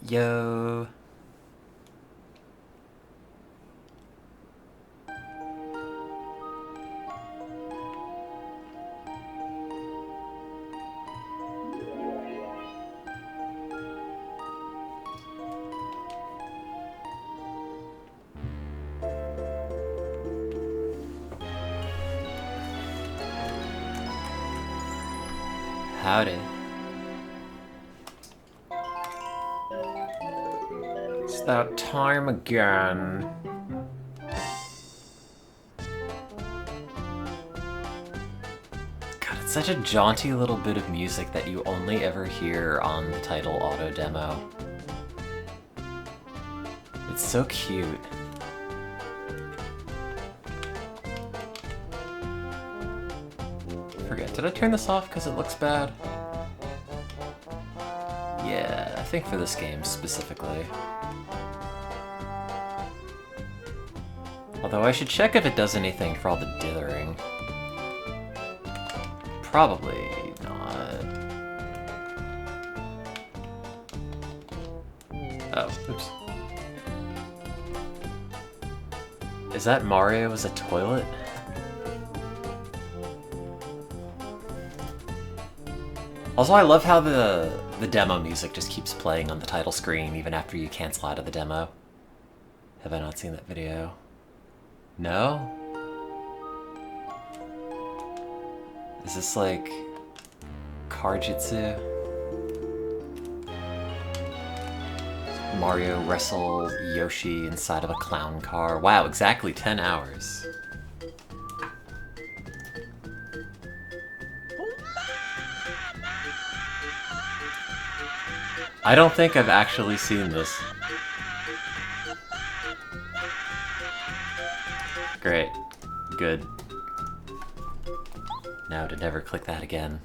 Yo. Howdy. It's that time again. God, it's such a jaunty little bit of music that you only ever hear on the title auto demo. It's so cute. Forget, did I turn this off because it looks bad? Yeah, I think for this game specifically. Although I should check if it does anything for all the dithering. Probably not. Oh, oops. Is that Mario as a toilet? Also, I love how the demo music just keeps playing on the title screen even after you cancel out of the demo. Have I not seen that video? No? Is this like Karjitsu? Mario wrestle Yoshi inside of a clown car. Wow, exactly 10 hours. I don't think I've actually seen this. Great. Good. Now to never click that again.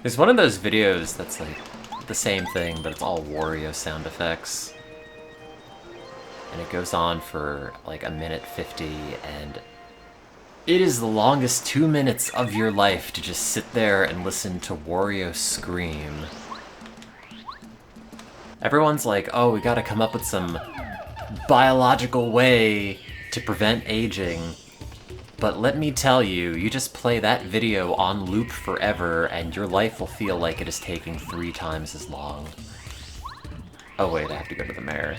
There's one of those videos that's like the same thing, but it's all Wario sound effects. And it goes on for like 1:50, and it is the longest 2 minutes of your life to just sit there and listen to Wario scream. Everyone's like, oh, we gotta come up with some biological way to prevent aging. But let me tell you, you just play that video on loop forever and your life will feel like it is taking 3 times as long. Oh wait, I have to go to the mayor.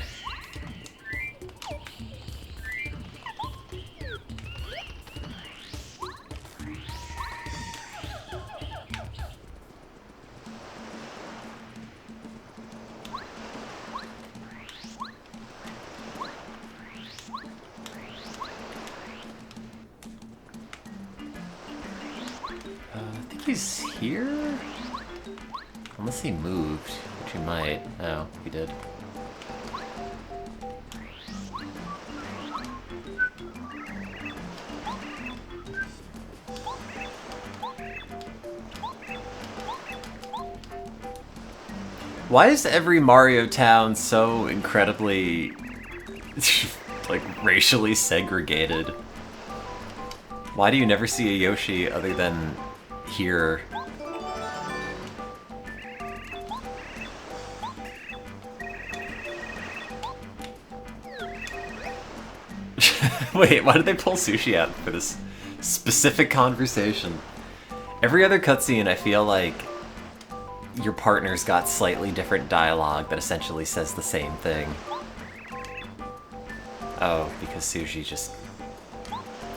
I think he's here? Unless he moved, which he might. Oh, he did. Why is every Mario town so incredibly, like, racially segregated? Why do you never see a Yoshi other than here? Wait, why did they pull Sushi out for this specific conversation? Every other cutscene, I feel like your partner's got slightly different dialogue that essentially says the same thing. Oh, because Sushi just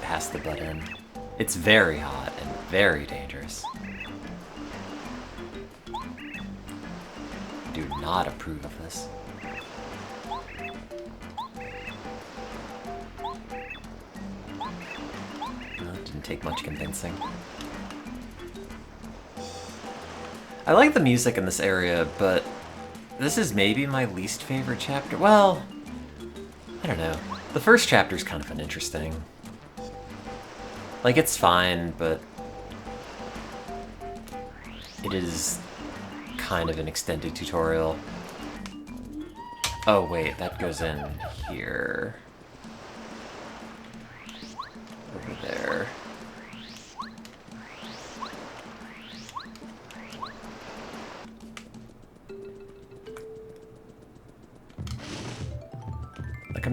has to butt in. It's very hot and very dangerous. I do not approve of this. Well, it didn't take much convincing. I like the music in this area, but this is maybe my least favorite chapter. Well, I don't know. The first chapter's kind of uninteresting. Like, it's fine, but it is kind of an extended tutorial. Oh wait, that goes in here. Over there.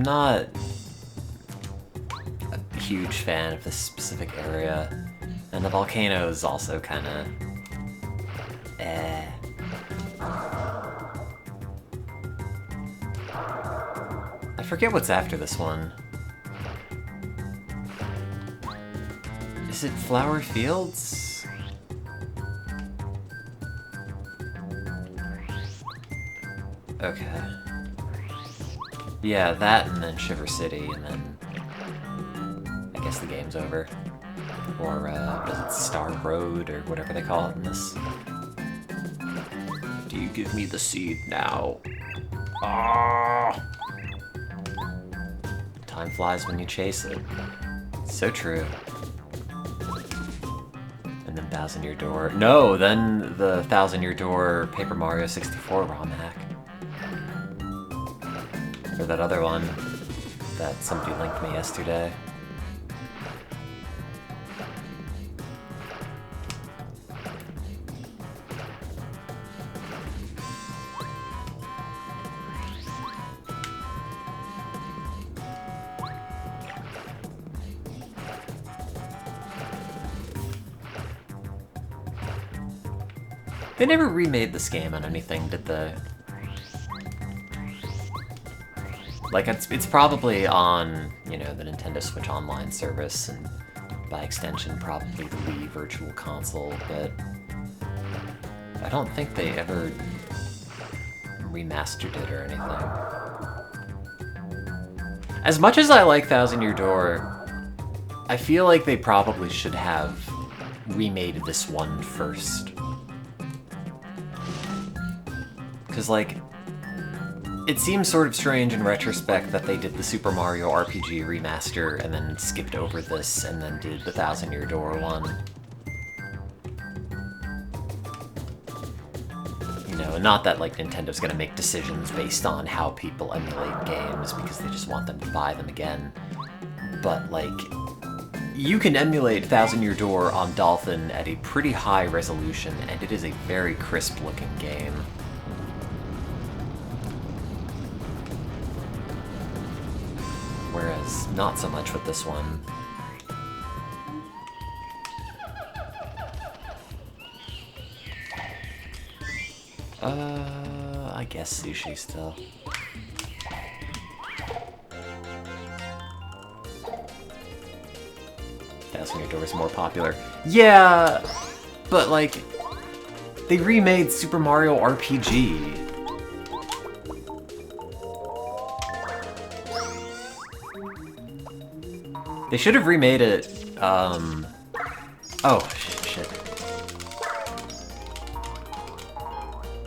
not a huge fan of this specific area, and the volcano is also kind of I forget what's after this one. Is it Flower Fields? Okay. Yeah, that and then Shiver City, and then I guess the game's over. Or, what is it, Star Road, or whatever they call it in this. Do you give me the seed now? Ah! Time flies when you chase it. So true. And then 1000-Year Door. No, then the 1000-Year Door Paper Mario 64 ROM hack. Or that other one that somebody linked me yesterday. They never remade this game on anything, did they? Like, it's probably on, you know, the Nintendo Switch Online service, and by extension, probably the Wii Virtual Console, but I don't think they ever remastered it or anything. As much as I like 1000-Year Door, I feel like they probably should have remade this one first. Because, like, it seems sort of strange in retrospect that they did the Super Mario RPG remaster and then skipped over this and then did the 1000-Year Door one. You know, not that, like, Nintendo's gonna make decisions based on how people emulate games because they just want them to buy them again. But, like, you can emulate 1000-Year Door on Dolphin at a pretty high resolution, and it is a very crisp-looking game. Whereas, not so much with this one. I guess sushi still. Your Door is more popular. Yeah, but like, they remade Super Mario RPG. They should have remade it, oh, shit.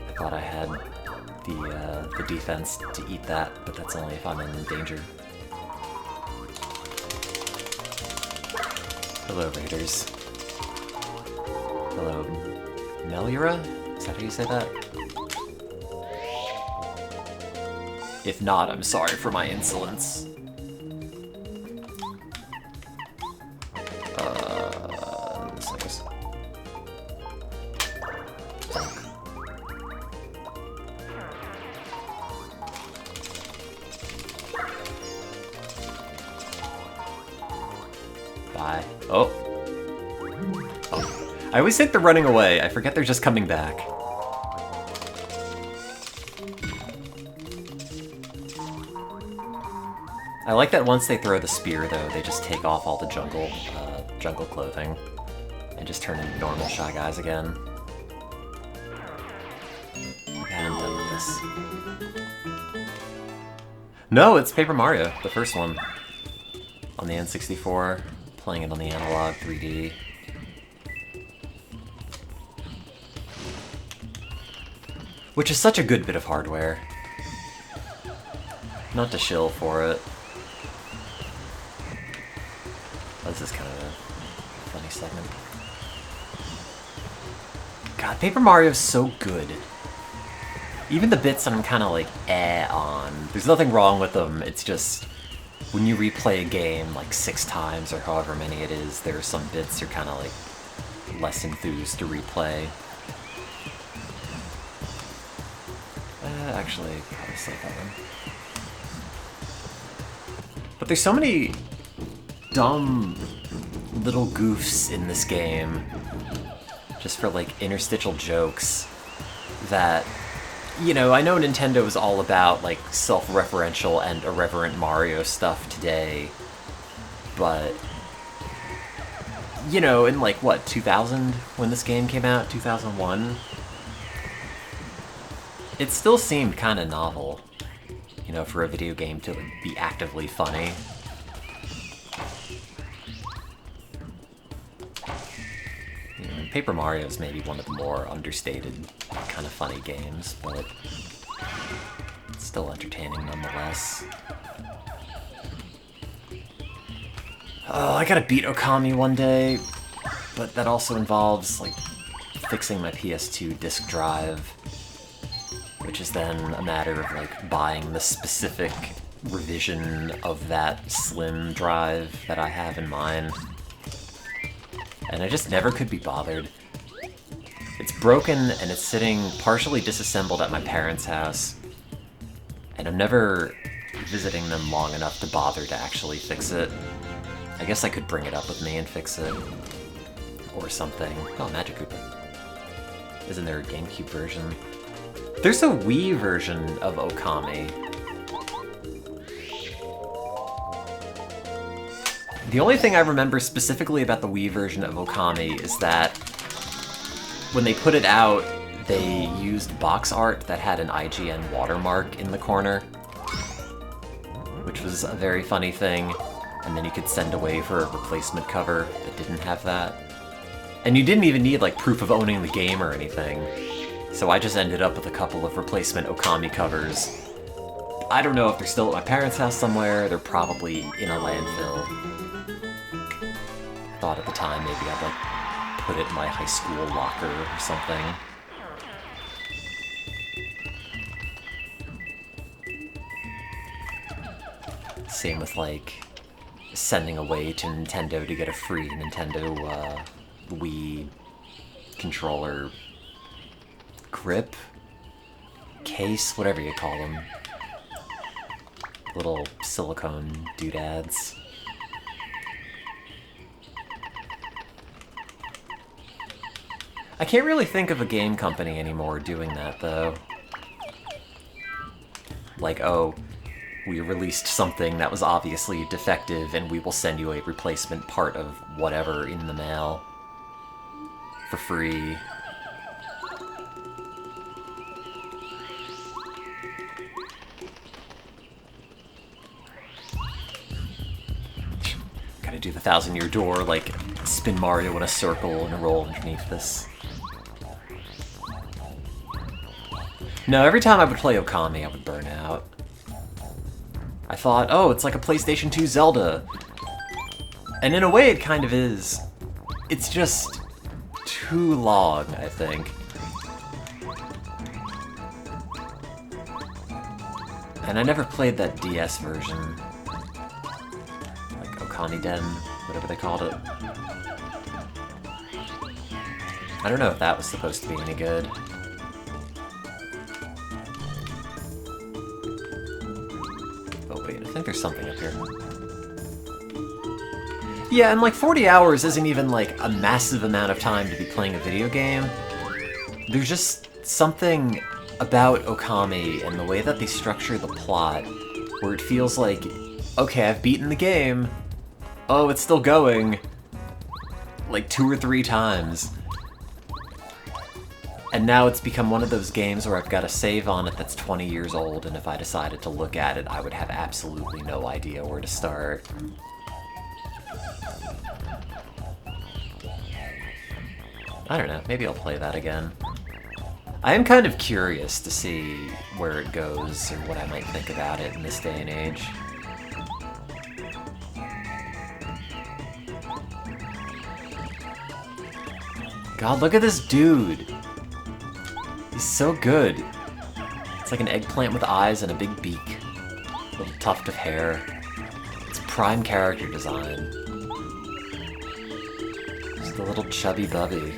I thought I had the defense to eat that, but that's only if I'm in danger. Hello, Raiders. Hello, Melura? Is that how you say that? If not, I'm sorry for my insolence. Bye. Oh. I always think they're running away. I forget they're just coming back. I like that once they throw the spear, though, they just take off all the jungle clothing and just turn into normal Shy Guys again. And I'm done with this. No, it's Paper Mario, the first one. On the N64, playing it on the analog 3D. Which is such a good bit of hardware. Not to shill for it. Oh, this is kind of a funny segment. God, Paper Mario's so good. Even the bits that I'm kind of like, on. There's nothing wrong with them, it's just, when you replay a game like 6 times or however many it is, there are some bits you're kind of like, less enthused to replay. Actually, probably save that one. But there's so many dumb little goofs in this game, just for like interstitial jokes, that, you know, I know Nintendo is all about like self-referential and irreverent Mario stuff today, but, you know, in like, what, 2000 when this game came out, 2001, it still seemed kind of novel, you know, for a video game to be actively funny. You know, Paper Mario is maybe one of the more understated, kind of funny games, but it's still entertaining nonetheless. Oh, I gotta beat Okami one day, but that also involves, like, fixing my PS2 disc drive, which is then a matter of, like, buying the specific revision of that slim drive that I have in mind. And I just never could be bothered. It's broken, and it's sitting partially disassembled at my parents' house, and I'm never visiting them long enough to bother to actually fix it. I guess I could bring it up with me and fix it. Or something. Oh, Magic Koopa. Isn't there a GameCube version? There's a Wii version of Okami. The only thing I remember specifically about the Wii version of Okami is that when they put it out, they used box art that had an IGN watermark in the corner, which was a very funny thing, and then you could send away for a replacement cover that didn't have that. And you didn't even need, like, proof of owning the game or anything, so I just ended up with a couple of replacement Okami covers. I don't know if they're still at my parents' house somewhere, they're probably in a landfill. Thought at the time maybe I'd, like, put it in my high school locker or something. Same with, like, sending away to Nintendo to get a free Nintendo Wii controller grip? Case? Whatever you call them. Little silicone doodads. I can't really think of a game company anymore doing that, though. Like, oh, we released something that was obviously defective and we will send you a replacement part of whatever in the mail for free. Gotta do the 1,000-year door, like, spin Mario in a circle and a roll underneath this. No, every time I would play Okami, I would burn out. I thought, oh, it's like a PlayStation 2 Zelda. And in a way, it kind of is. It's just too long, I think. And I never played that DS version. Like Okami Den, whatever they called it. I don't know if that was supposed to be any good. I think there's something up here. Yeah, and like 40 hours isn't even like a massive amount of time to be playing a video game. There's just something about Okami and the way that they structure the plot where it feels like, okay, I've beaten the game. Oh, it's still going. Like 2 or 3 times. And now it's become one of those games where I've got a save on it that's 20 years old, and if I decided to look at it, I would have absolutely no idea where to start. I don't know, maybe I'll play that again. I am kind of curious to see where it goes, or what I might think about it in this day and age. God, look at this dude! He's so good. It's like an eggplant with eyes and a big beak. A little tuft of hair. It's prime character design. Just a little chubby bubby.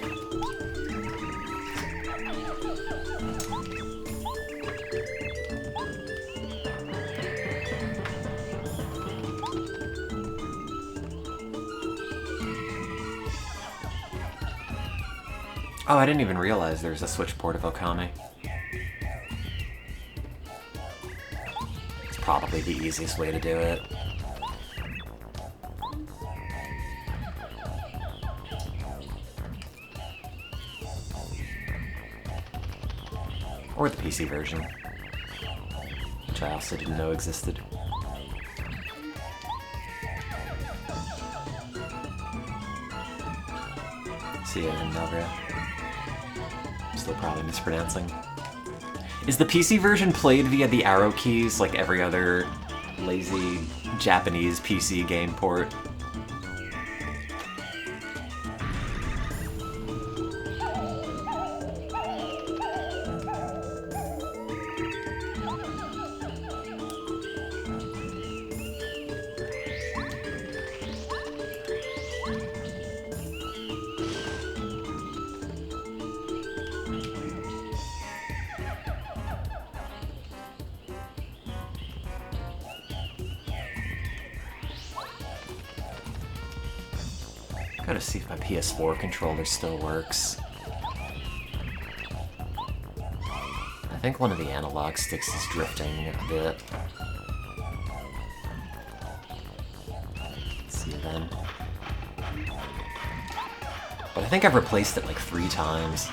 Oh, I didn't even realize there's a Switch port of Okami. It's probably the easiest way to do it. Or the PC version, which I also didn't know existed. See ya in Melville. Still probably mispronouncing. Is the PC version played via the arrow keys like every other lazy Japanese PC game port? Gotta see if my PS4 controller still works. I think one of the analog sticks is drifting a bit. Let's see then. But I think I've replaced it like 3 times.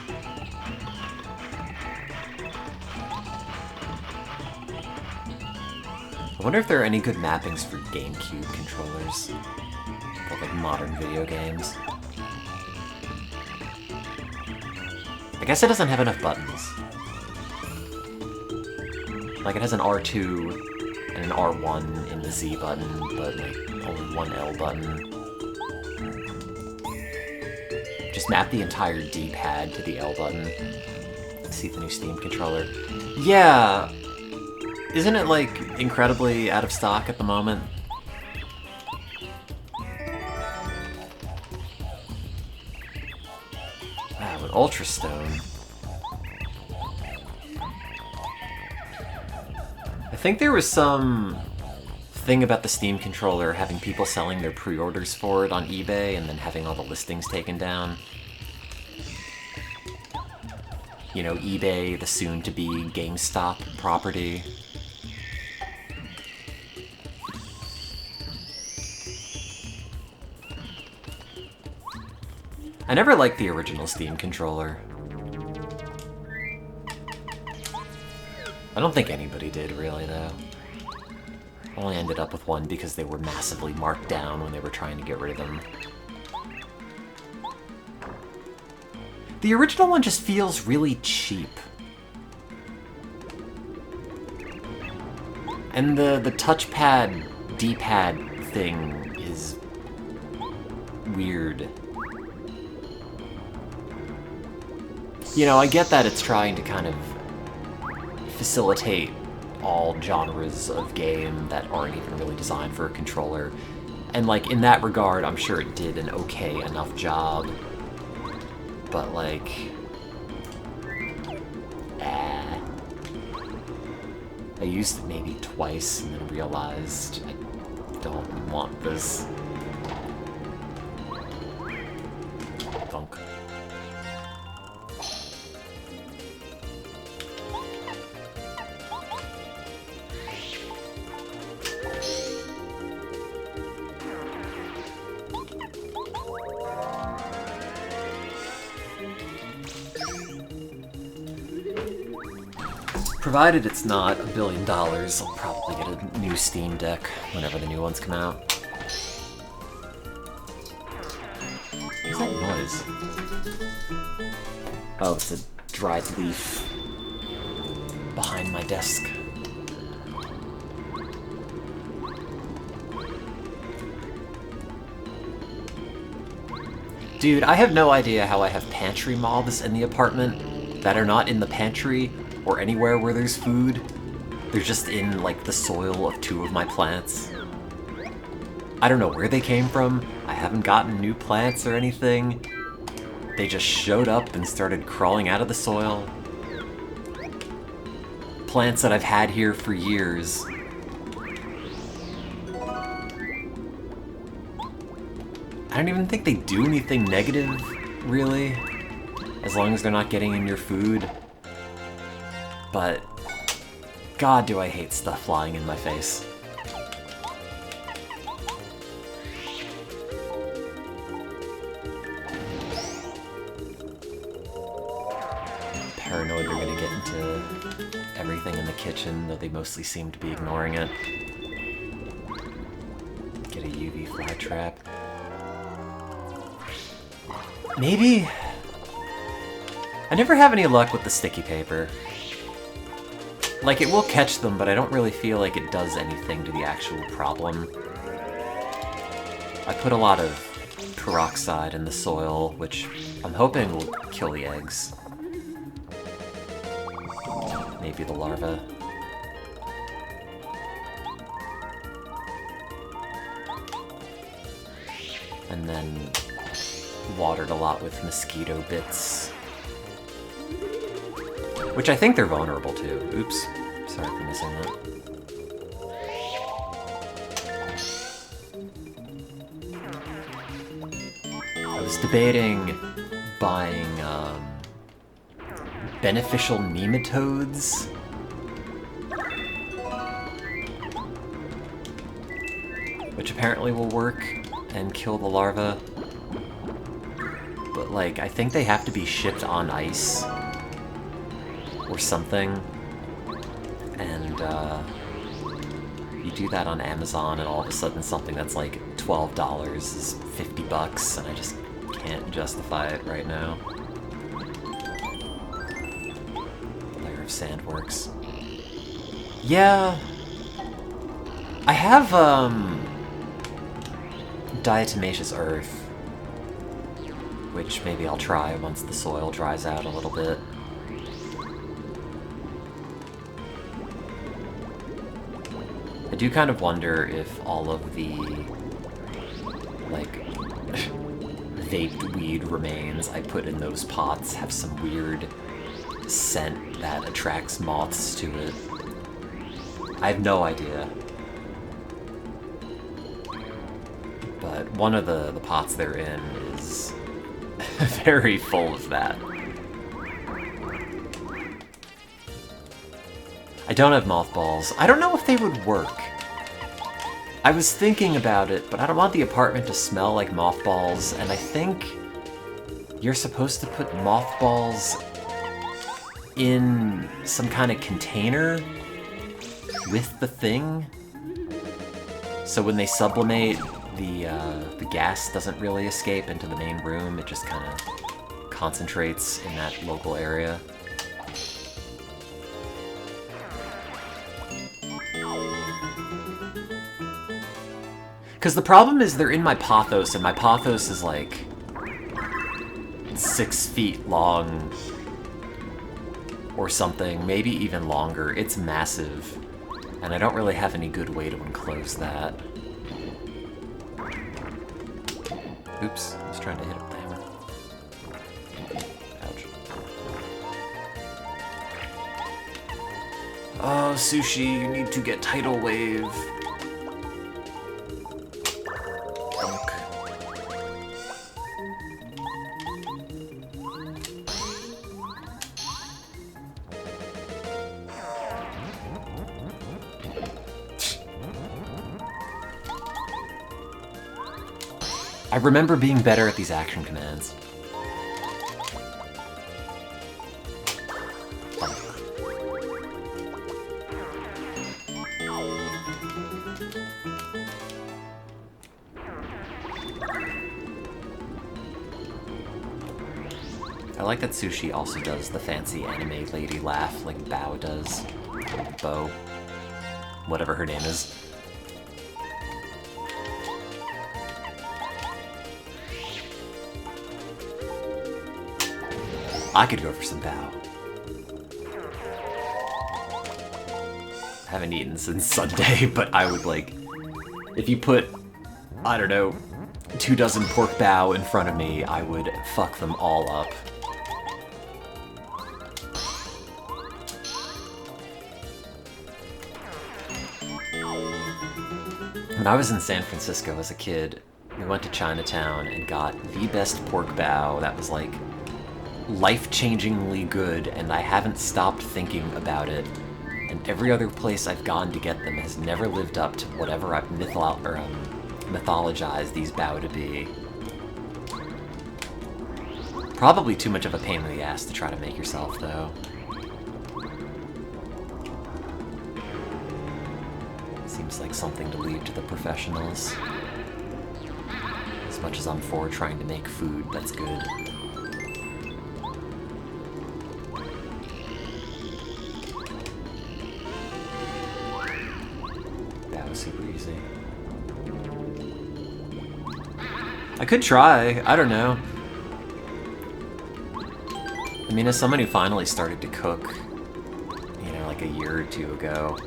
I wonder if there are any good mappings for GameCube controllers. Like modern video games. I guess it doesn't have enough buttons. Like it has an R2 and an R1 in the Z button, but like only one L button. Just map the entire D-pad to the L button. See the new Steam controller. Yeah! Isn't it like incredibly out of stock at the moment? Ultra Stone. I think there was some thing about the Steam controller having people selling their pre-orders for it on eBay and then having all the listings taken down. You know, eBay, the soon-to-be GameStop property. I never liked the original Steam controller. I don't think anybody did, really, though. I only ended up with one because they were massively marked down when they were trying to get rid of them. The original one just feels really cheap. And the touchpad, D-pad thing is weird. You know, I get that it's trying to kind of facilitate all genres of game that aren't even really designed for a controller. And, like, in that regard, I'm sure it did an okay enough job. But, like... I used it maybe twice and then realized I don't want this. Funk. Provided it's not $1 billion, I'll probably get a new Steam Deck whenever the new ones come out. What's that noise? Oh, it's a dried leaf behind my desk. Dude, I have no idea how I have pantry mobs in the apartment that are not in the pantry or anywhere where there's food. They're just in, like, the soil of 2 of my plants. I don't know where they came from. I haven't gotten new plants or anything. They just showed up and started crawling out of the soil. Plants that I've had here for years. I don't even think they do anything negative, really. as long as they're not getting in your food. But God, do I hate stuff flying in my face. Paranoid they're gonna get into everything in the kitchen, though they mostly seem to be ignoring it. Get a UV fly trap. Maybe? I never have any luck with the sticky paper. Like, it will catch them, but I don't really feel like it does anything to the actual problem. I put a lot of peroxide in the soil, which I'm hoping will kill the eggs. Maybe the larvae. And then watered a lot with mosquito bits. Which I think they're vulnerable to. Oops. Sorry for missing that. I was debating buying, beneficial nematodes. Which apparently will work and kill the larvae. But, like, I think they have to be shipped on ice. Or something. And, you do that on Amazon and all of a sudden something that's like $12 is $50 and I just can't justify it right now. Layer of sand works. Yeah. I have, diatomaceous earth. Which maybe I'll try once the soil dries out a little bit. I do kind of wonder if all of the, like, vaped weed remains I put in those pots have some weird scent that attracts moths to it. I have no idea. But one of the pots they're in is very full of that. I don't have mothballs. I don't know if they would work. I was thinking about it, but I don't want the apartment to smell like mothballs, and I think you're supposed to put mothballs in some kind of container with the thing. So when they sublimate, the gas doesn't really escape into the main room, it just kind of concentrates in that local area. Because the problem is they're in my pothos, and my pothos is like 6 feet long or something, maybe even longer. It's massive, and I don't really have any good way to enclose that. Oops, I was trying to hit it with the hammer. Ouch. Oh, Sushi, you need to get Tidal Wave. Dunk. I remember being better at these action commands. I like that Sushi also does the fancy anime lady laugh like Bao does. Bo. Whatever her name is. I could go for some Bao. I haven't eaten since Sunday, but I would like... If you put, I don't know, 2 dozen pork Bao in front of me, I would fuck them all up. When I was in San Francisco as a kid, we went to Chinatown and got the best pork bao that was like life-changingly good, and I haven't stopped thinking about it. And every other place I've gone to get them has never lived up to whatever I've mythologized these bao to be. Probably too much of a pain in the ass to try to make yourself, though. Seems like something to leave to the professionals. As much as I'm for trying to make food that's good. That was super easy. I could try, I don't know. I mean, as someone who finally started to cook, you know, like a year or two ago,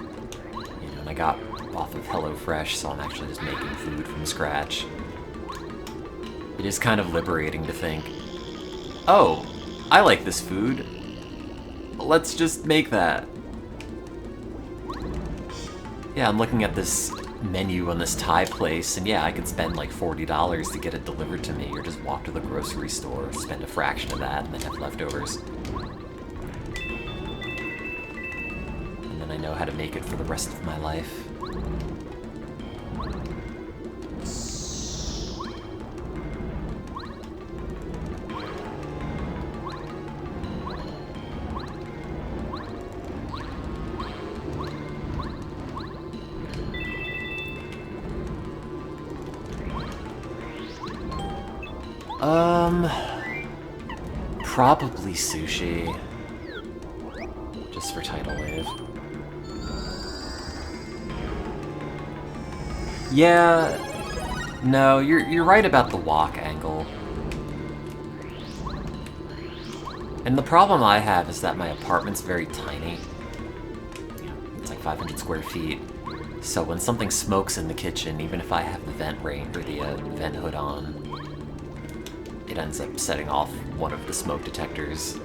you know, and I got off of HelloFresh, so I'm actually just making food from scratch. It is kind of liberating to think, oh, I like this food. Let's just make that. Yeah, I'm looking at this menu on this Thai place, and yeah, I could spend like $40 to get it delivered to me, or just walk to the grocery store, spend a fraction of that, and then have leftovers. And then I know how to make it for the rest of my life. Probably sushi. Just for tidal wave. Yeah, no, you're right about the walk angle. And the problem I have is that my apartment's very tiny. It's like 500 square feet. So when something smokes in the kitchen, even if I have the vent range or the vent hood on, it ends up setting off one of the smoke detectors.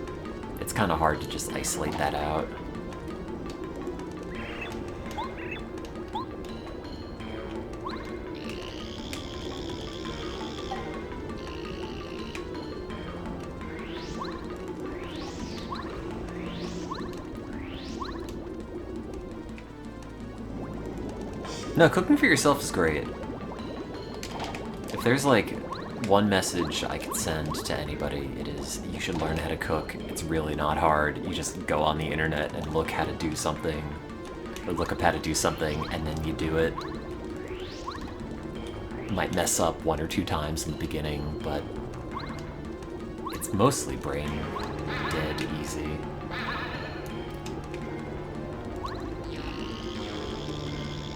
It's kind of hard to just isolate that out. No, cooking for yourself is great. If there's like one message I could send to anybody, it is, you should learn how to cook. It's really not hard. You just go on the internet and look how to do something, or look up how to do something, and then you do it. You might mess up 1 or 2 times in the beginning, but it's mostly brain dead easy.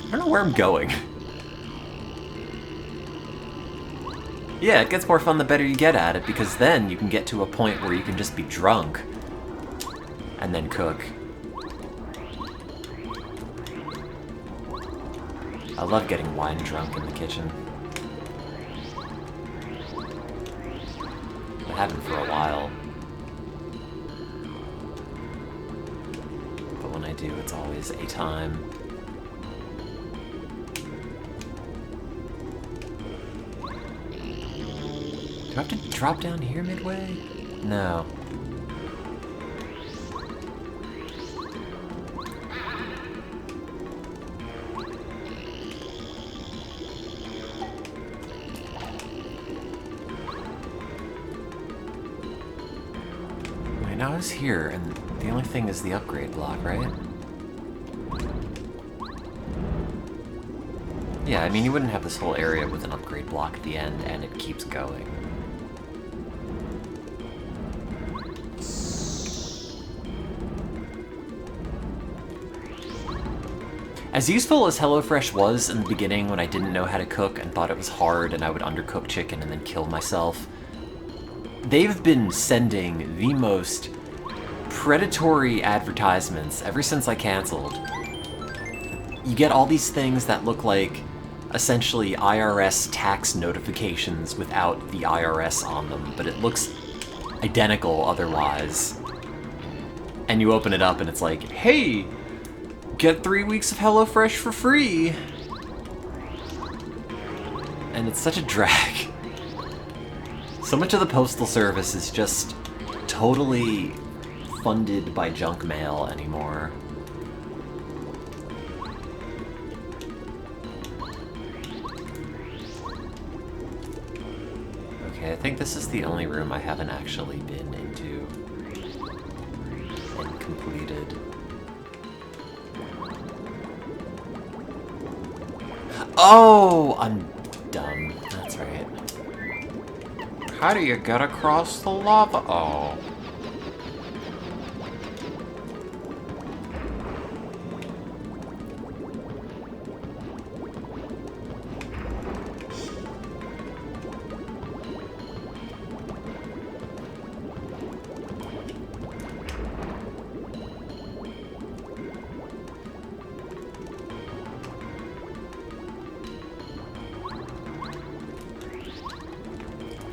I don't know where I'm going. Yeah, it gets more fun the better you get at it, because then you can get to a point where you can just be drunk and then cook. I love getting wine drunk in the kitchen. I haven't for a while. But when I do, it's always a time. Do I have to drop down here midway? No. Wait, now I was here, and the only thing is the upgrade block, right? Yeah, I mean, you wouldn't have this whole area with an upgrade block at the end, and it keeps going. As useful as HelloFresh was in the beginning when I didn't know how to cook and thought it was hard and I would undercook chicken and then kill myself, they've been sending the most predatory advertisements ever since I canceled. You get all these things that look like essentially IRS tax notifications without the IRS on them, but it looks identical otherwise. And you open it up and it's like, hey! Get 3 weeks of HelloFresh for free! And it's such a drag. So much of the Postal Service is just totally funded by junk mail anymore. Okay, I think this is the only room I haven't actually been into and completed. Oh, I'm dumb. That's right. How do you get across the lava? Oh.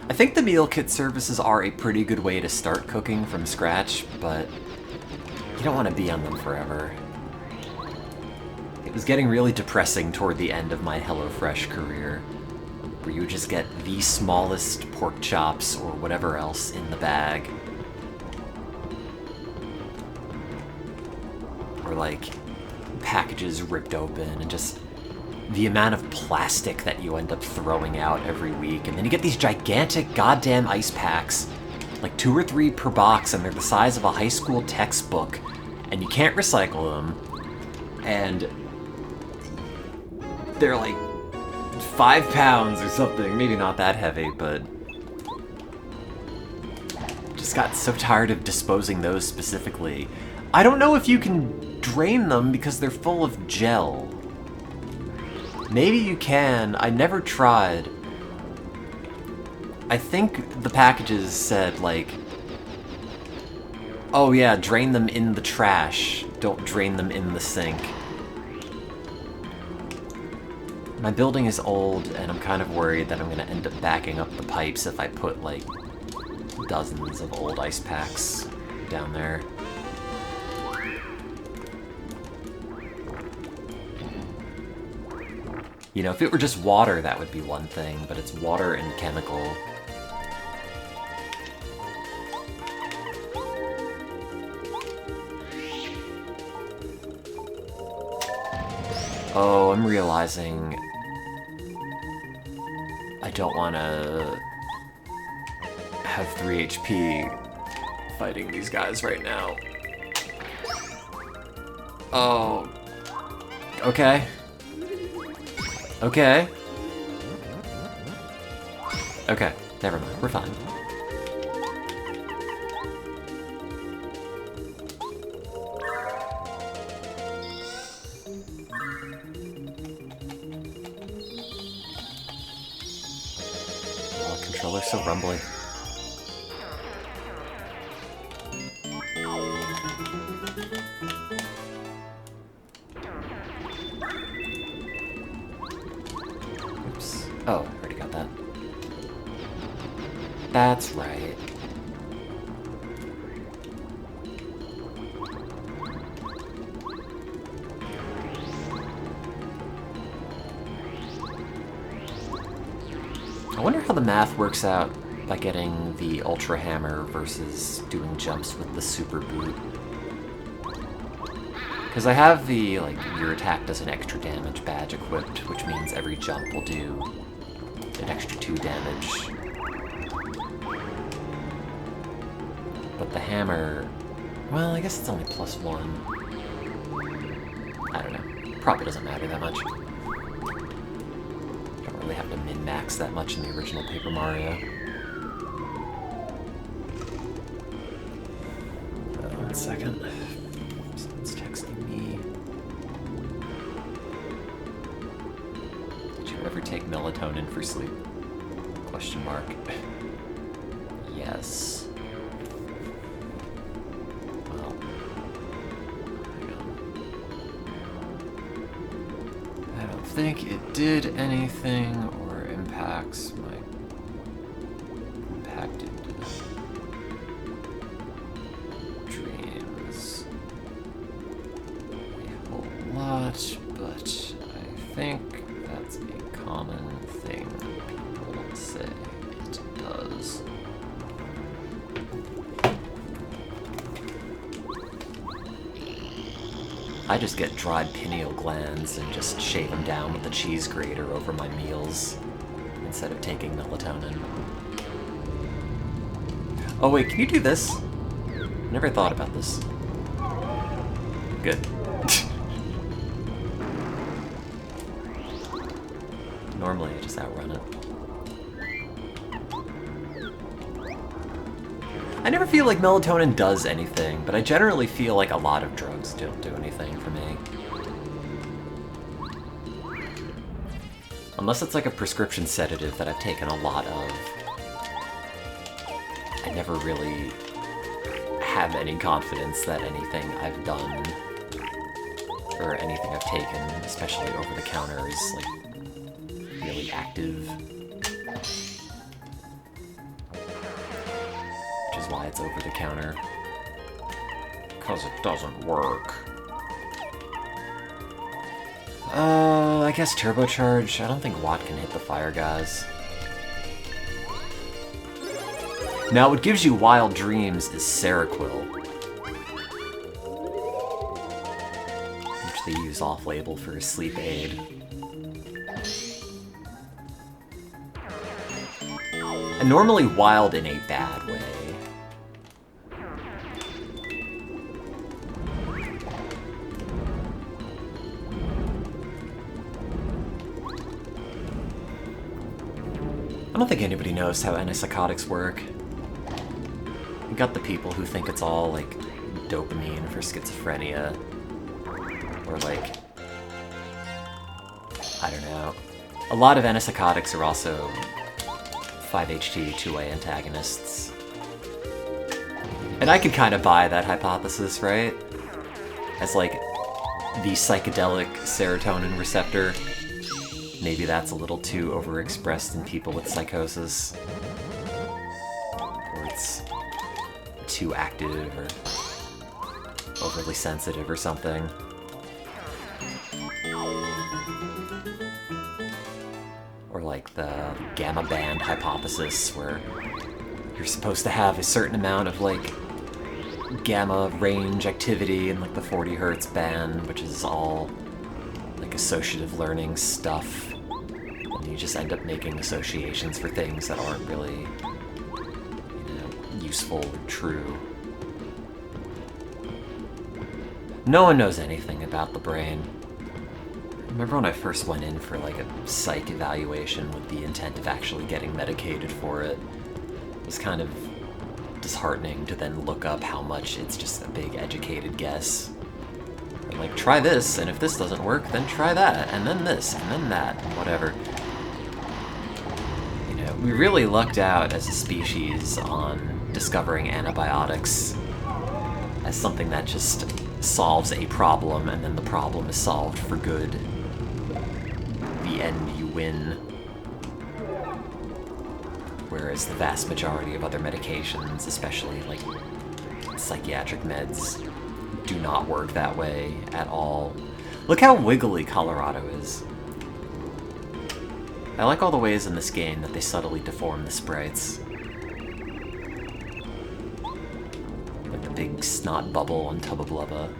I think the meal kit services are a pretty good way to start cooking from scratch, but you don't want to be on them forever. It was getting really depressing toward the end of my HelloFresh career, where you would just get the smallest pork chops or whatever else in the bag. Or like packages ripped open and just the amount of plastic that you end up throwing out every week. And then you get these gigantic goddamn ice packs, like 2 or 3 per box, and they're the size of a high school textbook, and you can't recycle them. And they're like 5 pounds or something. Maybe not that heavy, but just got so tired of disposing those specifically. I don't know if you can drain them because they're full of gel. Maybe you can. I never tried. I think the packages said, like, oh yeah, drain them in the trash. Don't drain them in the sink. My building is old, and I'm kind of worried that I'm going to end up backing up the pipes if I put, like, dozens of old ice packs down there. You know, if it were just water, that would be one thing, but it's water and chemical. Oh, I'm realizing I don't want to have 3 HP fighting these guys right now. Oh. Okay. Okay. Okay, never mind. We're fine. Oh, controller's so rumbly. Oh, I already got that. That's right. I wonder how the math works out by getting the Ultra Hammer versus doing jumps with the Super Boot. Because I have the, like, your attack does an extra damage badge equipped, which means every jump will do an extra 2 damage. But the hammer, well, I guess it's only +1. I don't know. Probably doesn't matter that much. Don't really have to min-max that much in the original Paper Mario. One second. Someone's texting me. Did you ever take melatonin for sleep? Question mark. Yes. Well, hang on. I don't think it did anything or impacts my impacted dreams a whole lot, but I think that's a common thing people say it does. I just get dried pineal glands and just shave them down with the cheese grater over my meals instead of taking melatonin. Oh wait, can you do this? Never thought about this. Good. Normally I just outrun it. I never feel like melatonin does anything, but I generally feel like a lot of drugs don't do anything for me. Unless it's like a prescription sedative that I've taken a lot of. I never really have any confidence that anything I've done or anything I've taken, especially over the counter, is like really active. Which is why it's over the counter. Because it doesn't work. I guess turbocharge. I don't think Watt can hit the fire guys. Now, what gives you wild dreams is Seroquel, which they use off-label for a sleep aid. And normally wild in a bad way. I don't think anybody knows how antipsychotics work. You got the people who think it's all, like, dopamine for schizophrenia. Or, like, I don't know. A lot of antipsychotics are also 5-HT2A antagonists. And I could kind of buy that hypothesis, right? As, like, the psychedelic serotonin receptor. Maybe that's a little too overexpressed in people with psychosis. Or it's too active or overly sensitive or something. Or like the gamma band hypothesis, where you're supposed to have a certain amount of like gamma range activity in like the 40 hertz band, which is all like associative learning stuff. And you just end up making associations for things that aren't really, useful or true. No one knows anything about the brain. I remember when I first went in for like a psych evaluation with the intent of actually getting medicated for it. It was kind of disheartening to then look up how much it's just a big educated guess. And like, try this, and if this doesn't work, then try that, and then this, and then that, and whatever. We really lucked out as a species on discovering antibiotics as something that just solves a problem, and then the problem is solved for good. The end, you win. Whereas the vast majority of other medications, especially like psychiatric meds, do not work that way at all. Look how wiggly Colorado is. I like all the ways in this game that they subtly deform the sprites. Like the big snot bubble on Tubba Blubba.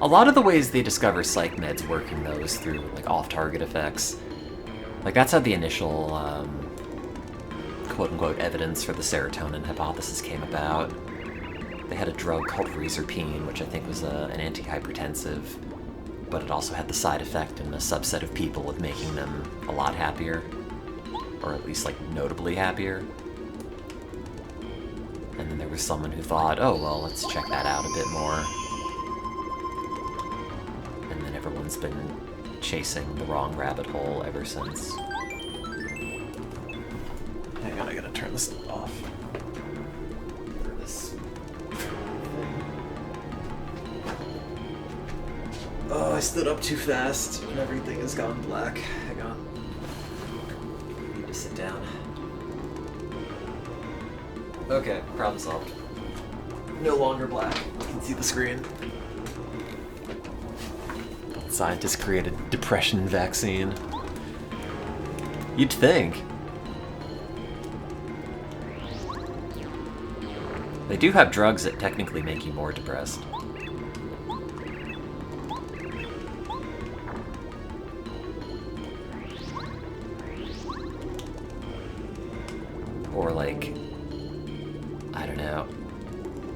A lot of the ways they discover psych meds work in those through like off-target effects. Like that's how the initial quote-unquote evidence for the serotonin hypothesis came about. They had a drug called Reserpine, which I think was an antihypertensive, but it also had the side effect in a subset of people of making them a lot happier, or at least like notably happier. And then there was someone who thought, oh well, let's check that out a bit more. And then everyone's been chasing the wrong rabbit hole ever since. Hang on, I gotta turn this off. Oh, I stood up too fast and everything has gone black. Hang on. I need to sit down. Okay, problem solved. No longer black. You can see the screen. Scientists created depression vaccine. You'd think. They do have drugs that technically make you more depressed. Or like, I don't know,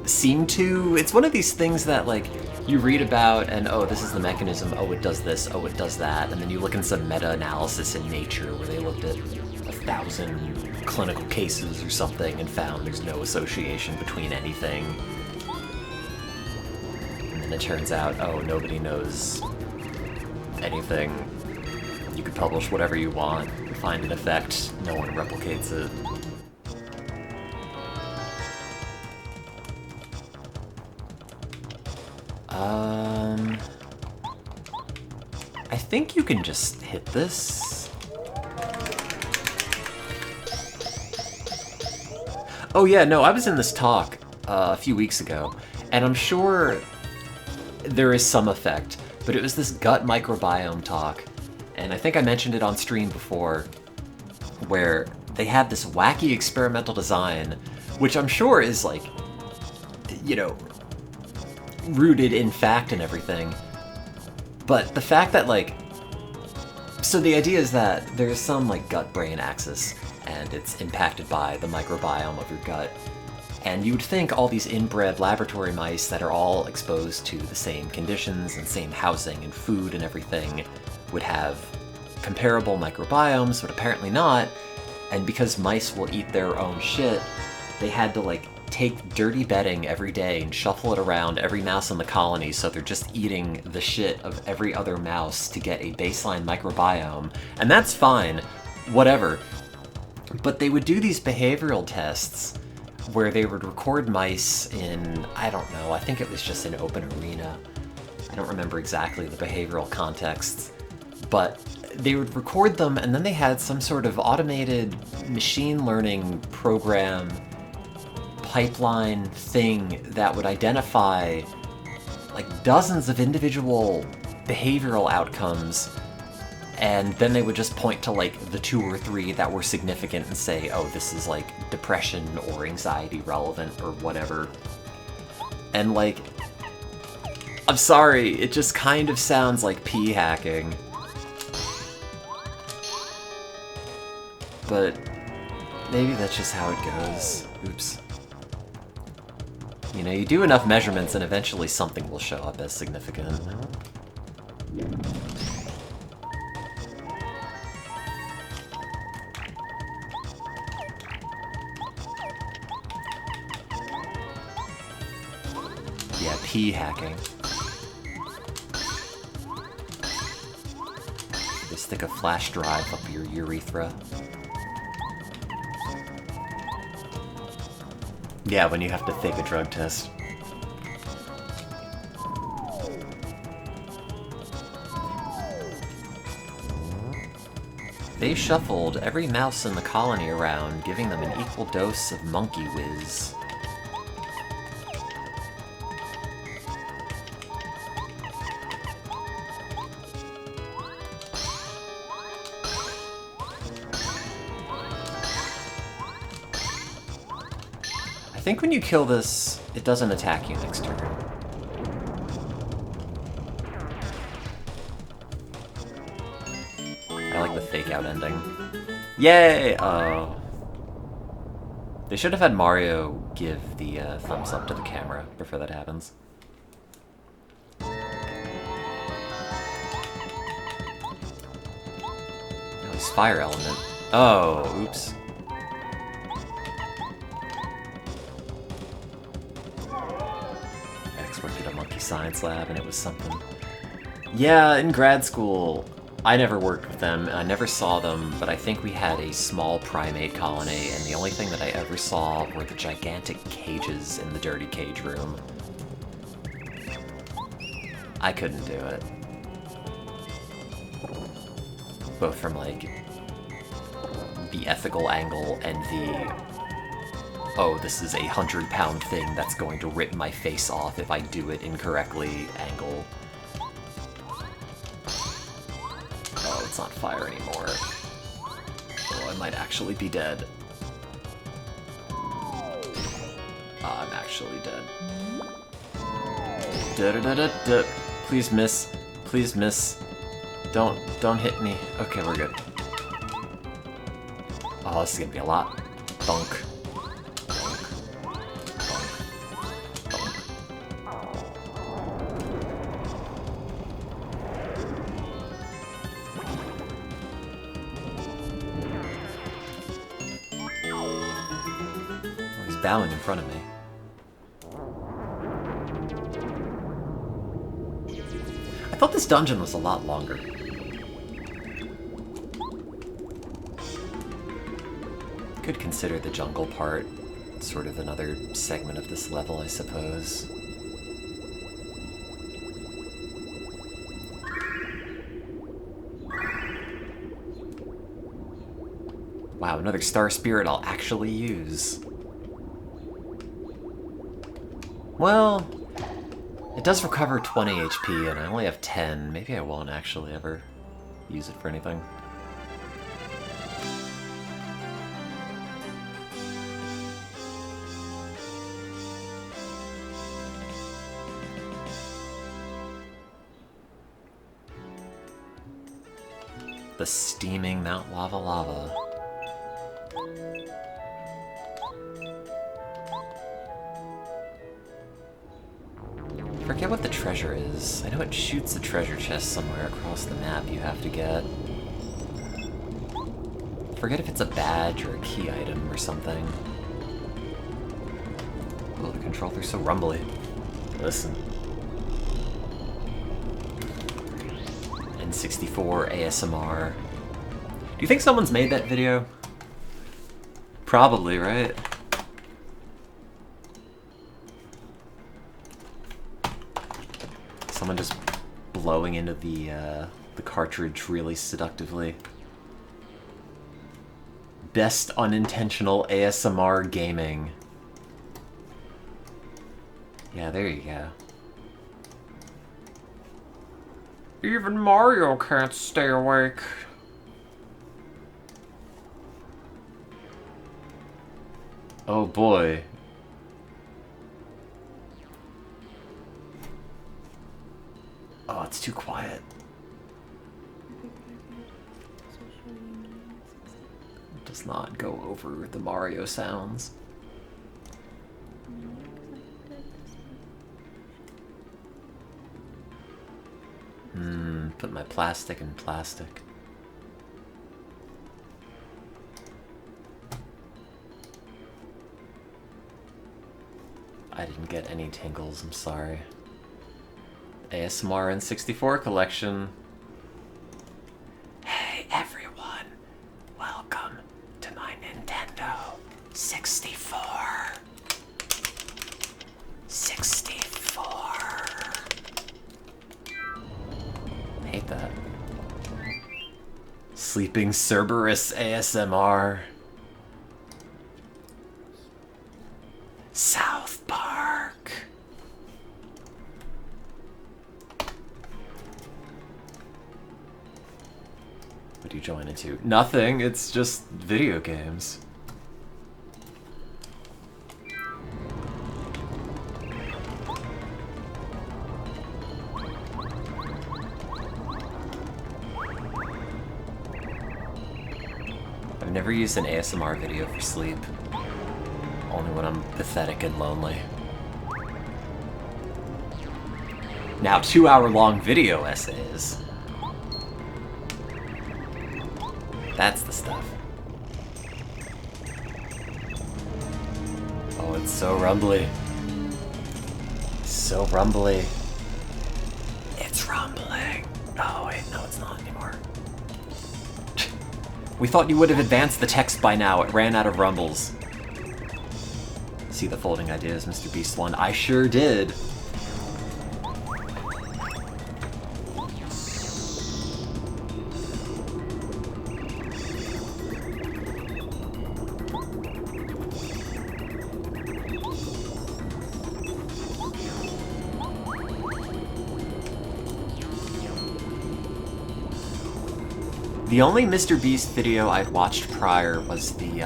seem to. It's one of these things that like you read about and oh, this is the mechanism, oh it does this, oh it does that, and then you look in some meta-analysis in Nature where they looked at 1,000 clinical cases or something and found there's no association between anything. And then it turns out, oh, nobody knows anything. You could publish whatever you want, find an effect, no one replicates it. I think you can just hit this. Oh yeah, no, I was in this talk a few weeks ago, and I'm sure there is some effect, but it was this gut microbiome talk, and I think I mentioned it on stream before, where they had this wacky experimental design, which I'm sure is like, you know, rooted in fact and everything. But the fact that, like, so the idea is that there's some, like, gut-brain axis, and it's impacted by the microbiome of your gut. And you would think all these inbred laboratory mice that are all exposed to the same conditions and same housing and food and everything would have comparable microbiomes, but apparently not. And because mice will eat their own shit, they had to, like, take dirty bedding every day and shuffle it around every mouse in the colony so they're just eating the shit of every other mouse to get a baseline microbiome. And that's fine, whatever. But they would do these behavioral tests where they would record mice in, I don't know, I think it was just an open arena. I don't remember exactly the behavioral contexts, but they would record them and then they had some sort of automated machine learning program pipeline thing that would identify like dozens of individual behavioral outcomes, and then they would just point to like the 2 or 3 that were significant and say, oh, this is like depression or anxiety relevant or whatever. And like, I'm sorry, it just kind of sounds like pee hacking. But maybe that's just how it goes. Oops. You know, you do enough measurements and eventually something will show up as significant. Yeah, pee hacking. They stick a flash drive up your urethra. Yeah, when you have to fake a drug test. They shuffled every mouse in the colony around, giving them an equal dose of monkey whiz. I think when you kill this, it doesn't attack you next turn. I like the fake-out ending. Yay! Oh. They should have had Mario give the thumbs up to the camera before that happens. Oh, he's fire element. Oh, oops. Worked at a monkey science lab, and it was something. Yeah, in grad school, I never worked with them, and I never saw them, but I think we had a small primate colony, and the only thing that I ever saw were the gigantic cages in the dirty cage room. I couldn't do it. Both from, like, the ethical angle and the oh, this is a 100-pound thing that's going to rip my face off if I do it incorrectly angle. Oh, it's not fire anymore. Oh, I might actually be dead. I'm actually dead. Da-da-da-da-da. Please miss. Please miss. Don't hit me. Okay, we're good. Oh, this is gonna be a lot. Bunk. Bowing in front of me. I thought this dungeon was a lot longer. Could consider the jungle part sort of another segment of this level, I suppose. Wow, another star spirit I'll actually use. Well, it does recover 20 HP, and I only have 10. Maybe I won't actually ever use it for anything. The steaming Mount Lava Lava. I forget what the treasure is. I know it shoots a treasure chest somewhere across the map you have to get. I forget if it's a badge or a key item or something. Oh, the controller's so rumbly. Listen. N64 ASMR. Do you think someone's made that video? Probably, right? Someone just blowing into the cartridge really seductively. Best unintentional ASMR gaming. Yeah, there you go. Even Mario can't stay awake. Oh boy. Oh, it's too quiet. It does not go over the Mario sounds. Put my plastic in plastic. I didn't get any tingles, I'm sorry. ASMR N64 collection. Hey everyone, welcome to my Nintendo 64. 64. I hate that. Sleeping Cerberus ASMR. South Park. What do you join into? Nothing, it's just video games. I've never used an ASMR video for sleep. Only when I'm pathetic and lonely. Now, 2-hour-long video essays. That's the stuff. Oh, it's so rumbly. So rumbly. It's rumbling. Oh, wait, no, it's not anymore. We thought you would have advanced the text by now. It ran out of rumbles. See the folding ideas, Mr. Beast one. I sure did. The only Mr. Beast video I'd watched prior was the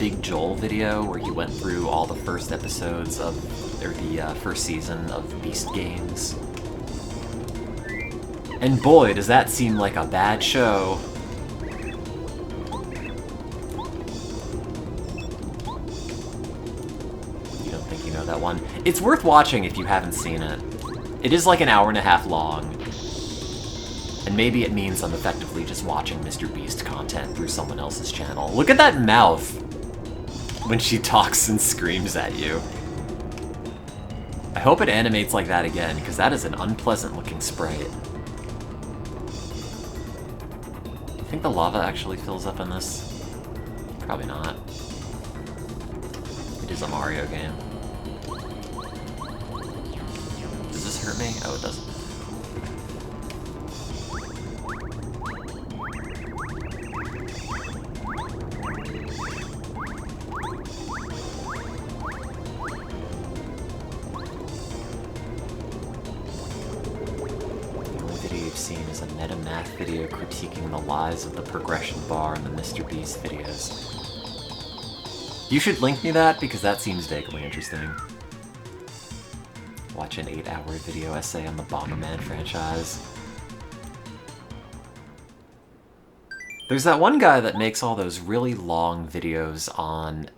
Big Joel video where he went through all the first episodes of, or the first season of Beast Games. And boy, does that seem like a bad show. You don't think you know that one? It's worth watching if you haven't seen it. It is like an hour and a half long. And maybe it means I'm effectively just watching Mr. Beast content through someone else's channel. Look at that mouth when she talks and screams at you. I hope it animates like that again, because that is an unpleasant looking sprite. Do you think the lava actually fills up in this? Probably not. It is a Mario game. Does this hurt me? Oh, it doesn't. Video critiquing the lies of the progression bar in the Mr. Beast videos. You should link me that, because that seems vaguely interesting. Watch an 8-hour video essay on the Bomberman franchise. There's that one guy that makes all those really long videos on,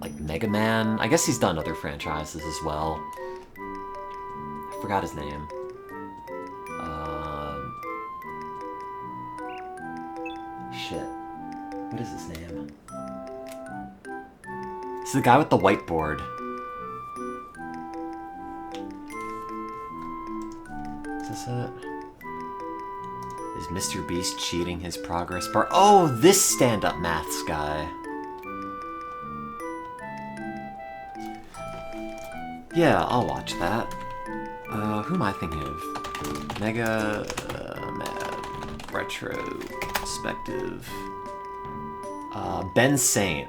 like, Mega Man. I guess he's done other franchises as well. I forgot his name. Shit. What is his name? It's the guy with the whiteboard. Is this it? Is Mr. Beast cheating his progress bar? Oh, this stand-up maths guy. Yeah, I'll watch that. Who am I thinking of? Mega... Mad... Retrospective... Ben Saint.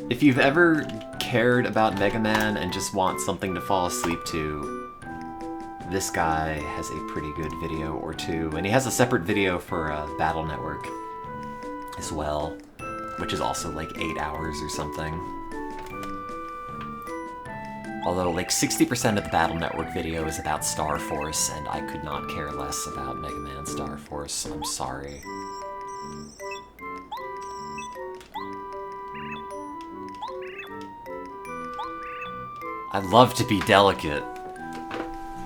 If you've ever cared about Mega Man and just want something to fall asleep to, this guy has a pretty good video or two, and he has a separate video for Battle Network as well, which is also like 8 hours or something. Although like 60% of the Battle Network video is about Star Force, and I could not care less about Mega Man Star Force, I'm sorry. I love to be delicate.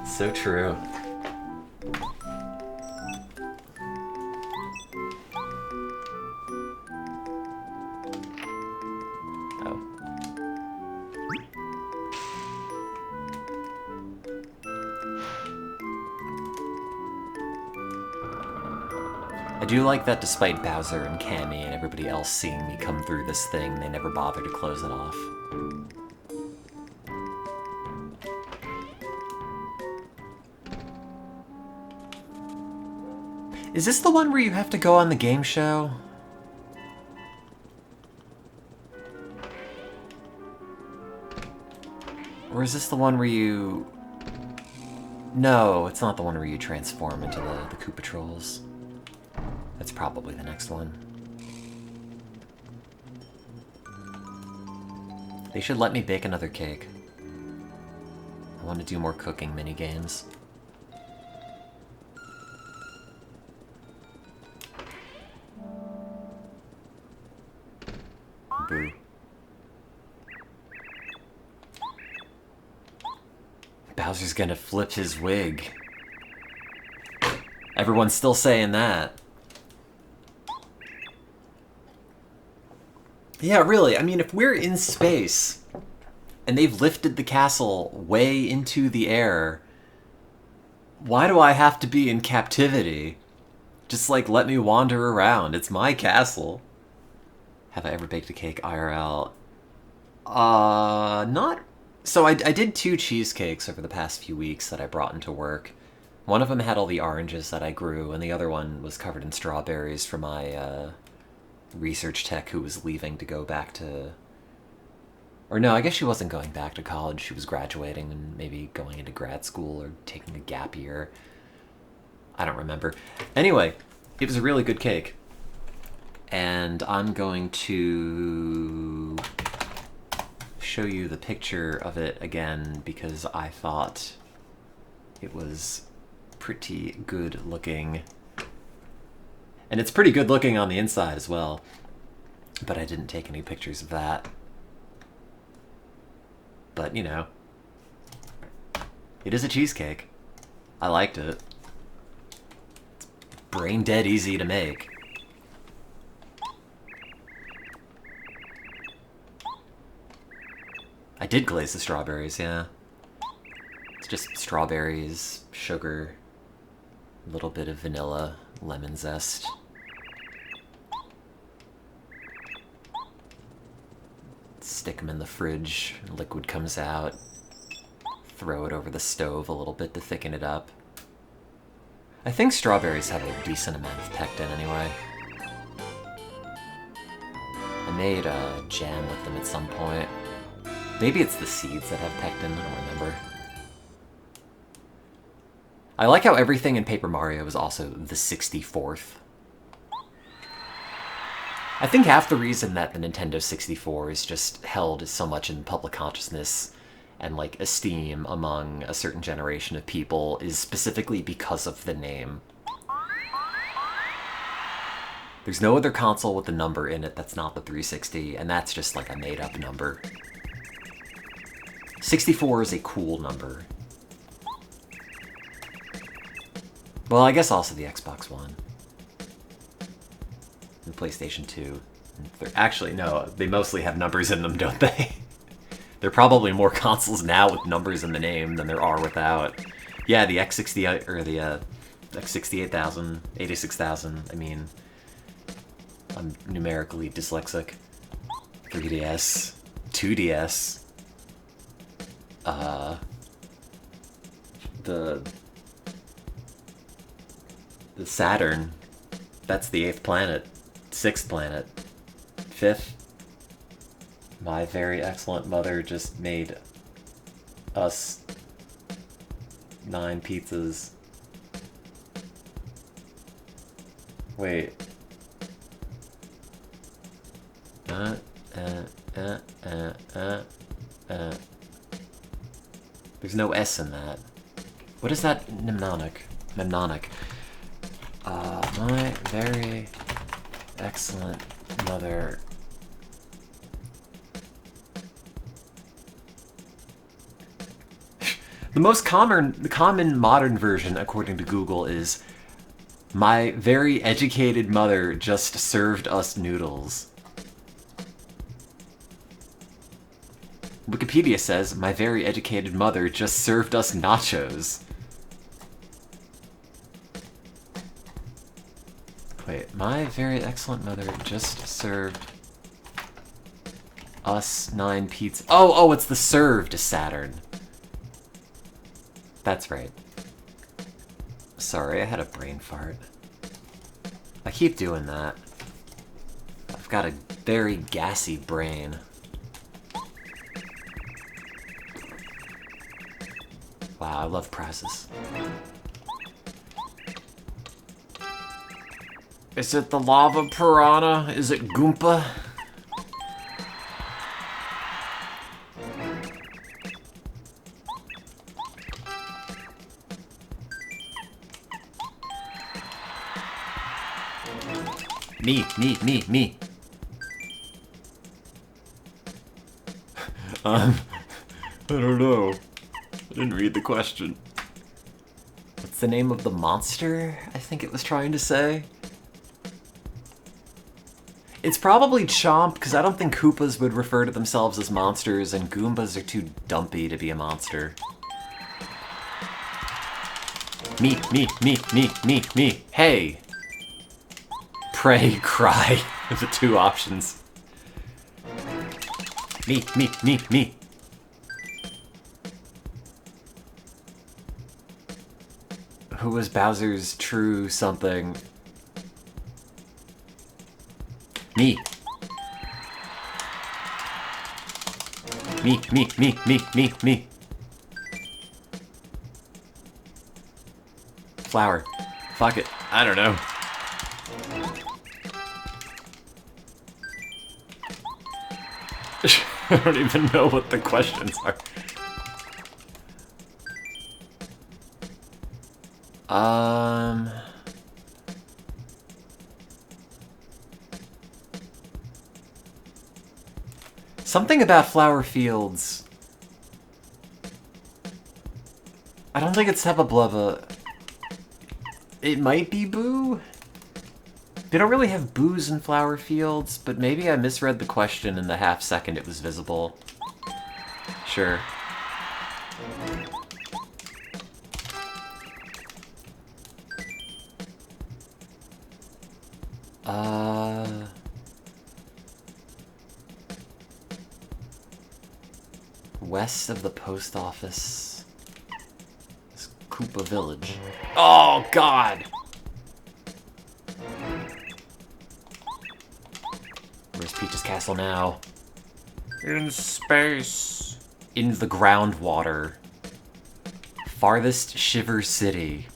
So true. Oh. I do like that despite Bowser and Cammy and everybody else seeing me come through this thing, they never bother to close it off. Is this the one where you have to go on the game show? Or is this the one where you... No, it's not the one where you transform into the Koopa Trolls. That's probably the next one. They should let me bake another cake. I want to do more cooking mini-games. Boo. Bowser's gonna flip his wig. Everyone's still saying that. Yeah, really, I mean, if we're in space, and they've lifted the castle way into the air, why do I have to be in captivity? Just, like, let me wander around. It's my castle. Have I ever baked a cake IRL? Not... So I did 2 cheesecakes over the past few weeks that I brought into work. One of them had all the oranges that I grew, and the other one was covered in strawberries for my, research tech who was leaving to go back to... Or no, I guess she wasn't going back to college. She was graduating and maybe going into grad school or taking a gap year. I don't remember. Anyway, it was a really good cake. And I'm going to show you the picture of it again because I thought it was pretty good looking. And it's pretty good looking on the inside as well. But I didn't take any pictures of that. But, you know, it is a cheesecake. I liked it. It's brain dead easy to make. I did glaze the strawberries, yeah. It's just strawberries, sugar, a little bit of vanilla, lemon zest. Stick them in the fridge, liquid comes out. Throw it over the stove a little bit to thicken it up. I think strawberries have a decent amount of pectin anyway. I made a jam with them at some point. Maybe it's the seeds that have pectin, I don't remember. I like how everything in Paper Mario is also the 64th. I think half the reason that the Nintendo 64 is just held so much in public consciousness and like esteem among a certain generation of people is specifically because of the name. There's no other console with a number in it that's not the 360, and that's just like a made-up number. 64 is a cool number. Well, I guess also the Xbox One. And PlayStation 2. Actually, no, they mostly have numbers in them, don't they? There are probably more consoles now with numbers in the name than there are without. Yeah, the X68, or the X68000, 86,000, I mean, I'm numerically dyslexic. 3DS, 2DS, the Saturn, that's the 8th planet, 6th planet, 5th. My very excellent mother just made us 9 pizzas. Wait. There's no S in that. What is that mnemonic? Mnemonic. My very excellent mother. The most common modern version, according to Google, is my very educated mother just served us noodles. Wikipedia says, my very educated mother just served us nachos. Wait, my very excellent mother just served us 9 pizzas. Oh, it's the served Saturn. That's right. Sorry, I had a brain fart. I keep doing that. I've got a very gassy brain. Wow, I love prizes. Is it the lava piranha? Is it Goomba? Me. I don't know. I didn't read the question. What's the name of the monster? I think it was trying to say. It's probably Chomp, because I don't think Koopas would refer to themselves as monsters, and Goombas are too dumpy to be a monster. Me. Hey! Pray, cry. Those are 2 options. Me. Who was Bowser's true something? Me. Me. Flower. Fuck it. I don't know. I don't even know what the questions are. Something about flower fields. I don't think it's Tepableva. It might be Boo? They don't really have boos in flower fields, but maybe I misread the question in the half second it was visible. Sure. West of the post office. It's Koopa Village. Oh, God! Where's Peach's castle now? In space. In the groundwater. Farthest Shiver City.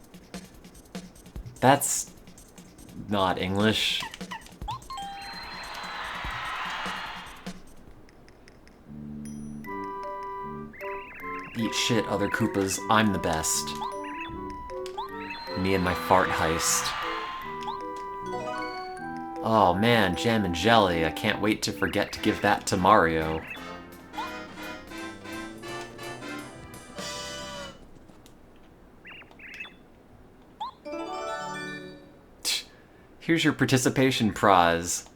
That's not English. Eat shit, other Koopas. I'm the best. Me and my fart heist. Oh man, jam and jelly. I can't wait to forget to give that to Mario. Here's your participation prize.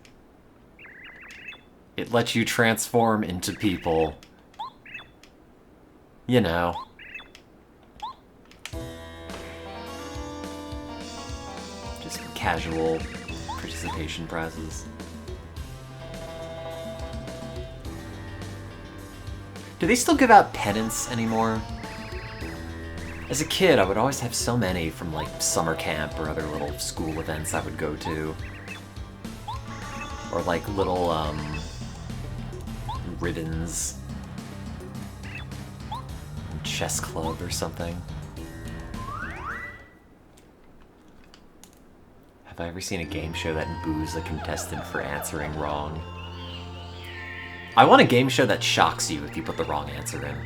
It lets you transform into people. You know. Just casual participation prizes. Do they still give out pennants anymore? As a kid, I would always have so many from, like, summer camp or other little school events I would go to. Or, like, little, ribbons. Chess club or something. Have I ever seen a game show that boos a contestant for answering wrong? I want a game show that shocks you if you put the wrong answer in.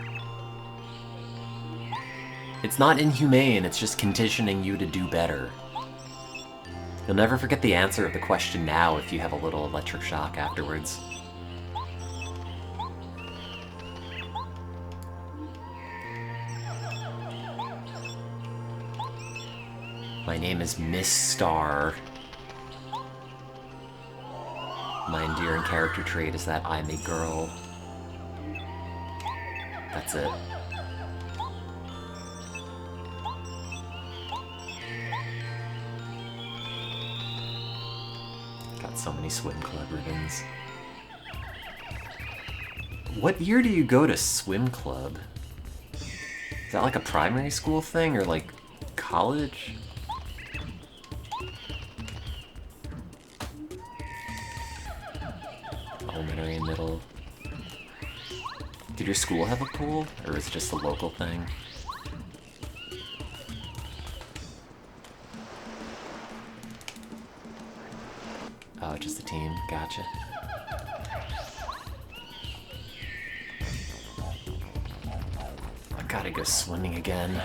It's not inhumane, it's just conditioning you to do better. You'll never forget the answer of the question now if you have a little electric shock afterwards. My name is Miss Star. My endearing character trait is that I'm a girl. That's it. Got so many swim club ribbons. What year do you go to swim club? Is that like a primary school thing or like college? Elementary and middle. Did your school have a pool, or is it just a local thing? Oh, just a team. Gotcha. I gotta go swimming again.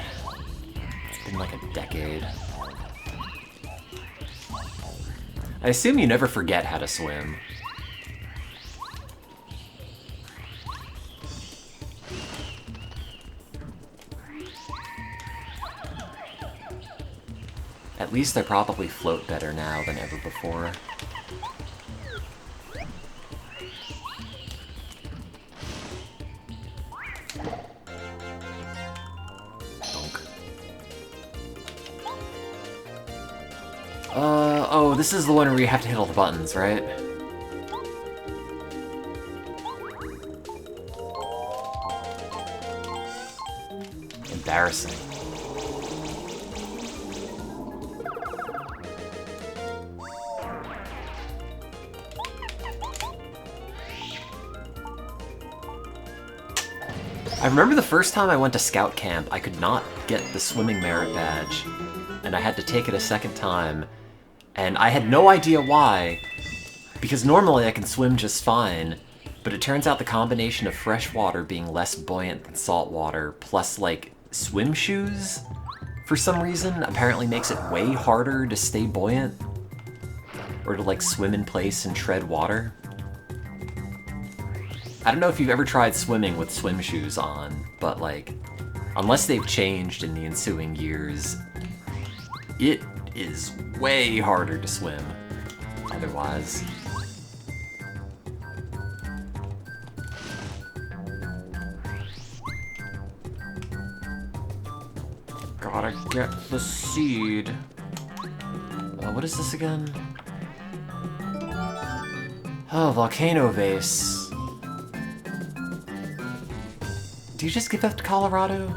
It's been like a decade. I assume you never forget how to swim. At least I probably float better now than ever before. Bonk. Oh, this is the one where you have to hit all the buttons, right? Embarrassing. I remember the first time I went to scout camp, I could not get the swimming merit badge. and I had to take it a second time, and I had no idea why, because normally I can swim just fine, but it turns out the combination of fresh water being less buoyant than salt water, plus, like, swim shoes, for some reason, apparently makes it way harder to stay buoyant, or to, like, swim in place and tread water. I don't know if you've ever tried swimming with swim shoes on, but, like, unless they've changed in the ensuing years, it is way harder to swim otherwise. Gotta get the seed. What is this again? Oh, volcano vase. Do you just give that to Colorado?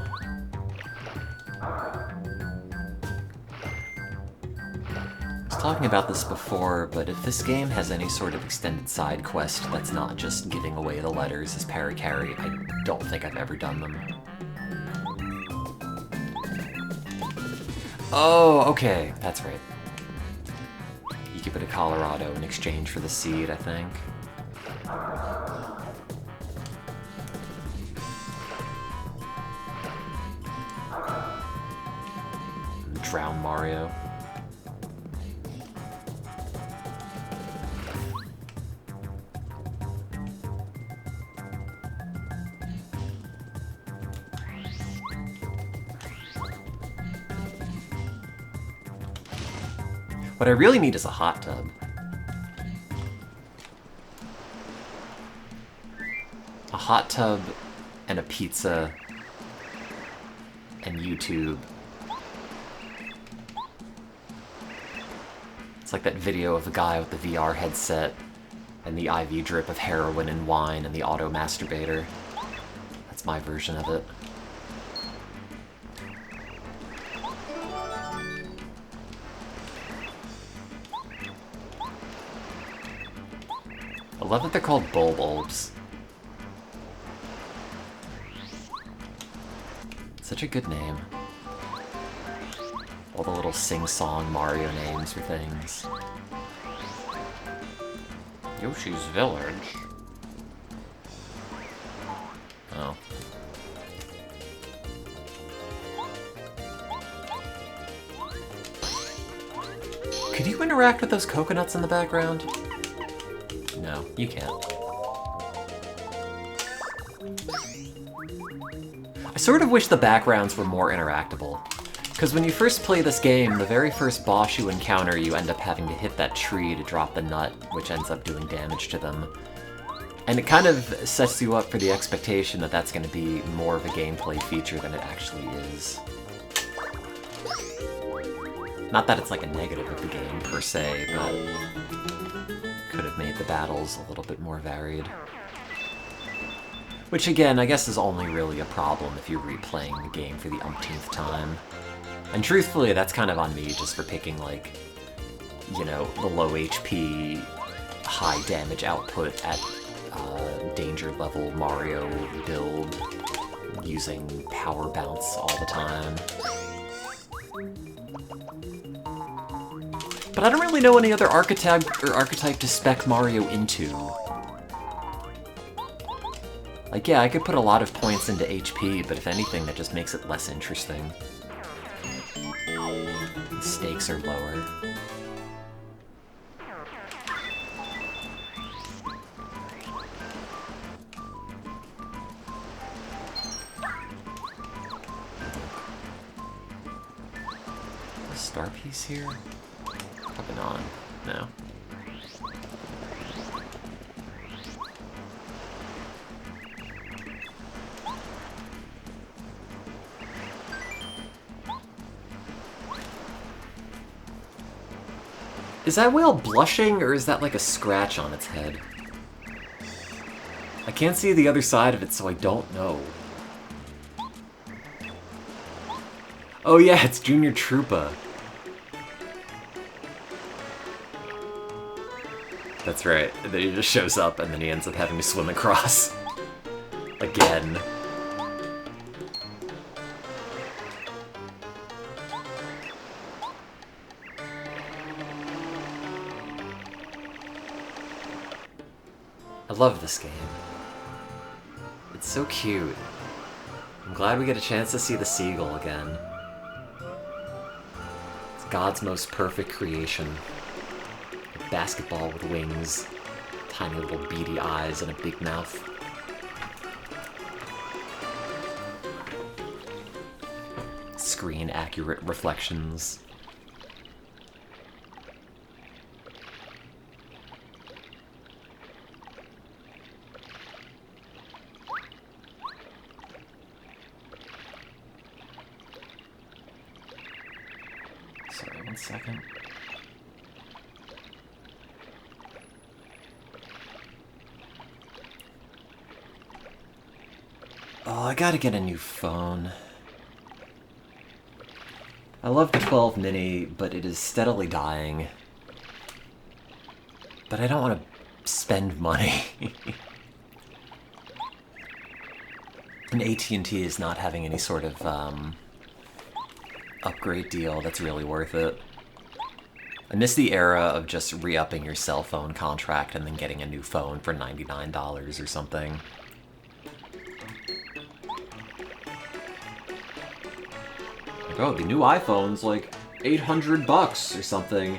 I was talking about this before, but if this game has any sort of extended side quest that's not just giving away the letters as Parakarry, I don't think I've ever done them. Oh, okay, that's right. You give it to Colorado in exchange for the seed, I think. Drown Mario. What I really need is a hot tub. A hot tub and a pizza and YouTube. It's like that video of the guy with the VR headset and the IV drip of heroin and wine and the auto masturbator. That's my version of it. I love that they're called bulbs. Such a good name. All the little sing-song Mario names for things. Yoshi's Village. Oh. Could you interact with those coconuts in the background? No, you can't. I sort of wish the backgrounds were more interactable. Because when you first play this game, the very first boss you encounter, you end up having to hit that tree to drop the nut, which ends up doing damage to them. And it kind of sets you up for the expectation that that's going to be more of a gameplay feature than it actually is. Not that it's like a negative of the game, per se, but could have made the battles a little bit more varied. Which, again, I guess is only really a problem if you're replaying the game for the umpteenth time. And truthfully, that's kind of on me just for picking, like, you know, the low HP, high damage output at danger level Mario build, using power bounce all the time. But I don't really know any other archetype to spec Mario into. Like, yeah, I could put a lot of points into HP, but if anything, that just makes it less interesting. The stakes are lower. A star piece here? Probably not. No. Is that whale blushing, or is that like a scratch on its head? I can't see the other side of it, so I don't know. Oh yeah, it's Junior Troopa. That's right. And then he just shows up, and then he ends up having to swim across. Again. love this game. It's so cute. I'm glad we get a chance to see the seagull again. It's God's most perfect creation. A basketball with wings, tiny little beady eyes, and a big mouth. Screen-accurate reflections. Sorry, 1 second. Oh, I gotta get a new phone. I love the 12 mini, but it is steadily dying. But I don't want to spend money. And AT&T is not having any sort of upgrade deal that's really worth it. I miss the era of just re-upping your cell phone contract and then getting a new phone for $99 or something. Like, oh, the new iPhone's like $800 or something.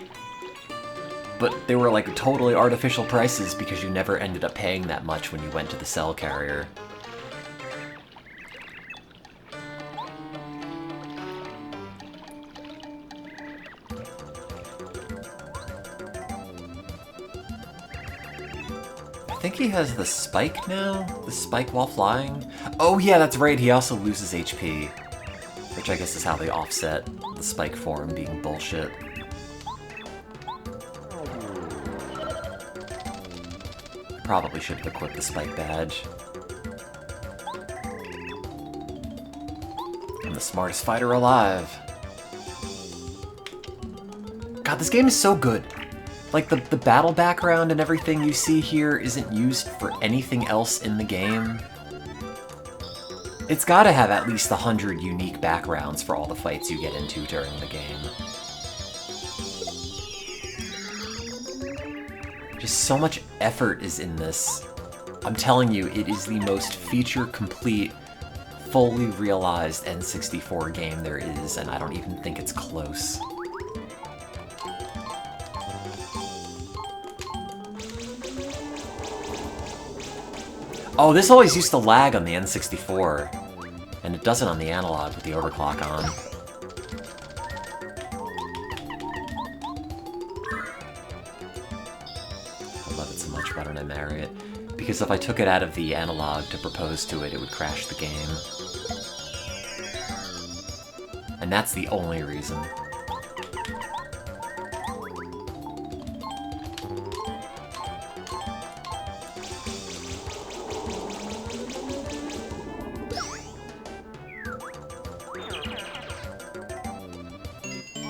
But they were like totally artificial prices because you never ended up paying that much when you went to the cell carrier. I think he has the spike now? The spike while flying? Oh yeah, that's right, he also loses HP. Which I guess is how they offset the spike form being bullshit. I probably should have equipped the spike badge. I'm the smartest fighter alive. God, this game is so good. Like, the battle background and everything you see here isn't used for anything else in the game. It's gotta have at least 100 unique backgrounds for all the fights you get into during the game. Just so much effort is in this. I'm telling you, it is the most feature-complete, fully realized N64 game there is, and I don't even think it's close. Oh, this always used to lag on the N64, and it doesn't on the analog with the overclock on. I love it so much, why don't I marry it? Because if I took it out of the analog to propose to it, it would crash the game. And that's the only reason.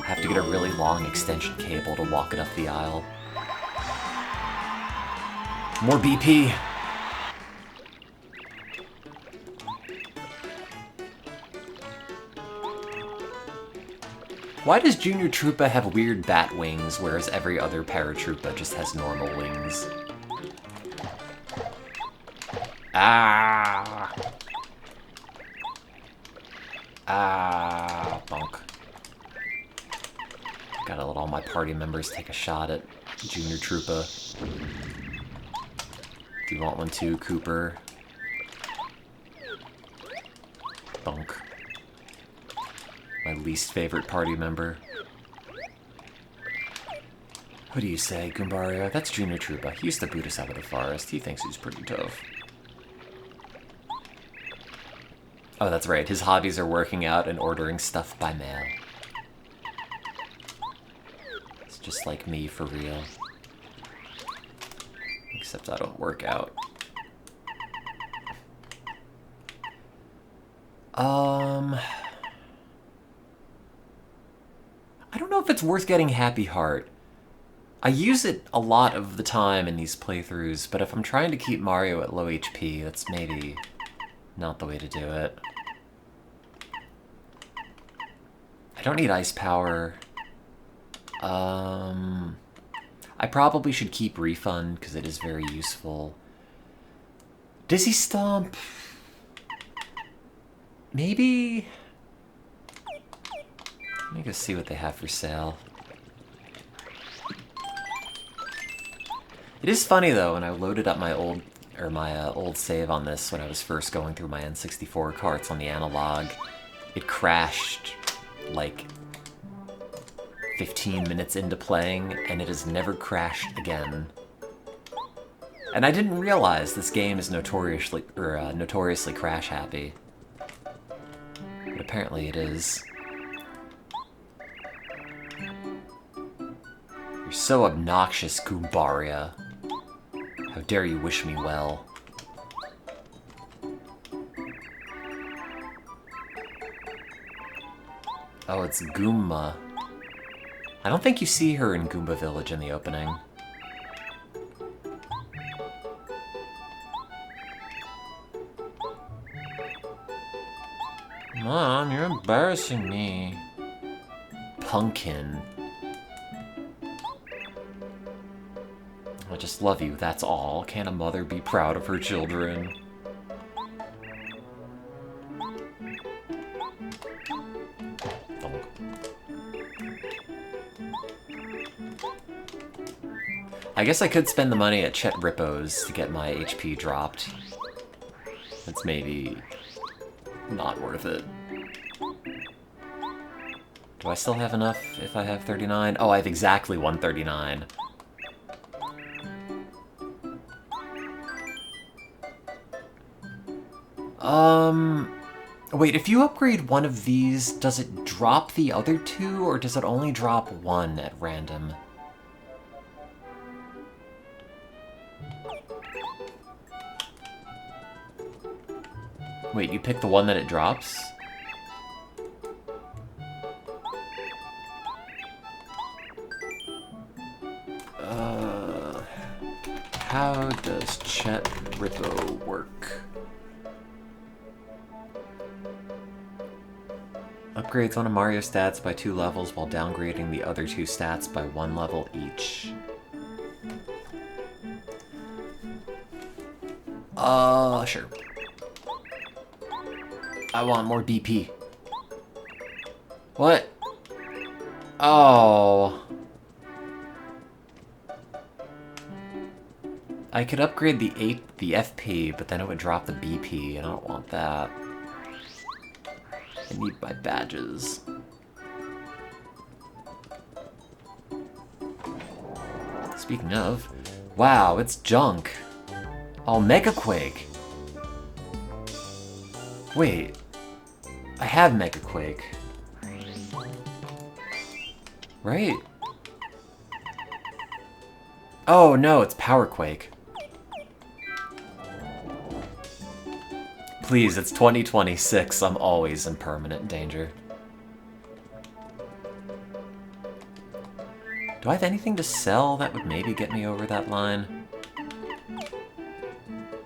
Have to get a really long extension cable to walk it up the aisle. More BP! Why does Junior Troopa have weird bat wings, whereas every other Paratroopa just has normal wings? Ah! Ah, bonk. Gotta let all my party members take a shot at Junior Troopa. Do you want one too, Cooper? Bonk. My least favorite party member. What do you say, Goombario? That's Junior Troopa. He used to boot us out of the forest. He thinks he's pretty tough. Oh, that's right. His hobbies are working out and ordering stuff by mail. It's just like me, for real. Except I don't work out. I don't know if it's worth getting Happy Heart. I use it a lot of the time in these playthroughs, but if I'm trying to keep Mario at low HP, that's maybe not the way to do it. I don't need Ice Power. I probably should keep Refund, because it is very useful. Dizzy Stomp. Maybe. Let me go see what they have for sale. It is funny though, when I loaded up my old save on this when I was first going through my N64 carts on the analog, it crashed like 15 minutes into playing, and it has never crashed again. And I didn't realize this game is notoriously crash happy, but apparently it is. You're so obnoxious, Goombaria. How dare you wish me well. Oh, it's Goomba. I don't think you see her in Goomba Village in the opening. Mom, you're embarrassing me. Pumpkin. I just love you, that's all. Can't a mother be proud of her children? I guess I could spend the money at Chet Rippo's to get my HP dropped. It's maybe not worth it. Do I still have enough if I have 39? Oh, I have exactly 139. Wait, if you upgrade one of these, does it drop the other two, or does it only drop one at random? Wait, you pick the one that it drops? How does Chet Rippo work? Upgrades one of Mario's stats by 2 levels while downgrading the other 2 stats by 1 level each. Sure. I want more BP. What? Oh. I could upgrade the FP, but then it would drop the BP, and I don't want that. I need my badges. Speaking of, wow, it's junk. Oh, Mega Quake. Wait, I have Mega Quake. Right? Oh no, it's Power Quake. Please, it's 2026. I'm always in permanent danger. Do I have anything to sell that would maybe get me over that line?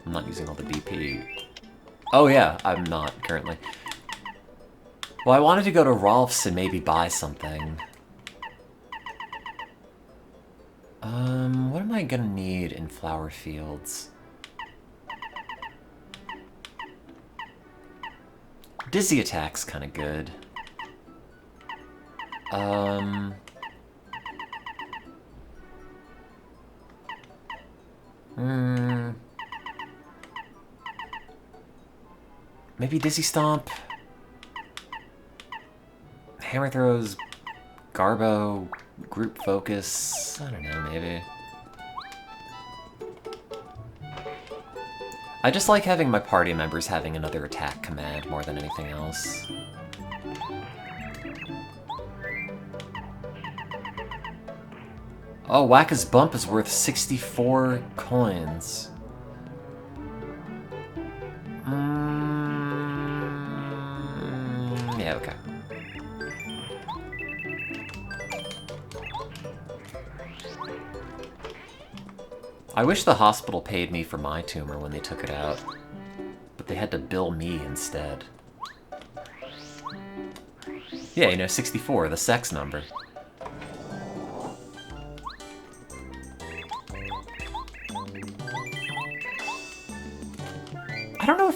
I'm not using all the BP. Oh yeah, I'm not currently. Well, I wanted to go to Rolf's and maybe buy something. What am I gonna need in Flower Fields? Dizzy Attack's kinda good. Maybe Dizzy Stomp? Hammer Throws, Garbo, Group Focus, I don't know, maybe. I just like having my party members having another attack command more than anything else. Oh, Wacka's Bump is worth 64 coins. Yeah, okay. I wish the hospital paid me for my tumor when they took it out, but they had to bill me instead. Yeah, you know, 64, the sex number.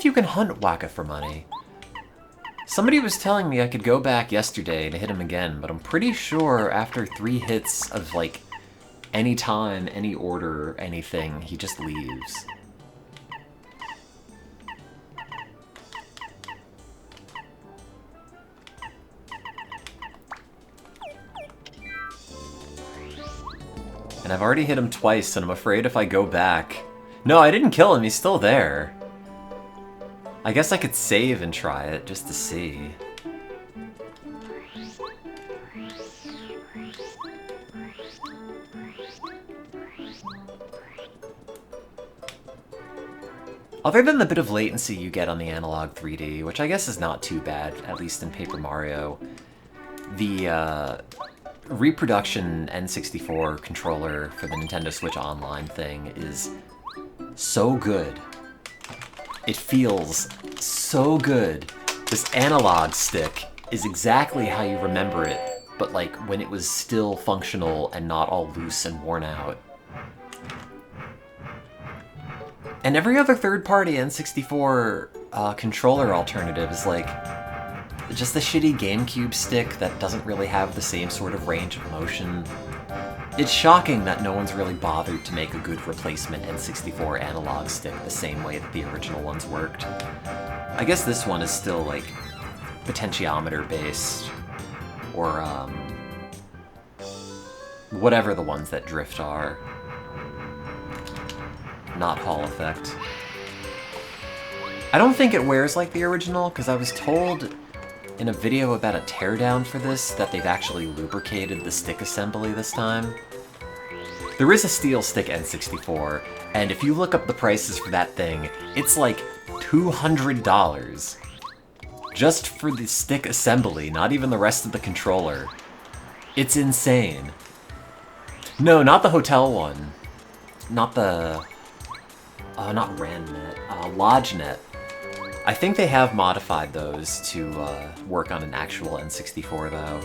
you can hunt Waka for money. Somebody was telling me I could go back yesterday to hit him again, but I'm pretty sure after 3 hits of, like, any time, any order, anything, he just leaves. And I've already hit him twice, and I'm afraid if I go back... No, I didn't kill him, he's still there. I guess I could save and try it, just to see. Other than the bit of latency you get on the analog 3D, which I guess is not too bad, at least in Paper Mario, the reproduction N64 controller for the Nintendo Switch Online thing is so good. It feels so good. This analog stick is exactly how you remember it, but like when it was still functional and not all loose and worn out. And every other third-party N64 controller alternative is like just the shitty GameCube stick that doesn't really have the same sort of range of motion. It's shocking that no one's really bothered to make a good replacement N64 analog stick the same way that the original ones worked. I guess this one is still, like, potentiometer-based, or, whatever the ones that drift are. Not Hall Effect. I don't think it wears like the original, because I was told in a video about a teardown for this that they've actually lubricated the stick assembly this time. There is a steel stick N64, and if you look up the prices for that thing, it's like $200. Just for the stick assembly, not even the rest of the controller. It's insane. No, not the hotel one. Not the... not RandNet. LodgeNet. I think they have modified those to work on an actual N64, though.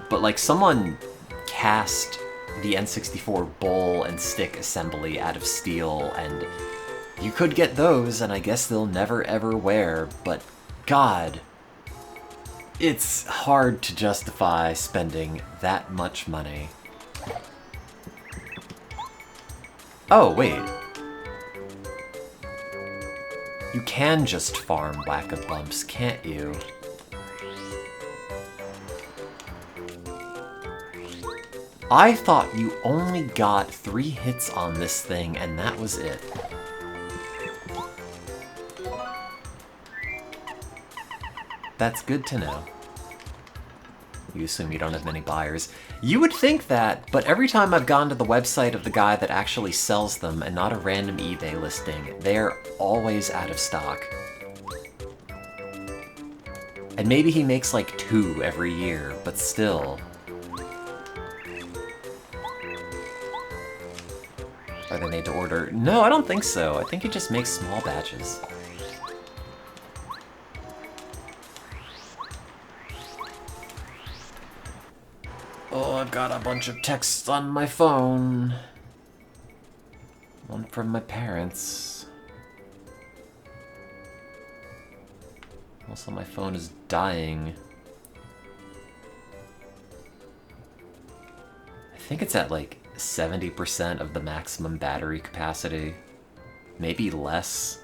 But, like, someone cast the N64 bowl and stick assembly out of steel, and you could get those, and I guess they'll never ever wear, but God, it's hard to justify spending that much money. Oh, wait. You can just farm Whack-A-Bumps, can't you? I thought you only got 3 hits on this thing, and that was it. That's good to know. You assume you don't have many buyers. You would think that, but every time I've gone to the website of the guy that actually sells them and not a random eBay listing, they're always out of stock. And maybe he makes like 2 every year, but still. Are they made to order? No, I don't think so. I think he just makes small batches. Oh, I've got a bunch of texts on my phone. One from my parents. Also, my phone is dying. I think it's at like 70% of the maximum battery capacity. Maybe less.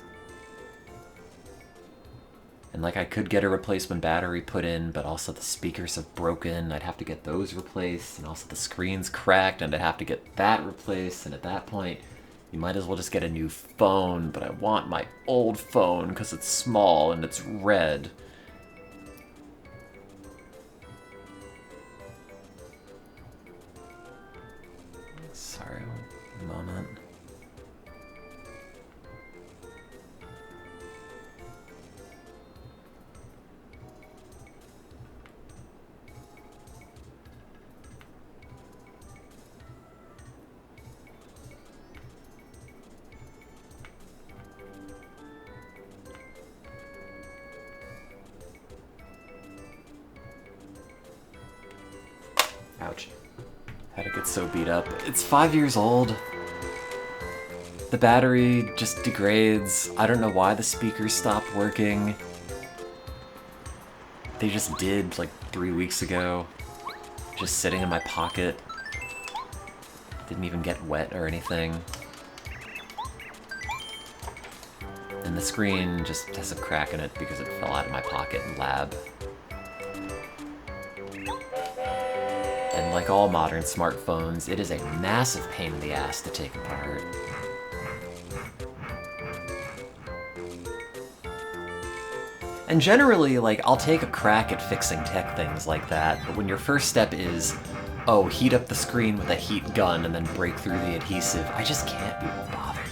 And like I could get a replacement battery put in, but also the speakers have broken. I'd have to get those replaced, and also the screen's cracked, and I'd have to get that replaced, and at that point, you might as well just get a new phone, but I want my old phone because it's small and it's red. Sorry, one moment. Ouch. How'd it get so beat up? It's 5 years old. The battery just degrades. I don't know why the speakers stopped working. They just did, like, 3 weeks ago. Just sitting in my pocket. Didn't even get wet or anything. And the screen just has a crack in it because it fell out of my pocket in lab. And like all modern smartphones, it is a massive pain in the ass to take apart. And generally, like, I'll take a crack at fixing tech things like that, but when your first step is, oh, heat up the screen with a heat gun and then break through the adhesive, I just can't be bothered.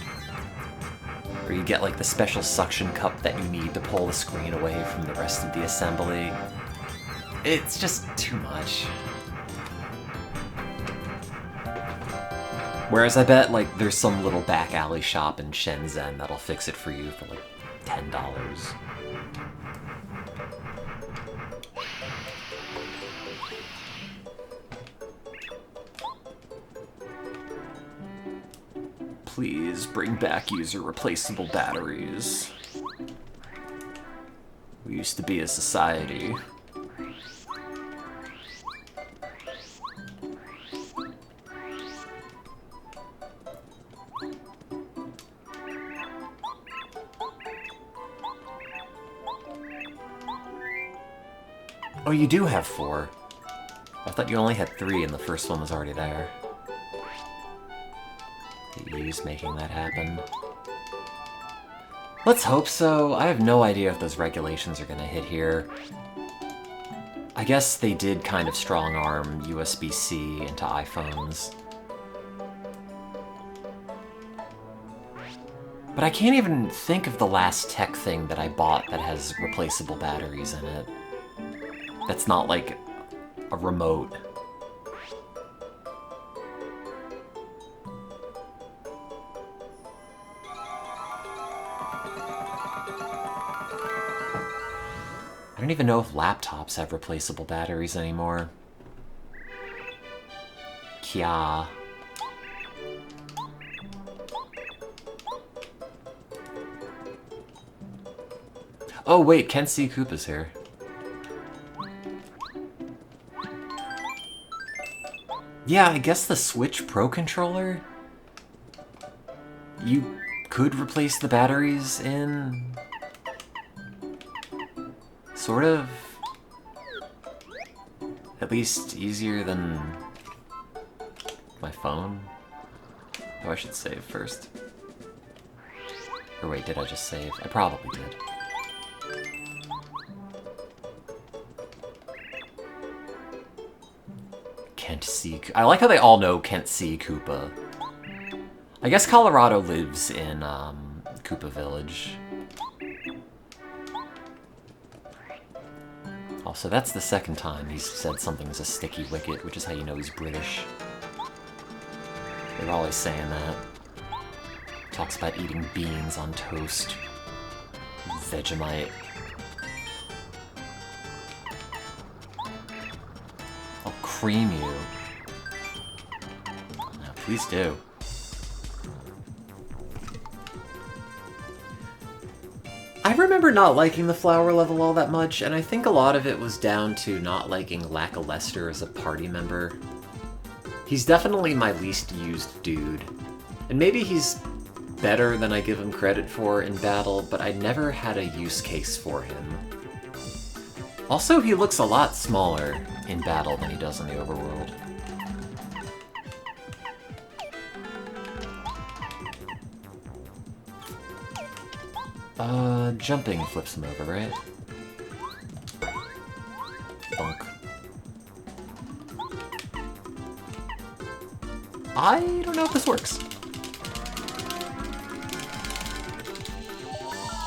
Or you get, like, the special suction cup that you need to pull the screen away from the rest of the assembly. It's just too much. Whereas I bet, like, there's some little back alley shop in Shenzhen that'll fix it for you for, like, $10. Please bring back user-replaceable batteries. We used to be a society. Oh, you do have 4. I thought you only had 3 and the first one was already there. The E's making that happen. Let's hope so. I have no idea if those regulations are gonna hit here. I guess they did kind of strong-arm USB-C into iPhones. But I can't even think of the last tech thing that I bought that has replaceable batteries in it. That's not like a remote. I don't even know if laptops have replaceable batteries anymore. Kya. Oh wait, Ken C. Koopa's here. Yeah, I guess the Switch Pro controller? You could replace the batteries in... Sort of. At least easier than my phone. Oh, I should save first. Or wait, did I just save? I probably did. Kent C. I like how they all know Kent C. Koopa. I guess Colorado lives in Koopa Village. Also, that's the second time he's said something's a sticky wicket, which is how you know he's British. They're always saying that. Talks about eating beans on toast. Vegemite. I'll cream you. No, please do. I remember not liking the flower level all that much, and I think a lot of it was down to not liking Lackluster as a party member. He's definitely my least used dude. And maybe he's better than I give him credit for in battle, but I never had a use case for him. Also, he looks a lot smaller in battle than he does in the overworld. Jumping flips him over, right? Bonk. I don't know if this works.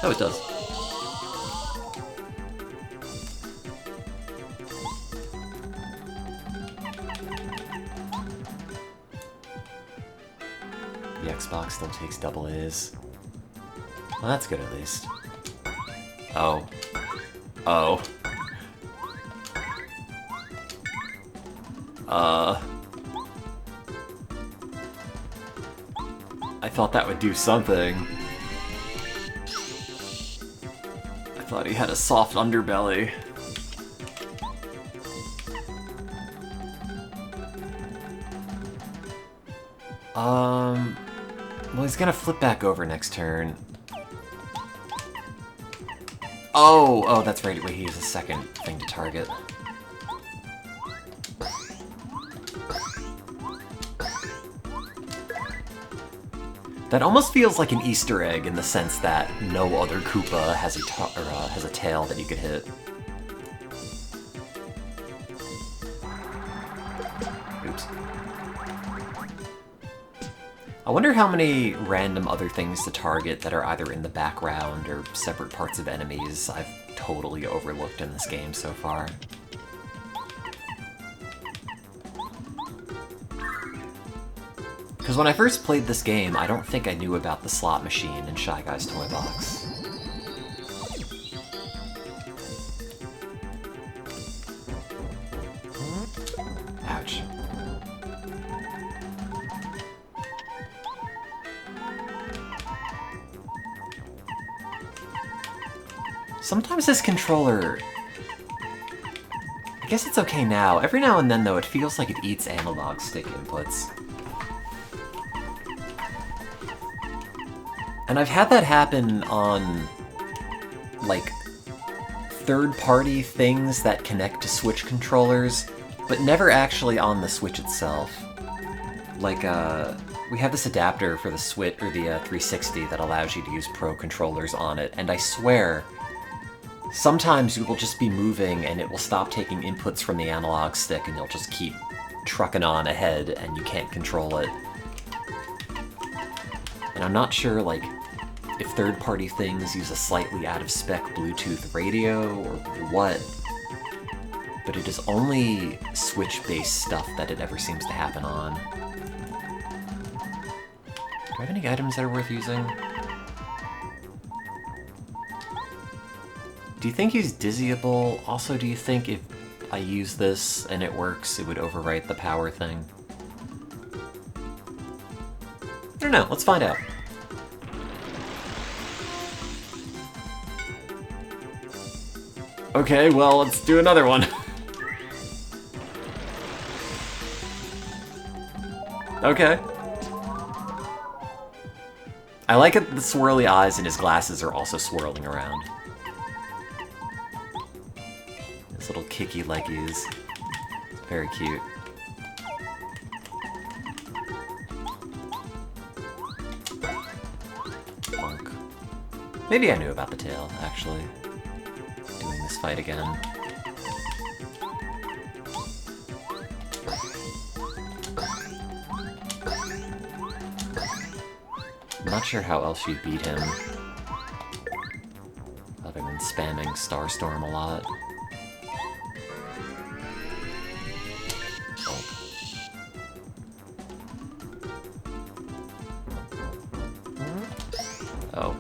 Oh, it does. The Xbox still takes double A's. Well, that's good at least. Oh. Oh. I thought that would do something. I thought he had a soft underbelly. Well, he's gonna flip back over next turn. Oh, that's right. Wait, he has a second thing to target. That almost feels like an Easter egg in the sense that no other Koopa has a tail that you could hit. Oops. I wonder how many random other things to target that are either in the background or separate parts of enemies I've totally overlooked in this game so far. Because when I first played this game, I don't think I knew about the slot machine in Shy Guy's Toy Box. Ouch. Sometimes this controller... I guess it's okay now. Every now and then, though, it feels like it eats analog stick inputs. And I've had that happen on, like, third-party things that connect to Switch controllers, but never actually on the Switch itself. Like, we have this adapter for the Switch, or the 360, that allows you to use Pro controllers on it, and I swear, sometimes you will just be moving and it will stop taking inputs from the analog stick and you'll just keep trucking on ahead and you can't control it. And I'm not sure, like, if third-party things use a slightly out-of-spec Bluetooth radio or what, but it is only Switch-based stuff that it ever seems to happen on. Do I have any items that are worth using? Do you think he's dizzyable? Also, do you think if I use this and it works, it would overwrite the power thing? I don't know, let's find out. Okay, well, let's do another one. Okay. I like it, the swirly eyes and his glasses are also swirling around. His little kicky leggies. Very cute. Bonk. Maybe I knew about the tail, actually. Doing this fight again. I'm not sure how else you'd beat him, other than spamming Starstorm a lot. Oh.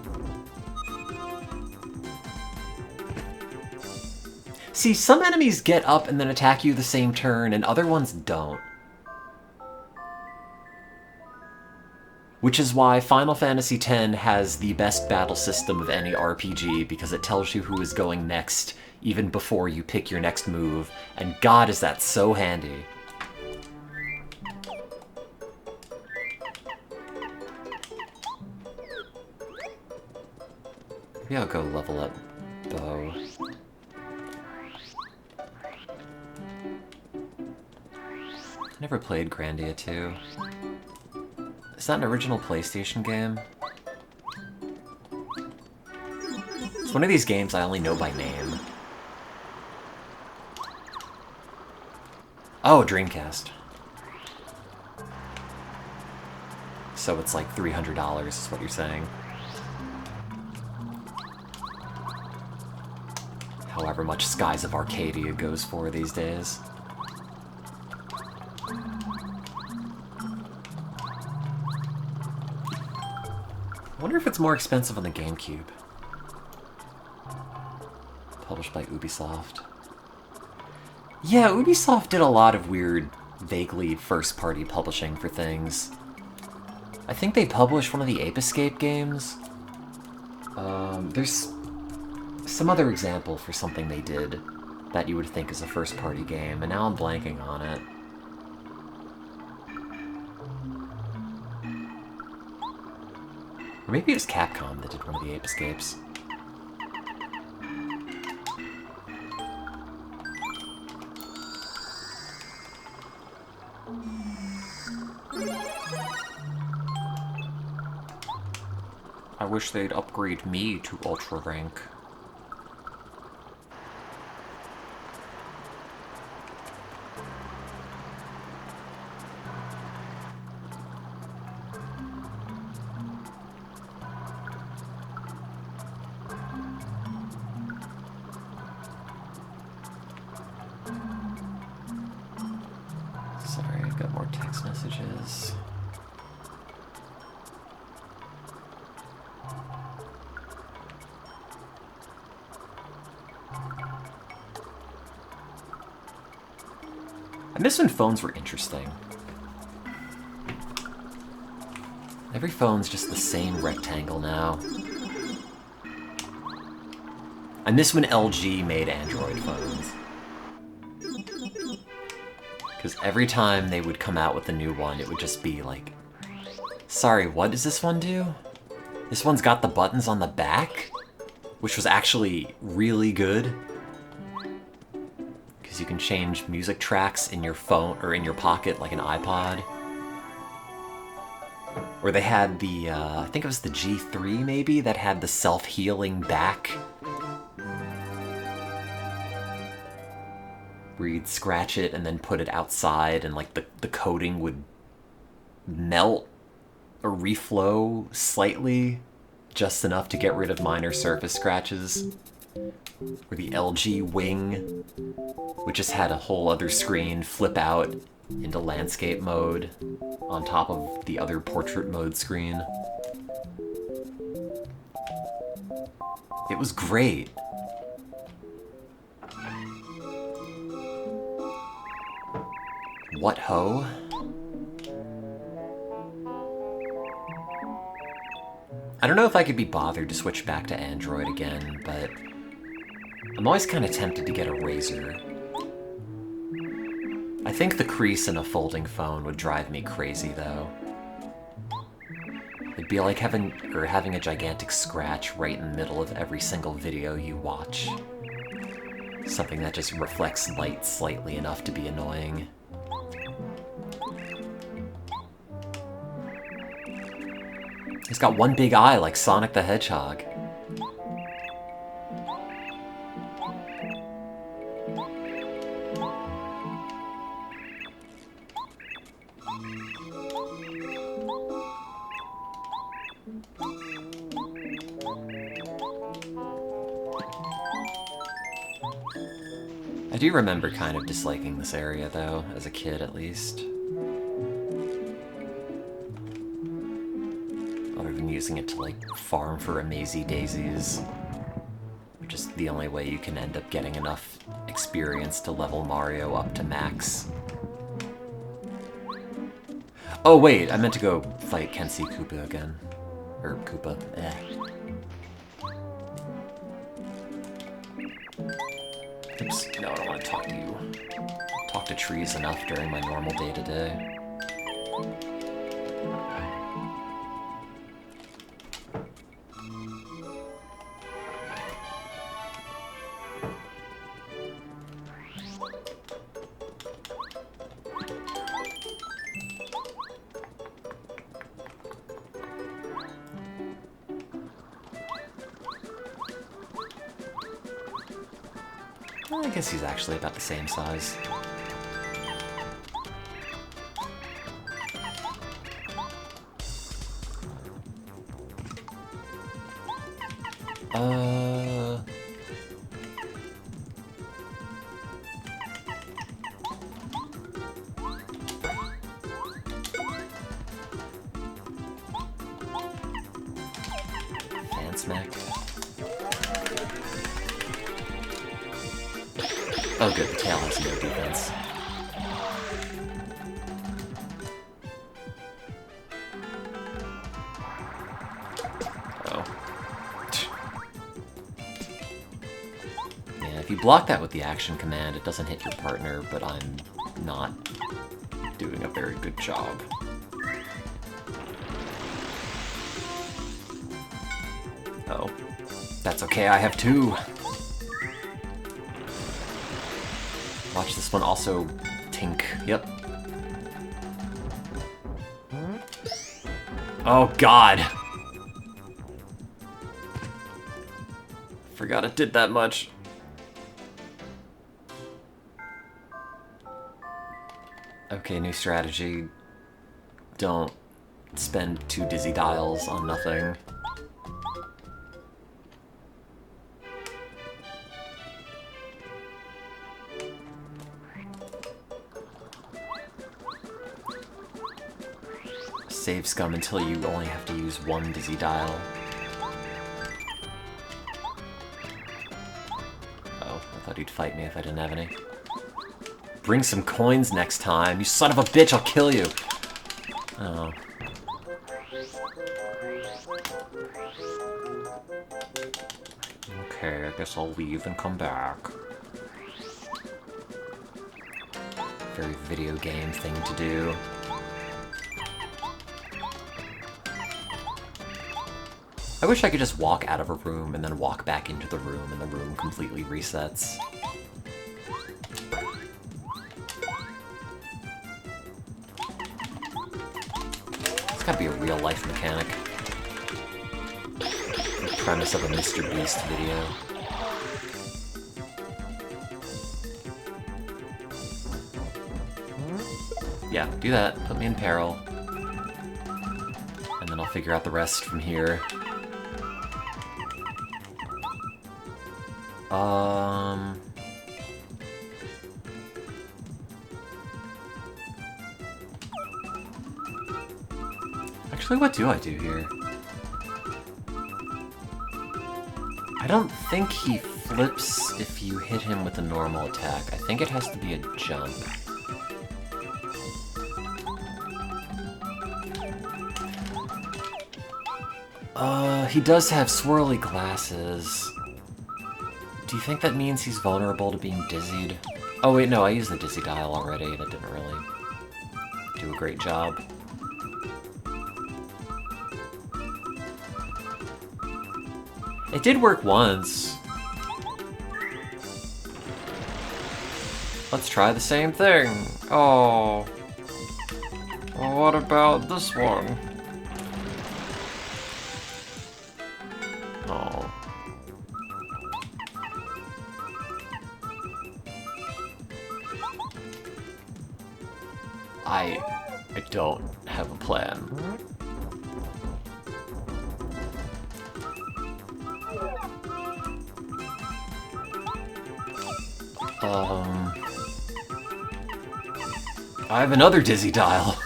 See, some enemies get up and then attack you the same turn, and other ones don't. Which is why Final Fantasy X has the best battle system of any RPG, because it tells you who is going next, even before you pick your next move, and God is that so handy. Maybe I'll go level up Bow. I never played Grandia 2. Is that an original PlayStation game? It's one of these games I only know by name. Oh, Dreamcast. So it's like $300 is what you're saying. However much Skies of Arcadia goes for these days. I wonder if it's more expensive on the GameCube. Published by Ubisoft. Yeah, Ubisoft did a lot of weird, vaguely first-party publishing for things. I think they published one of the Ape Escape games. There's some other example for something they did that you would think is a first-party game, and now I'm blanking on it. Or maybe it was Capcom that did one of the Ape Escapes. I wish they'd upgrade me to Ultra Rank. Sorry, I've got more text messages. I miss when phones were interesting. Every phone's just the same rectangle now. I miss when LG made Android phones. Because every time they would come out with a new one, it would just be like, sorry, what does this one do? This one's got the buttons on the back? Which was actually really good. Because you can change music tracks in your phone, or in your pocket, like an iPod. Or they had the, I think it was the G3 maybe, that had the self-healing back. Where you'd scratch it and then put it outside and like the coating would melt or reflow slightly, just enough to get rid of minor surface scratches. Or the LG Wing, which just had a whole other screen flip out into landscape mode on top of the other portrait mode screen. It was great. What ho? I don't know if I could be bothered to switch back to Android again, but I'm always kind of tempted to get a Razr. I think the crease in a folding phone would drive me crazy, though. It'd be like having a gigantic scratch right in the middle of every single video you watch. Something that just reflects light slightly enough to be annoying. He's got one big eye like Sonic the Hedgehog. I do remember kind of disliking this area, though, as a kid at least. Other than using it to, like, farm for amazy daisies. Which is the only way you can end up getting enough experience to level Mario up to max. Oh wait, I meant to go fight Kenshi Koopa again. Or Koopa, Oops, no, I don't want to talk to you. Talk to trees enough during my normal day-to-day. Well, I guess he's actually about the same size. Fan smack. Oh good, the tail has no defense. block that with the action command, it doesn't hit your partner, but I'm not doing a very good job. Oh. That's okay, I have two. Watch this one also tink. Yep. Oh god! Forgot it did that much. Okay, new strategy. Don't spend 2 dizzy dials on nothing. Save scum until you only have to use 1 dizzy dial. Oh, I thought he'd fight me if I didn't have any. Bring some coins next time, you son of a bitch, I'll kill you! Oh. Okay, I guess I'll leave and come back. Very video game thing to do. I wish I could just walk out of a room and then walk back into the room and the room completely resets. It's gotta be a real-life mechanic. The premise of a Mr. Beast video. Yeah, do that. Put me in peril. And then I'll figure out the rest from here. Actually, what do I do here? I don't think he flips if you hit him with a normal attack. I think it has to be a jump. He does have swirly glasses. Do you think that means he's vulnerable to being dizzied? Oh wait, no, I used the dizzy dial already and it didn't really do a great job. It did work once. Let's try the same thing. Oh. Well, what about this one? Oh. I don't have a plan. I have another dizzy dial.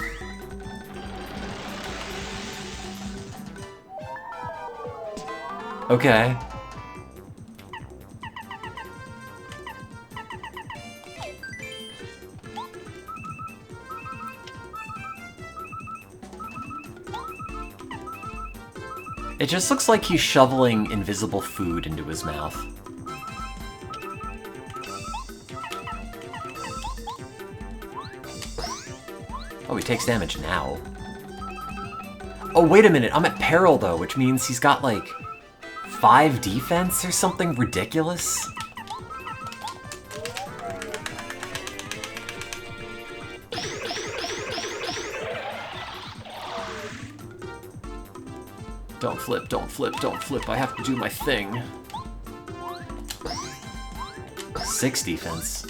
Okay. It just looks like he's shoveling invisible food into his mouth. Oh, he takes damage now. Oh, wait a minute, I'm at peril though, which means he's got like 5 defense or something ridiculous. Don't flip, don't flip, don't flip. I have to do my thing. 6 defense.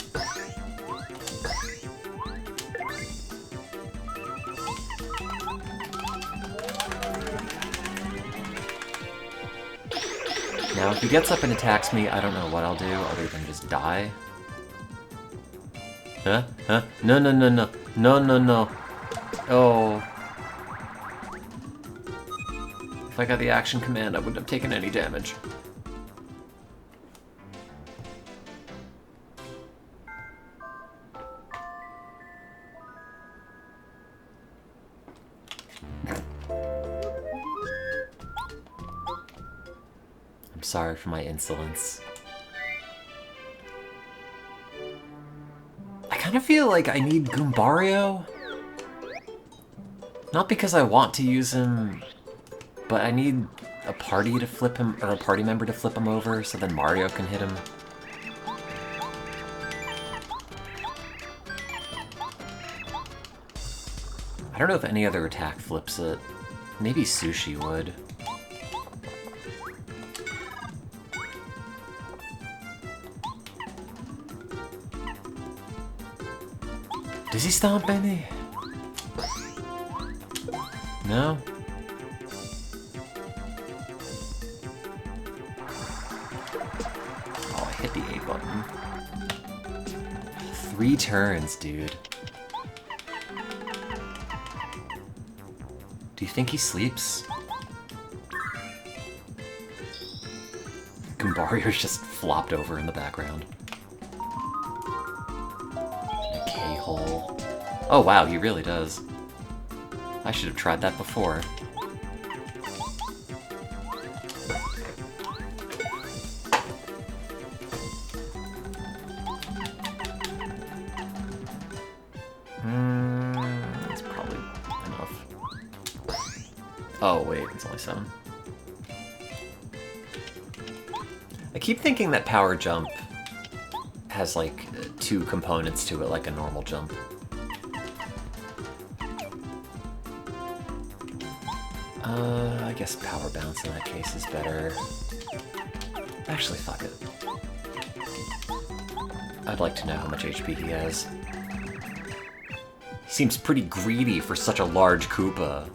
Now, if he gets up and attacks me, I don't know what I'll do other than just die. Huh? Huh? No, no, no, no. No, no, no. Oh. If I got the action command, I wouldn't have taken any damage. I'm sorry for my insolence. kind of feel like I need Goombario. Not because I want to use him, but I need a party to flip him, or a party member to flip him over, so then Mario can hit him. I don't know if any other attack flips it. Maybe Sushi would. Does he stomp any? No? Oh, I hit the A button. 3 turns, dude. Do you think he sleeps? Goombario's just flopped over in the background. A K-hole. Oh wow, he really does. I should have tried that before. That's probably enough. Oh wait, it's only 7. I keep thinking that power jump has like 2 components to it, like a normal jump. I guess power bounce in that case is better. Actually, fuck it. I'd like to know how much HP he has. He seems pretty greedy for such a large Koopa.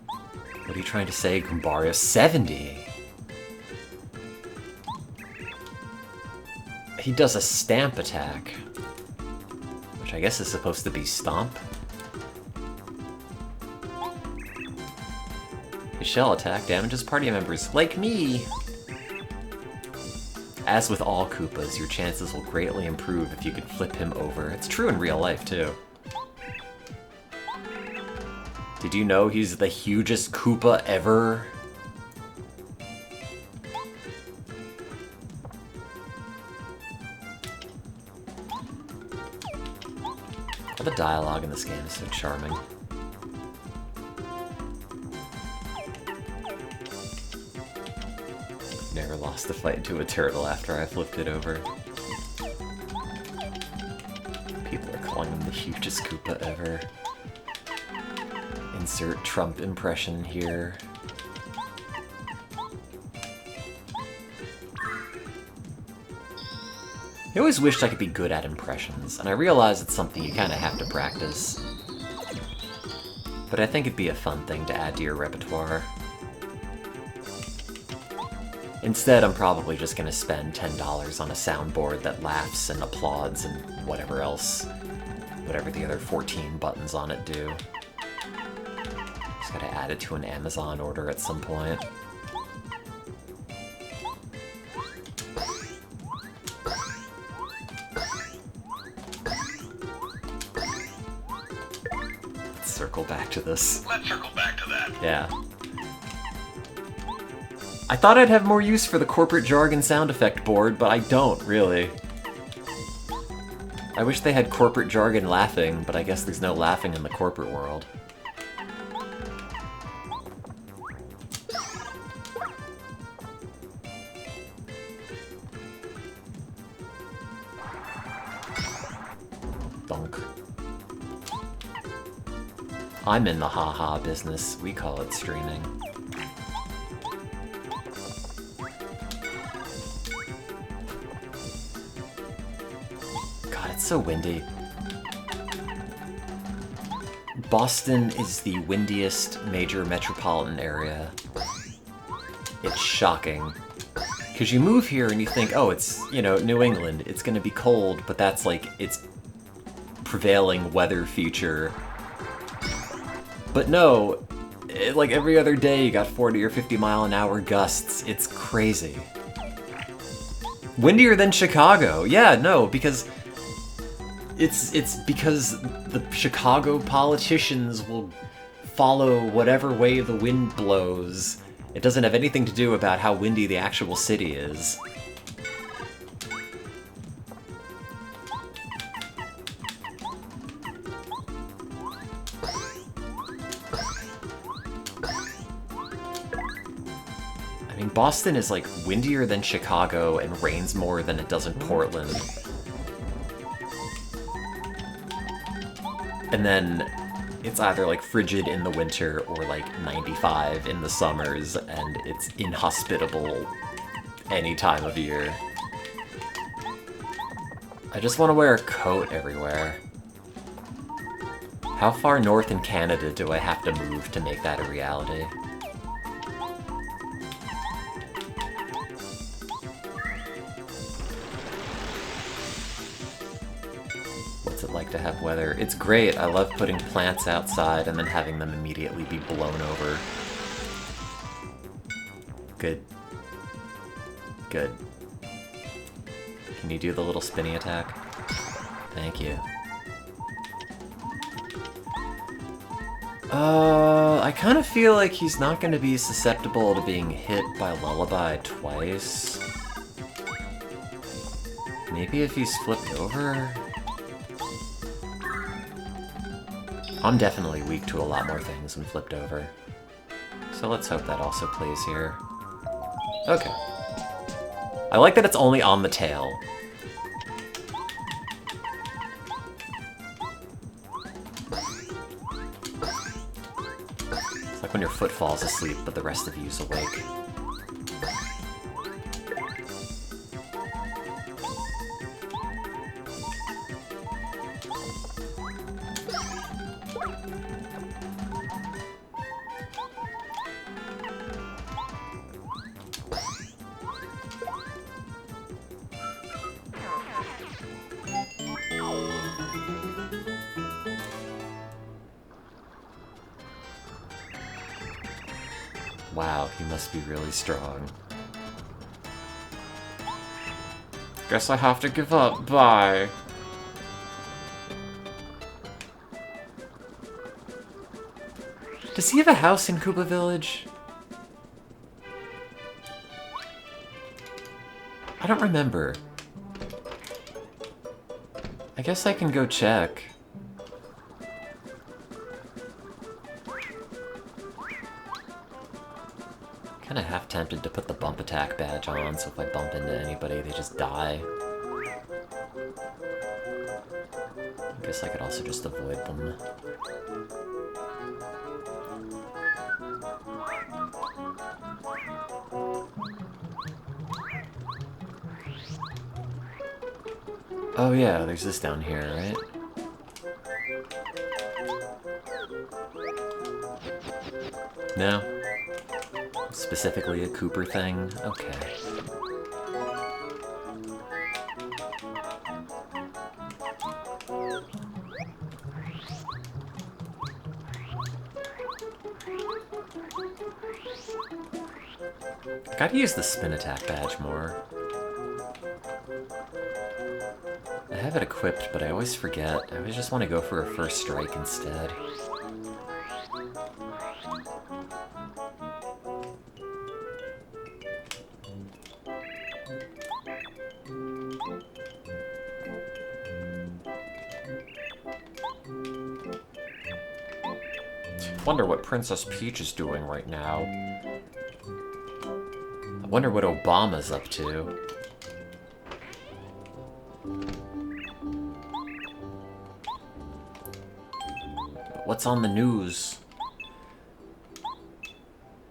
What are you trying to say, Goombario? 70! He does a stamp attack, which I guess is supposed to be stomp. His shell attack damages party members, like me! As with all Koopas, your chances will greatly improve if you can flip him over. It's true in real life, too. Did you know he's the hugest Koopa ever? The dialogue in this game is so charming. Never lost a fight to a turtle after I flipped it over. People are calling him the hugest Koopa ever. Insert Trump impression here. I always wished I could be good at impressions, and I realize it's something you kind of have to practice. But I think it'd be a fun thing to add to your repertoire. Instead, I'm probably just gonna spend $10 on a soundboard that laughs and applauds and whatever else, whatever the other 14 buttons on it do. Just gotta add it to an Amazon order at some point. Let's circle back to this. Let's circle back to that. Yeah. I thought I'd have more use for the corporate jargon sound effect board, but I don't, really. I wish they had corporate jargon laughing, but I guess there's no laughing in the corporate world. Dunk. I'm in the haha business. We call it streaming. God, it's so windy. Boston is the windiest major metropolitan area. It's shocking. Because you move here and you think, oh, it's, you know, New England, it's gonna be cold, but that's like its prevailing weather feature. But no, like every other day you got 40 or 50 mile an hour gusts. It's crazy. Windier than Chicago. Yeah, no, because it's because the Chicago politicians will follow whatever way the wind blows. It doesn't have anything to do about how windy the actual city is. Boston is like windier than Chicago and rains more than it does in Portland. And then it's either like frigid in the winter or like 95 in the summers, and it's inhospitable any time of year. I just want to wear a coat everywhere. How far north in Canada do I have to move to make that a reality? What's it like to have weather? It's great. I love putting plants outside and then having them immediately be blown over. Good. Good. Can you do the little spinny attack? Thank you. I kind of feel like he's not going to be susceptible to being hit by Lullaby twice. Maybe if he's flipped over? I'm definitely weak to a lot more things when flipped over. So let's hope that also plays here. Okay. I like that it's only on the tail. It's like when your foot falls asleep, but the rest of you's awake. Wow, he must be really strong. Guess I have to give up. Bye. Does he have a house in Koopa Village? I don't remember. I guess I can go check. Kinda half tempted to put the bump attack badge on, so if I bump into anybody, they just die. I guess I could also just avoid them. Oh yeah, there's this down here, right? No? Specifically a Cooper thing? Okay. I gotta use the spin attack badge more. I have it equipped, but I always forget. I always just want to go for a first strike instead. Wonder what Princess Peach is doing right now. I wonder what Obama's up to. But what's on the news?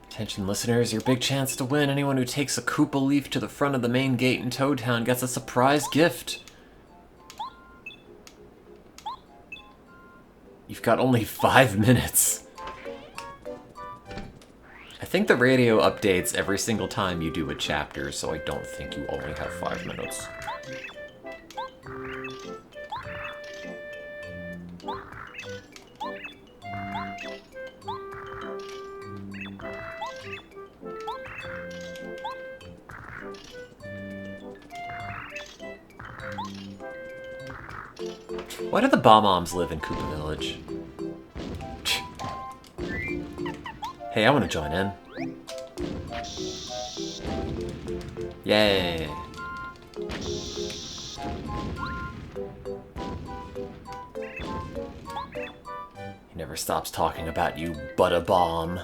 Attention listeners, your big chance to win. Anyone who takes a Koopa Leaf to the front of the main gate in Toad Town gets a surprise gift. You've got only 5 minutes. I think the radio updates every single time you do a chapter, so I don't think you only have 5 minutes. Why do the Bob-Ombs live in Koopa Village? Hey, I want to join in. Yay! He never stops talking about you, Butta-Bomb.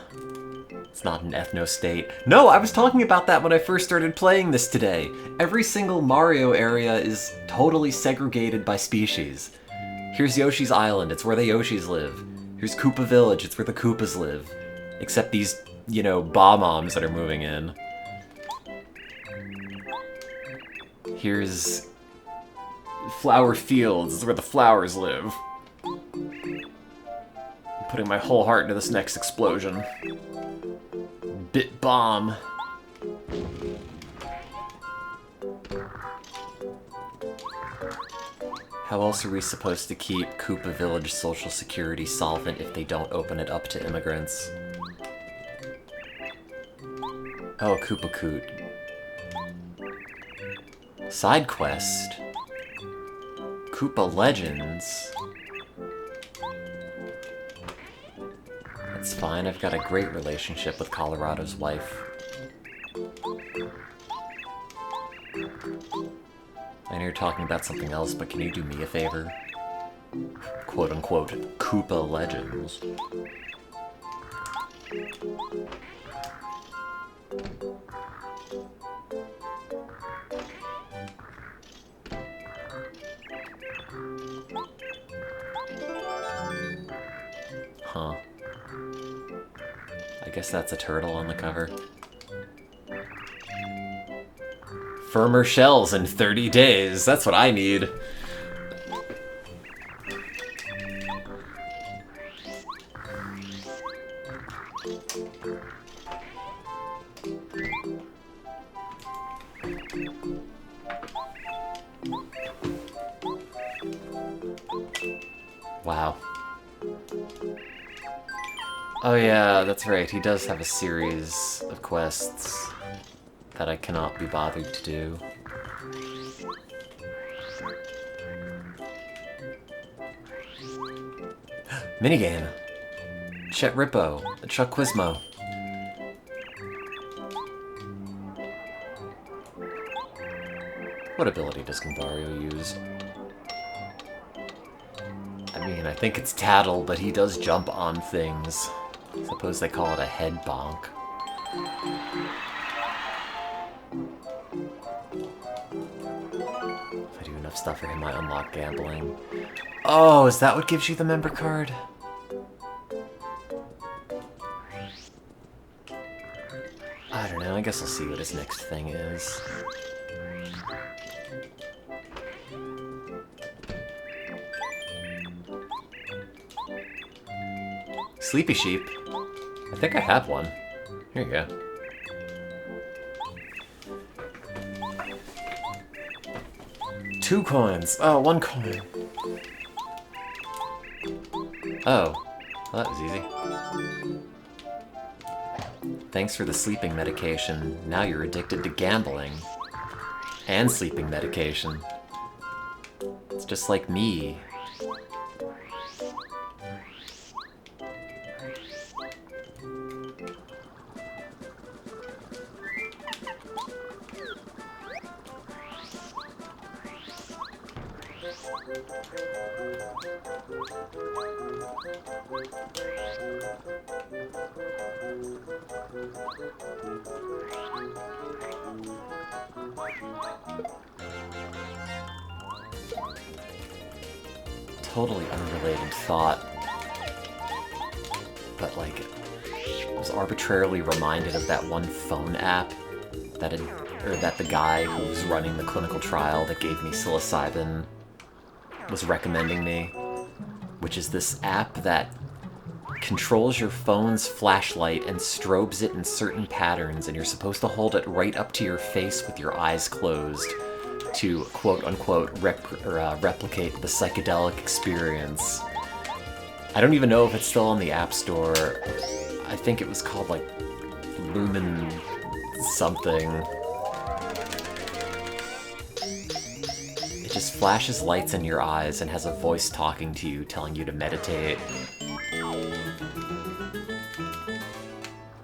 It's not an ethno-state. No, I was talking about that when I first started playing this today. Every single Mario area is totally segregated by species. Here's Yoshi's Island, it's where the Yoshis live. Here's Koopa Village, it's where the Koopas live. Except these, you know, Bob-Moms that are moving in. Here's Flower Fields, it's where the flowers live. I'm putting my whole heart into this next explosion. Bit bomb. How else are we supposed to keep Koopa Village Social Security solvent if they don't open it up to immigrants? Oh, Koopa Koot. Side quest. Koopa Legends. That's fine, I've got a great relationship with Colorado's wife. I know you're talking about something else, but can you do me a favor? Quote-unquote, Koopa Legends. Huh. I guess that's a turtle on the cover. Firmer shells in 30 days. That's what I need. Wow. Oh yeah, that's right. He does have a series of quests that I cannot be bothered to do. Minigame! Chet Rippo, Chuck Quizmo. What ability does Gumbario use? I mean, I think it's Tattle, but he does jump on things. Suppose they call it a head bonk. If I do enough stuff for him, I unlock gambling. Oh, is that what gives you the member card? I don't know, I guess I'll see what his next thing is. Sleepy Sheep. I think I have one. Here you go. Two coins. Oh, 1 coin. Oh, well, that was easy. Thanks for the sleeping medication. Now you're addicted to gambling. And sleeping medication. It's just like me. Totally unrelated thought, but like, I was arbitrarily reminded of that one phone app that that the guy who was running the clinical trial that gave me psilocybin was recommending me, which is this app that controls your phone's flashlight and strobes it in certain patterns, and you're supposed to hold it right up to your face with your eyes closed to quote-unquote replicate the psychedelic experience. I don't even know if it's still on the App Store. I think it was called like Lumen something. It just flashes lights in your eyes and has a voice talking to you, telling you to meditate.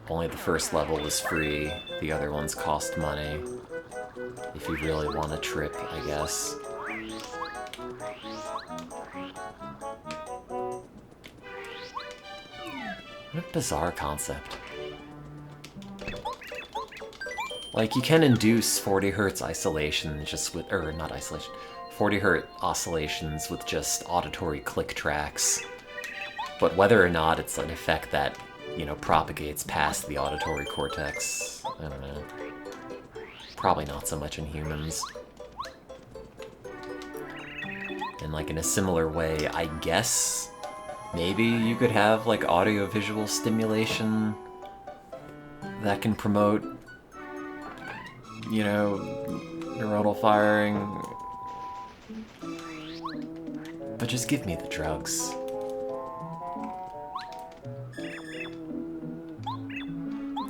Only the first level is free, the other ones cost money. If you really want a trip, I guess. What a bizarre concept. Like, you can induce 40 hertz isolation just with, or not isolation, 40 hertz oscillations with just auditory click tracks. But whether or not it's an effect that, you know, propagates past the auditory cortex, I don't know. Probably not so much in humans. And like in a similar way, I guess maybe you could have like audio-visual stimulation that can promote, you know, neuronal firing. But just give me the drugs.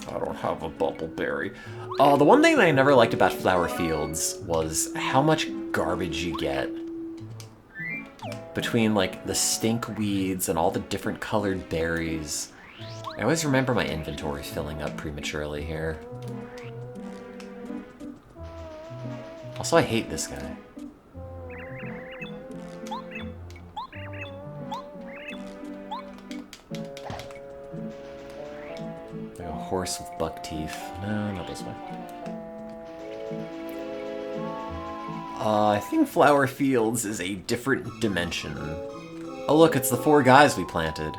I don't have a bubbleberry. Oh, the one thing that I never liked about Flower Fields was how much garbage you get. Between, like, the stink weeds and all the different colored berries. I always remember my inventory filling up prematurely here. Also, I hate this guy. Like a horse with buck teeth. No, not this way. I think Flower Fields is a different dimension. Oh look, it's the 4 guys we planted.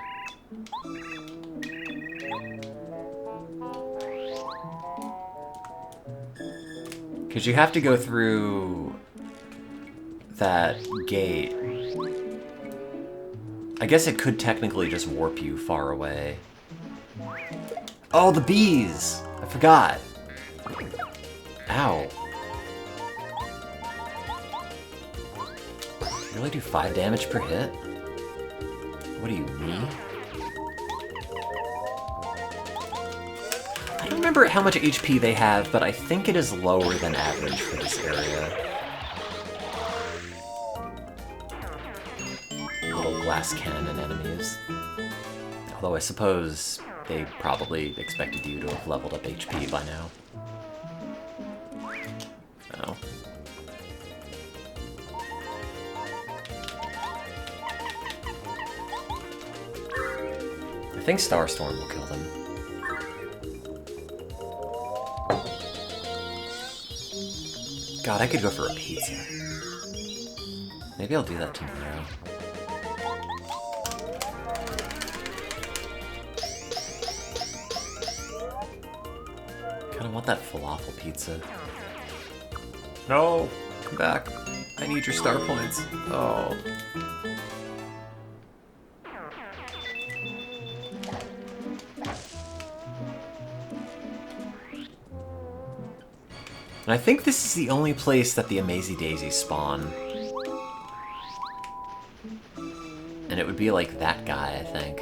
Because you have to go through that gate. I guess it could technically just warp you far away. Oh, the bees! I forgot. Ow. You really do 5 damage per hit? What are you, me? I don't remember how much HP they have, but I think it is lower than average for this area. Little glass cannon enemies. Although I suppose they probably expected you to have leveled up HP by now. Oh. I think Starstorm will kill them. God, I could go for a pizza. Maybe I'll do that tomorrow. Kinda want that falafel pizza. No! Come back. I need your star points. Oh. And I think this is the only place that the Amazy Daisies spawn. And it would be like that guy, I think.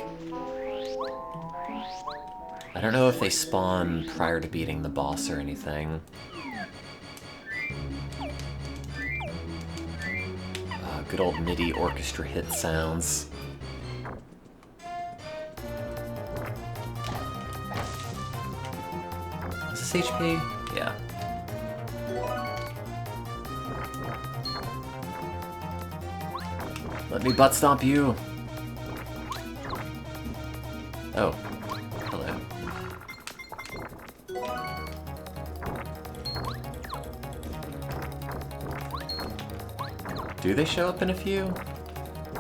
I don't know if they spawn prior to beating the boss or anything. Good old MIDI orchestra hit sounds. Is this HP? Yeah. Let me butt stomp you. Oh. Hello. Do they show up in a few?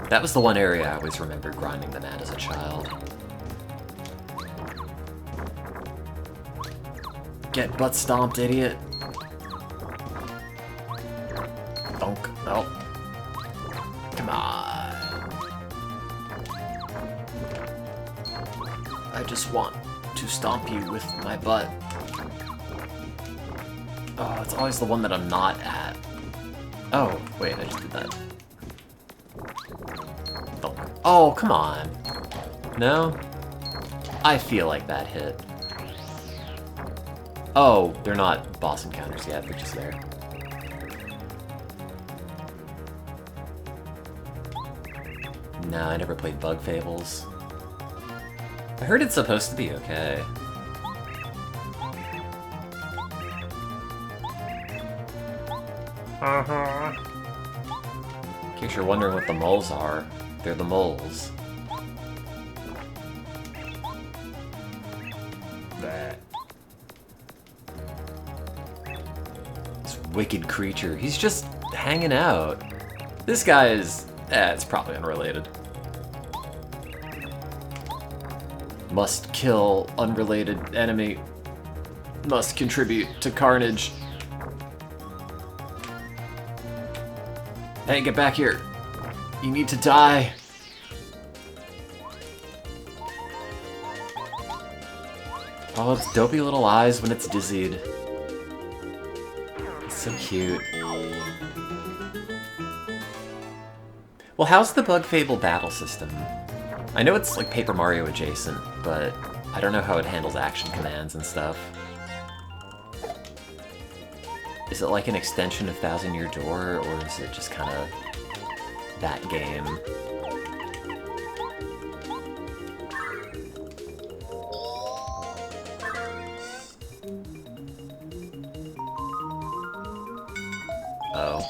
That was the one area I always remembered grinding them at as a child. Get butt stomped, idiot. Donk. Oh. Come on. I just want to stomp you with my butt. Oh, it's always the one that I'm not at. Oh, wait, I just did that. Oh, come on. No? I feel like that hit. Oh, they're not boss encounters yet, they're just there. No, I never played Bug Fables. I heard it's supposed to be okay. In case you're wondering what the moles are, they're the moles. wicked creature. He's just hanging out. This guy is... it's probably unrelated. Must kill unrelated enemy. Must contribute to carnage. Hey, get back here. You need to die. Oh, its dopey little eyes when it's dizzied. It's so cute. Well, how's the Bug Fable battle system? I know it's like Paper Mario adjacent, but I don't know how it handles action commands and stuff. Is it like an extension of Thousand Year Door, or is it just kind of that game? Oh.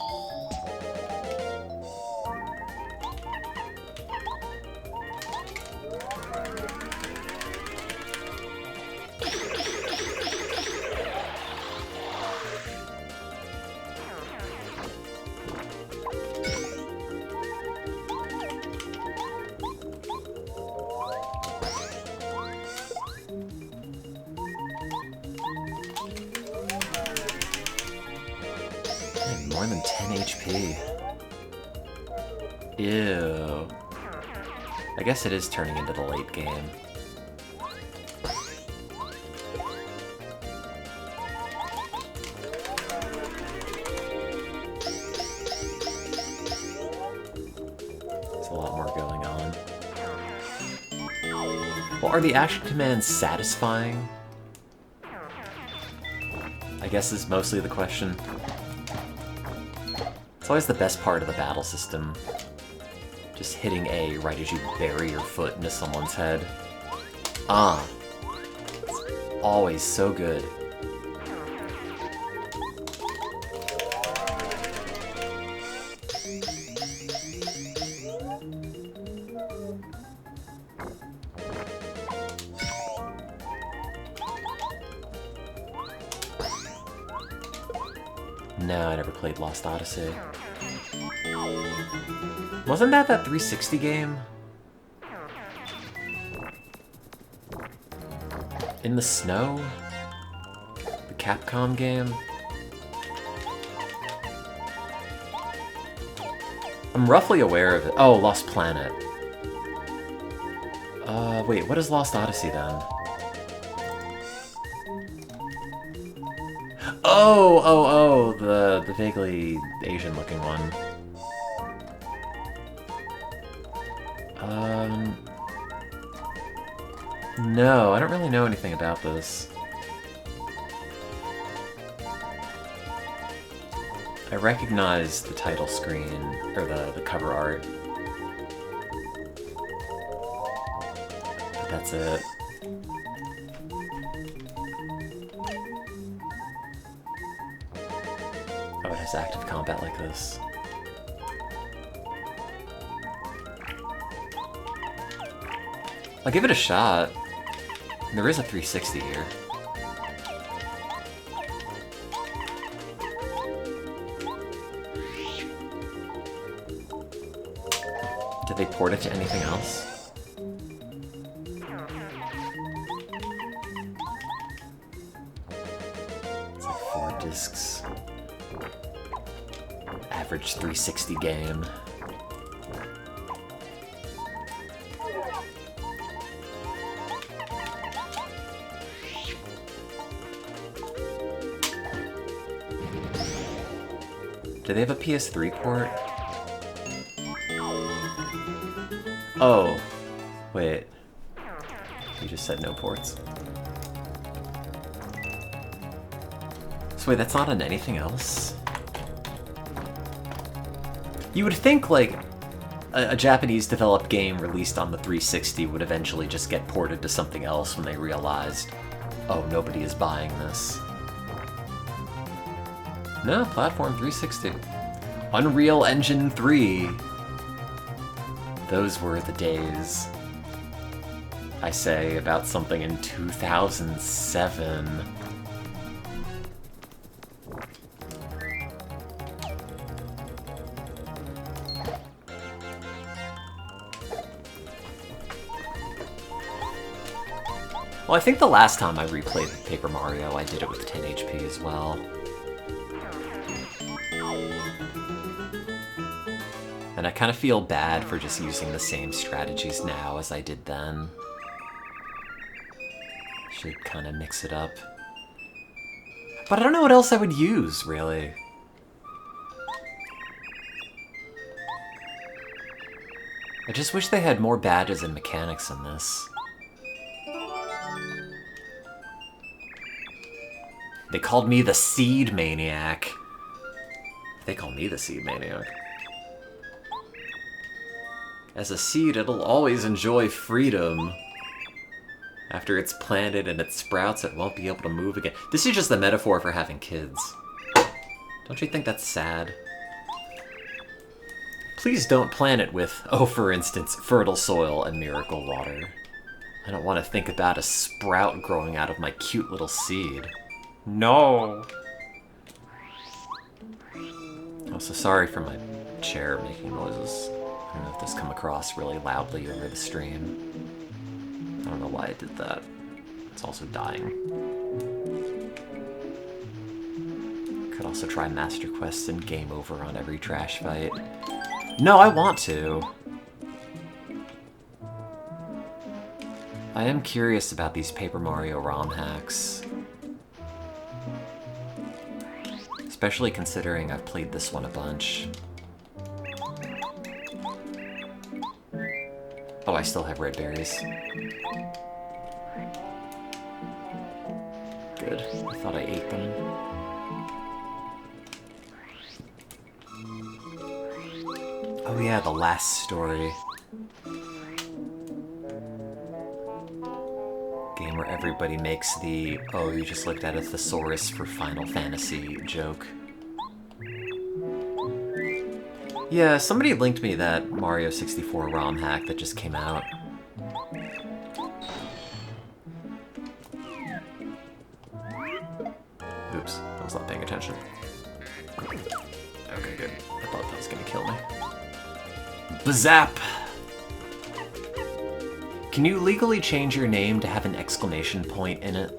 More than 10 HP. Ew. I guess it is turning into the late game. There's a lot more going on. Well, are the action commands satisfying? I guess is mostly the question. It's always the best part of the battle system. Just hitting A right as you bury your foot into someone's head. Ah. It's always so good. No, I never played Lost Odyssey. Wasn't that 360 game? In the Snow? The Capcom game? I'm roughly aware of it. Oh, Lost Planet. Wait, what is Lost Odyssey then? Oh, the vaguely Asian-looking one. No, I don't really know anything about this. I recognize the title screen, or the cover art. But that's it. Oh, it has active combat like this. I'll give it a shot. There is a 360 here. Did they port it to anything else? It's like 4 discs. Average 360 game. Do they have a PS3 port? Oh. Wait. You just said no ports. So wait, that's not on anything else? You would think, like, a Japanese-developed game released on the 360 would eventually just get ported to something else when they realized, oh, nobody is buying this. No, platform 360. Unreal Engine 3. Those were the days. I say about something in 2007. Well, I think the last time I replayed Paper Mario, I did it with 10 HP as well. And I kind of feel bad for just using the same strategies now as I did then. Should kind of mix it up. But I don't know what else I would use, really. I just wish they had more badges and mechanics in this. They called me the Seed Maniac. They call me the Seed Maniac. As a seed, it'll always enjoy freedom. After it's planted and it sprouts, it won't be able to move again. This is just a metaphor for having kids. Don't you think that's sad? Please don't plant it with, oh, for instance, fertile soil and miracle water. I don't want to think about a sprout growing out of my cute little seed. No! Also, sorry for my chair making noises. I don't know if this come across really loudly over the stream. I don't know why I did that. It's also dying. Could also try Master Quests and game over on every trash fight. No, I want to. I am curious about these Paper Mario ROM hacks. Especially considering I've played this one a bunch. Oh, I still have red berries. Good. I thought I ate them. Oh yeah, the last story. Game where everybody makes the, oh, you just looked at a thesaurus for Final Fantasy joke. Yeah, somebody linked me that Mario 64 ROM hack that just came out. Oops, I was not paying attention. Okay, good. I thought that was gonna kill me. Bazap! Can you legally change your name to have an exclamation point in it?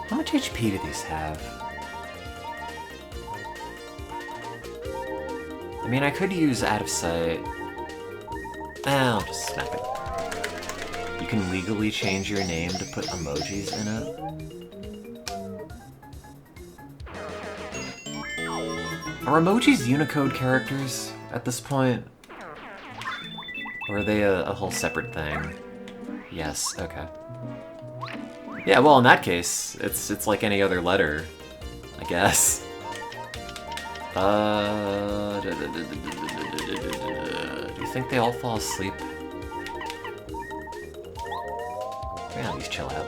How much HP do these have? I mean, I could use Out of Sight. I'll just snap it. You can legally change your name to put emojis in it. Are emojis Unicode characters at this point? Or are they a whole separate thing? Yes, okay. Yeah, well, in that case, it's like any other letter, I guess. Do you think they all fall asleep? Yeah, at least chill out.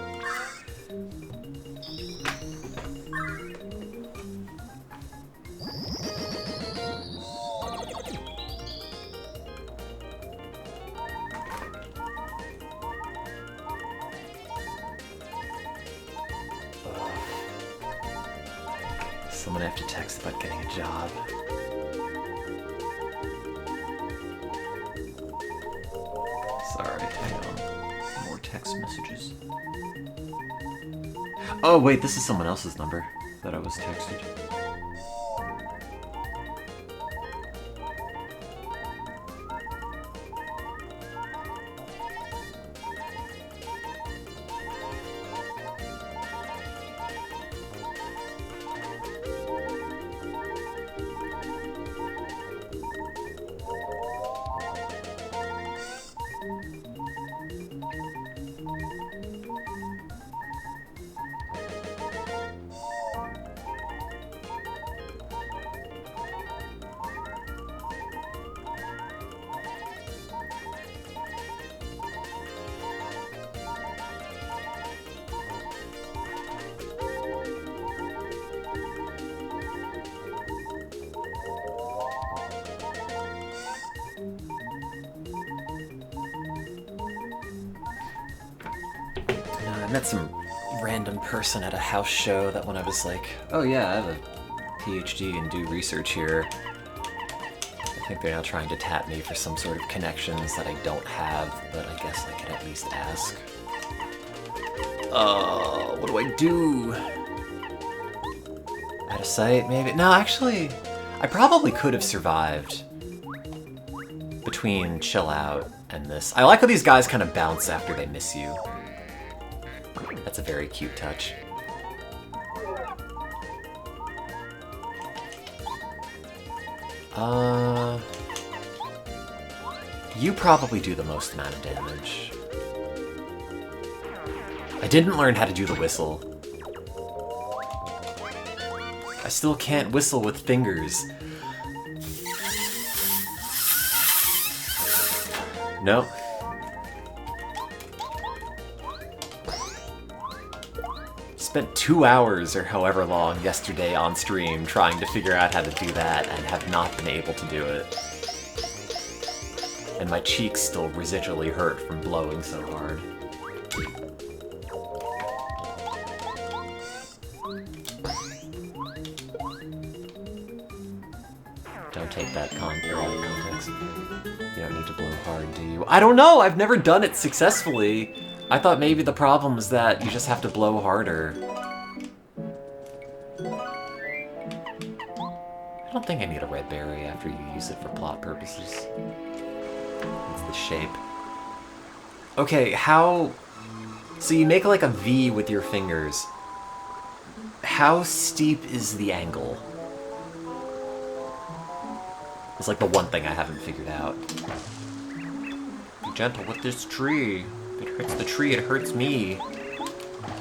Someone I have to text about getting a job. Sorry, hang on. More text messages. Oh wait, this is someone else's number that I was texted. I met some random person at a house show that when I was like, oh yeah, I have a PhD and do research here, I think they're now trying to tap me for some sort of connections that I don't have, but I guess I could at least ask. What do I do? Out of sight, maybe? No, actually, I probably could have survived between chill out and this. I like how these guys kind of bounce after they miss you. That's a very cute touch. You probably do the most amount of damage. I didn't learn how to do the whistle. I still can't whistle with fingers. No. Spent 2 hours or however long yesterday on stream trying to figure out how to do that and have not been able to do it. And my cheeks still residually hurt from blowing so hard. Don't take that out of context. You don't need to blow hard, do you? I don't know! I've never done it successfully! I thought maybe the problem is that you just have to blow harder. I don't think I need a red berry after you use it for plot purposes. It's the shape. Okay, how... So you make like a V with your fingers. How steep is the angle? It's like the one thing I haven't figured out. Be gentle with this tree. If it hurts the tree, it hurts me.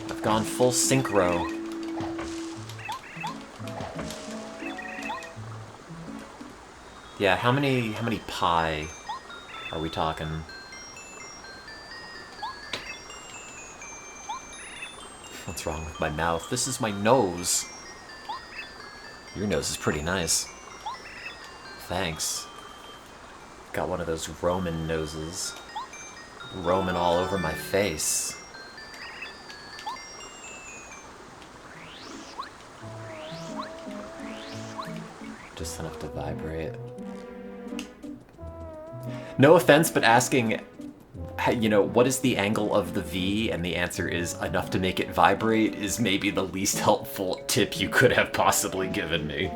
I've gone full synchro. Yeah, how many pi are we talking? What's wrong with my mouth? This is my nose. Your nose is pretty nice. Thanks. Got one of those Roman noses. Roman all over my face. Just enough to vibrate. No offense, but asking, you know, what is the angle of the V, and the answer is enough to make it vibrate, is maybe the least helpful tip you could have possibly given me.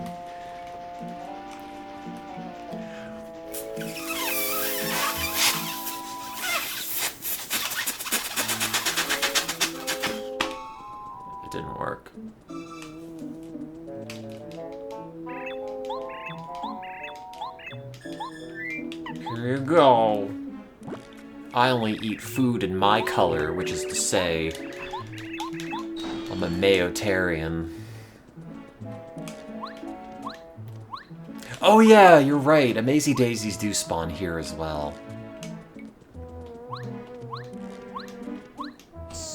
It didn't work. Here you go. I only eat food in my color, which is to say, I'm a Mayotarian. Oh yeah, you're right. Amazy daisies do spawn here as well.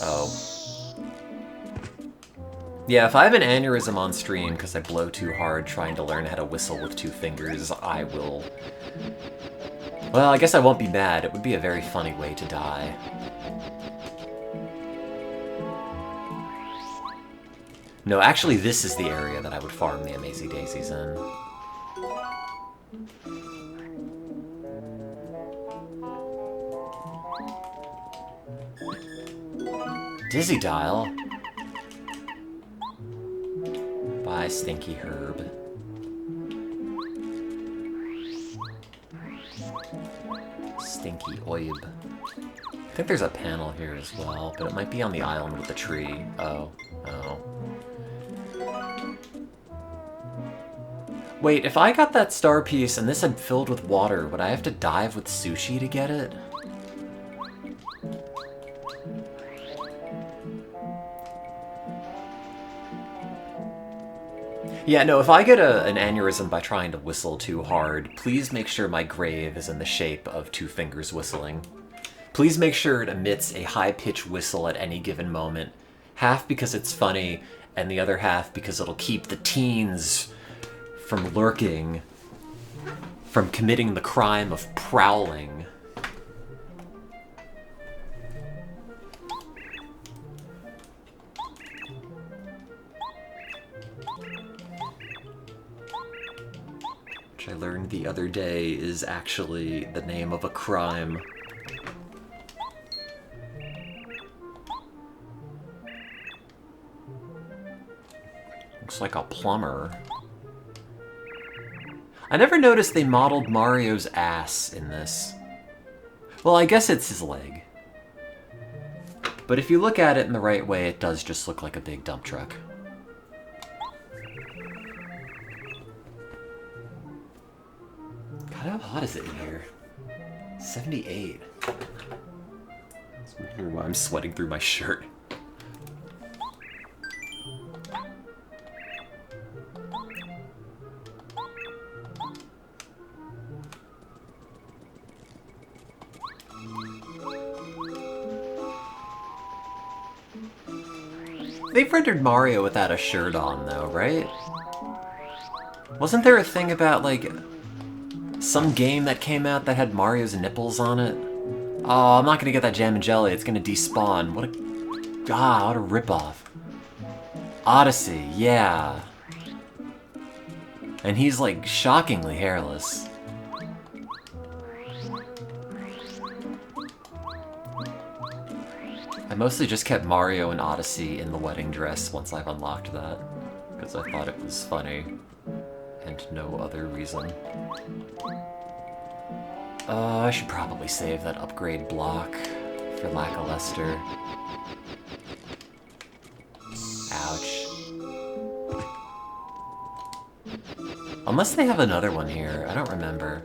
Oh. Yeah, if I have an aneurysm on stream because I blow too hard trying to learn how to whistle with 2 fingers, I will... Well, I guess I won't be mad. It would be a very funny way to die. No, actually this is the area that I would farm the Amazy daisies in. Dizzy Dial? Bye, Stinky Herb. Stinky Oib. I think there's a panel here as well, but it might be on the island with the tree. Oh. Oh. Wait, if I got that star piece and this had filled with water, would I have to dive with sushi to get it? Yeah, no, if I get an aneurysm by trying to whistle too hard, please make sure my grave is in the shape of 2 fingers whistling. Please make sure it emits a high-pitched whistle at any given moment, half because it's funny, and the other half because it'll keep the teens from lurking, from committing the crime of prowling. which I learned the other day is actually the name of a crime. Looks like a plumber. I never noticed they modeled Mario's ass in this. Well, I guess it's his leg. But if you look at it in the right way, it does just look like a big dump truck. God, how hot is it in here? 78. That's why I'm sweating through my shirt. They've rendered Mario without a shirt on, though, right? Wasn't there a thing about, like, some game that came out that had Mario's nipples on it? Oh, I'm not gonna get that jam and jelly. It's gonna despawn. What a... God, what a ripoff. Odyssey, yeah. And he's, like, shockingly hairless. I mostly just kept Mario and Odyssey in the wedding dress once I've unlocked that, because I thought it was funny, and no other reason. I should probably save that upgrade block for lackluster. Ouch. Unless they have another one here, I don't remember.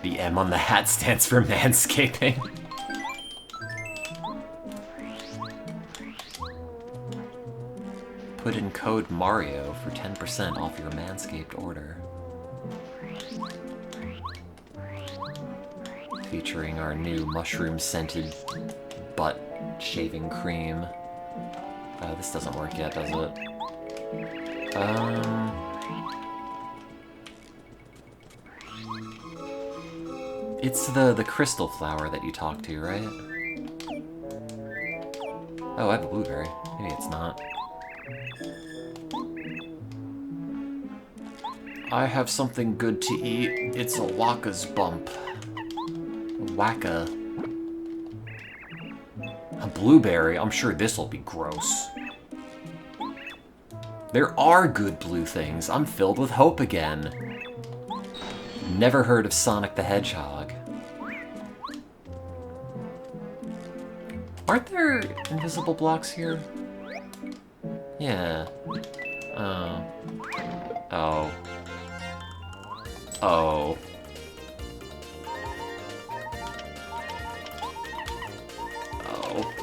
The M on the hat stands for manscaping. Put in code Mario for 10% off your Manscaped order. Featuring our new mushroom-scented butt shaving cream. This doesn't work yet, does it? It's the crystal flower that you talk to, right? Oh, I have a blueberry. Maybe it's not. I have something good to eat. It's a Waka's bump. Waka. A blueberry? I'm sure this'll be gross. There are good blue things. I'm filled with hope again. Never heard of Sonic the Hedgehog. Aren't there invisible blocks here? Yeah. Oh. Oh. Oh. Oh.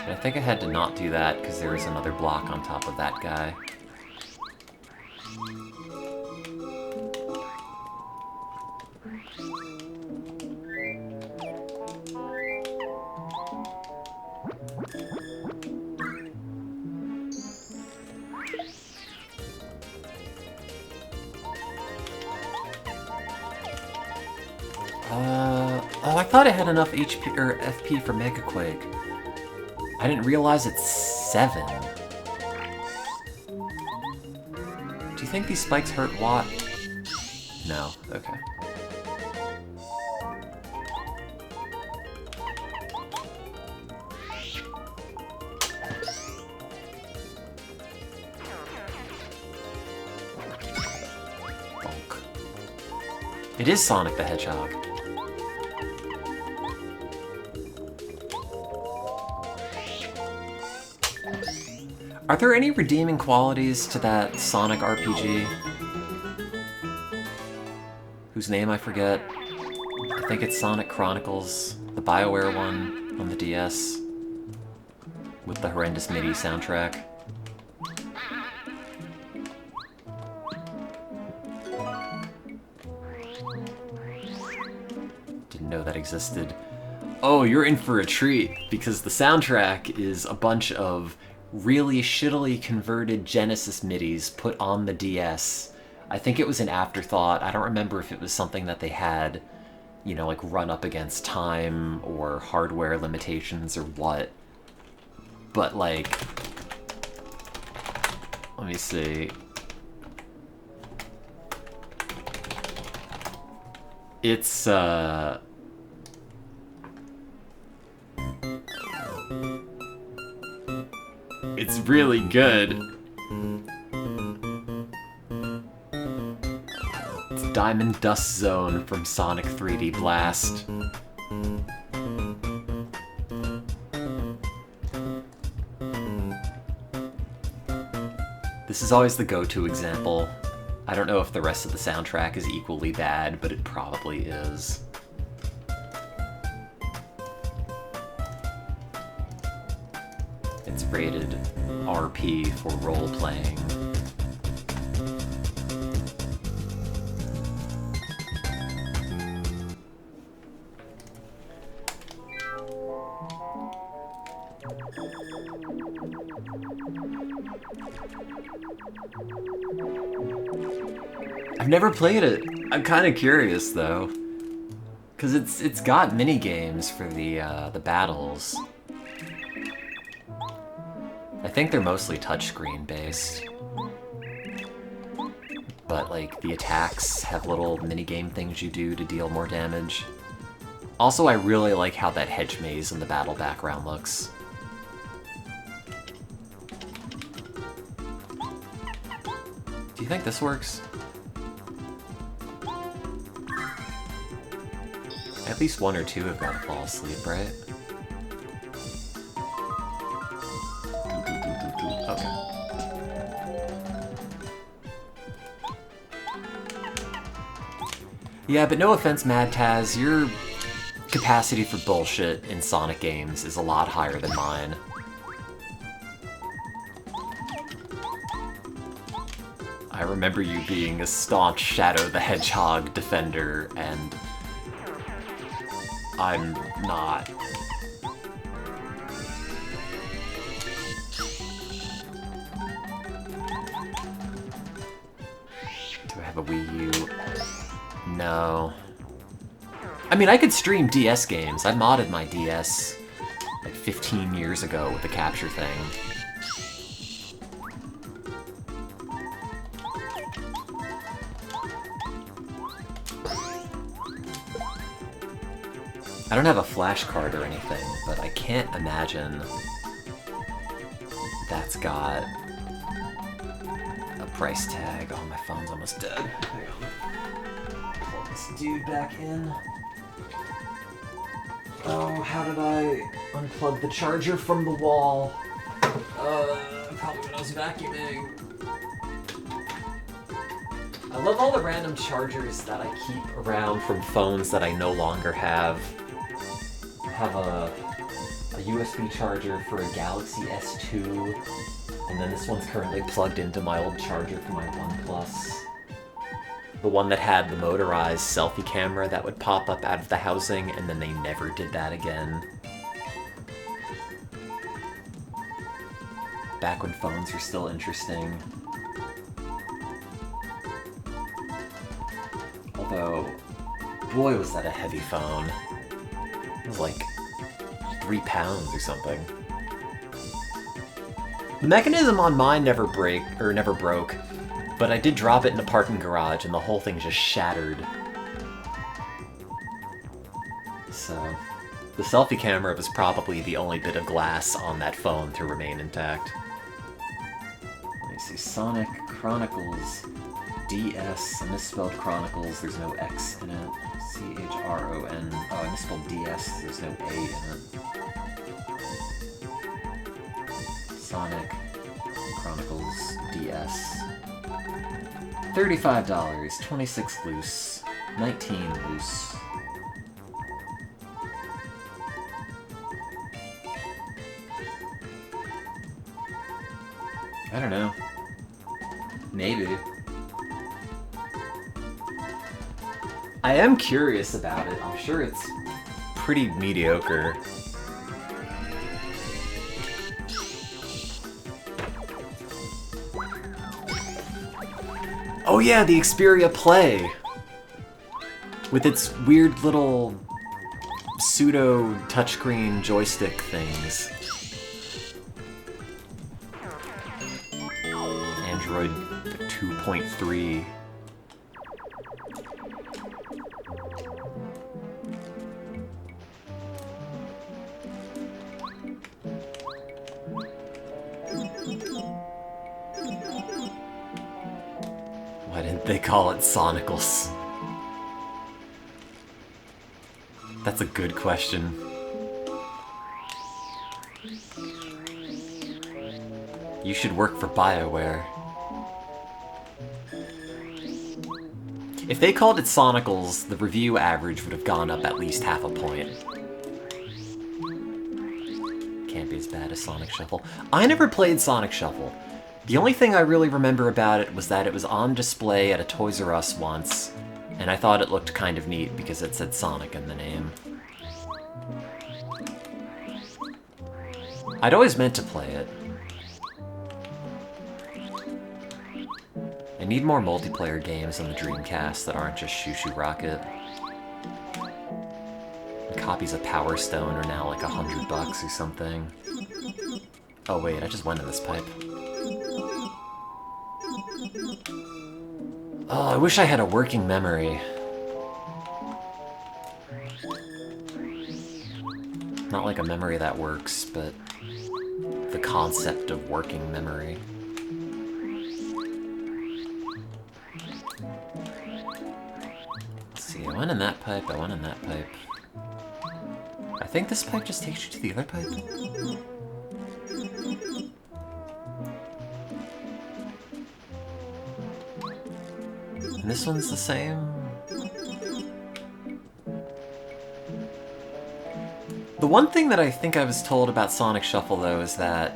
I think I had to not do that because there was another block on top of that guy. Oh, I thought I had enough HP or FP for Mega Quake. I didn't realize it's 7. Do you think these spikes hurt Watt? No. Okay. Bonk. It is Sonic the Hedgehog. Are there any redeeming qualities to that Sonic RPG? Whose name I forget. I think it's Sonic Chronicles, the BioWare one on the DS, with the horrendous MIDI soundtrack. Didn't know that existed. Oh, you're in for a treat, because the soundtrack is a bunch of really shittily converted Genesis MIDIs put on the DS. I think it was an afterthought. I don't remember if it was something that they had, you know, like run up against time or hardware limitations or what. But like, let me see. It's really good. It's Diamond Dust Zone from Sonic 3D Blast. This is always the go-to example. I don't know if the rest of the soundtrack is equally bad, but it probably is. It's rated RP for role-playing. I've never played it. I'm kind of curious though, because it's got mini games for the battles. I think they're mostly touchscreen based, but like the attacks have little mini game things you do to deal more damage. Also, I really like how that hedge maze in the battle background looks. Do you think this works? At least one or two have got to fall asleep, right? Okay. Yeah, but no offense, Mad Taz, your capacity for bullshit in Sonic games is a lot higher than mine. I remember you being a staunch Shadow the Hedgehog defender, and I'm not. Do I have a Wii U? No. I mean, I could stream DS games. I modded my DS like 15 years ago with the capture thing. I don't have a flash card or anything, but I can't imagine that's got a price tag. Oh, my phone's almost dead. Hang on. Plug this dude back in. Oh, how did I unplug the charger from the wall? Probably when I was vacuuming. I love all the random chargers that I keep around from phones that I no longer have. I have a USB charger for a Galaxy S2, and then this one's currently plugged into my old charger for my OnePlus. The one that had the motorized selfie camera that would pop up out of the housing, and then they never did that again. Back when phones were still interesting. Although, boy was that a heavy phone. It was like 3 pounds or something. The mechanism on mine never broke, but I did drop it in a parking garage and the whole thing just shattered. So, the selfie camera was probably the only bit of glass on that phone to remain intact. Let me see, Sonic Chronicles DS. I misspelled Chronicles, there's no X in it. C-H-R-O-N. Oh, I misspelled DS, there's no A in it. Sonic Chronicles DS. $35, 26 loose, 19 loose. I don't know. Maybe. I am curious about it. I'm sure it's pretty mediocre. Oh yeah, the Xperia Play! With its weird little pseudo touchscreen joystick things. Android 2.3. Why didn't they call it Sonicals? That's a good question. You should work for BioWare. If they called it Sonicals, the review average would have gone up at least half a point. Can't be as bad as Sonic Shuffle. I never played Sonic Shuffle. The only thing I really remember about it was that it was on display at a Toys R Us once, and I thought it looked kind of neat because it said Sonic in the name. I'd always meant to play it. I need more multiplayer games on the Dreamcast that aren't just Shoo Shoo Rocket. Copies of Power Stone are now like $100 or something. Oh wait, I just went in this pipe. Oh, I wish I had a working memory. Not like a memory that works, but the concept of working memory. Let's see, I went in that pipe, I went in that pipe. I think this pipe just takes you to the other pipe. And this one's the same. The one thing that I think I was told about Sonic Shuffle, though, is that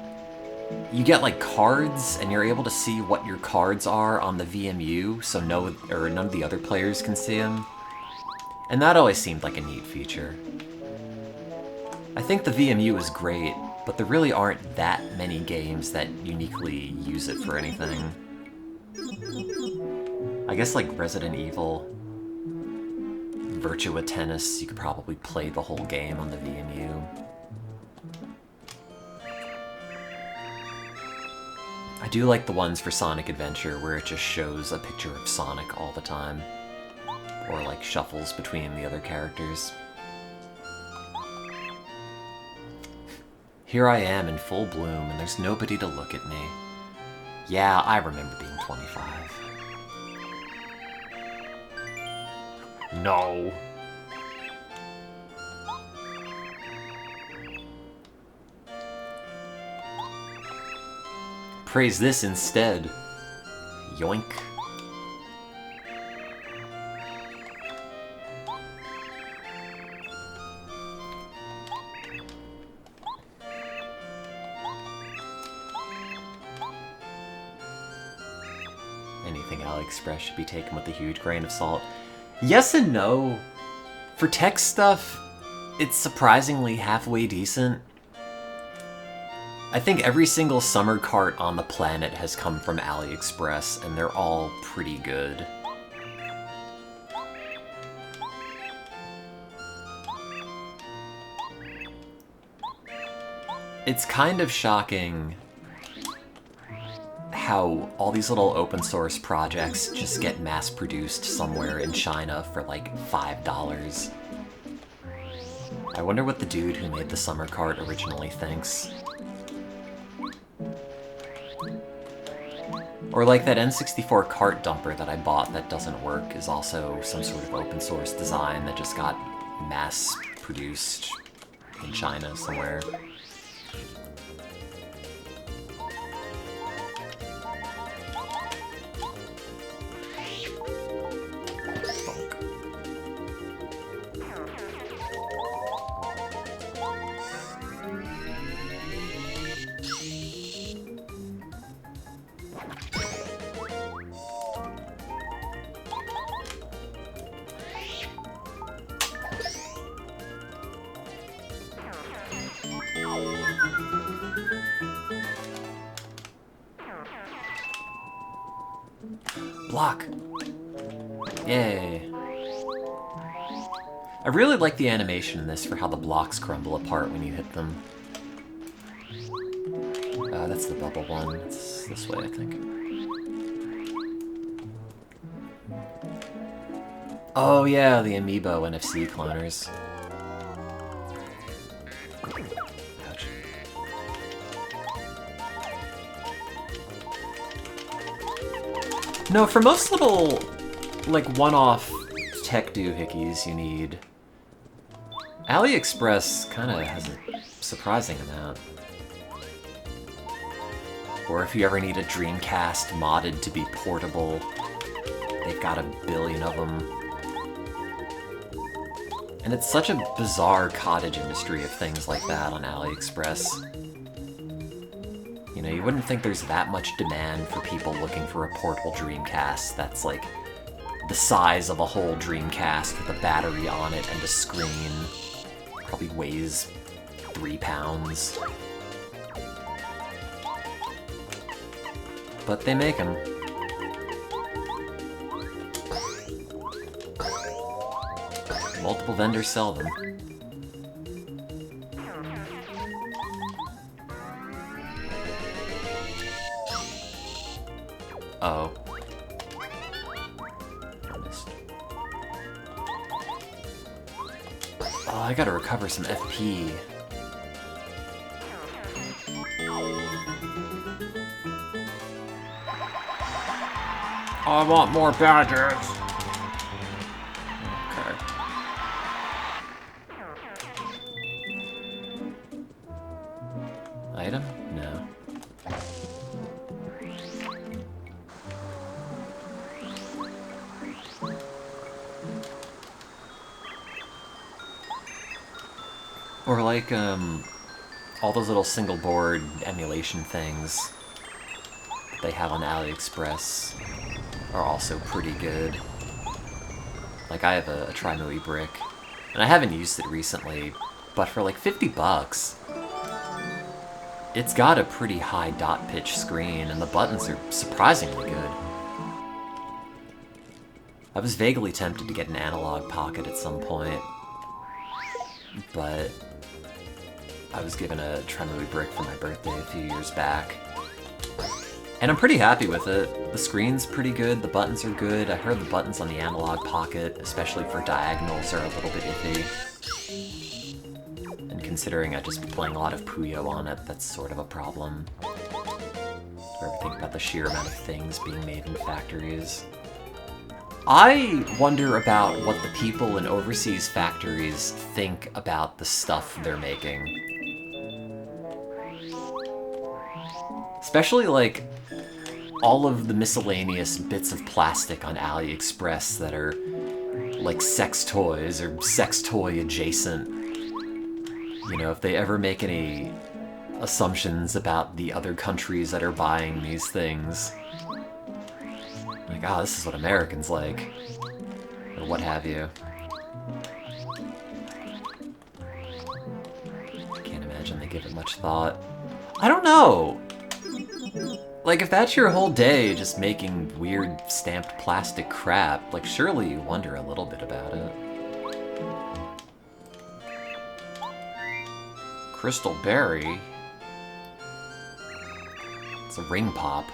you get, like, cards, and you're able to see what your cards are on the VMU, so none of the other players can see them. And that always seemed like a neat feature. I think the VMU is great, but there really aren't that many games that uniquely use it for anything. I guess, like, Resident Evil, Virtua Tennis, you could probably play the whole game on the VMU. I do like the ones for Sonic Adventure where it just shows a picture of Sonic all the time. Or like shuffles between the other characters. Here I am in full bloom and there's nobody to look at me. Yeah, I remember being 25. No. Praise this instead. Yoink. Anything AliExpress should be taken with a huge grain of salt. Yes and no. For tech stuff, it's surprisingly halfway decent. I think every single summer cart on the planet has come from AliExpress, and they're all pretty good. It's kind of shocking how all these little open source projects just get mass-produced somewhere in China for like $5. I wonder what the dude who made the summer cart originally thinks. Or like that N64 cart dumper that I bought that doesn't work is also some sort of open source design that just got mass-produced in China somewhere. Block! Yay. I really like the animation in this for how the blocks crumble apart when you hit them. That's the bubble one. It's this way, I think. Oh yeah, the Amiibo NFC cloners. Ouch. No, for most little, like, one-off tech doohickeys you need, AliExpress kinda has a surprising amount. Or if you ever need a Dreamcast modded to be portable, they've got a billion of them. And it's such a bizarre cottage industry of things like that on AliExpress. You know, you wouldn't think there's that much demand for people looking for a portable Dreamcast that's like the size of a whole Dreamcast with a battery on it and a screen. Probably weighs 3 pounds. But they make them. Multiple vendors sell them. Oh. Oh, I gotta recover some FP. I want more badges! Okay. Item? No. Or like, all those little single board emulation things they have on AliExpress are also pretty good. Like, I have a Trimui brick, and I haven't used it recently, but for like 50 bucks, it's got a pretty high dot pitch screen, and the buttons are surprisingly good. I was vaguely tempted to get an analog pocket at some point, but I was given a Trimui brick for my birthday a few years back. And I'm pretty happy with it. The screen's pretty good, the buttons are good. I heard the buttons on the analog pocket, especially for diagonals, are a little bit iffy. And considering I'd just be playing a lot of Puyo on it, that's sort of a problem. Do you ever think about the sheer amount of things being made in factories? I wonder about what the people in overseas factories think about the stuff they're making. Especially, like, all of the miscellaneous bits of plastic on AliExpress that are, like, sex toys or sex toy adjacent. You know, if they ever make any assumptions about the other countries that are buying these things. Like, oh, this is what Americans like. Or what have you. Can't imagine they give it much thought. I don't know! Like, if that's your whole day, just making weird stamped plastic crap, like, surely you wonder a little bit about it. Crystal Berry? It's a ring pop.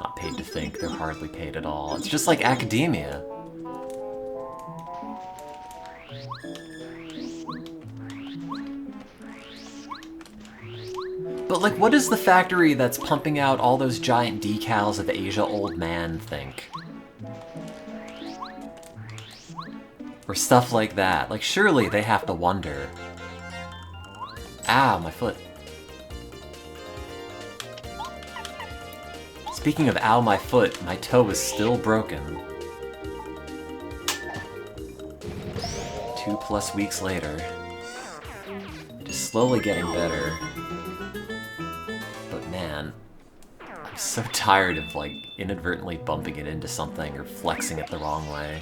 Not paid to think, they're hardly paid at all. It's just like academia. But, like, what does the factory that's pumping out all those giant decals of Asia Old Man think? Or stuff like that. Like, surely they have to wonder. Ow, my foot. Speaking of ow, my foot, my toe is still broken. 2+ weeks later. It is slowly getting better. Man, I'm so tired of, like, inadvertently bumping it into something or flexing it the wrong way.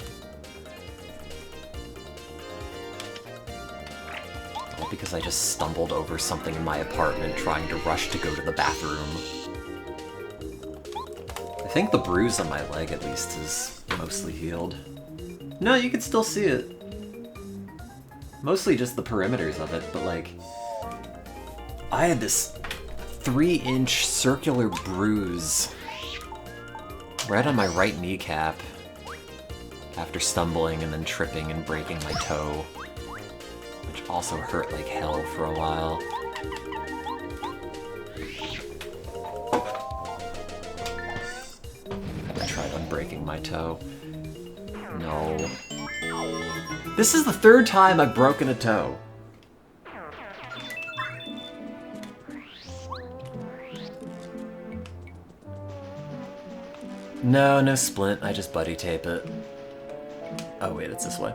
all because I just stumbled over something in my apartment trying to rush to go to the bathroom. I think the bruise on my leg, at least, is mostly healed. No, you can still see it. Mostly just the perimeters of it, but like... I had this 3-inch circular bruise right on my right kneecap after stumbling and then tripping and breaking my toe, which also hurt like hell for a while. I tried unbreaking my toe. No. This is the 3rd time I've broken a toe. No, no splint. I just buddy tape it. Oh wait, it's this way.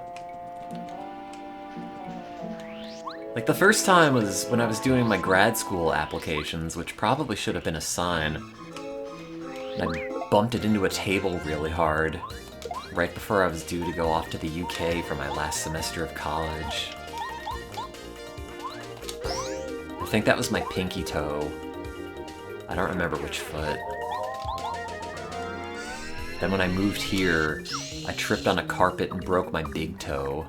Like, the first time was when I was doing my grad school applications, which probably should have been a sign. And I bumped it into a table really hard, right before I was due to go off to the UK for my last semester of college. I think that was my pinky toe. I don't remember which foot. Then when I moved here, I tripped on a carpet and broke my big toe.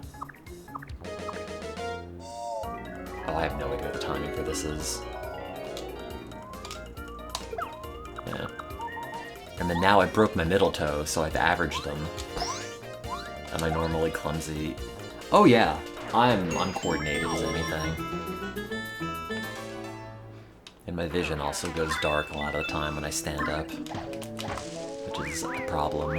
Oh, I have no idea what the timing for this is. Yeah. And then now I broke my middle toe, so I've averaged them. Am I normally clumsy? Oh yeah, I'm uncoordinated as anything. And my vision also goes dark a lot of the time when I stand up, which is a problem.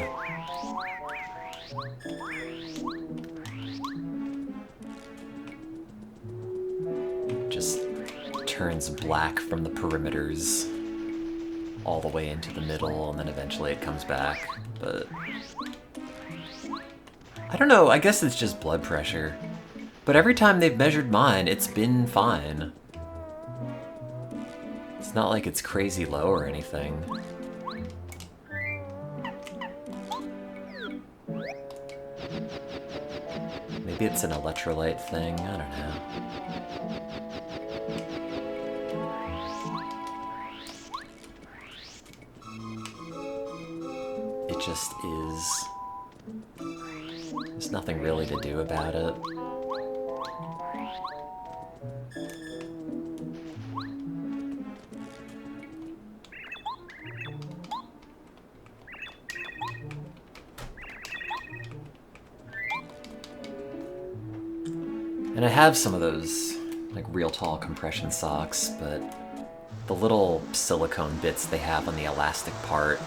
It just turns black from the perimeters all the way into the middle, and then eventually it comes back, but... I don't know, I guess it's just blood pressure. But every time they've measured mine, it's been fine. It's not like it's crazy low or anything. Maybe it's an electrolyte thing, I don't know. It just is. There's nothing really to do about it. And I have some of those, like, real tall compression socks, but the little silicone bits they have on the elastic part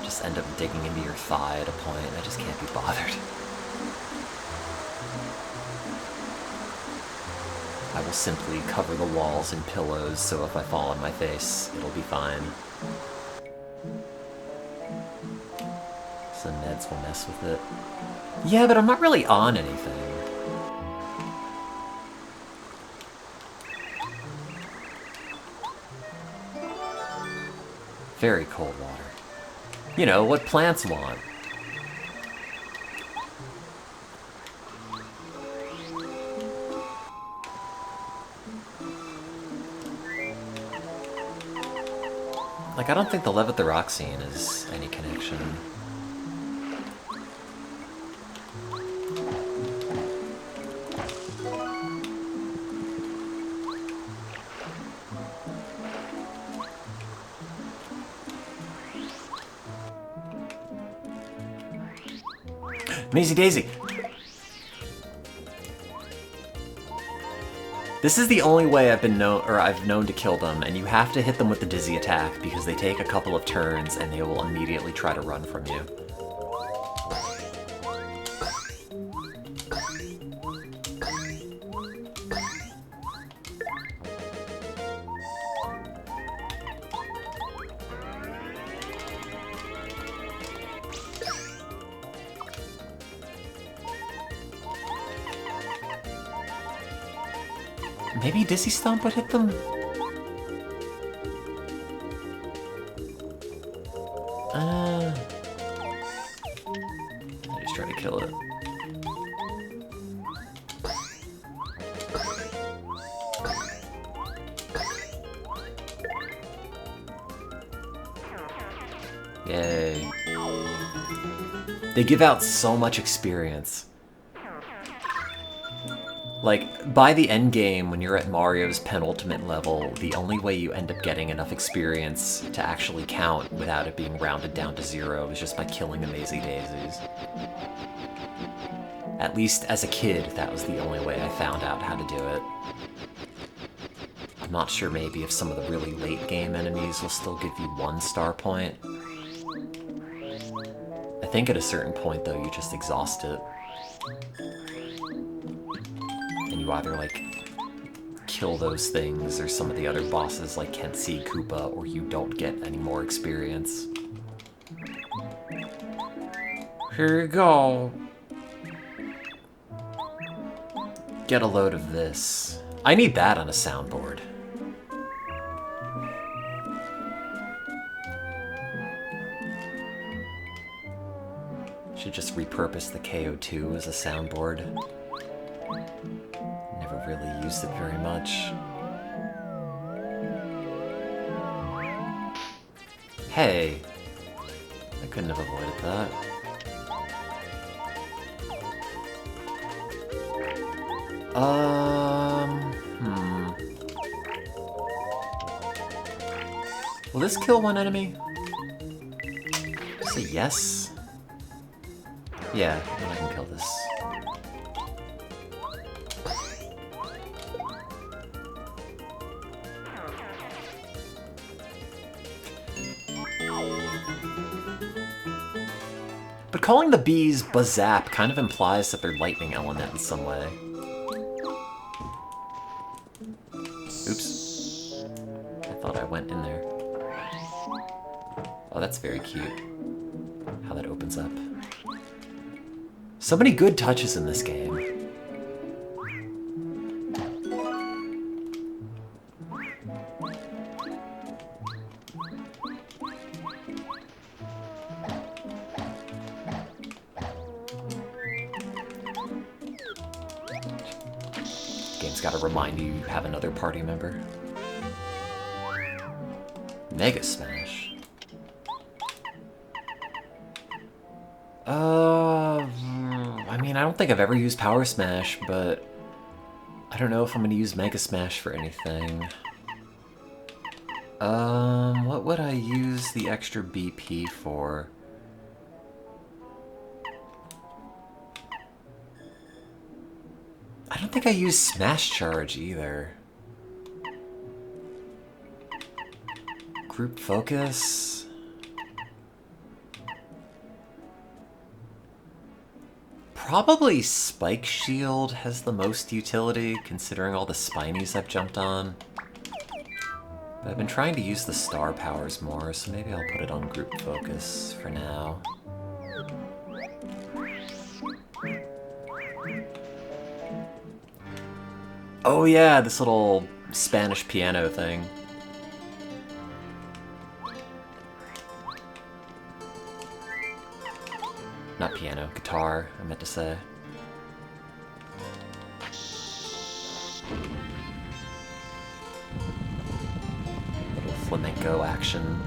just end up digging into your thigh at a point, and I just can't be bothered. I will simply cover the walls in pillows, so if I fall on my face, it'll be fine. Some meds will mess with it. Yeah, but I'm not really on anything. Very cold water. You know, what plants want. Like, I don't think the levothyroxine is any connection. Maisie Daisy! This is the only way I've known to kill them, and you have to hit them with the dizzy attack because they take a couple of turns and they will immediately try to run from you. Maybe Dizzy Stomp would hit them? I just try to kill it. Yay. They give out so much experience. Like, by the end game, when you're at Mario's penultimate level, the only way you end up getting enough experience to actually count without it being rounded down to 0 is just by killing the Mazy Daisies. At least as a kid, that was the only way I found out how to do it. I'm not sure maybe if some of the really late game enemies will still give you 1 star point. I think at a certain point, though, you just exhaust it. And you either, like, kill those things or some of the other bosses, like can't see Koopa, or you don't get any more experience. Here you go. Get a load of this. I need that on a soundboard. Should just repurpose the KO2 as a soundboard. Never really used it very much. Hey! I couldn't have avoided that. Will this kill one enemy? Say yes? Yeah, then I can kill this. But calling the bees Bazap kind of implies that they're lightning element in some way. Oops. I thought I went in there. Oh, that's very cute. How that opens up. So many good touches in this game. Game's gotta remind you you have another party member. Mega Smash. I mean, I don't think I've ever used Power Smash, but I don't know if I'm gonna use Mega Smash for anything. What would I use the extra BP for? I don't think I use Smash Charge either. Group Focus? Probably Spike Shield has the most utility, considering all the Spinies I've jumped on. But I've been trying to use the star powers more, so maybe I'll put it on Group Focus for now. Oh yeah, this little Spanish piano thing. Not piano, guitar, I meant to say. Little flamenco action.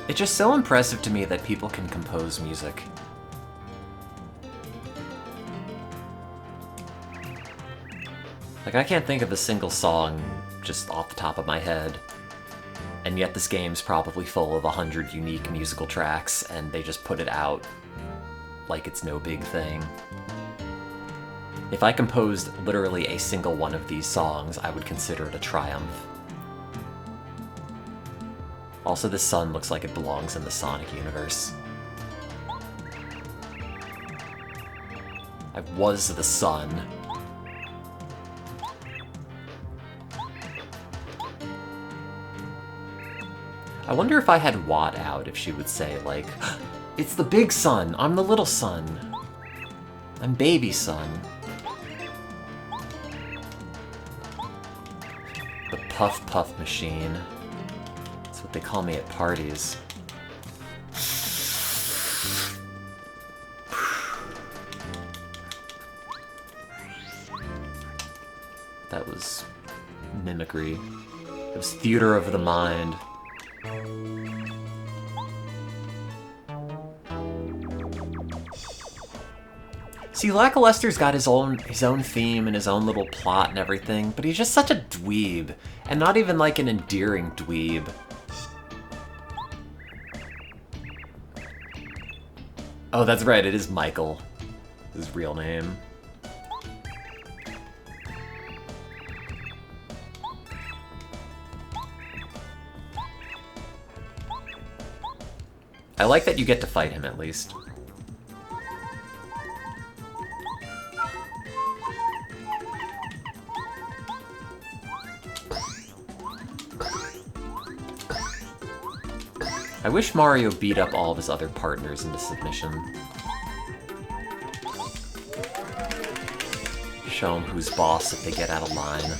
It's just so impressive to me that people can compose music. Like, I can't think of a single song just off the top of my head, and yet this game's probably full of 100 unique musical tracks, and they just put it out like it's no big thing. If I composed literally a single one of these songs, I would consider it a triumph. Also, this sun looks like it belongs in the Sonic universe. I was the sun. I wonder if I had Watt out, if she would say, like, it's the big sun, I'm the little sun. I'm baby sun. The Puff Puff machine. That's what they call me at parties. That was mimicry. It was theater of the mind. See, Lackluster's got his own theme and his own little plot and everything, but he's just such a dweeb, and not even like an endearing dweeb. Oh, that's right, it is Michael, his real name. I like that you get to fight him, at least. I wish Mario beat up all of his other partners into submission. Show them who's boss if they get out of line.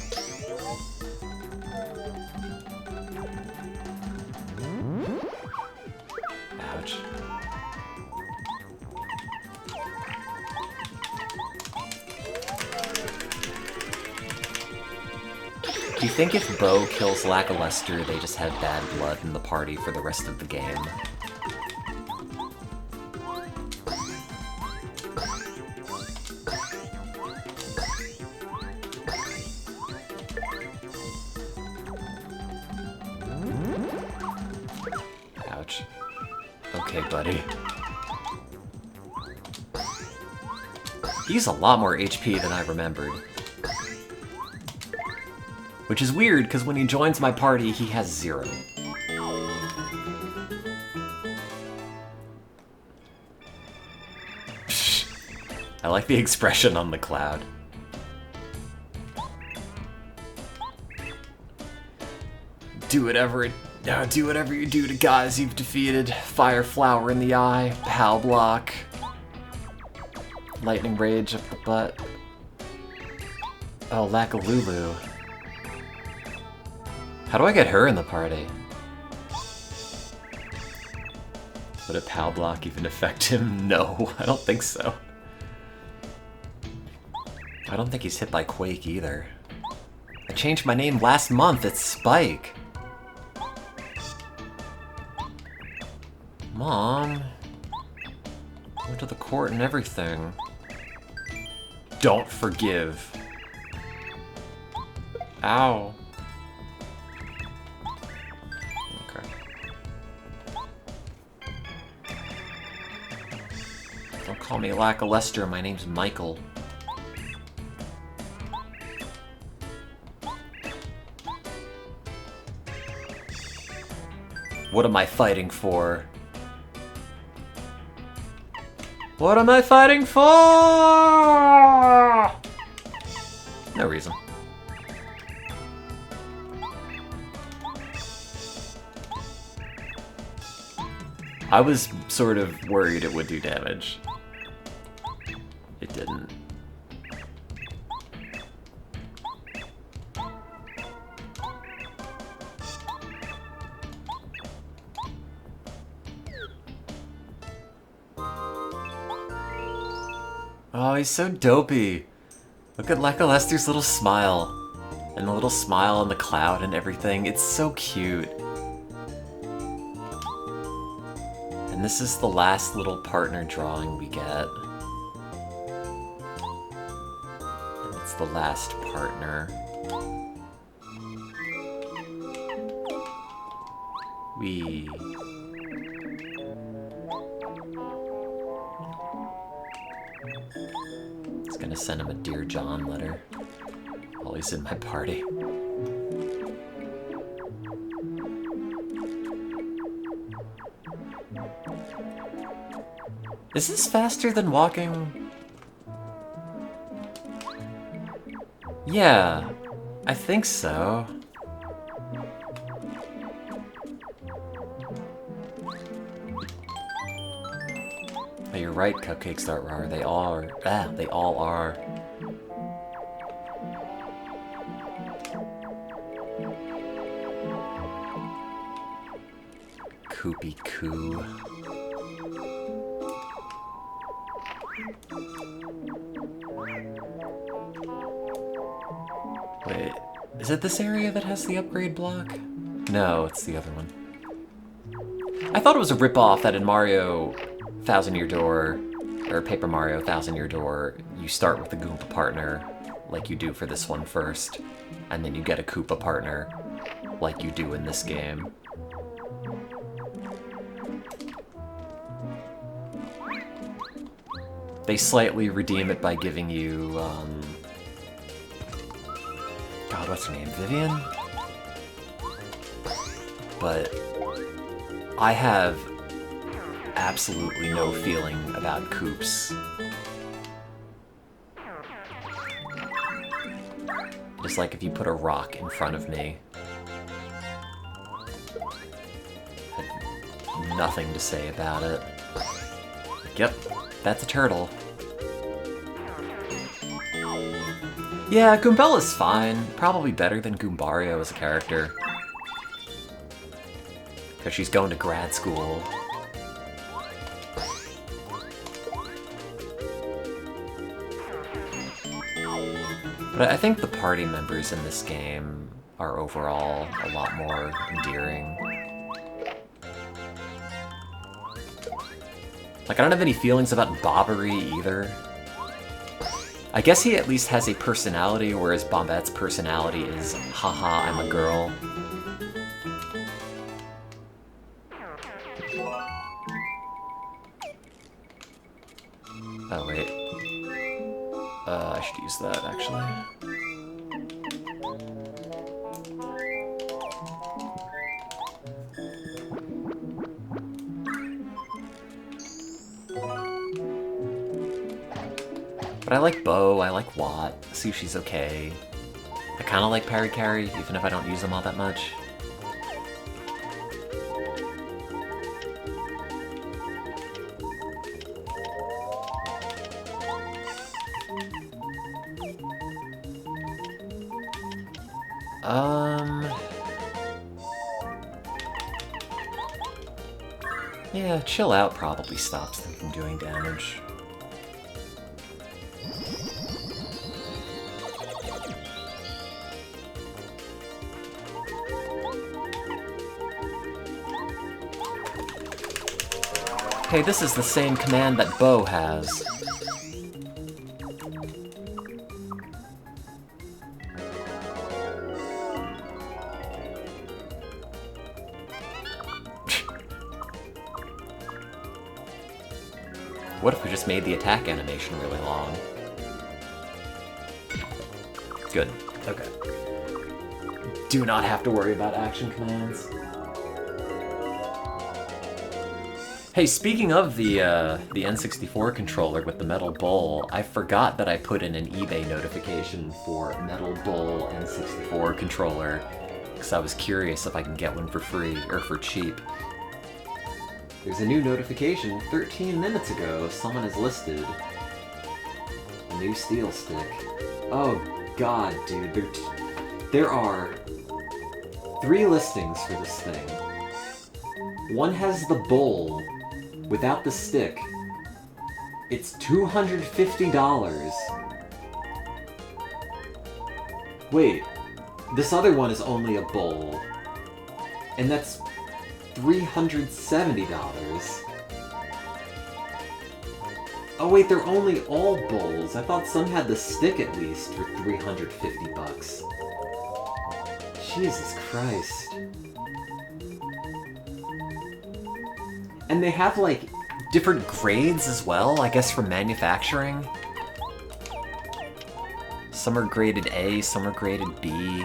Ouch. Do you think if Bo kills Lackluster, they just have bad blood in the party for the rest of the game? Ouch. Okay, buddy. He's a lot more HP than I remembered. Which is weird, because when he joins my party, he has 0. I like the expression on the cloud. Do whatever you do to guys you've defeated. Fire flower in the eye, pal block. Lightning rage up the butt. Oh, Lackalulu. How do I get her in the party? Would a PAL block even affect him? No, I don't think so. I don't think he's hit by Quake either. I changed my name last month, it's Spike. Mom. Went to the court and everything. Don't forgive. Ow. Don't call me Lackluster, my name's Michael. What am I fighting for? What am I fighting for? No reason. I was sort of worried it would do damage. It didn't. Oh, he's so dopey. Look at Lackluster's little smile. And the little smile on the cloud and everything. It's so cute. And this is the last little partner drawing we get. And it's the last partner. We... It's gonna send him a Dear John letter while he's in my party. Is this faster than walking? Yeah, I think so. Oh, you're right, cupcakes aren't raw. They are. Ah, they all are. Koopy Koo. Is it this area that has the upgrade block? No, it's the other one. I thought it was a ripoff that in Mario Thousand Year Door, or Paper Mario Thousand Year Door, you start with the Goomba partner, like you do for this one first, and then you get a Koopa partner, like you do in this game. They slightly redeem it by giving you, God, what's her name? Vivian? But I have absolutely no feeling about Koops. Just like if you put a rock in front of me. I have nothing to say about it. Yep, that's a turtle. Yeah, Goombella's fine. Probably better than Goombario as a character. Because she's going to grad school. But I think the party members in this game are overall a lot more endearing. Like, I don't have any feelings about Bobbery either. I guess he at least has a personality, whereas Bombette's personality is, haha, I'm a girl. Oh, wait. I should use that, actually. But I like Bo, I like Watt, Sushi's okay. I kinda like Parry Carry, even if I don't use them all that much. Yeah, Chill Out probably stops them from doing damage. Hey, this is the same command that Bo has. What if we just made the attack animation really long? Good. Okay. Do not have to worry about action commands. Hey, speaking of the N64 controller with the Metal Bowl, I forgot that I put in an eBay notification for Metal Bowl N64 controller, because I was curious if I can get one for free, or for cheap. There's a new notification 13 minutes ago. Someone has listed a new steel stick. Oh god, dude. There are 3 listings for this thing. One has the bowl without the stick. It's $250. Wait, this other one is only a bowl. And that's $370. Oh wait, they're only all bowls. I thought some had the stick at least for 350 bucks. Jesus Christ. And they have like different grades as well, I guess from manufacturing. Some are graded A, some are graded B.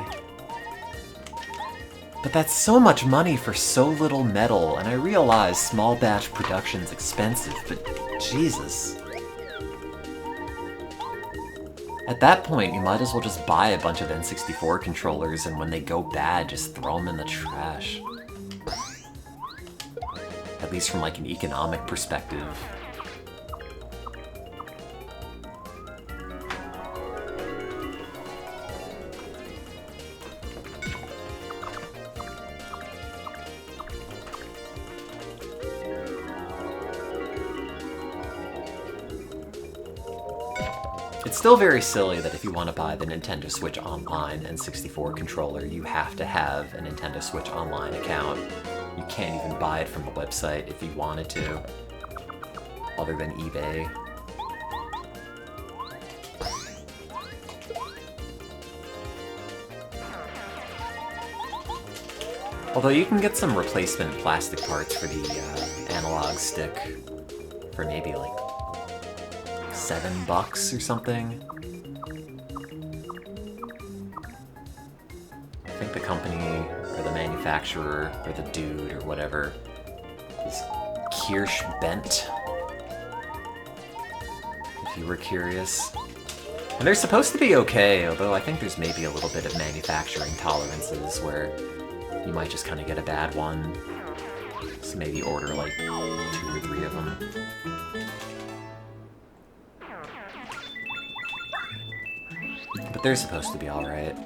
But that's so much money for so little metal, and I realize small batch production's expensive, but Jesus. At that point, you might as well just buy a bunch of N64 controllers, and when they go bad, just throw them in the trash. At least from like an economic perspective. It's Still very silly that if you want to buy the Nintendo Switch Online N64 controller, you have to have a Nintendo Switch Online account. You can't even buy it from the website if you wanted to, other than eBay. Although you can get some replacement plastic parts for the analog stick for maybe like $7 or something. I think the company, or the manufacturer, or the dude, or whatever, is Kirsch Bent, if you were curious. And they're supposed to be okay, although I think there's maybe a little bit of manufacturing tolerances where you might just kind of get a bad one. So maybe order like 2 or 3 of them. But they're supposed to be alright.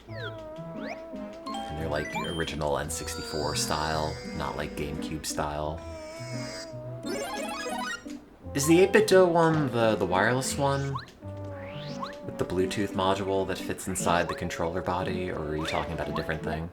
And they're like original N64 style, not like GameCube style. Is the 8BitDo one the wireless one? With the Bluetooth module that fits inside the controller body, or are you talking about a different thing?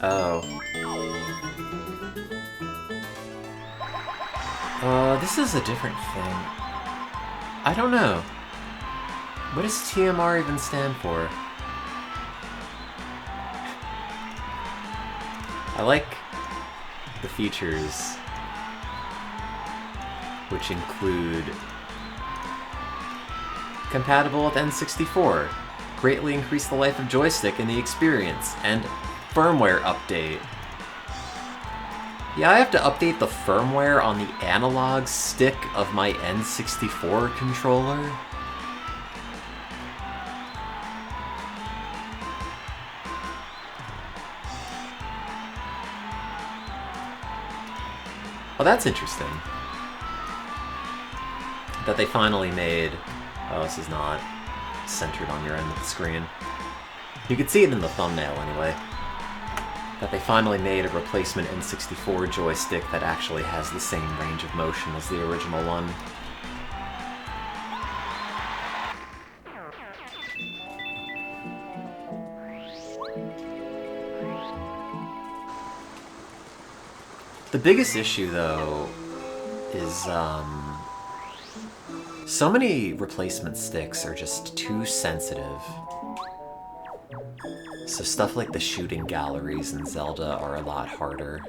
Oh. This is a different thing. I don't know. What does TMR even stand for? I like the features, which include compatible with N64, greatly increase the life of joystick and the experience, and firmware update. Yeah, I have to update the firmware on the analog stick of my N64 controller? Well, that's interesting. That they finally made... Oh, this is not centered on your end of the screen. You could see it in the thumbnail anyway. That they finally made a replacement N64 joystick that actually has the same range of motion as the original one. The biggest issue, though, is, so many replacement sticks are just too sensitive. So stuff like the shooting galleries in Zelda are a lot harder.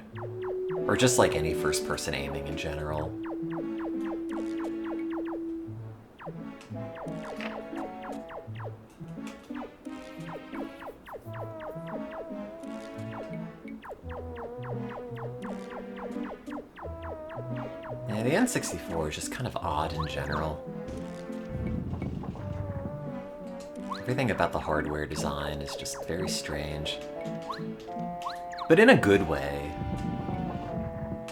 Or just like any first-person aiming in general. Yeah, the N64 is just kind of odd in general. Everything about the hardware design is just very strange. But in a good way.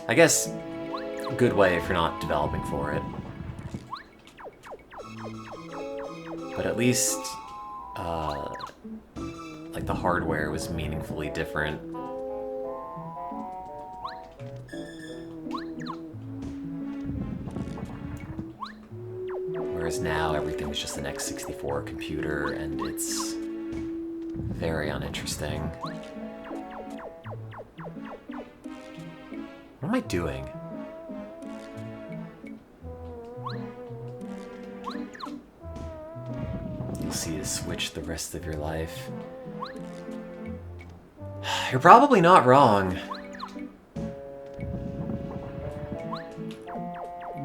I guess, a good way if you're not developing for it. But at least, like the hardware was meaningfully different. Whereas now everything's just an x64 computer, and it's very uninteresting. What am I doing? You'll see a Switch the rest of your life. You're probably not wrong.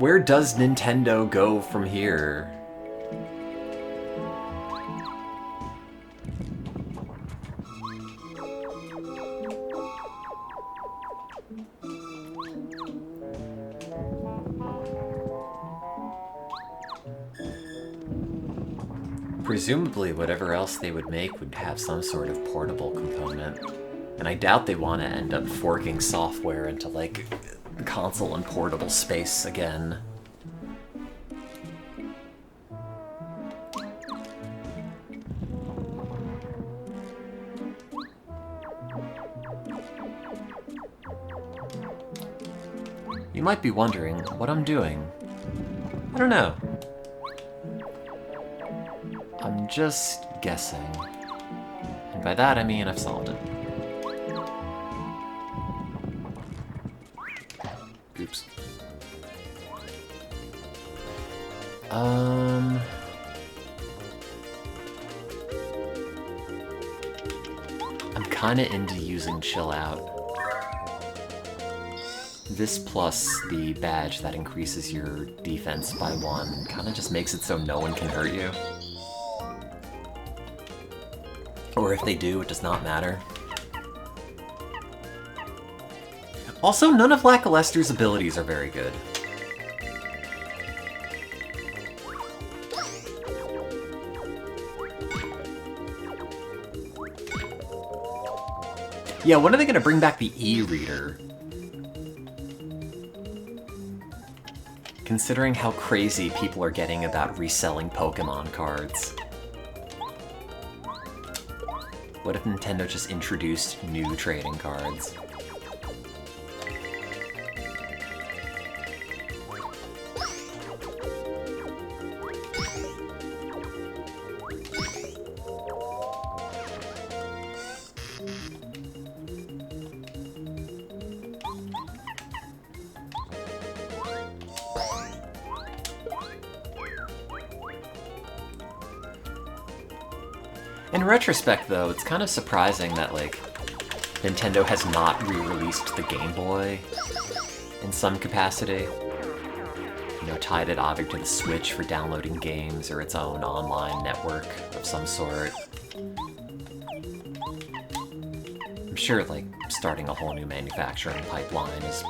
Where does Nintendo go from here? Presumably, whatever else they would make would have some sort of portable component. And I doubt they want to end up forking software into, like, console and portable space again. You might be wondering what I'm doing. I don't know. I'm just guessing. And by that I mean I've solved it. Oops. I'm kinda into using Chill Out. This plus the badge that increases your defense by 1 kinda just makes it so no one can hurt you. Or if they do, it does not matter. Also, none of Lackluster's abilities are very good. Yeah, when are they gonna bring back the e-reader? Considering how crazy people are getting about reselling Pokemon cards. What if Nintendo just introduced new trading cards? In retrospect, though, it's kind of surprising that, like, Nintendo has not re-released the Game Boy in some capacity. You know, tied it either to the Switch for downloading games or its own online network of some sort. I'm sure, like, starting a whole new manufacturing pipeline is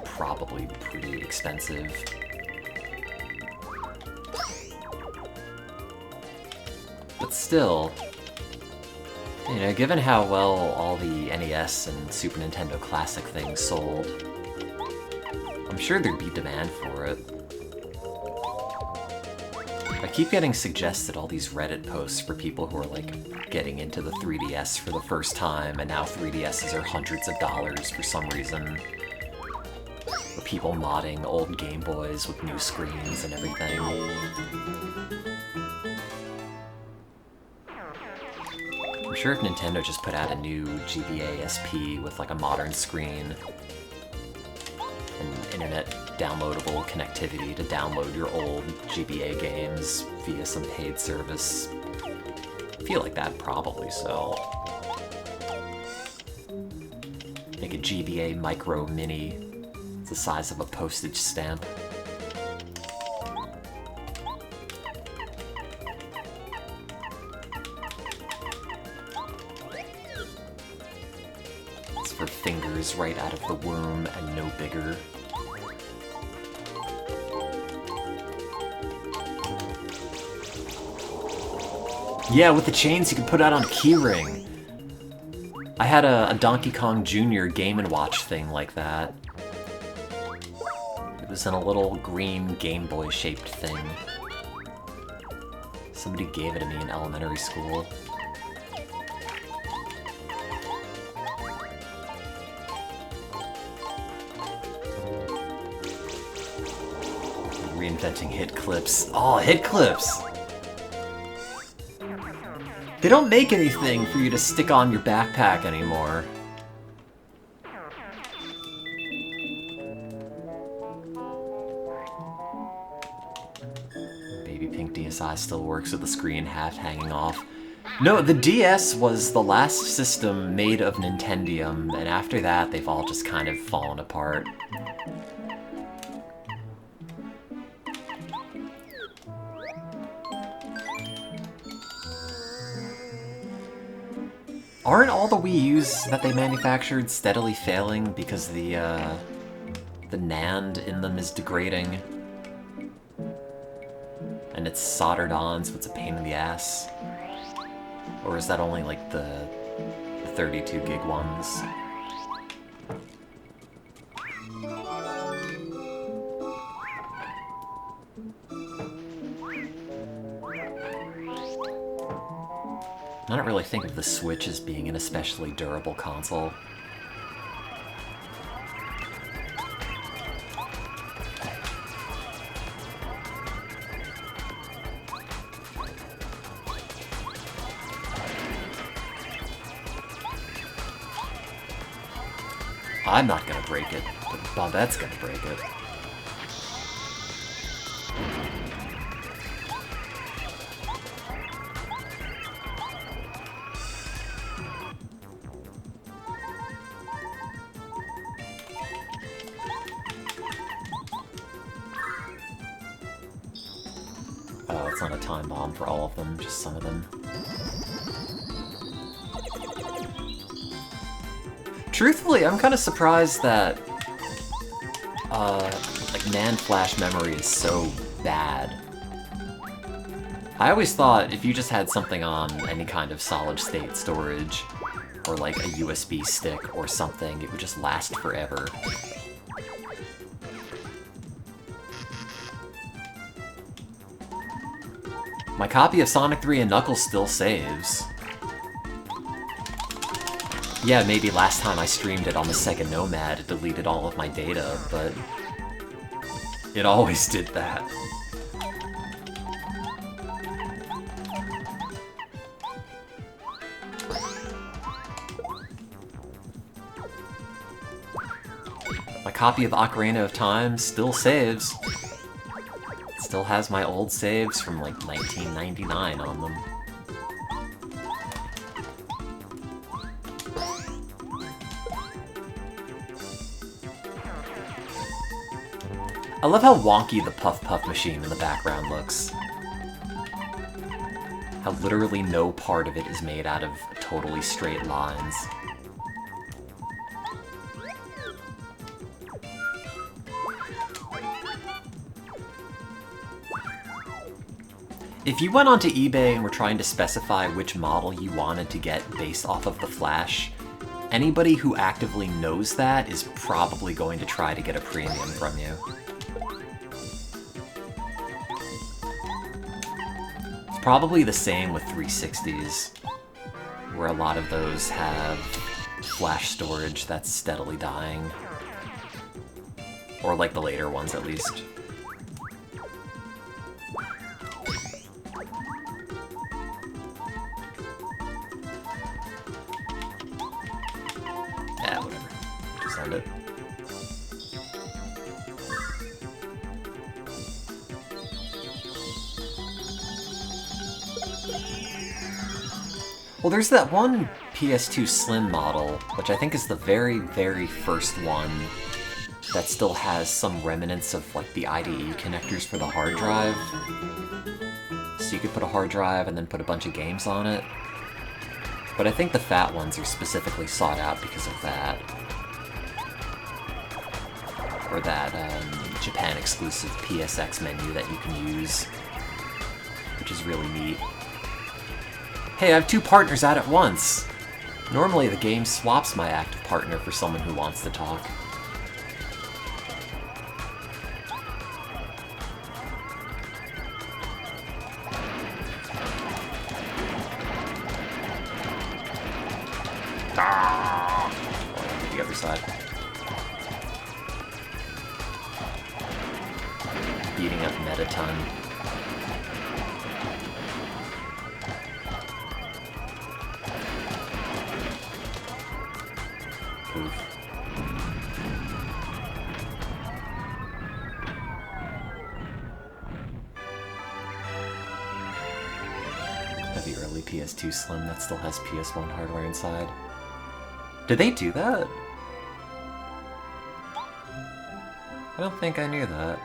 probably pretty expensive. But still, you know, given how well all the NES and Super Nintendo Classic things sold, I'm sure there'd be demand for it. I keep getting suggested all these Reddit posts for people who are, like, getting into the 3DS for the first time, and now 3DSs are hundreds of dollars for some reason. Or people modding old Game Boys with new screens and everything. I'm sure if Nintendo just put out a new GBA SP with, like, a modern screen and internet downloadable connectivity to download your old GBA games via some paid service, I feel like that'd probably sell. Make a GBA Micro Mini. It's the size of a postage stamp. For fingers right out of the womb and no bigger. Yeah, with the chains you can put out on a keyring. I had a Donkey Kong Jr. Game & Watch thing like that. It was in a little green Game Boy shaped thing. Somebody gave it to me in elementary school. Reinventing hit clips. Oh, hit clips! They don't make anything for you to stick on your backpack anymore. Baby Pink DSi still works with the screen half hanging off. No, the DS was the last system made of Nintendium, and after that they've all just kind of fallen apart. Aren't all the Wii U's that they manufactured steadily failing because the NAND in them is degrading? And it's soldered on, so it's a pain in the ass? Or is that only, like, the the 32 gig ones. I don't really think of the Switch as being an especially durable console. I'm not gonna break it, but Bobette's gonna break it. Oh, it's not a time bomb for all of them, just some of them. Truthfully, I'm kind of surprised that, like, NAND flash memory is so bad. I always thought if you just had something on any kind of solid-state storage, or like a USB stick or something, it would just last forever. My copy of Sonic 3 and Knuckles still saves. Yeah, maybe last time I streamed it on the Sega Nomad, it deleted all of my data, but it always did that. My copy of Ocarina of Time still saves. It still has my old saves from like 1999 on them. I love how wonky the Puff Puff machine in the background looks. How literally no part of it is made out of totally straight lines. If you went onto eBay and were trying to specify which model you wanted to get based off of the Flash, anybody who actively knows that is probably going to try to get a premium from you. It's probably the same with 360s, where a lot of those have flash storage that's steadily dying. Or like the later ones, at least. Yeah, whatever. Just end it. Well, there's that one PS2 Slim model, which I think is the very, very first one that still has some remnants of, like, the IDE connectors for the hard drive. So you could put a hard drive and then put a bunch of games on it. But I think the fat ones are specifically sought out because of that. Or that Japan-exclusive PSX menu that you can use, which is really neat. Hey, I have two partners out at once! Normally the game swaps my active partner for someone who wants to talk. The other side. Beating up Metaton. Oof. Have the early PS2 Slim that still has PS1 hardware inside. Did they do that? I don't think I knew that.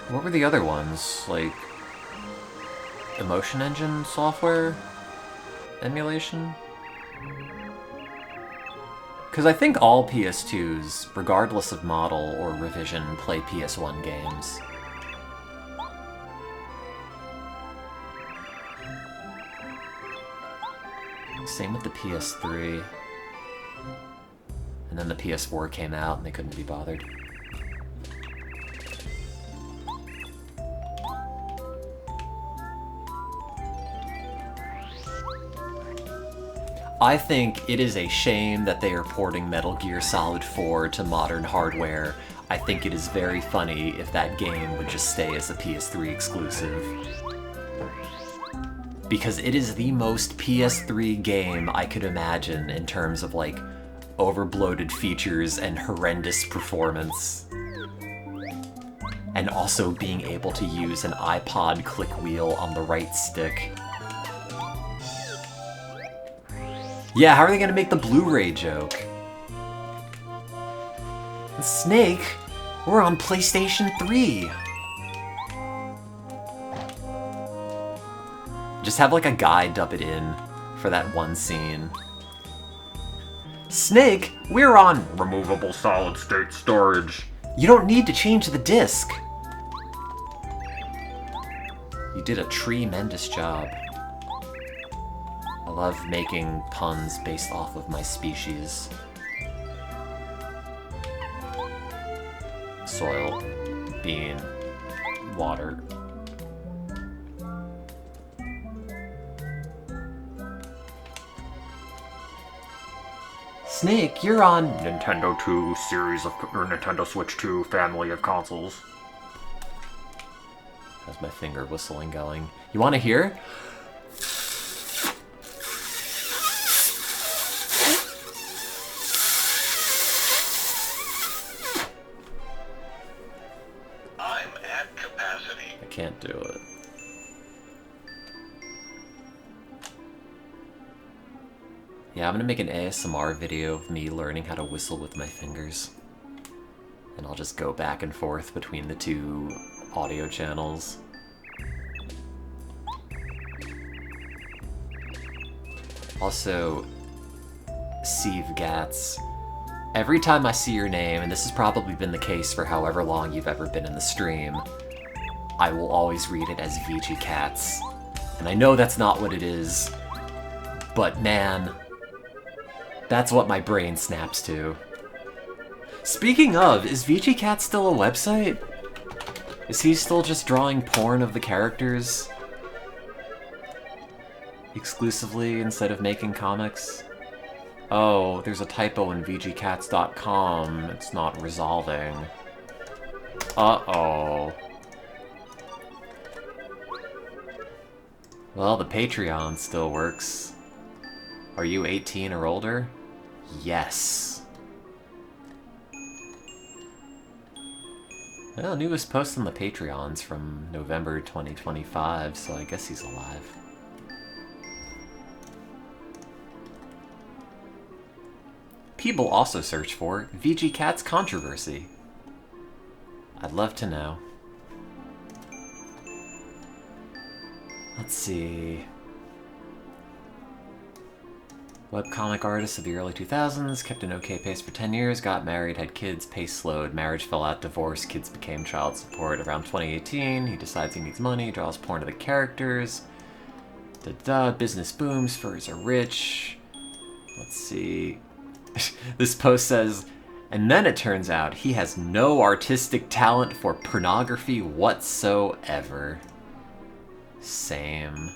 What were the other ones? Like, Emotion Engine software? Emulation? Because I think all PS2s, regardless of model or revision, play PS1 games. Same with the PS3. And then the PS4 came out and they couldn't be bothered. I think it is a shame that they are porting Metal Gear Solid 4 to modern hardware. I think it is very funny if that game would just stay as a PS3 exclusive. Because it is the most PS3 game I could imagine in terms of, like, over-bloated features and horrendous performance. And also being able to use an iPod click wheel on the right stick. Yeah, how are they gonna make the Blu-ray joke? Snake, we're on PlayStation 3! Just have like a guy dub it in for that one scene. Snake, we're on removable solid-state storage. You don't need to change the disc. You did a tremendous job. I love making puns based off of my species. Soil, bean, water. Snake, you're on Nintendo 2 series of, or Nintendo Switch 2 family of consoles. How's my finger whistling going? You want to hear? I'm at capacity. I can't do it. Yeah, I'm gonna make an ASMR video of me learning how to whistle with my fingers. And I'll just go back and forth between the two audio channels. Also, Steve Gatz. Every time I see your name, and this has probably been the case for however long you've ever been in the stream, I will always read it as VG Cats. And I know that's not what it is, but man, that's what my brain snaps to. Speaking of, is VG Cat still a website? Is he still just drawing porn of the characters exclusively instead of making comics? Oh, there's a typo in VGCats.com. It's not resolving. Uh-oh. Well, the Patreon still works. Are you 18 or older? Yes. Well, newest post on the Patreon's from November 2025, so I guess he's alive. People also search for VG Cats Controversy. I'd love to know. Let's see. Webcomic artist of the early 2000s, kept an okay pace for 10 years, got married, had kids, pace slowed, marriage fell out, divorce, kids became child support. Around 2018, he decides he needs money, draws porn to the characters. Business booms, furs are rich. Let's see. This post says, and then it turns out he has no artistic talent for pornography whatsoever. Same.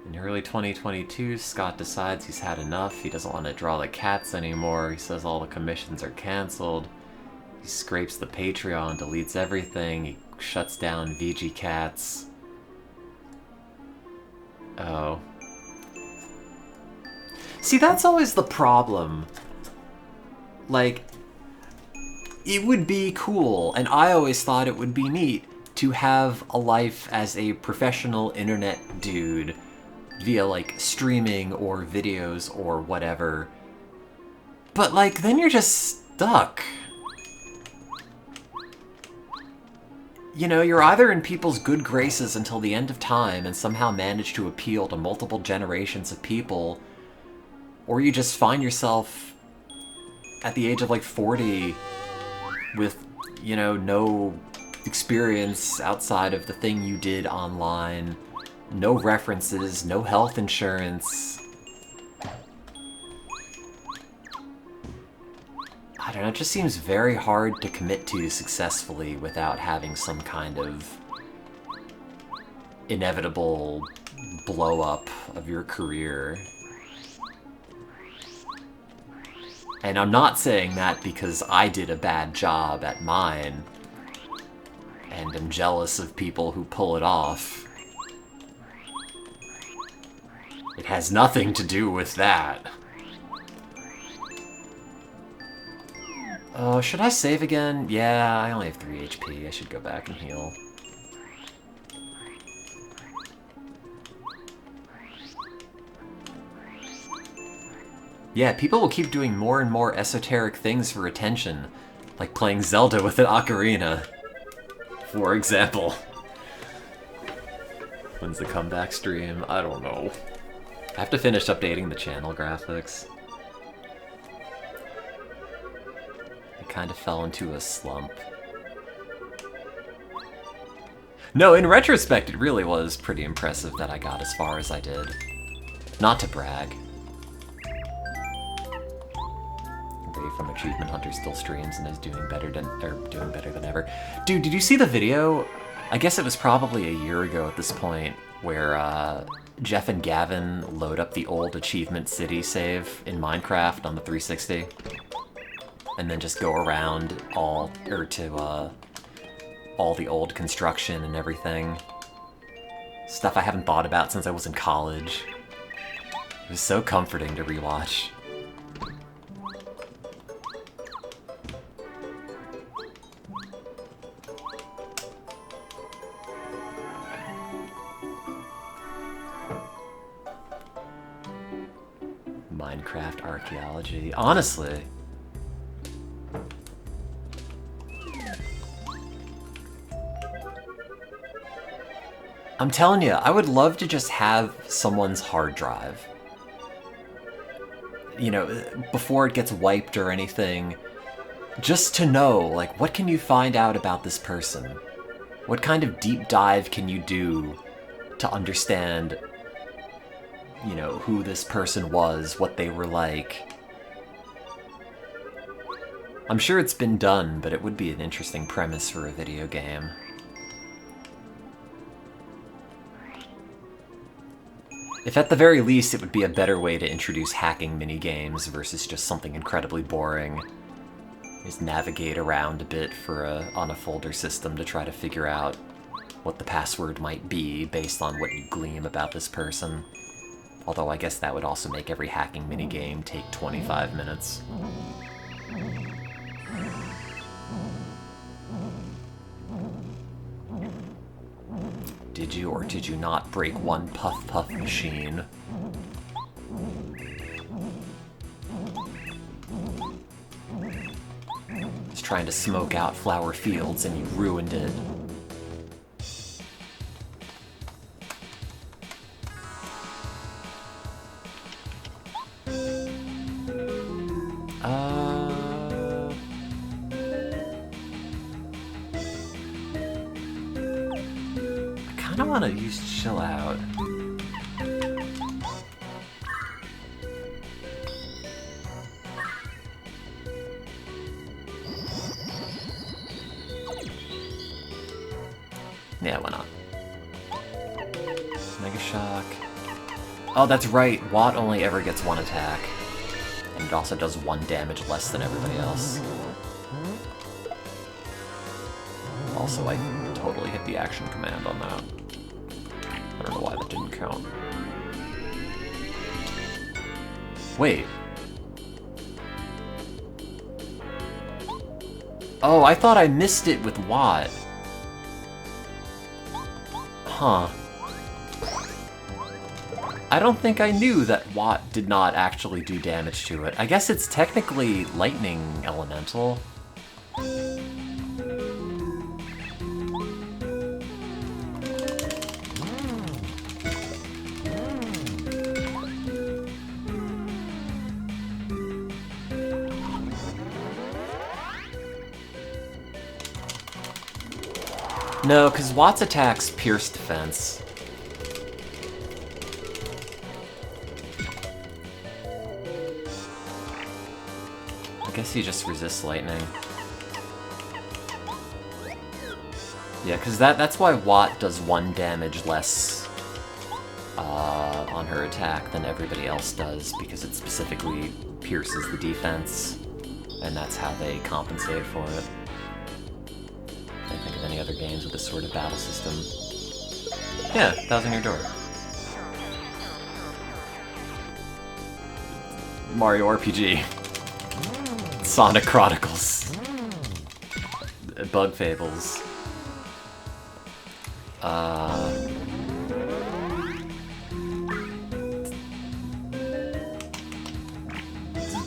In early 2022, Scott decides he's had enough. He doesn't want to draw the cats anymore. He says all the commissions are canceled. He scrapes the Patreon, deletes everything. He shuts down VG Cats. Oh. See, that's always the problem. Like, it would be cool, and I always thought it would be neat, to have a life as a professional internet dude via, like, streaming or videos or whatever. But, like, then you're just stuck. You know, you're either in people's good graces until the end of time and somehow manage to appeal to multiple generations of people, Or you just find yourself at the age of like 40 with, you know, no experience outside of the thing you did online, no references, no health insurance. I don't know, it just seems very hard to commit to successfully without having some kind of inevitable blow up of your career. And I'm not saying that because I did a bad job at mine and am jealous of people who pull it off. It has nothing to do with that. Oh, should I save again? Yeah, I only have 3 HP. I should go back and heal. Yeah, people will keep doing more and more esoteric things for attention, like playing Zelda with an ocarina, for example. When's the comeback stream? I don't know. I have to finish updating the channel graphics. I kind of fell into a slump. No, in retrospect, it really was pretty impressive that I got as far as I did. Not to brag. Ray from Achievement Hunter still streams and is doing better than ever. Dude, did you see the video? I guess it was probably a year ago at this point, where Jeff and Gavin load up the old Achievement City save in Minecraft on the 360, and then just go around all the old construction and everything. Stuff I haven't thought about since I was in college. It was so comforting to rewatch. Minecraft archaeology. Honestly. I'm telling you, I would love to just have someone's hard drive. You know, before it gets wiped or anything, just to know, like, what can you find out about this person? What kind of deep dive can you do to understand, you know, who this person was, what they were like? I'm sure it's been done, but it would be an interesting premise for a video game. If at the very least it would be a better way to introduce hacking minigames versus just something incredibly boring. Just navigate around a bit on a folder system to try to figure out what the password might be based on what you glean about this person. Although I guess that would also make every hacking minigame take 25 minutes. Did you or did you not break one Puff Puff machine? Just trying to smoke out flower fields and you ruined it. I want to use Chill Out. Yeah, why not? Mega Shock. Oh, that's right. Watt only ever gets one attack. And it also does 1 damage less than everybody else. Also, I totally hit the action command on that. I don't know why that didn't count. Wait. Oh, I thought I missed it with Watt. Huh. I don't think I knew that Watt did not actually do damage to it. I guess it's technically lightning elemental. No, because Watt's attacks pierce defense. I guess he just resists lightning. Yeah, because that's why Watt does 1 damage less on her attack than everybody else does, because it specifically pierces the defense, and that's how they compensate for it. I can't think of any other games with this sort of battle system. Yeah, Thousand Year Door. Mario RPG. Sonic Chronicles. Bug Fables.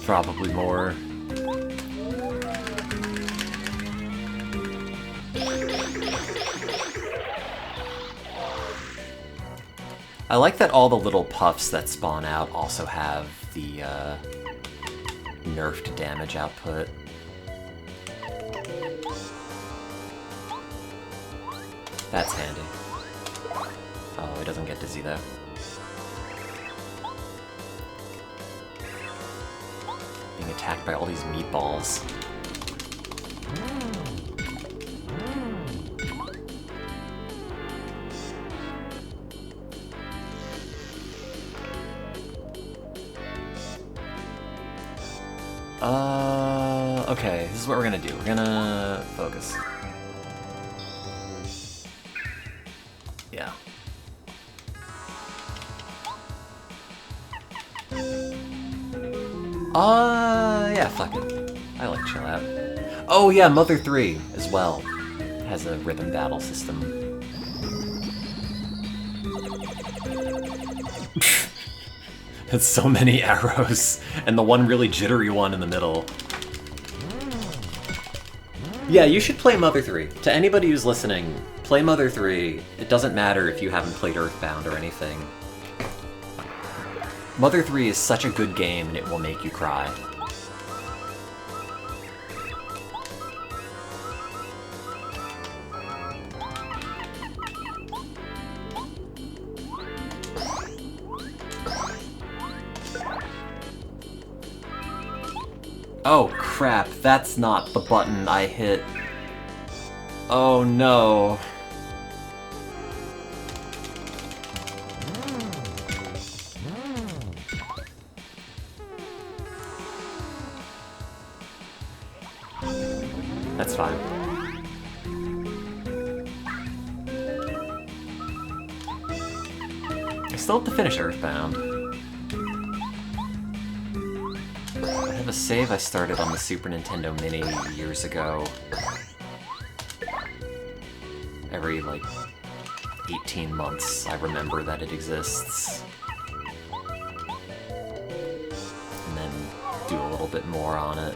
Probably more. I like that all the little puffs that spawn out also have the nerfed damage output. That's handy. Oh, he doesn't get dizzy though. Being attacked by all these meatballs. Okay, this is what we're gonna do. We're gonna focus. Yeah. Yeah, fuck it. I like chill out. Oh yeah, Mother 3 as well has a rhythm battle system. It's so many arrows, and the one really jittery one in the middle. Yeah, you should play Mother 3. To anybody who's listening, play Mother 3. It doesn't matter if you haven't played Earthbound or anything. Mother 3 is such a good game, and it will make you cry. Oh crap, that's not the button I hit. Oh no. That's fine. I still have to finish Earthbound. I have a save I started on the Super Nintendo Mini years ago. Every, like, 18 months I remember that it exists. And then do a little bit more on it.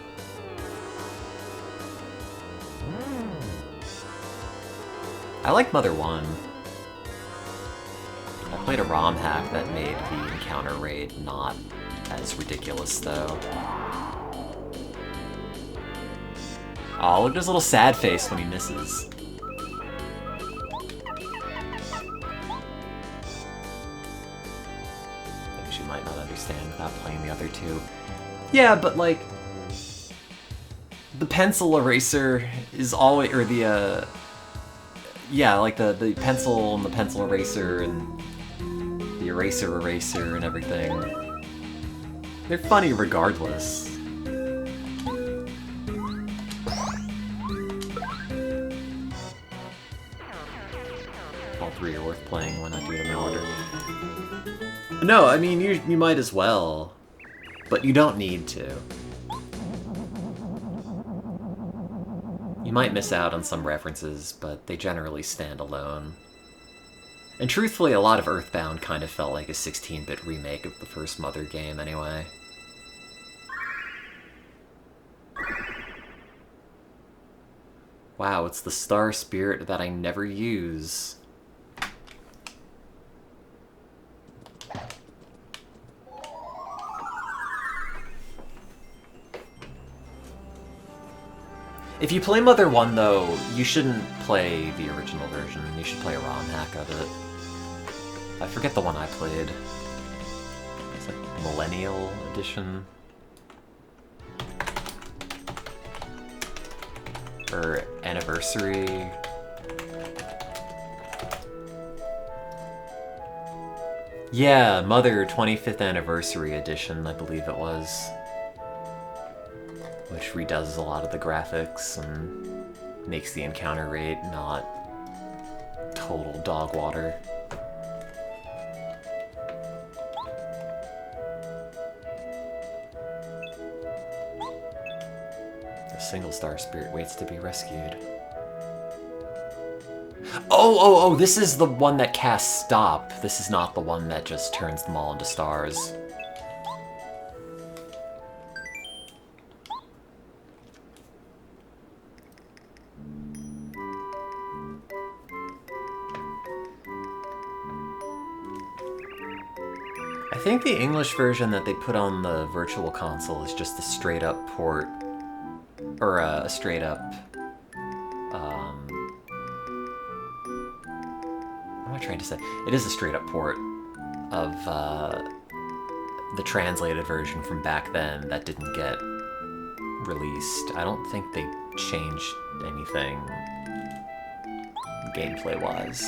I like Mother 1. I played a ROM hack that made the encounter rate not as ridiculous, though. Oh, look at his little sad face when he misses. Things you might not understand without playing the other two. Yeah, but like, the pencil eraser is always, or the, yeah, like the pencil and the pencil eraser and the eraser and everything. They're funny regardless. All three are worth playing when I do them in order. No, I mean, you might as well, but you don't need to. You might miss out on some references, but they generally stand alone. And truthfully, a lot of Earthbound kind of felt like a 16-bit remake of the first Mother game anyway. Wow, it's the star spirit that I never use. If you play Mother 1, though, you shouldn't play the original version. You should play a ROM hack of it. I forget the one I played. It's like Millennial Edition. Or Anniversary. Yeah, Mother 25th Anniversary Edition, I believe it was. Which redoes a lot of the graphics and makes the encounter rate not total dog water. A single star spirit waits to be rescued. Oh, this is the one that casts stop. This is not the one that just turns them all into stars. I think the English version that they put on the Virtual Console is just a straight up port, or a straight up, what am I trying to say? It is a straight up port of the translated version from back then that didn't get released. I don't think they changed anything gameplay-wise.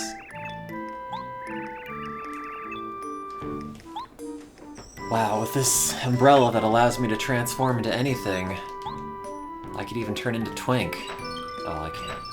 Wow, with this umbrella that allows me to transform into anything, I could even turn into Twink. Oh, I can't.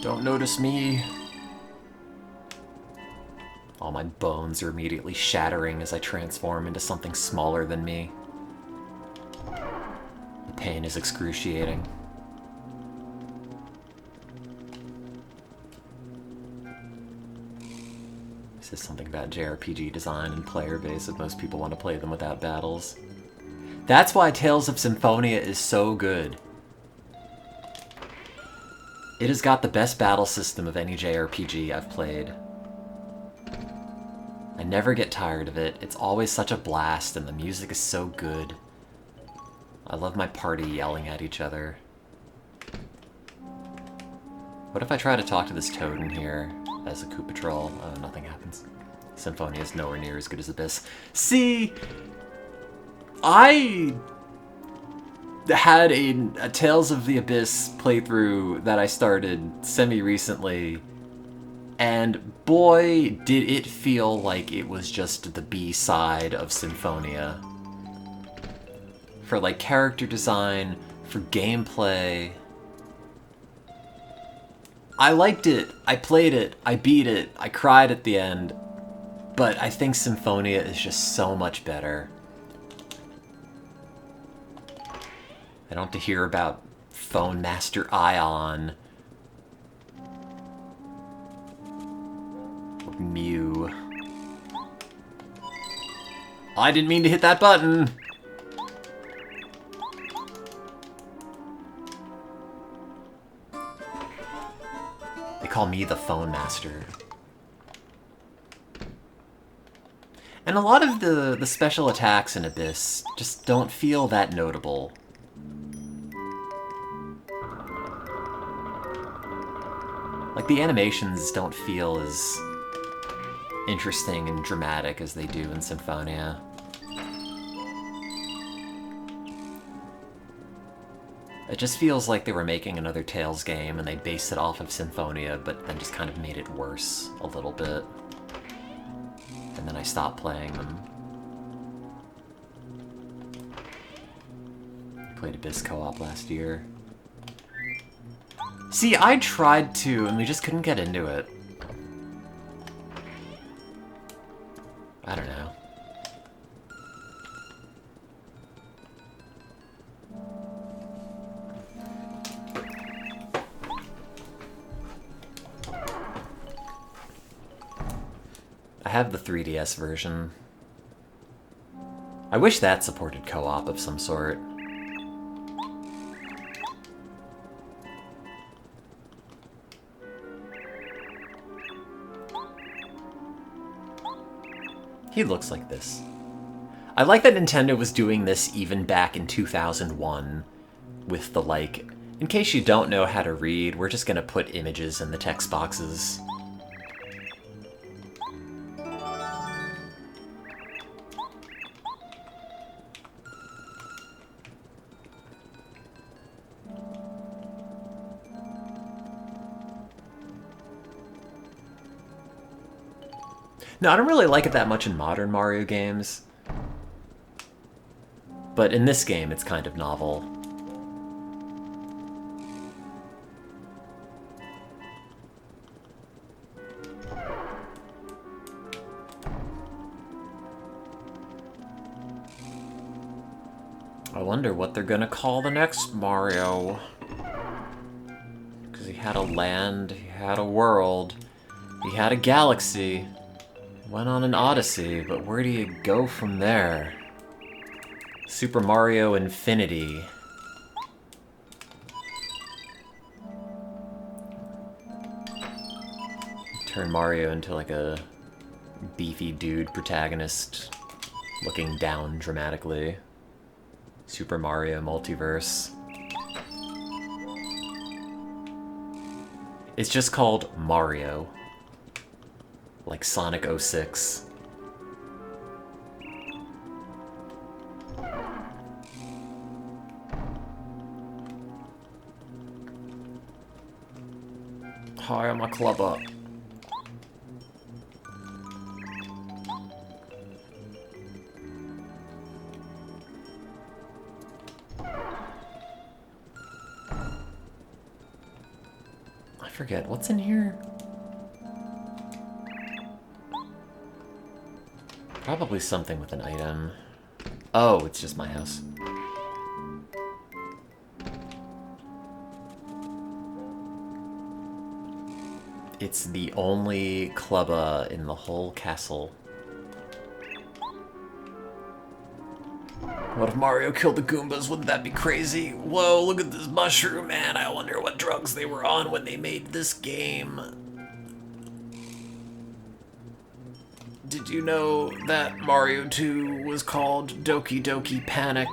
Don't notice me. All my bones are immediately shattering as I transform into something smaller than me. The pain is excruciating. This is something about JRPG design and player base if most people want to play them without battles. That's why Tales of Symphonia is so good. It has got the best battle system of any JRPG I've played. I never get tired of it. It's always such a blast, and the music is so good. I love my party yelling at each other. What if I try to talk to this toad in here as a Koopa Troll? Oh, nothing happens. Symphonia is nowhere near as good as Abyss. See, I had a Tales of the Abyss playthrough that I started semi-recently, and boy, did it feel like it was just the B-side of Symphonia. For, like, character design, for gameplay. I liked it, I played it, I beat it, I cried at the end, but I think Symphonia is just so much better. I don't have to hear about Phone Master Ion. Or Mew. I didn't mean to hit that button! They call me the Phone Master. And a lot of the special attacks in Abyss just don't feel that notable. Like, the animations don't feel as interesting and dramatic as they do in Symphonia. It just feels like they were making another Tales game and they based it off of Symphonia, but then just kind of made it worse a little bit. And then I stopped playing them. I played Abyss co-op last year. See, I tried to, and we just couldn't get into it. I don't know. have the 3DS version. I wish that supported co-op of some sort. He looks like this. I like that Nintendo was doing this even back in 2001 with the, like, in case you don't know how to read, we're just gonna put images in the text boxes. No, I don't really like it that much in modern Mario games. But in this game, it's kind of novel. I wonder what they're gonna call the next Mario. Because he had a land, he had a world, he had a galaxy. Went on an odyssey, but where do you go from there? Super Mario Infinity. Turn Mario into like a beefy dude protagonist looking down dramatically. Super Mario Multiverse. It's just called Mario. Like Sonic 06. Hi, I'm a clubber. I forget, what's in here? Probably something with an item. Oh, it's just my house. It's the only clubba in the whole castle. What if Mario killed the Goombas? Wouldn't that be crazy? Whoa, look at this mushroom, man. I wonder what drugs they were on when they made this game. Did you know that Mario 2 was called Doki Doki Panic?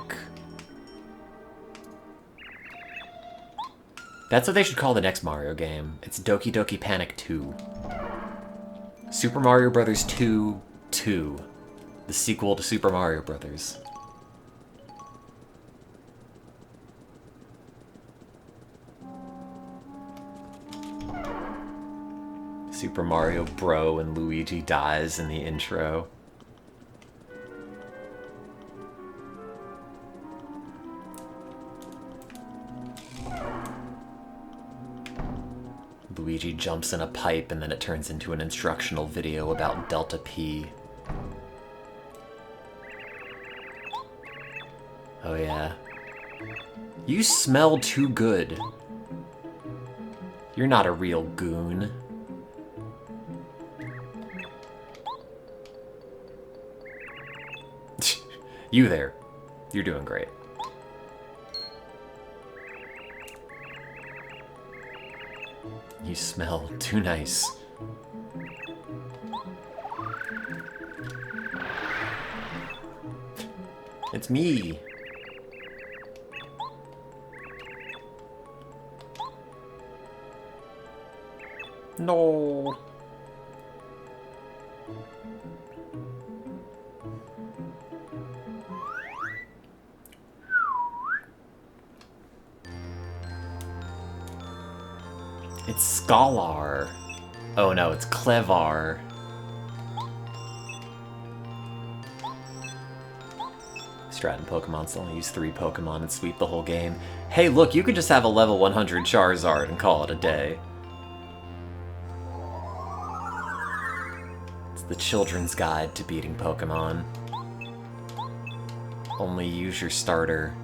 That's what they should call the next Mario game. It's Doki Doki Panic 2. Super Mario Bros. 2 2. The sequel to Super Mario Bros. Super Mario Bro and Luigi dies in the intro. Luigi jumps in a pipe and then it turns into an instructional video about Delta P. Oh yeah. You smell too good. You're not a real goon. You there. You're doing great. You smell too nice. It's me. No. It's Scholar. Oh no, it's Clevar. Stratton Pokemon's only use 3 Pokemon and sweep the whole game. Hey, look, you could just have a level 100 Charizard and call it a day. It's the children's guide to beating Pokemon. Only use your starter.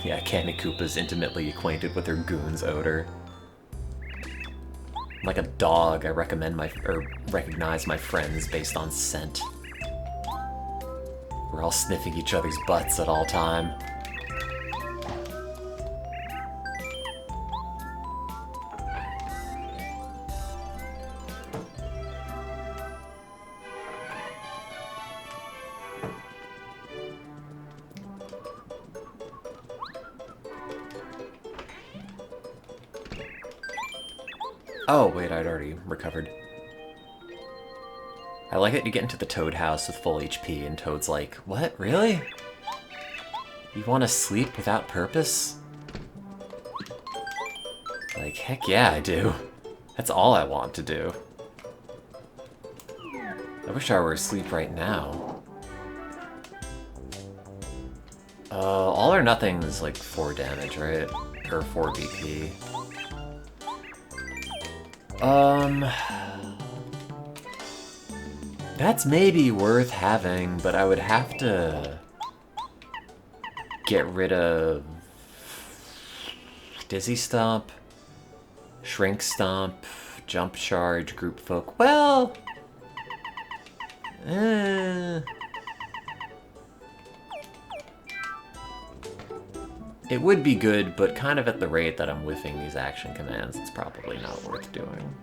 Yeah, Candy Koopa's intimately acquainted with her goon's odor. Like a dog, I recognize my friends based on scent. We're all sniffing each other's butts at all time. Oh, wait, I'd already recovered. I like that you get into the Toad house with full HP, and Toad's like, what, really? You want to sleep without purpose? Like, heck yeah, I do. That's all I want to do. I wish I were asleep right now. All or nothing is like 4 damage, right? Or 4 BP. That's maybe worth having, but I would have to get rid of Dizzy Stomp, Shrink Stomp, Jump Charge, Group Folk. Well, it would be good, but kind of at the rate that I'm whiffing these action commands, it's probably not worth doing.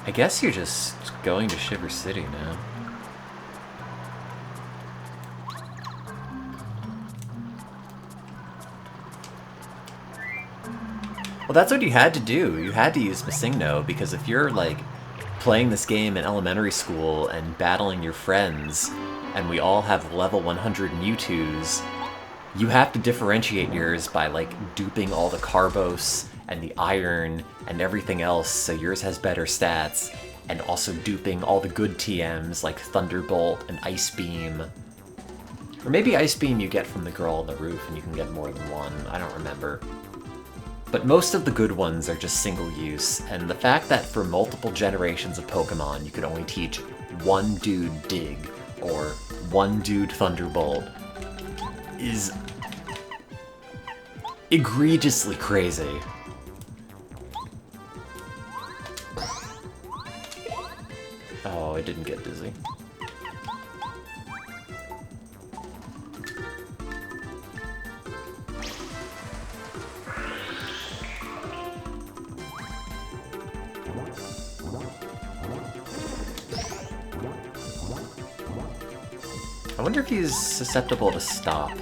I guess you're just going to Shiver City now. Well, that's what you had to do. You had to use Masingno, because if you're, like, playing this game in elementary school and battling your friends, and we all have level 100 Mewtwo's, you have to differentiate yours by, like, duping all the Carbos and the Iron and everything else so yours has better stats, and also duping all the good TMs like Thunderbolt and Ice Beam. Or maybe Ice Beam you get from the girl on the roof and you can get more than one, I don't remember. But most of the good ones are just single use, and the fact that for multiple generations of Pokemon you could only teach one dude Dig or one dude Thunderbolt is egregiously crazy. Oh, I didn't get dizzy. I wonder if he's susceptible to stop,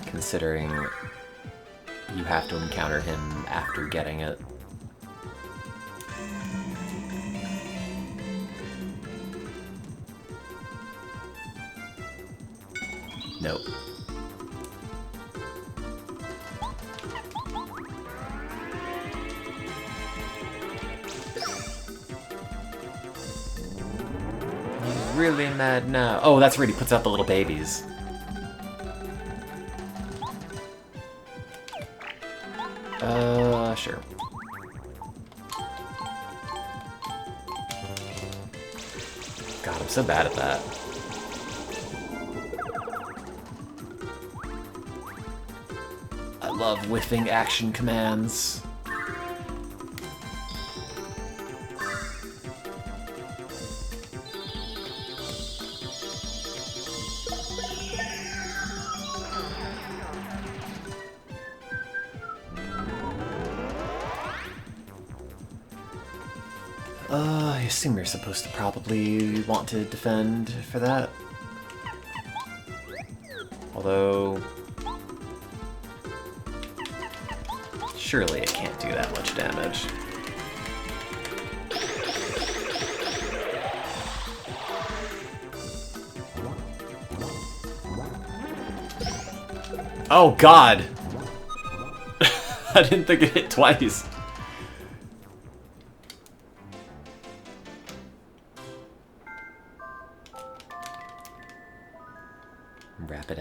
considering you have to encounter him after getting it. Nope. He's really mad now. Oh, that's right, he puts out the little babies. Sure. God, I'm so bad at that. I love whiffing action commands. I assume you're supposed to probably want to defend for that. Although, surely it can't do that much damage. Oh god! I didn't think it hit twice.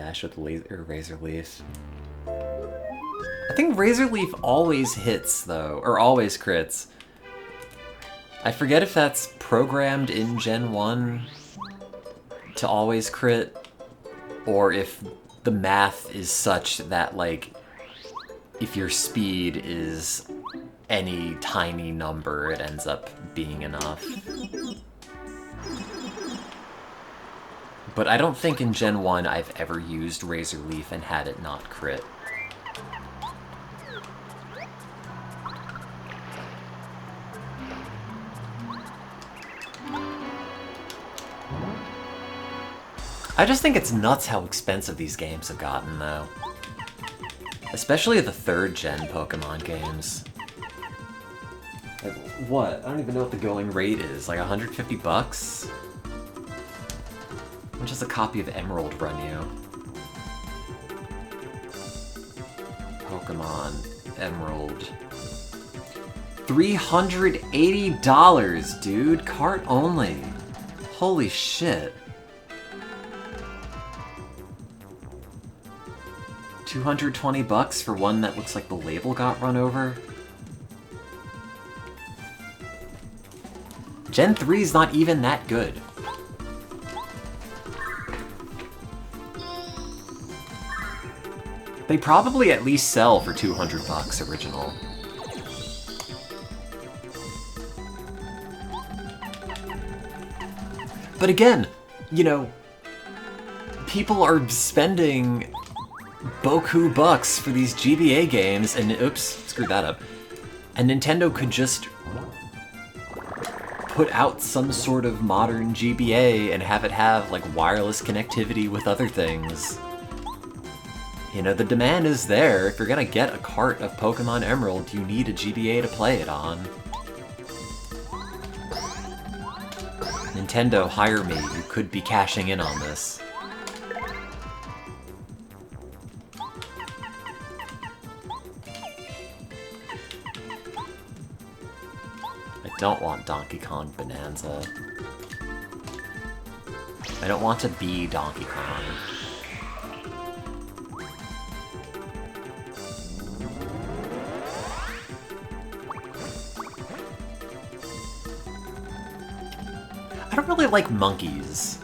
Smash with Razor Leaf. I think Razor Leaf always hits, though, or always crits. I forget if that's programmed in Gen 1 to always crit, or if the math is such that, like, if your speed is any tiny number, it ends up being enough. But I don't think in Gen 1 I've ever used Razor Leaf and had it not crit. I just think it's nuts how expensive these games have gotten, though. Especially the 3rd gen Pokemon games. Like, what? I don't even know what the going rate is. Like 150 bucks? How much does a copy of Emerald run you? Pokemon Emerald. $380, dude! Cart only! Holy shit. 220 bucks for one that looks like the label got run over? Gen 3's not even that good. They probably at least sell for 200 bucks original. But again, you know, people are spending boku bucks for these GBA games, and oops, screwed that up. And Nintendo could just put out some sort of modern GBA and have it have, like, wireless connectivity with other things. You know, the demand is there. If you're gonna get a cart of Pokemon Emerald, you need a GBA to play it on. Nintendo, hire me. You could be cashing in on this. I don't want Donkey Kong Bonanza. I don't want to be Donkey Kong. I don't really like monkeys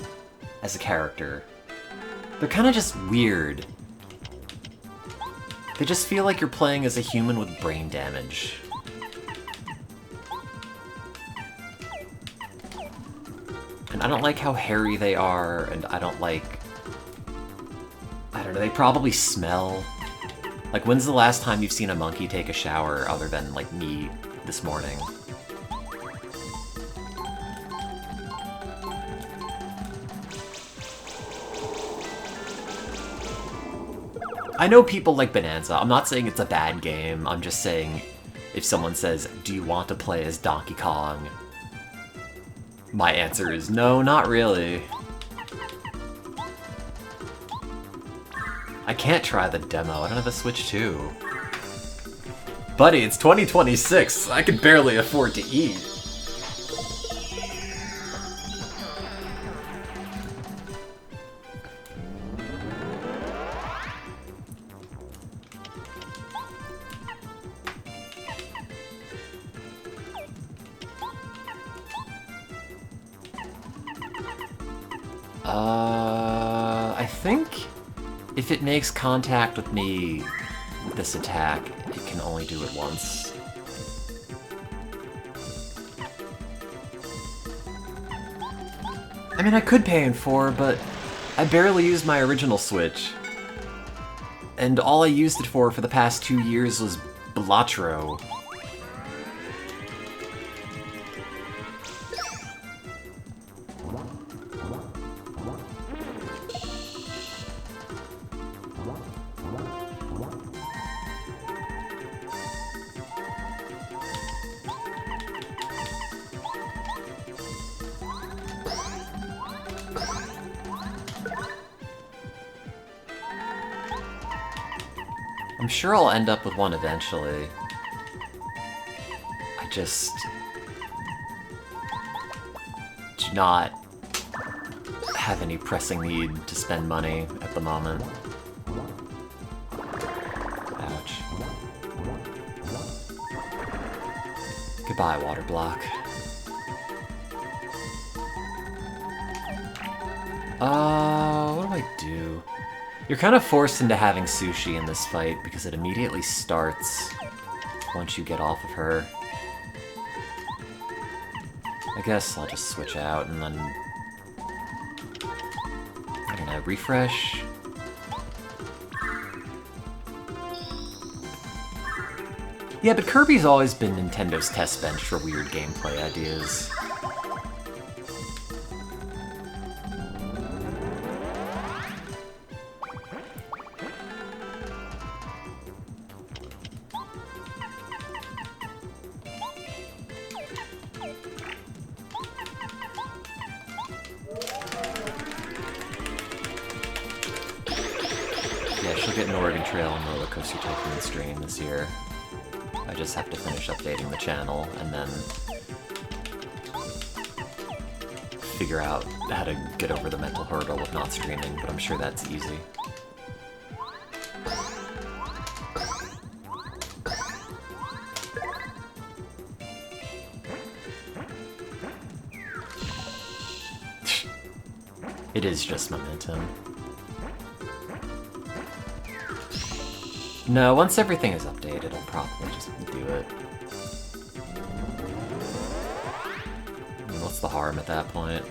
as a character. They're kind of just weird. They just feel like you're playing as a human with brain damage. And I don't like how hairy they are, and I don't like... I don't know, they probably smell. Like, when's the last time you've seen a monkey take a shower other than, like, me this morning? I know people like Bonanza. I'm not saying it's a bad game. I'm just saying, if someone says, do you want to play as Donkey Kong? My answer is no, not really. I can't try the demo. I don't have a Switch 2. Buddy, it's 2026. I can barely afford to eat. I think if it makes contact with me with this attack, it can only do it once. I mean, I could pay in 4, but I barely used my original Switch. And all I used it for the past 2 years was Blatro. I'm sure I'll end up with one eventually. I just do not have any pressing need to spend money at the moment. Ouch. Goodbye, water block. What do I do? You're kind of forced into having sushi in this fight because it immediately starts once you get off of her. I guess I'll just switch out and then... I don't know, refresh? Yeah, but Kirby's always been Nintendo's test bench for weird gameplay ideas. Yeah, she'll get an Oregon Trail and Roller Coaster Tycoon stream this year. I just have to finish updating the channel and then figure out how to get over the mental hurdle of not streaming, but I'm sure that's easy. It is just momentum. No, once everything is updated, I'll probably just do it. I mean, what's the harm at that point?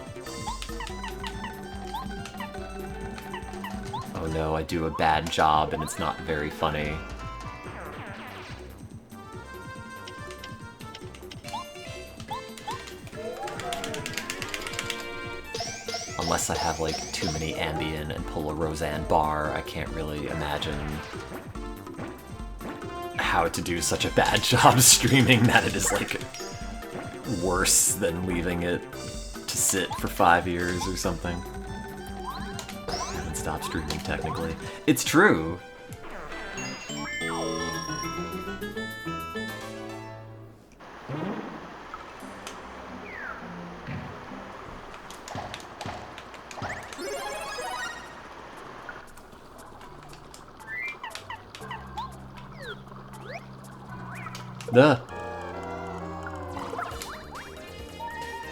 Oh no, I do a bad job and it's not very funny. Unless I have, like, too many Ambien and pull a Roseanne bar, I can't really imagine how to do such a bad job streaming that it is, like, worse than leaving it to sit for 5 years or something. I haven't stopped streaming, technically. It's true! Duh.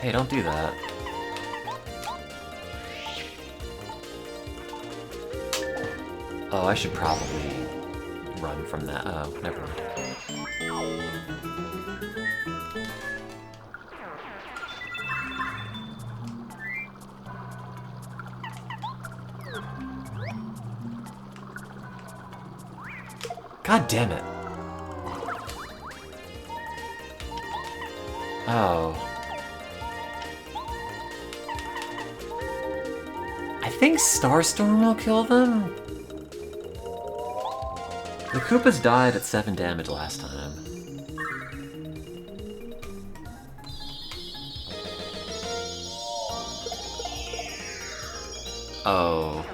Hey, don't do that. Oh, I should probably run from that. Oh, never mind. God damn it. Oh. I think Starstorm will kill them? The Koopas died at 7 damage last time. Oh.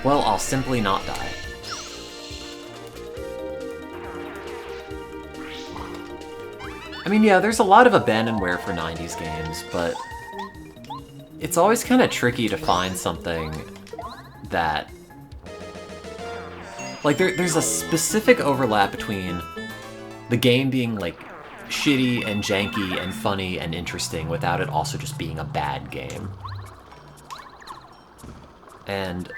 Well, I'll simply not die. I mean, yeah, there's a lot of abandonware for 90s games, but it's always kind of tricky to find something that... Like, there's a specific overlap between the game being, like, shitty and janky and funny and interesting without it also just being a bad game. And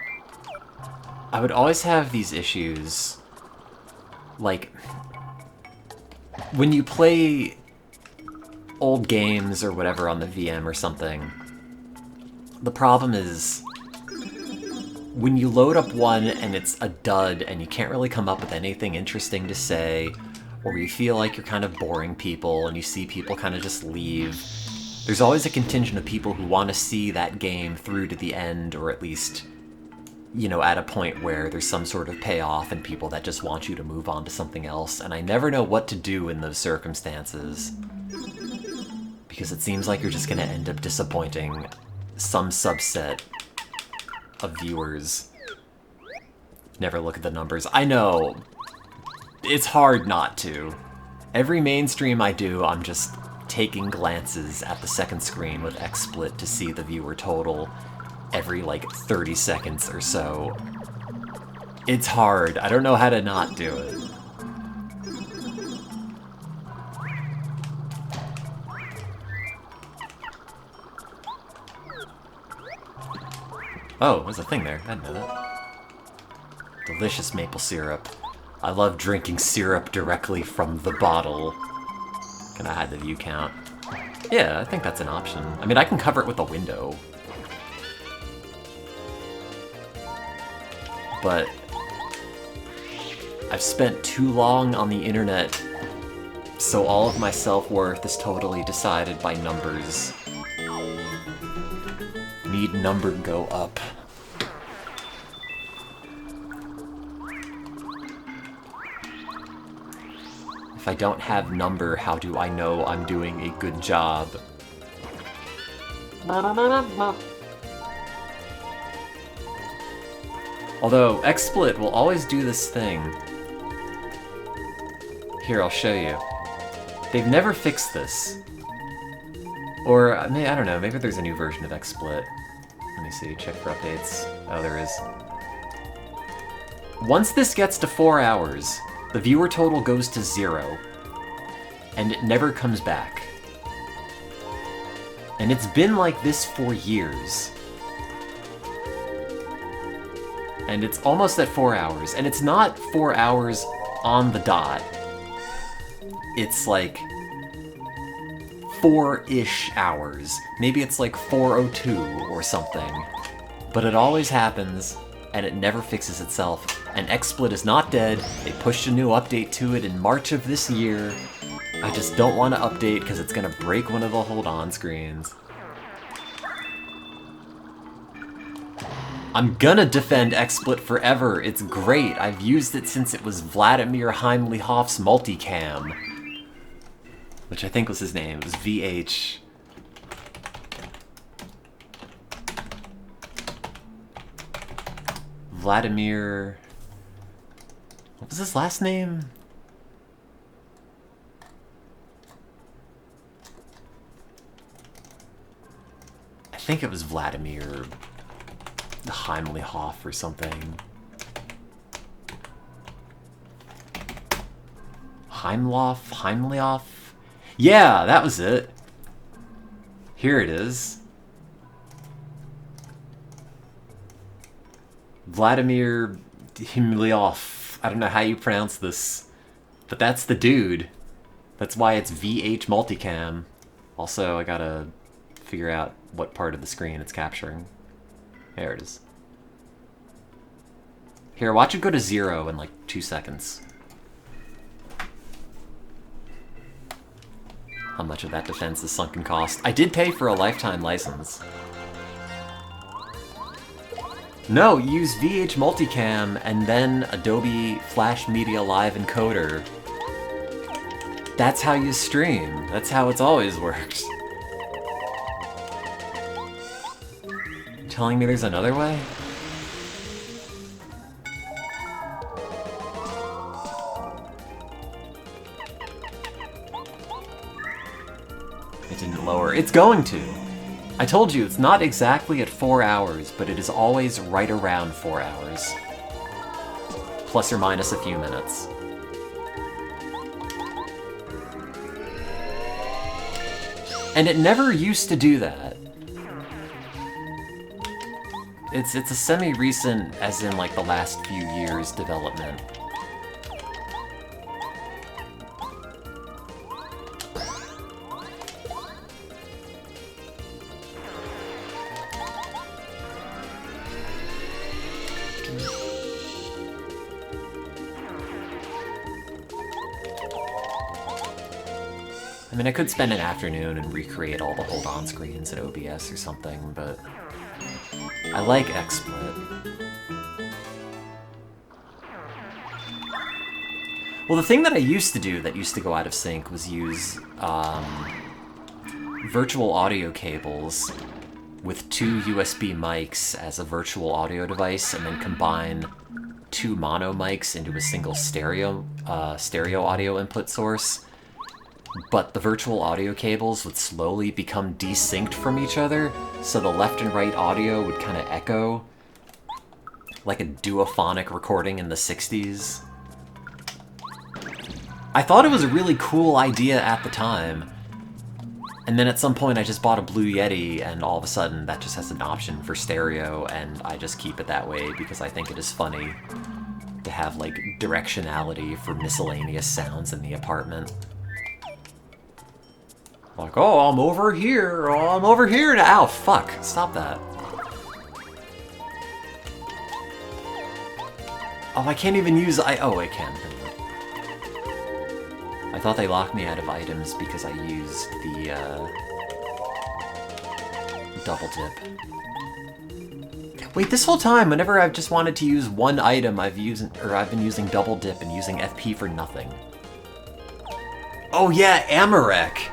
I would always have these issues, like, when you play old games or whatever on the VM or something, the problem is when you load up one and it's a dud and you can't really come up with anything interesting to say, or you feel like you're kind of boring people and you see people kind of just leave, there's always a contingent of people who want to see that game through to the end, or at least, you know, at a point where there's some sort of payoff, and people that just want you to move on to something else, and I never know what to do in those circumstances. Because it seems like you're just gonna end up disappointing some subset of viewers. Never look at the numbers. I know! It's hard not to. Every mainstream I do, I'm just taking glances at the second screen with XSplit to see the viewer total every, like, 30 seconds or so. It's hard. I don't know how to not do it. Oh, there's a thing there. I didn't know that. Delicious maple syrup. I love drinking syrup directly from the bottle. Can I hide the view count? Yeah, I think that's an option. I mean, I can cover it with a window. But I've spent too long on the internet, so all of my self-worth is totally decided by numbers. Need number go up. If I don't have number, how do I know I'm doing a good job? Although, XSplit will always do this thing. Here, I'll show you. They've never fixed this. Or, I don't know, maybe there's a new version of XSplit. Let me see, check for updates. Oh, there is. Once this gets to 4 hours, the viewer total goes to 0. And it never comes back. And it's been like this for years. And it's almost at 4 hours. And it's not 4 hours on the dot. It's like 4-ish hours. Maybe it's like 4:02 or something. But it always happens, and it never fixes itself. And XSplit is not dead. They pushed a new update to it in March of this year. I just don't want to update because it's going to break one of the hold-on screens. I'm gonna defend XSplit forever. It's great. I've used it since it was Vladimir Heimlihoff's multicam. Which I think was his name. It was VH. Vladimir... What was his last name? I think it was Vladimir Heimlihoff or something. Heimlihoff? Yeah, that was it. Here it is. Vladimir Heimlihoff. I don't know how you pronounce this, but that's the dude. That's why it's VH multicam. Also, I gotta figure out what part of the screen it's capturing. There it is. Here, watch it go to 0 in like 2 seconds. How much of that defense is sunken cost? I did pay for a lifetime license. No, use VH Multicam and then Adobe Flash Media Live Encoder. That's how you stream. That's how it's always worked. Telling me there's another way? It didn't lower. It's going to! I told you, it's not exactly at 4 hours, but it is always right around 4 hours. Plus or minus a few minutes. And it never used to do that. It's a semi-recent, as in like the last few years, development. I mean, I could spend an afternoon and recreate all the hold-on screens in OBS or something, but I like XSplit. Well, the thing that I used to do that used to go out of sync was use virtual audio cables with 2 USB mics as a virtual audio device, and then combine 2 mono mics into a single stereo audio input source. but the virtual audio cables would slowly become desynced from each other, so the left and right audio would kind of echo, like a duophonic recording in the 60s. I thought it was a really cool idea at the time, and then at some point I just bought a Blue Yeti, and all of a sudden that just has an option for stereo, and I just keep it that way because I think it is funny to have, like, directionality for miscellaneous sounds in the apartment. Like, oh, I'm over here, oh, I'm over here now. Ow, fuck, stop that. Oh, I can't even use oh, I can. I thought they locked me out of items because I used the, double dip. Wait, this whole time, whenever I've just wanted to use one item, I've been using double dip and using FP for nothing. Oh yeah, Amarek!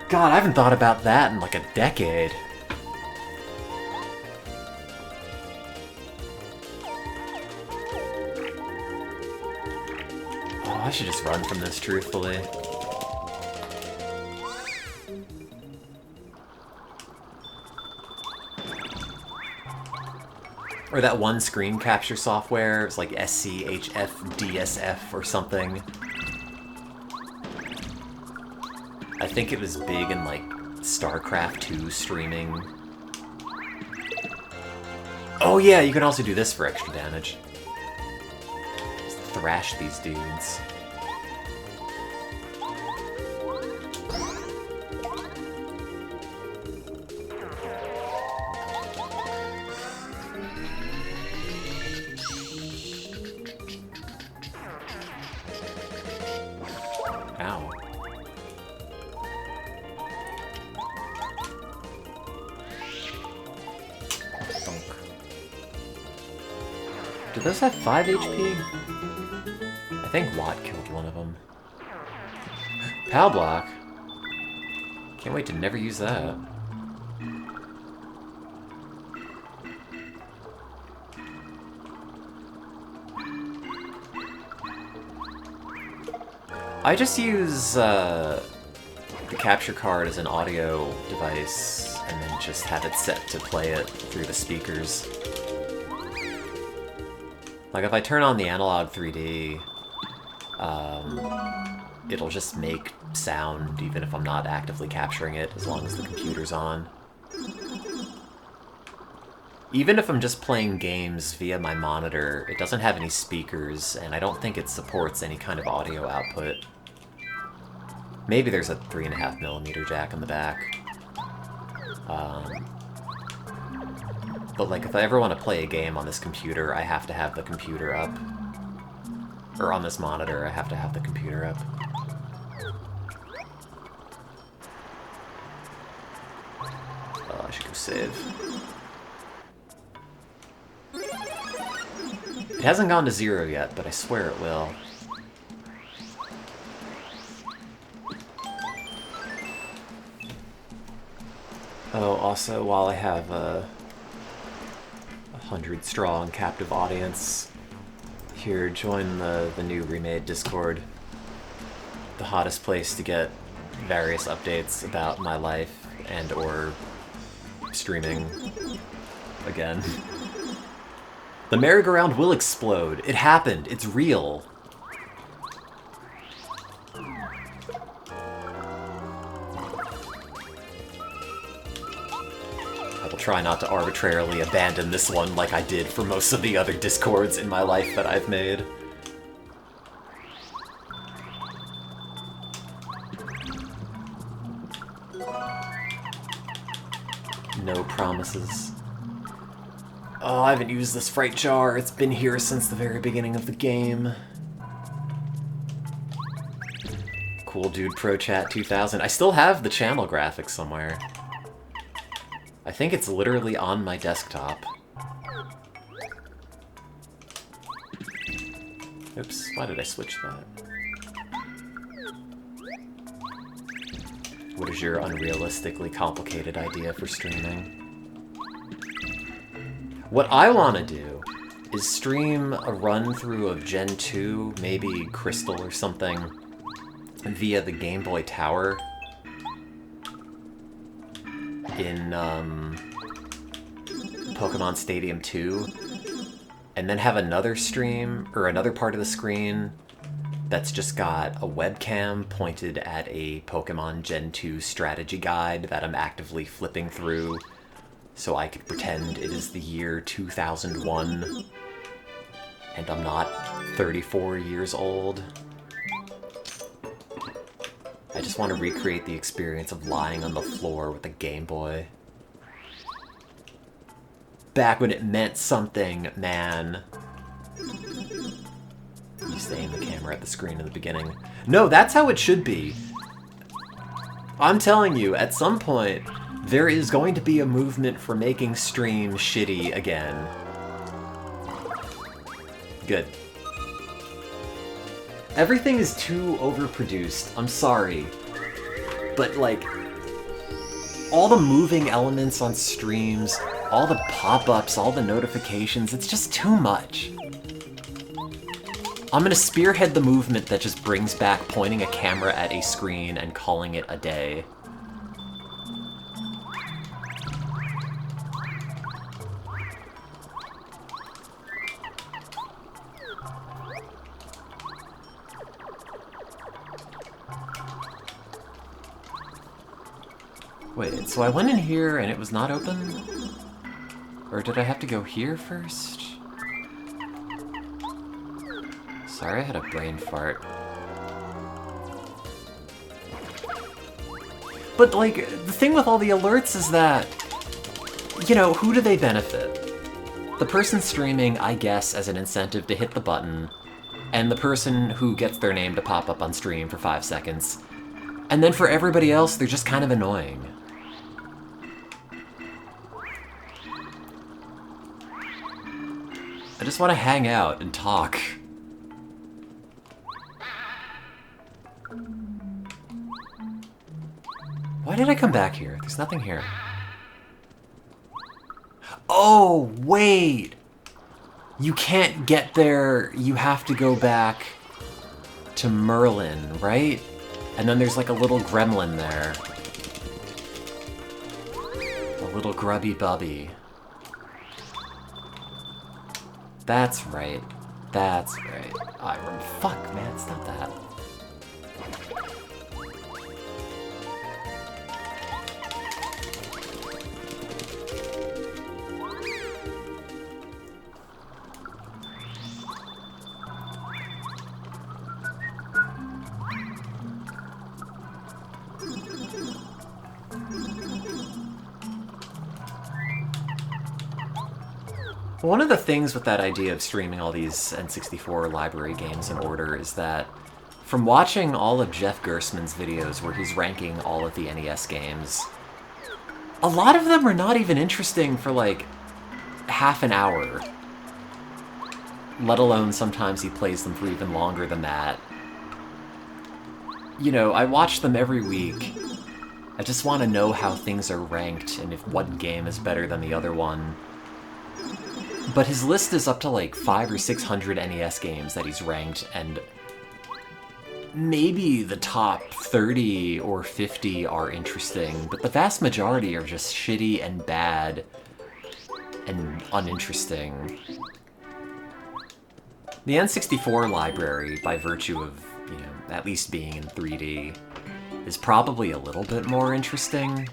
God, I haven't thought about that in like a decade. Oh, I should just run from this, truthfully. Or that one screen capture software, it's like SCHF-DSF or something. I think it was big in, like, StarCraft 2 streaming. Oh yeah, you can also do this for extra damage. Just thrash these dudes. Ow. Thunk. Do those have 5 HP? I think Watt killed one of them. Pow block? Can't wait to never use that. I just use the capture card as an audio device and then just have it set to play it through the speakers. Like if I turn on the analog 3D, it'll just make sound even if I'm not actively capturing it, as long as the computer's on. Even if I'm just playing games via my monitor, it doesn't have any speakers, and I don't think it supports any kind of audio output. Maybe there's a 3.5mm jack in the back. But like, if I ever want to play a game on this computer, I have to have the computer up. Or on this monitor, I have to have the computer up. Oh, I should go save. It hasn't gone to 0 yet, but I swear it will. Oh, also, while I have a 100-strong captive audience, here, join the new remade Discord. The hottest place to get various updates about my life and or streaming again. The merry-go-round will explode. It happened. It's real. I will try not to arbitrarily abandon this one like I did for most of the other Discords in my life that I've made. No promises. Oh, I haven't used this Fright Jar. It's been here since the very beginning of the game. Cool Dude Pro Chat 2000. I still have the channel graphics somewhere. I think it's literally on my desktop. Oops, why did I switch that? What is your unrealistically complicated idea for streaming? What I want to do is stream a run-through of Gen 2, maybe Crystal or something, via the Game Boy Tower in Pokemon Stadium 2, and then have another stream, or another part of the screen that's just got a webcam pointed at a Pokemon Gen 2 strategy guide that I'm actively flipping through so I could pretend it is the year 2001 and I'm not 34 years old. I just want to recreate the experience of lying on the floor with a Game Boy. Back when it meant something, man. You used to aim the camera at the screen in the beginning. No, that's how it should be. I'm telling you, at some point, there is going to be a movement for making streams shitty again. Good. Everything is too overproduced. I'm sorry. But, like, all the moving elements on streams, all the pop-ups, all the notifications, it's just too much. I'm gonna spearhead the movement that just brings back pointing a camera at a screen and calling it a day. Wait, so I went in here and it was not open? Or did I have to go here first? Sorry, I had a brain fart. But, like, the thing with all the alerts is that, you know, who do they benefit? The person streaming, I guess, as an incentive to hit the button, and the person who gets their name to pop up on stream for 5 seconds. And then for everybody else, they're just kind of annoying. I just want to hang out and talk. Why did I come back here? There's nothing here. Oh, wait! You can't get there, you have to go back to Merlin, right? And then there's like a little gremlin there. A little grubby bubby. That's right. That's right. I remember. Fuck, man, stop that. One of the things with that idea of streaming all these N64 library games in order is that from watching all of Jeff Gersman's videos where he's ranking all of the NES games, a lot of them are not even interesting for like half an hour. Let alone sometimes he plays them for even longer than that. You know, I watch them every week. I just want to know how things are ranked and if one game is better than the other one. But his list is up to like 500 or 600 NES games that he's ranked, and maybe the top 30 or 50 are interesting, but the vast majority are just shitty and bad and uninteresting. The N64 library, by virtue of, you know, at least being in 3D, is probably a little bit more interesting.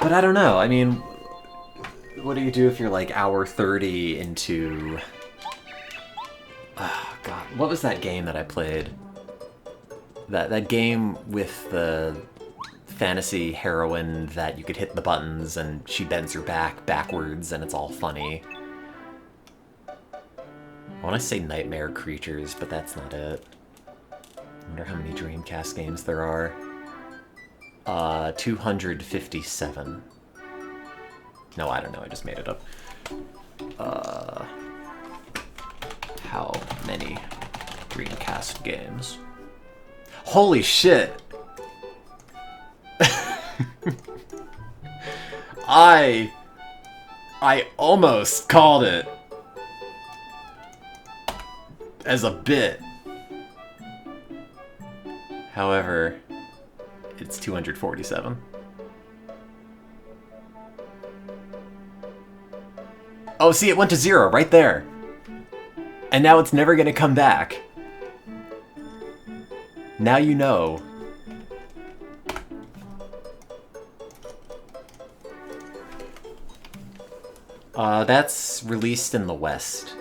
But I don't know, I mean, what do you do if you're like hour 30 into... Oh, God, what was that game that I played? That game with the fantasy heroine that you could hit the buttons and she bends her back backwards and it's all funny. I want to say Nightmare Creatures, but that's not it. I wonder how many Dreamcast games there are. 257. No, I don't know, I just made it up. How many Dreamcast games? Holy shit! I almost called it as a bit. However, it's 247. Oh, see, it went to 0 right there. And now it's never gonna come back. Now you know. That's released in the West.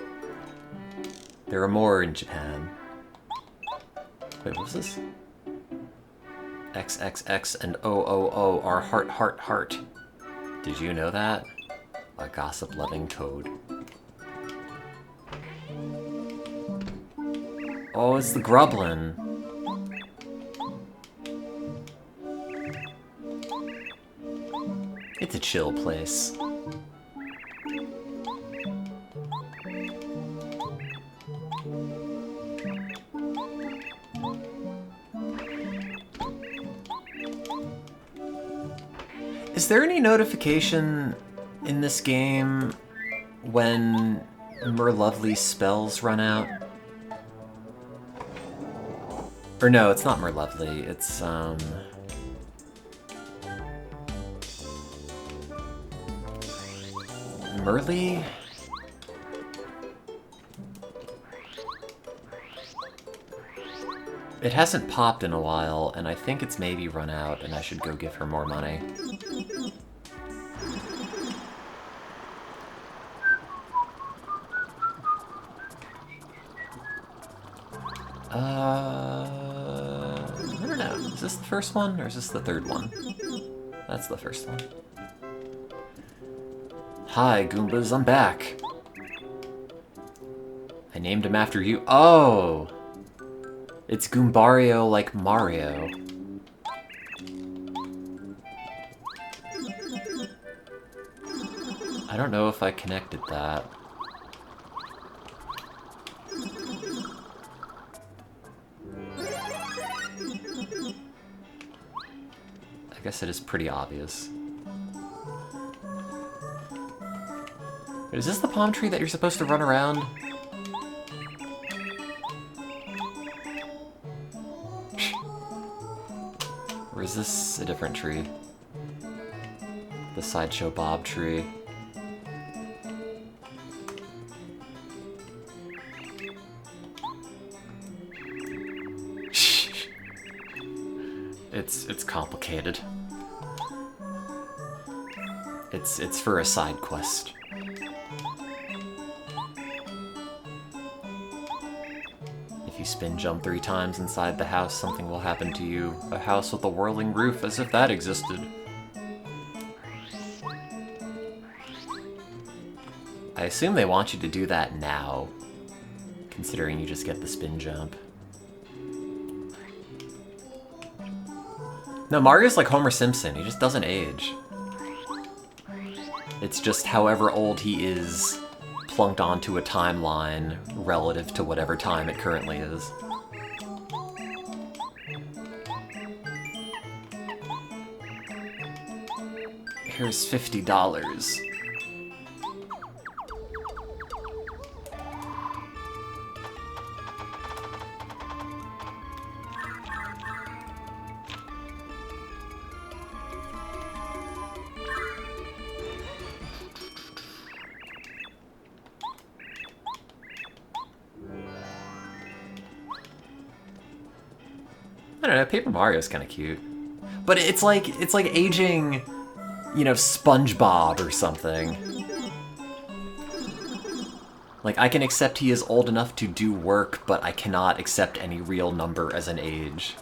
There are more in Japan. Wait, what was this? XXX and OOO are heart, heart, heart. Did you know that? A gossip-loving toad. Oh, it's the Grublin. It's a chill place. Is there any notification in this game when Merlovely's spells run out? Or no, it's not Merlovely, it's, Merly? It hasn't popped in a while, and I think it's maybe run out, and I should go give her more money. I don't know. Is this the first one, or is this the third one? That's the first one. Hi, Goombas, I'm back. I named him after you. Oh! It's Goombario like Mario. I don't know if I connected that. I guess it is pretty obvious. Wait, is this the palm tree that you're supposed to run around? Or is this a different tree? The Sideshow Bob tree. It's complicated. It's for a side quest. If you spin jump 3 times inside the house, something will happen to you. A house with a whirling roof, as if that existed. I assume they want you to do that now, considering you just get the spin jump. No, Mario's like Homer Simpson, he just doesn't age. It's just however old he is, plunked onto a timeline relative to whatever time it currently is. Here's $50. I don't know, Paper Mario's kind of cute. But it's like aging, you know, SpongeBob or something. Like, I can accept he is old enough to do work, but I cannot accept any real number as an age.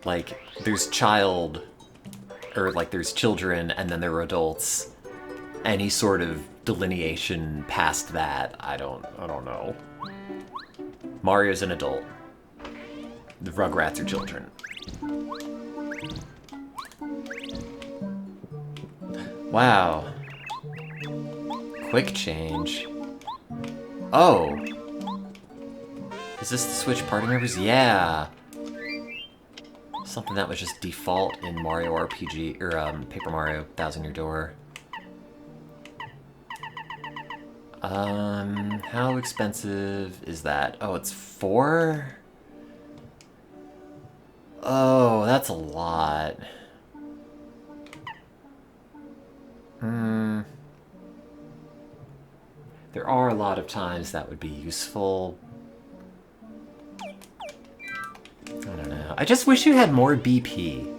Like, there's child, or like there's children, and then there are adults. Any sort of delineation past that, I don't know. Mario's an adult. The Rugrats are children. Wow. Quick change. Oh! Is this to switch party members? Yeah! Something that was just default in Mario RPG, or Paper Mario Thousand Year Door. How expensive is that? Oh, it's 4? Oh, that's a lot. There are a lot of times that would be useful. I don't know. I just wish you had more BP.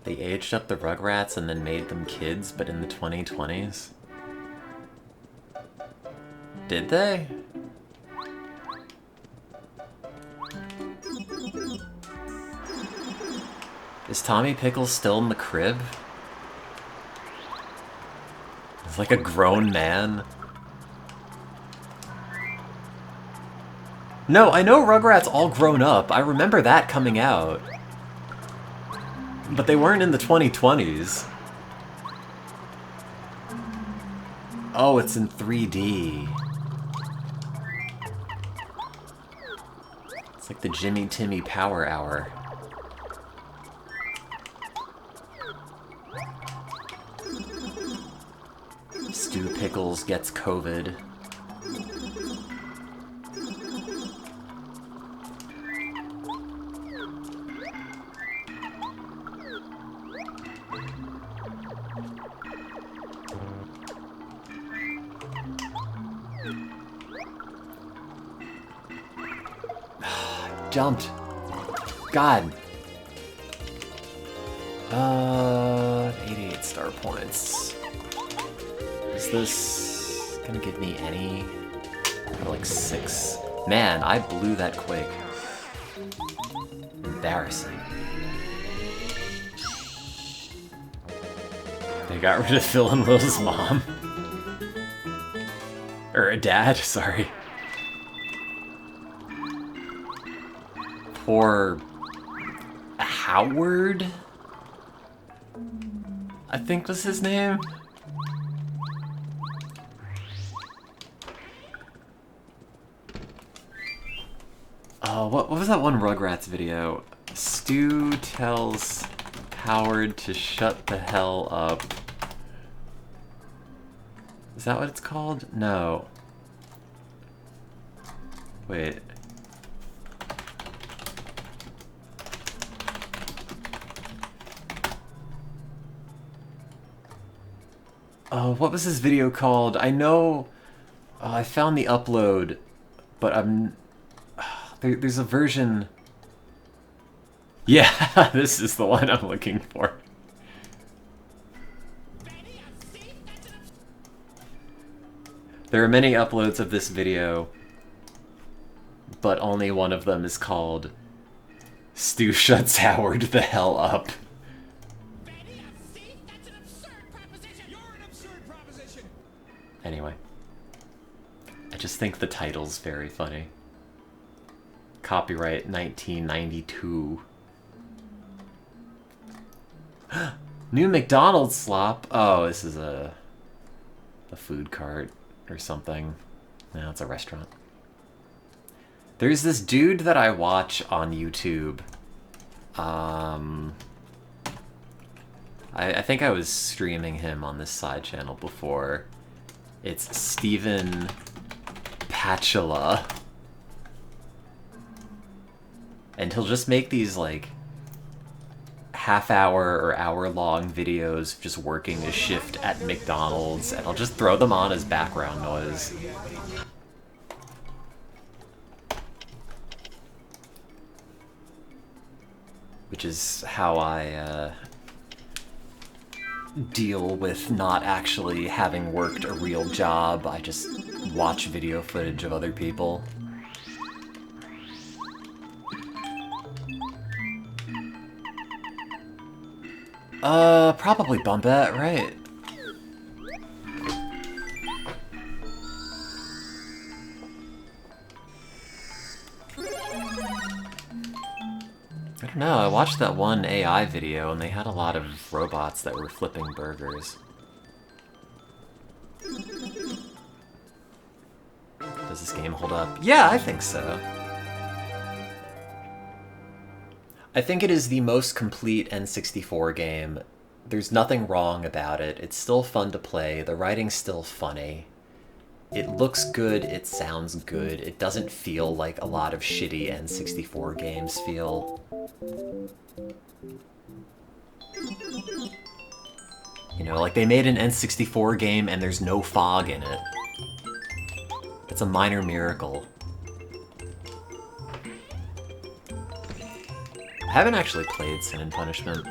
They aged up the Rugrats and then made them kids, but in the 2020s? Did they? Is Tommy Pickles still in the crib? He's like a grown man. No, I know Rugrats all grown up. I remember that coming out. But they weren't in the 2020s. Oh, it's in 3D. It's like the Jimmy Timmy Power Hour. Stu Pickles gets COVID. Jumped. God. 88 star points. Is this gonna give me any? Or like 6. Man, I blew that quick. Embarrassing. They got rid of Phil and Lil's mom. Or dad, sorry. Poor Howard, I think was his name. Oh, what was that one Rugrats video? Stu tells Howard to shut the hell up. Is that what it's called? No. Wait. Oh, what was this video called? I know... I found the upload, but I'm... there's a version... Yeah, this is the one I'm looking for. There are many uploads of this video, but only one of them is called Stu Shuts Howard the Hell Up. Anyway, I just think the title's very funny. Copyright 1992. New McDonald's slop. Oh, this is a food cart or something. No, it's a restaurant. There's this dude that I watch on YouTube. I think I was streaming him on this side channel before. It's Steven Patchula. And he'll just make these, like, half-hour or hour-long videos just working a shift at McDonald's, and I'll just throw them on as background noise. Which is how I, deal with not actually having worked a real job. I just watch video footage of other people. Probably Bumbet, right? I don't know, I watched that one AI video and they had a lot of robots that were flipping burgers. Does this game hold up? Yeah, I think so. I think it is the most complete N64 game. There's nothing wrong about it. It's still fun to play. The writing's still funny. It looks good, it sounds good. It doesn't feel like a lot of shitty N64 games feel. You know, like they made an N64 game and there's no fog in it. It's a minor miracle. I haven't actually played Sin and Punishment.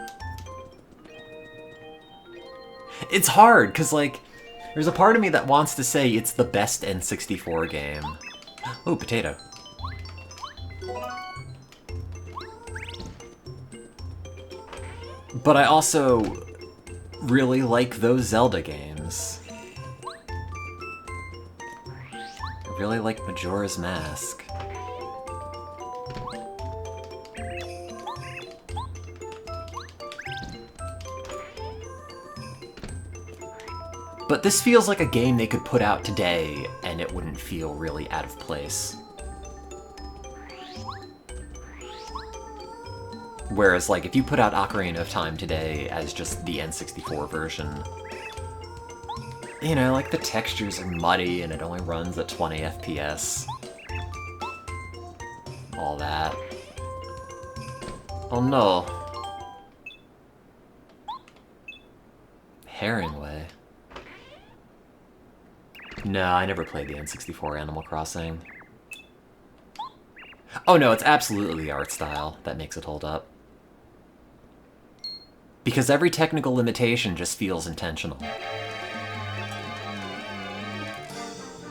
It's hard, because, like, there's a part of me that wants to say it's the best N64 game. Ooh, potato. But I also really like those Zelda games. I really like Majora's Mask. But this feels like a game they could put out today, and it wouldn't feel really out of place. Whereas, like, if you put out Ocarina of Time today as just the N64 version, you know, like, the textures are muddy and it only runs at 20 FPS. All that. Oh no. Herringway. No, I never played the N64 Animal Crossing. Oh no, it's absolutely the art style that makes it hold up. Because every technical limitation just feels intentional.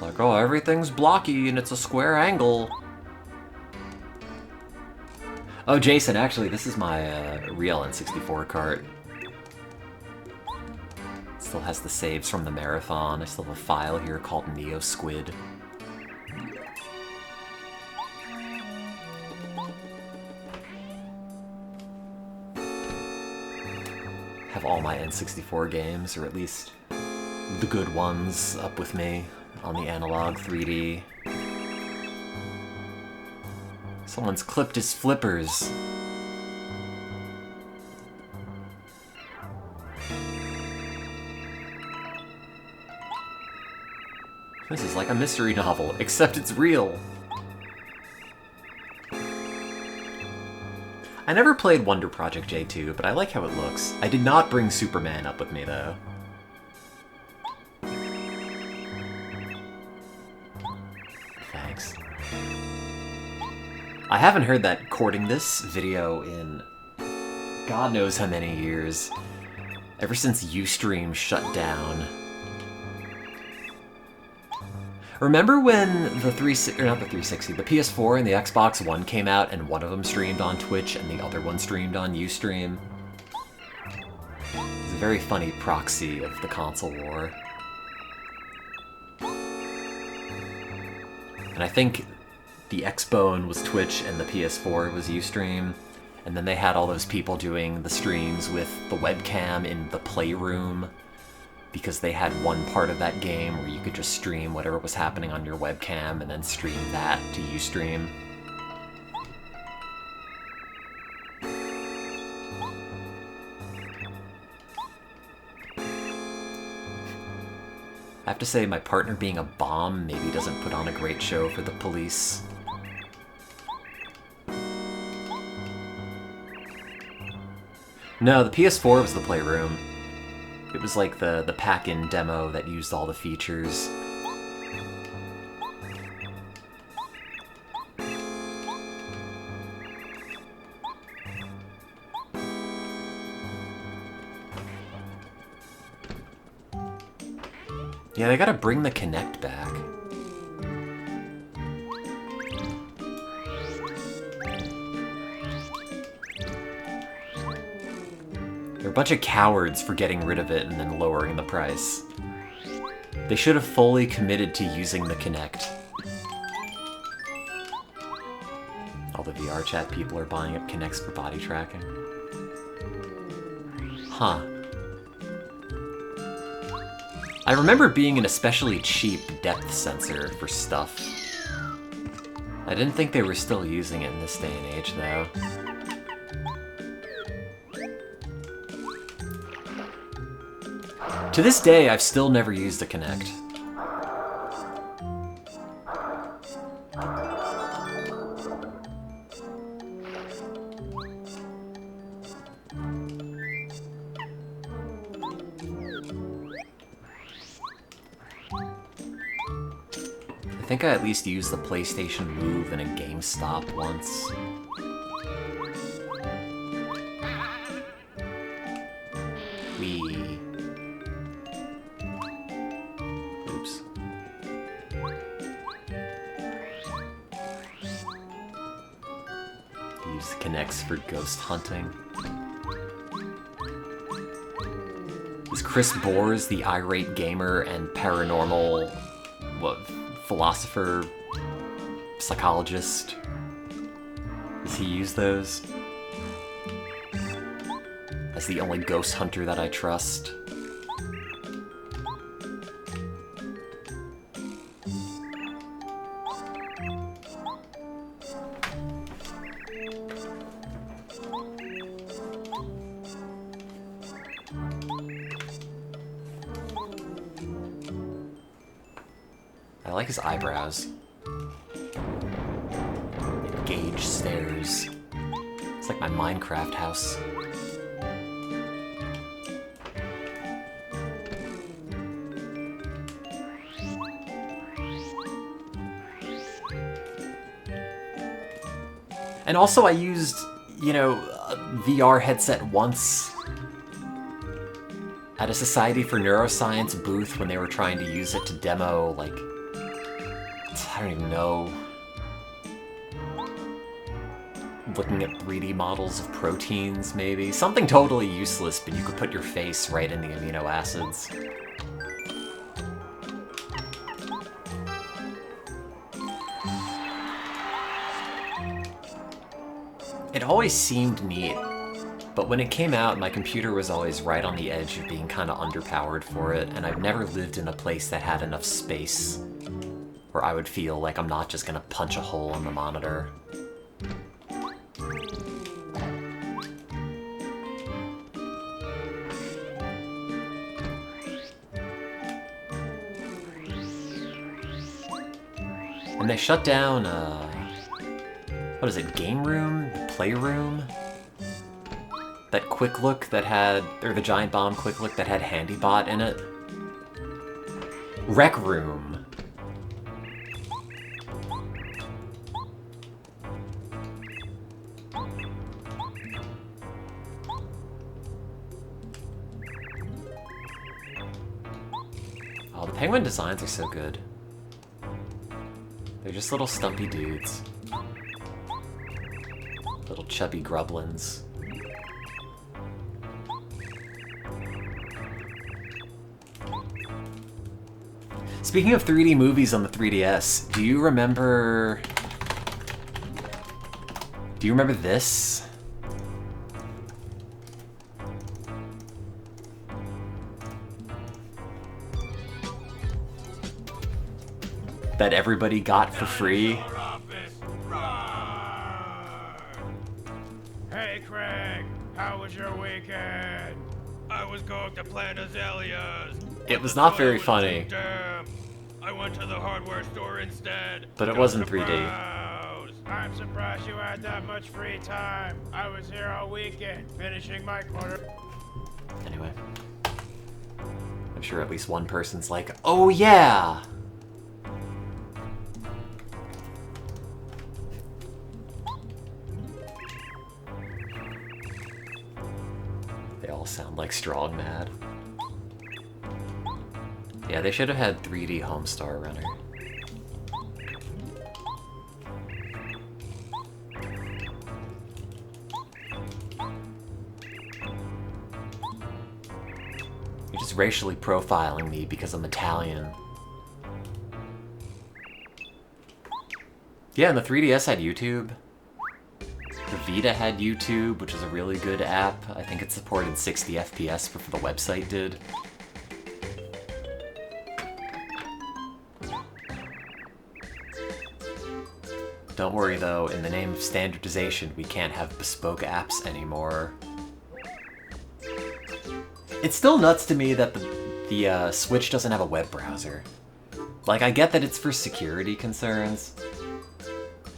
Like, oh, everything's blocky and it's a square angle. Oh, Jason, actually, this is my real N64 cart. Still has the saves from the marathon. I still have a file here called Neo Squid. Have all my N64 games, or at least the good ones, up with me on the analog 3D. Someone's clipped his flippers. This is like a mystery novel, except it's real. I never played Wonder Project J2, but I like how it looks. I did not bring Superman up with me, though. Thanks. I haven't heard that Courting This video in God knows how many years. Ever since Ustream shut down. Remember when the the PS4 and the Xbox One came out and one of them streamed on Twitch and the other one streamed on Ustream? It's a very funny proxy of the console war. And I think the Xbone was Twitch and the PS4 was Ustream. And then they had all those people doing the streams with the webcam in the playroom, because they had one part of that game where you could just stream whatever was happening on your webcam and then stream that to Ustream. I have to say, my partner being a bomb maybe doesn't put on a great show for the police. No, the PS4 was the playroom. It was like the pack-in demo that used all the features. Yeah, they gotta bring the Kinect back. They're a bunch of cowards for getting rid of it and then lowering the price. They should have fully committed to using the Kinect. All the VR chat people are buying up Kinects for body tracking. Huh. I remember being an especially cheap depth sensor for stuff. I didn't think they were still using it in this day and age, though. To this day, I've still never used a Kinect. I think I at least used the PlayStation Move in a GameStop once. Wee. Oops. Use Kinects for ghost hunting. Is Chris Bores the irate gamer and paranormal, what, philosopher, psychologist? Does he use those? As the only ghost hunter that I trust. I like his eyebrows. Gauge stairs. It's like my Minecraft house. And also I used, you know, a VR headset once at a Society for Neuroscience booth when they were trying to use it to demo, like, I don't even know, looking at 3D models of proteins, maybe? Something totally useless, but you could put your face right in the amino acids. It always seemed neat, but when it came out, my computer was always right on the edge of being kind of underpowered for it, and I've never lived in a place that had enough space where I would feel like I'm not just gonna punch a hole in the monitor. And they shut down, what is it, Game Room? Playroom? That Quick Look that had, or the Giant Bomb Quick Look that had HandyBot in it? Rec Room. Oh, the penguin designs are so good. They're just little stumpy dudes. Little chubby grublins. Speaking of 3D movies on the 3DS, do you remember this? That everybody got for free? Hey Craig, how was your weekend? I was going to plant azaleas. It was not very funny. Damn. I went to the hardware store instead. But it wasn't 3D. I'm surprised you had that much free time. I was here all weekend, finishing my quarter. Anyway. I'm sure at least one person's like, oh yeah! They all sound like Strong Mad. Yeah, they should have had 3D Homestar Runner. You're just racially profiling me because I'm Italian. Yeah, and the 3DS had YouTube. The Vita had YouTube, which is a really good app. I think it supported 60 FPS before the website did. Don't worry though, in the name of standardization, we can't have bespoke apps anymore. It's still nuts to me that the Switch doesn't have a web browser. Like, I get that it's for security concerns.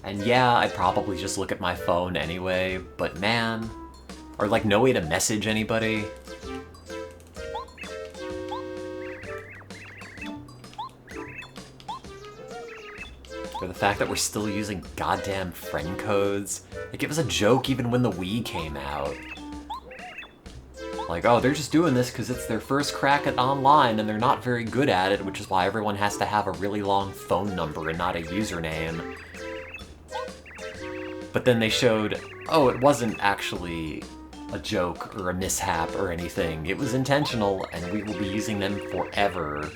And yeah, I'd probably just look at my phone anyway, but man... Or like, no way to message anybody. Or the fact that we're still using goddamn friend codes. Like, it was a joke even when the Wii came out. Like, oh, they're just doing this because it's their first crack at online and they're not very good at it, which is why everyone has to have a really long phone number and not a username. But then they showed, oh, it wasn't actually a joke or a mishap or anything. It was intentional and we will be using them forever.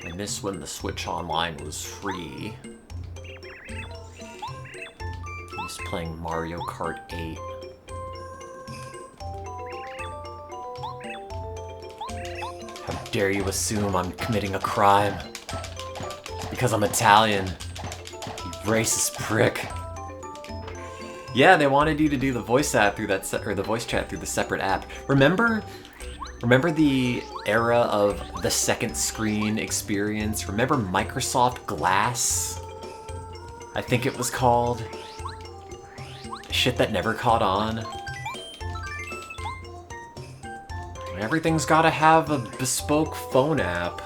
And this when the Switch Online was free. I was playing Mario Kart 8. How dare you assume I'm committing a crime? Because I'm Italian. You racist prick. Yeah, they wanted you to do the voice app through that, or the voice chat through the separate app. Remember the era of the second screen experience? Remember Microsoft Glass? I think it was called. Shit that never caught on. Everything's gotta have a bespoke phone app.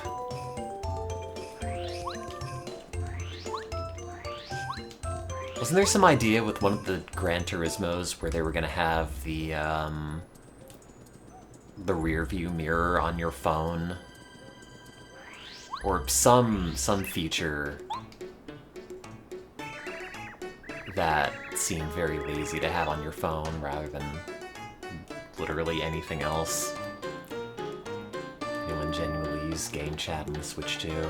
Wasn't there some idea with one of the Gran Turismos where they were gonna have the rear view mirror on your phone? Or some feature that seemed very lazy to have on your phone rather than literally anything else. Anyone genuinely use game chat on the Switch too?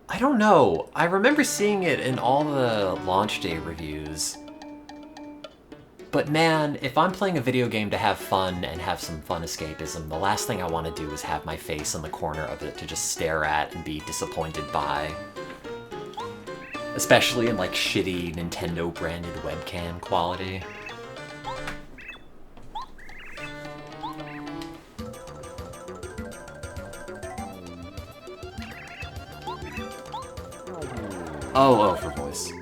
I don't know. I remember seeing it in all the launch day reviews. But man, if I'm playing a video game to have fun and have some fun escapism, the last thing I want to do is have my face in the corner of it to just stare at and be disappointed by. Especially in like shitty Nintendo branded webcam quality. Oh, for voice.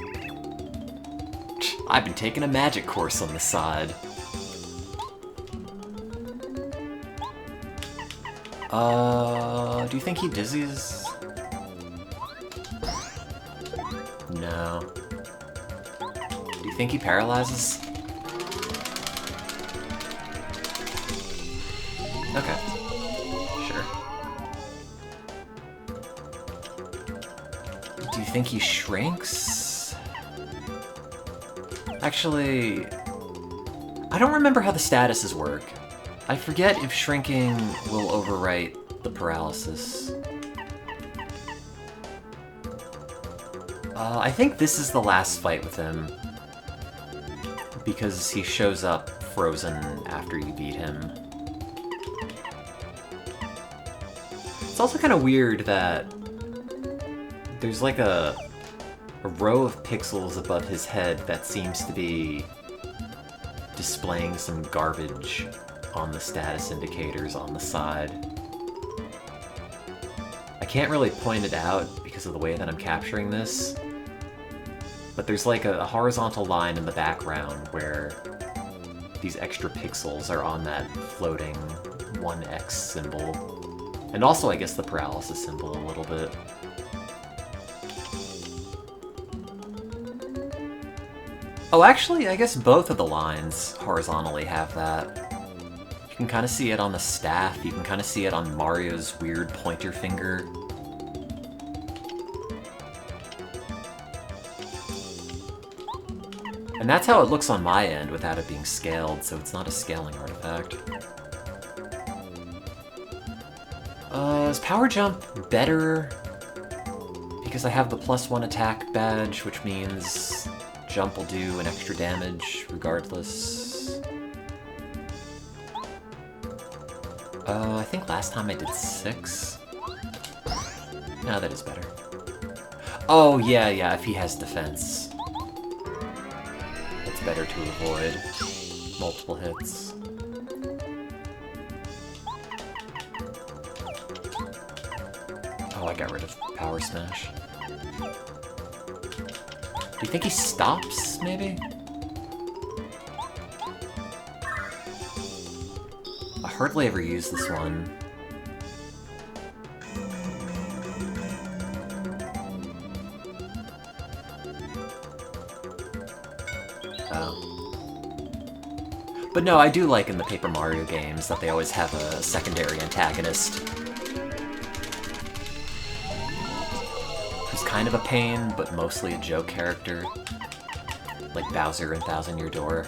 I've been taking a magic course on the side. Do you think he dizzies? No. Do you think he paralyzes? Okay. Sure. Do you think he shrinks? Actually, I don't remember how the statuses work. I forget if shrinking will overwrite the paralysis. I think this is the last fight with him, because he shows up frozen after you beat him. It's also kind of weird that there's like a row of pixels above his head that seems to be displaying some garbage on the status indicators on the side. I can't really point it out because of the way that I'm capturing this, but there's like a horizontal line in the background where these extra pixels are on that floating 1x symbol. And also, I guess, the paralysis symbol a little bit. Oh, actually, I guess both of the lines horizontally have that. You can kind of see it on the staff, you can kind of see it on Mario's weird pointer finger. And that's how it looks on my end without it being scaled, so it's not a scaling artifact. Is Power Jump better? Because I have the +1 attack badge, which means jump will do an extra damage regardless. I think last time I did 6. No, that is better. Oh, yeah, if he has defense. It's better to avoid multiple hits. Oh, I got rid of Power Smash. Do you think he stops, maybe? I hardly ever use this one. But no, I do like in the Paper Mario games that they always have a secondary antagonist who's kind of a pain, but mostly a joke character, like Bowser in Thousand Year Door.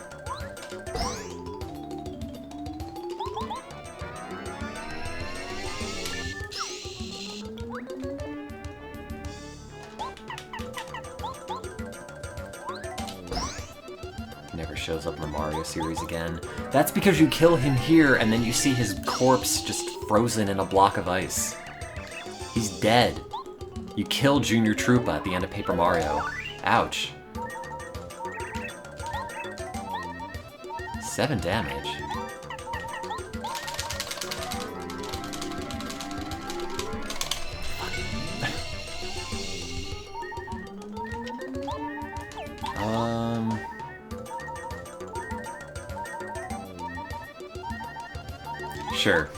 Never shows up in the Mario series again. That's because you kill him here and then you see his corpse just frozen in a block of ice. He's dead. You kill Junior Troopa at the end of Paper Mario. Ouch. 7 damage. Sure.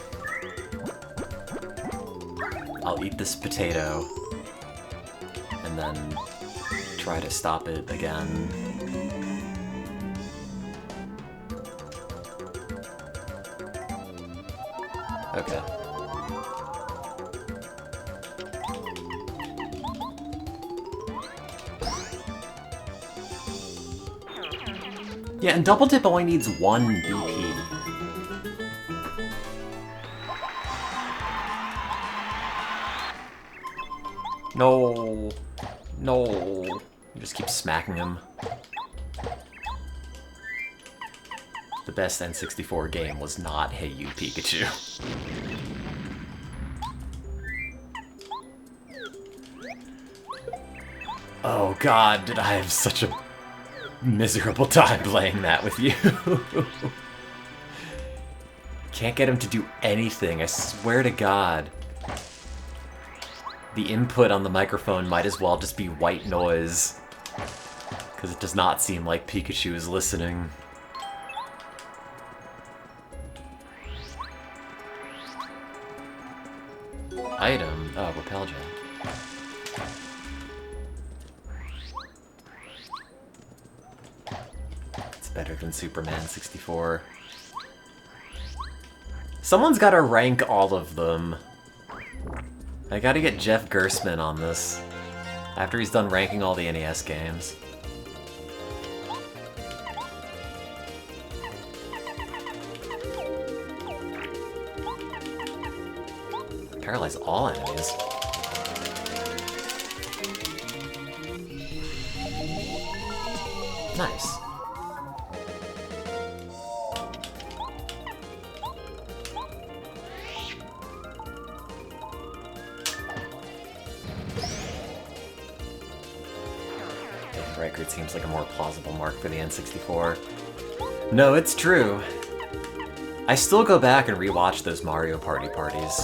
I'll eat this potato and then try to stop it again. Okay. Yeah, and Double Dip only needs 1 BP. No. No. You just keep smacking him. The best N64 game was not Hey You, Pikachu. Oh god, did I have such a miserable time playing that with you. Can't get him to do anything, I swear to god. The input on the microphone might as well just be white noise, because it does not seem like Pikachu is listening. Item? Oh, Repel Gel. It's better than Superman 64. Someone's gotta rank all of them. I gotta get Jeff Gersman on this, after he's done ranking all the NES games. Paralyze all enemies. Nice. Record seems like a more plausible mark for the N64. No, it's true. I still go back and rewatch those Mario Party parties.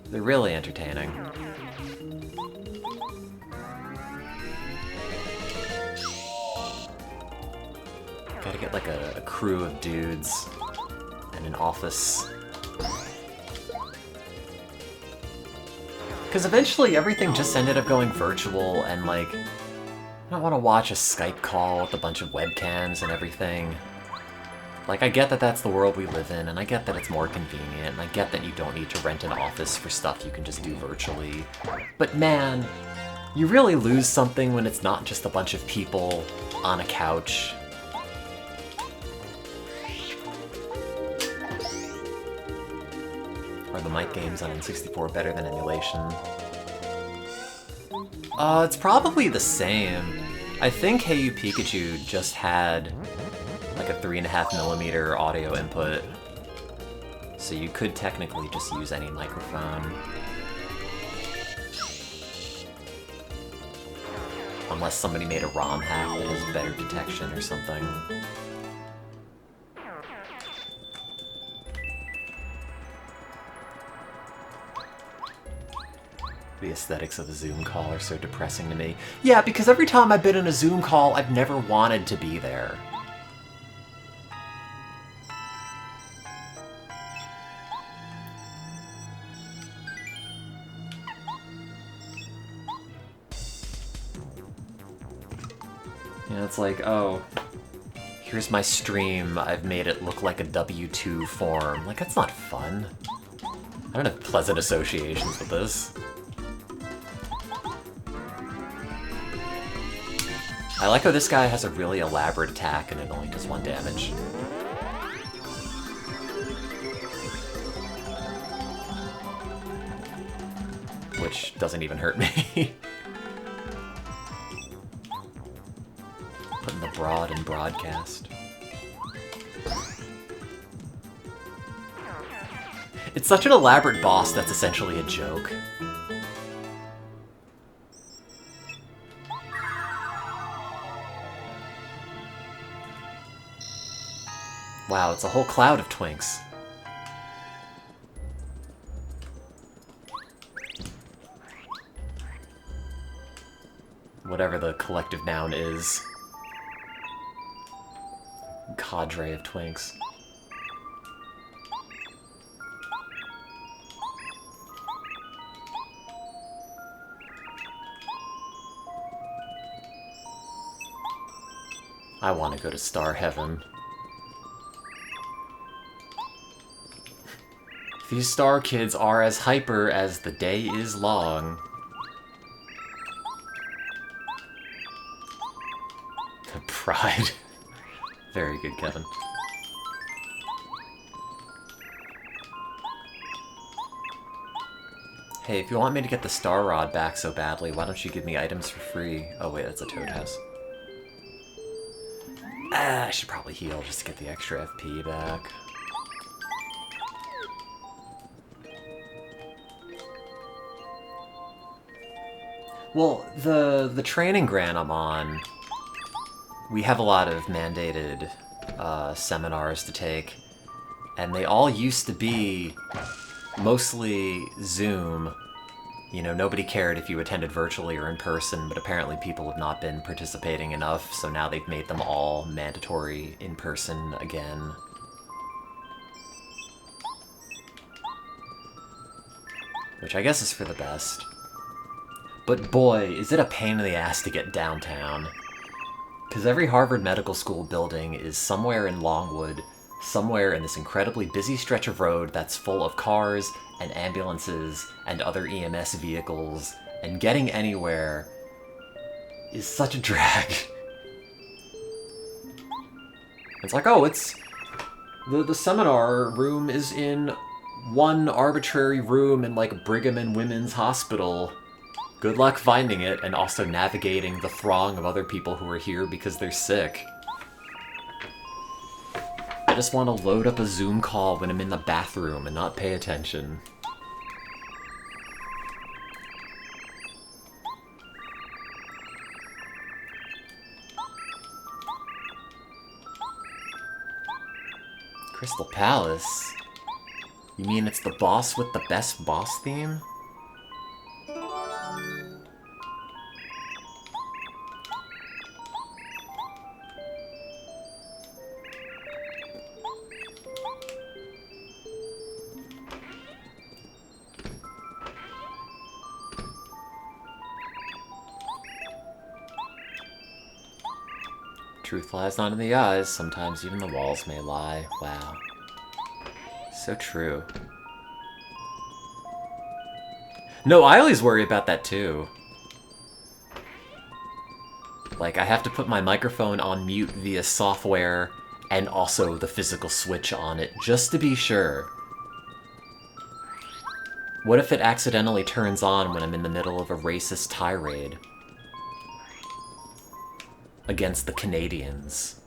They're really entertaining. Gotta get like a crew of dudes and an office. Because eventually everything just ended up going virtual, and like, I don't want to watch a Skype call with a bunch of webcams and everything. Like, I get that that's the world we live in, and I get that it's more convenient, and I get that you don't need to rent an office for stuff you can just do virtually. But man, You really lose something when it's not just a bunch of people on a couch. Are the mic games on N64 better than emulation? It's probably the same. I think Hey You Pikachu just had like a 3.5mm audio input, so you could technically just use any microphone. Unless somebody made a ROM hack that has better detection or something. The aesthetics of a Zoom call are so depressing to me. Yeah, because every time I've been in a Zoom call, I've never wanted to be there. You know, it's like, oh, here's my stream, I've made it look like a W2 form. Like, that's not fun. I don't have pleasant associations with this. I like how this guy has a really elaborate attack and it only does 1 damage. Which doesn't even hurt me. Putting the broad in broadcast. It's such an elaborate boss that's essentially a joke. Wow, it's a whole cloud of twinks. Whatever the collective noun is. Cadre of twinks. I want to go to Star Heaven. These Star Kids are as hyper as the day is long. The pride. Very good, Kevin. Hey, if you want me to get the Star Rod back so badly, why don't you give me items for free? Oh wait, that's a Toad House. I should probably heal just to get the extra FP back. Well, the training grant I'm on, we have a lot of mandated seminars to take, and they all used to be mostly Zoom. You know, nobody cared if you attended virtually or in person, but apparently people have not been participating enough, so now they've made them all mandatory in person again. Which I guess is for the best. But boy, is it a pain in the ass to get downtown. Because every Harvard Medical School building is somewhere in Longwood, somewhere in this incredibly busy stretch of road that's full of cars and ambulances and other EMS vehicles, and getting anywhere is such a drag. It's like, oh, it's... The seminar room is in one arbitrary room in, like, Brigham and Women's Hospital. Good luck finding it, and also navigating the throng of other people who are here because they're sick. I just want to load up a Zoom call when I'm in the bathroom and not pay attention. Crystal Palace? You mean it's the boss with the best boss theme? Truth lies not in the eyes, sometimes even the walls may lie. Wow. So true. No, I always worry about that too. Like, I have to put my microphone on mute via software and also the physical switch on it, just to be sure. What if it accidentally turns on when I'm in the middle of a racist tirade? Against the Canadians.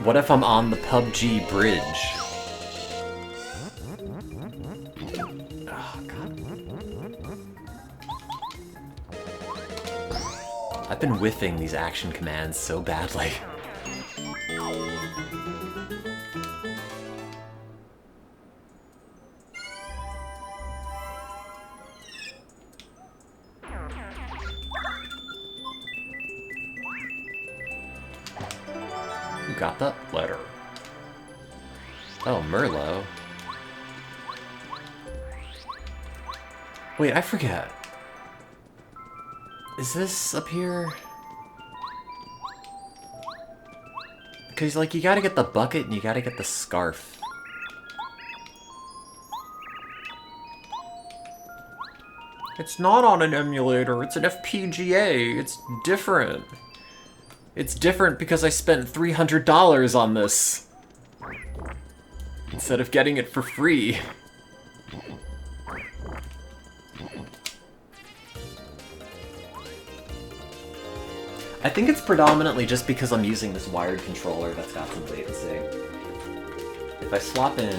What if I'm on the PUBG bridge? Oh, God. I've been whiffing these action commands so badly. Who got that letter? Oh, Merlot. Wait, I forget. Is this up here? Because, like, you gotta get the bucket and you gotta get the scarf. It's not on an emulator, it's an FPGA. It's different. It's different because I spent $300 on this. Instead of getting it for free. I think it's predominantly just because I'm using this wired controller that's got some latency. If I swap in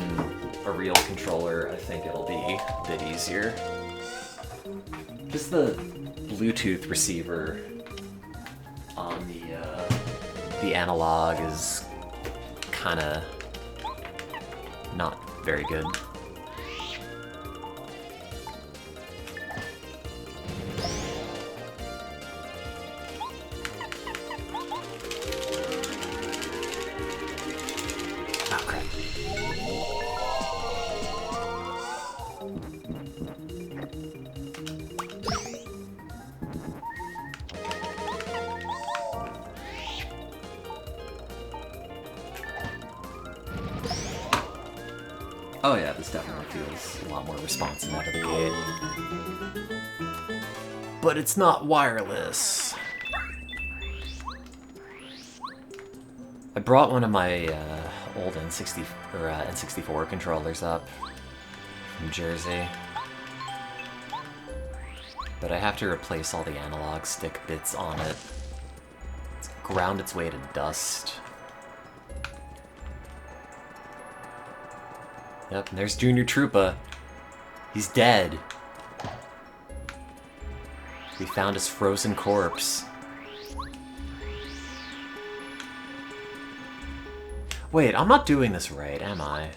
a real controller, I think it'll be a bit easier. Just the Bluetooth receiver on the analog is kinda not very good. Oh yeah, this definitely feels a lot more responsive out of the gate. But it's not wireless. I brought one of my old N64 controllers up from Jersey. But I have to replace all the analog stick bits on it. It's ground its way to dust. Yep, and there's Junior Troopa. He's dead. We found his frozen corpse. Wait, I'm not doing this right, am I?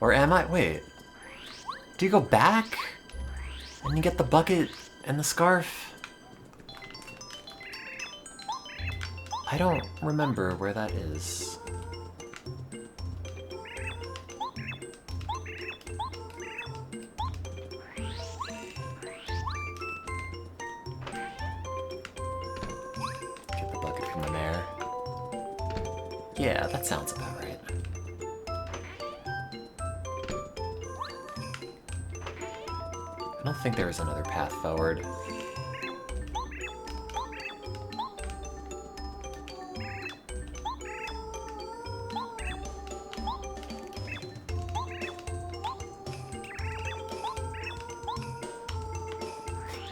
Or am I? Wait. Do you go back? And you get the bucket and the scarf? I don't remember where that is. Yeah, that sounds about right. I don't think there is another path forward.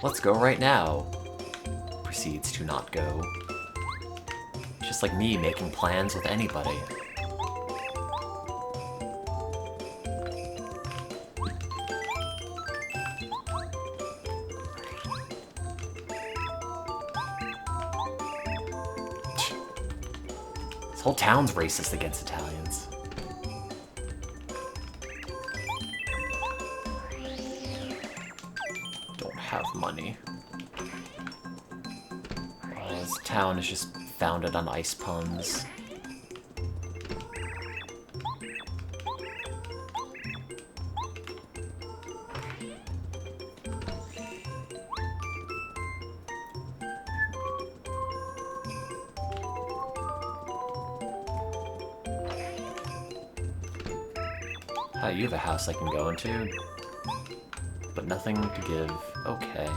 Let's go right now. Proceeds to not go. Just like me making plans with anybody. This whole town's racist against Italians. Don't have money. This town is just founded on ice puns. Hi, you have a house I can go into, but nothing to give. Okay.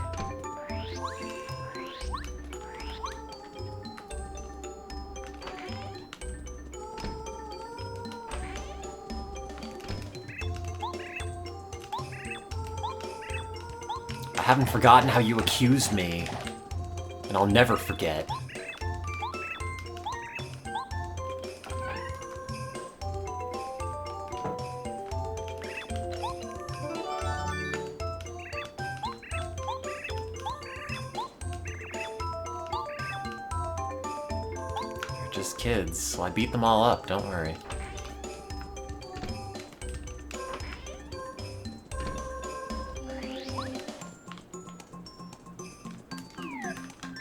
I haven't forgotten how you accused me, and I'll never forget. They're just kids, so I beat them all up, don't worry.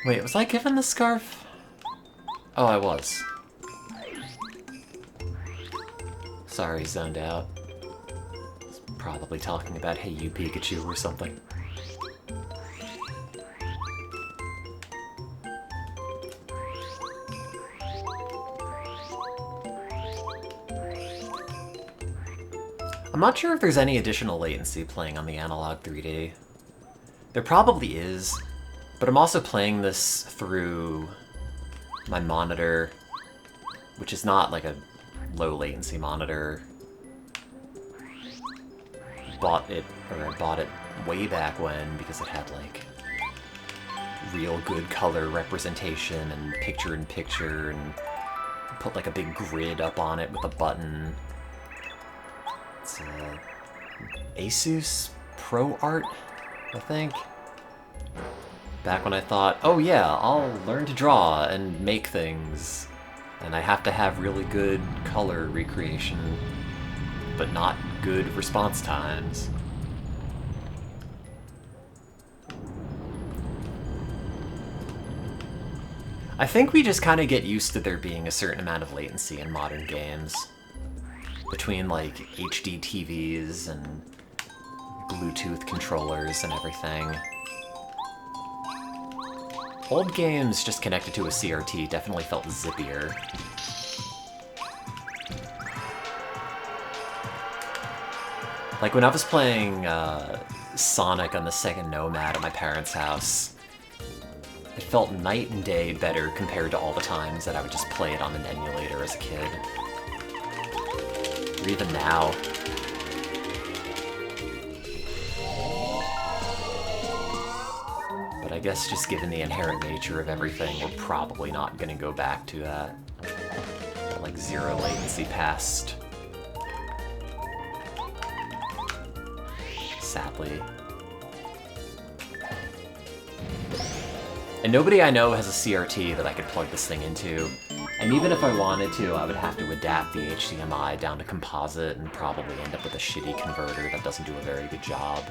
Wait, was I given the scarf? Oh, I was. Sorry, zoned out. Was probably talking about Hey You Pikachu or something. I'm not sure if there's any additional latency playing on the analog 3D. There probably is. But I'm also playing this through my monitor, which is not like a low latency monitor. I bought it way back when because it had like real good color representation and picture-in-picture, and put like a big grid up on it with a button. It's Asus Pro Art, I think. Back when I thought, oh yeah, I'll learn to draw and make things, and I have to have really good color recreation, but not good response times. I think we just kind of get used to there being a certain amount of latency in modern games. Between like HD TVs and Bluetooth controllers and everything. Old games just connected to a CRT definitely felt zippier. Like when I was playing Sonic on the Sega Nomad at my parents' house, it felt night and day better compared to all the times that I would just play it on an emulator as a kid. Or even now. But I guess just given the inherent nature of everything, we're probably not going to go back to that. Like zero latency past. Sadly. And nobody I know has a CRT that I could plug this thing into. And even if I wanted to, I would have to adapt the HDMI down to composite and probably end up with a shitty converter that doesn't do a very good job.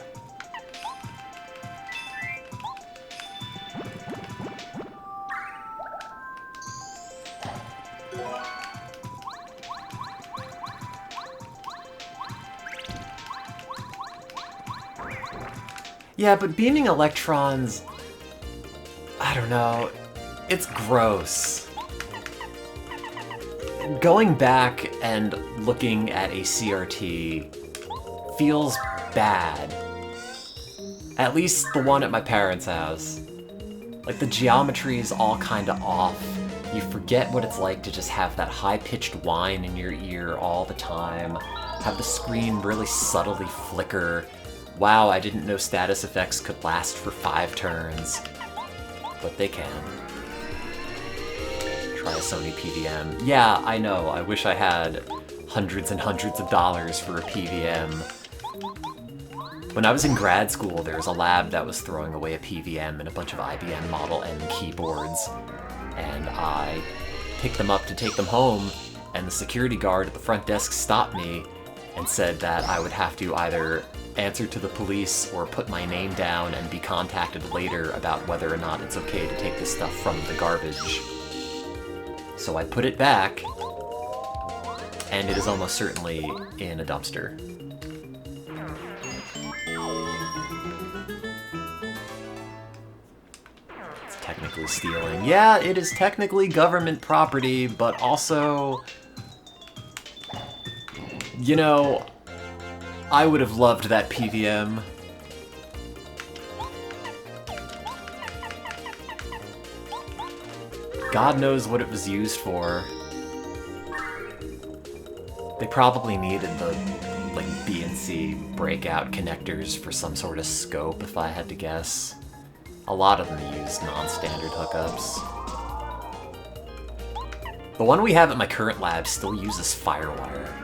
Yeah, but beaming electrons... I don't know. It's gross. Going back and looking at a CRT feels bad. At least the one at my parents' house. Like, the geometry is all kinda off. You forget what it's like to just have that high-pitched whine in your ear all the time. Have the screen really subtly flicker. Wow, I didn't know status effects could last for 5 turns. But they can. Try a Sony PVM. Yeah, I know, I wish I had hundreds and hundreds of dollars for a PVM. When I was in grad school, there was a lab that was throwing away a PVM and a bunch of IBM Model N keyboards. And I picked them up to take them home, and the security guard at the front desk stopped me and said that I would have to either answer to the police or put my name down and be contacted later about whether or not it's okay to take this stuff from the garbage. So I put it back, and it is almost certainly in a dumpster. It's technically stealing. Yeah, it is technically government property, but also... You know, I would have loved that PVM. God knows what it was used for. They probably needed the, like, B and C breakout connectors for some sort of scope, if I had to guess. A lot of them use non-standard hookups. The one we have at my current lab still uses FireWire.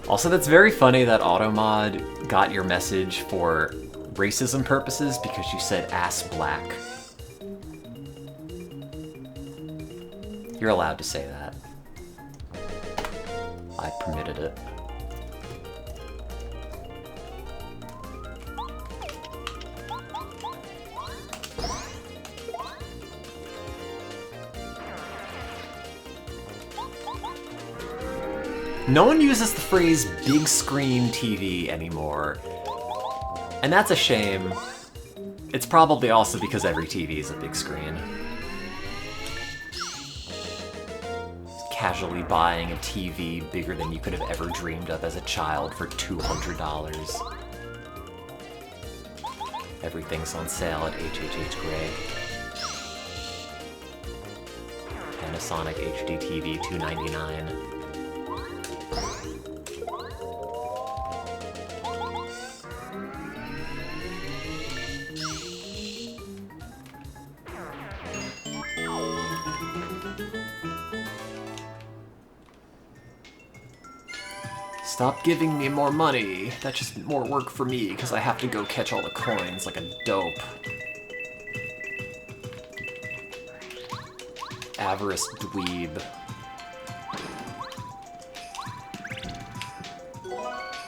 Also, that's very funny that Automod got your message for racism purposes because you said ass black. You're allowed to say that. I permitted it. No one uses the phrase big screen TV anymore. And that's a shame. It's probably also because every TV is a big screen. Casually buying a TV bigger than you could have ever dreamed of as a child for $200. Everything's on sale at HHH Greg. Panasonic HD TV $299. Stop giving me more money. That's just more work for me, because I have to go catch all the coins like a dope. Avarice dweeb.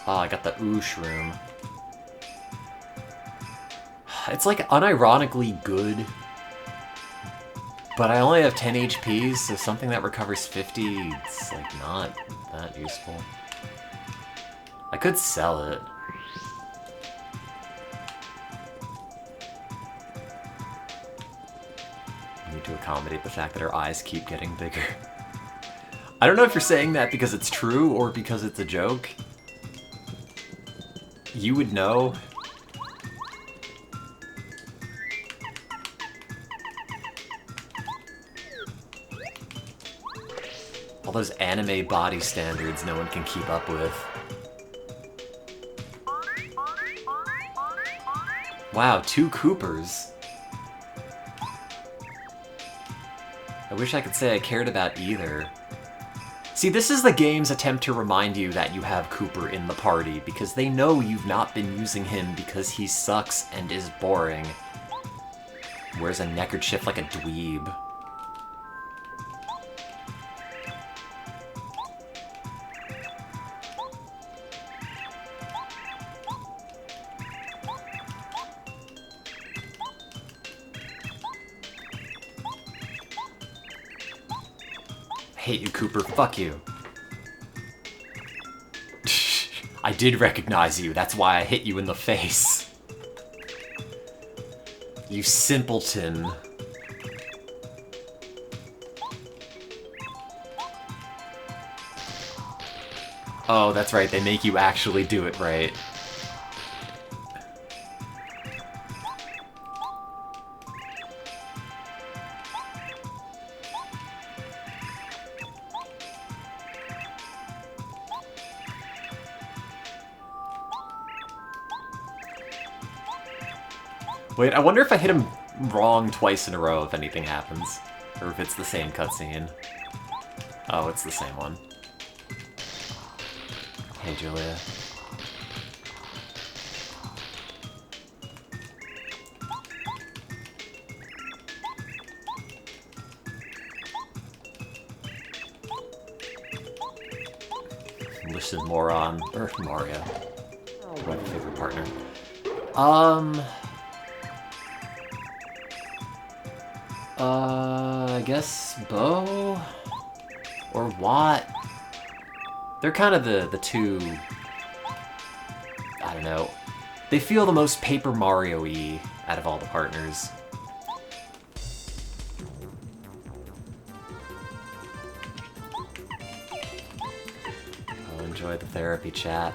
Oh, I got the oosh room. It's like unironically good, but I only have 10 HP, so something that recovers 50, it's like not that useful. I could sell it. I need to accommodate the fact that our eyes keep getting bigger. I don't know if you're saying that because it's true or because it's a joke. You would know. All those anime body standards no one can keep up with. Wow, 2 Coopers. I wish I could say I cared about either. See, this is the game's attempt to remind you that you have Cooper in the party, because they know you've not been using him because he sucks and is boring. Wears a neckerchief like a dweeb. Hate you, Cooper. Fuck you. I did recognize you. That's why I hit you in the face. You simpleton. Oh, that's right. They make you actually do it right. Wait, I wonder if I hit him wrong twice in a row if anything happens. Or if it's the same cutscene. Oh, it's the same one. Hey, Julia. Listen, moron. Or Mario. My favorite partner. I guess Bo? Or Watt? They're kind of the two... I don't know. They feel the most Paper Mario-y out of all the partners. enjoy the therapy chat.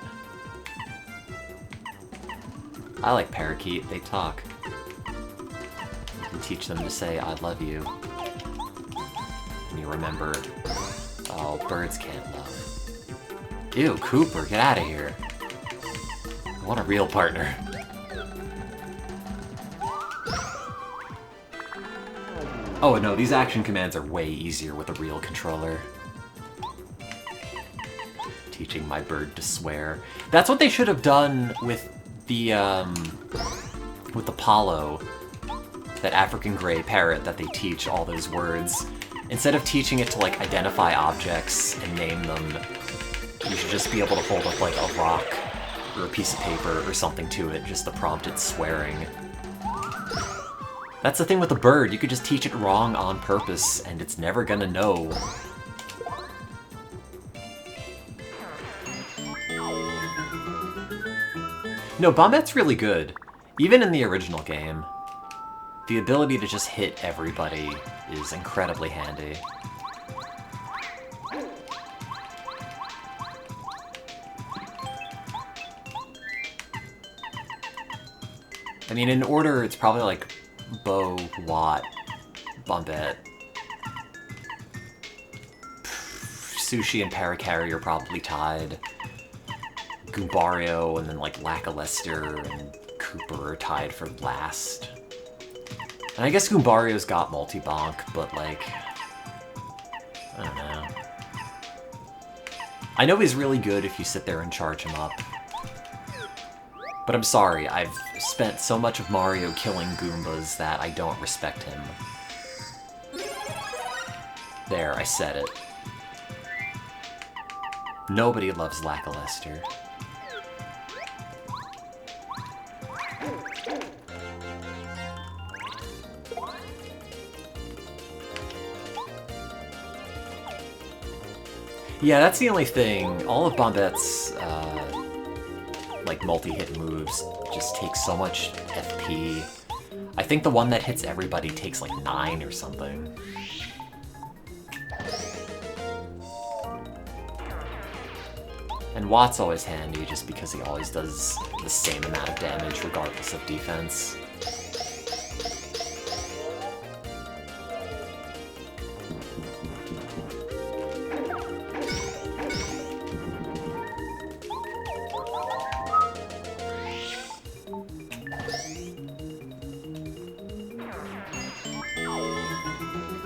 I like parakeet, they talk. You can teach them to say, I love you. And you remember, oh, birds can't love. Ew, Cooper, get out of here. I want a real partner. Oh no, these action commands are way easier with a real controller. Teaching my bird to swear. That's what they should have done with the Apollo, that African gray parrot that they teach all those words. Instead of teaching it to, like, identify objects and name them, you should just be able to hold up, like, a rock or a piece of paper or something to it just to prompt it swearing. That's the thing with the bird, you could just teach it wrong on purpose and it's never gonna know. No, Bombette's really good. Even in the original game, the ability to just hit everybody is incredibly handy. I mean, in order, it's probably like Bo, Watt, Bombette. Sushi and Parakarry are probably tied. Goombario and then like Lackluster and Cooper are tied for last. And I guess Goombario's got multi-bonk, but like, I don't know. I know he's really good if you sit there and charge him up. But I'm sorry, I've spent so much of Mario killing Goombas that I don't respect him. There, I said it. Nobody loves Lackluster. Yeah, that's the only thing. All of Bombette's, like, multi-hit moves just take so much FP. I think the one that hits everybody takes, like, 9 or something. And Watt's always handy just because he always does the same amount of damage regardless of defense.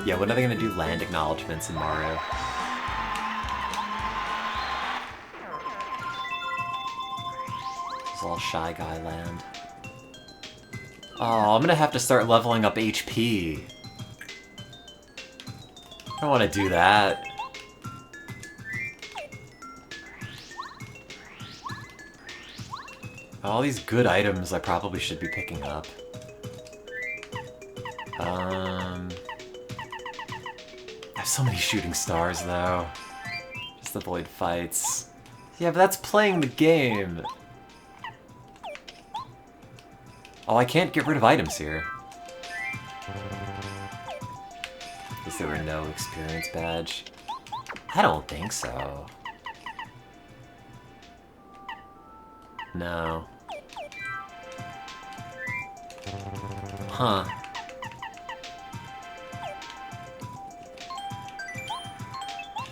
Yeah, when are they gonna do land acknowledgements in Mario? It's all Shy Guy land. Oh, I'm gonna have to start leveling up HP. I don't want to do that. All these good items I probably should be picking up. I have so many shooting stars, though. Just avoid fights. Yeah, but that's playing the game. Oh, I can't get rid of items here. Is there no experience badge? I don't think so. No. Huh.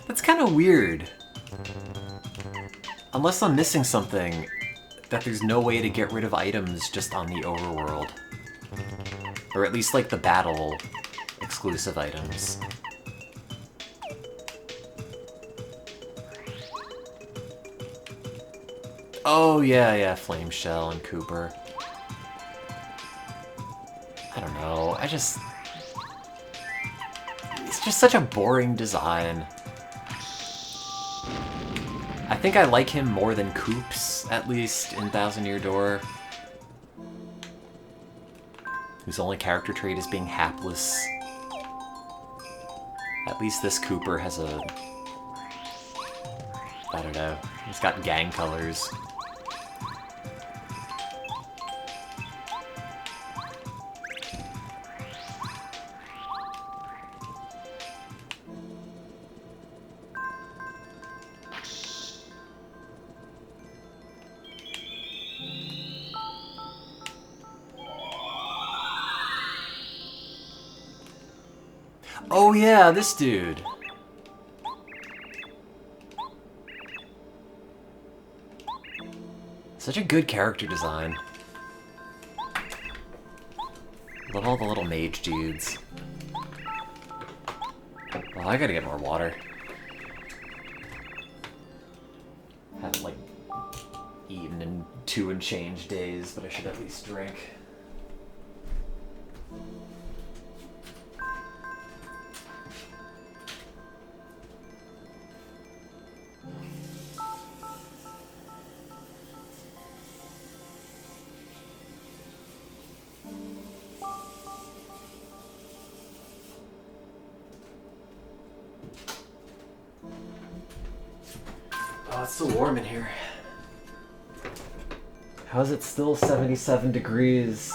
That's kind of weird. Unless I'm missing something, that there's no way to get rid of items just on the overworld. Or at least like the battle exclusive items. Oh yeah, Flame Shell and Cooper. I don't know, it's just such a boring design. I think I like him more than Koops, at least, in Thousand Year Door. Whose only character trait is being hapless. At least this Cooper has a... I don't know, he's got gang colors. Oh yeah, this dude. Such a good character design. Love all the little mage dudes. Well, I gotta get more water. Haven't, like, eaten in 2 and change days, but I should at least drink. Oh, it's so warm in here. How is it still 77 degrees?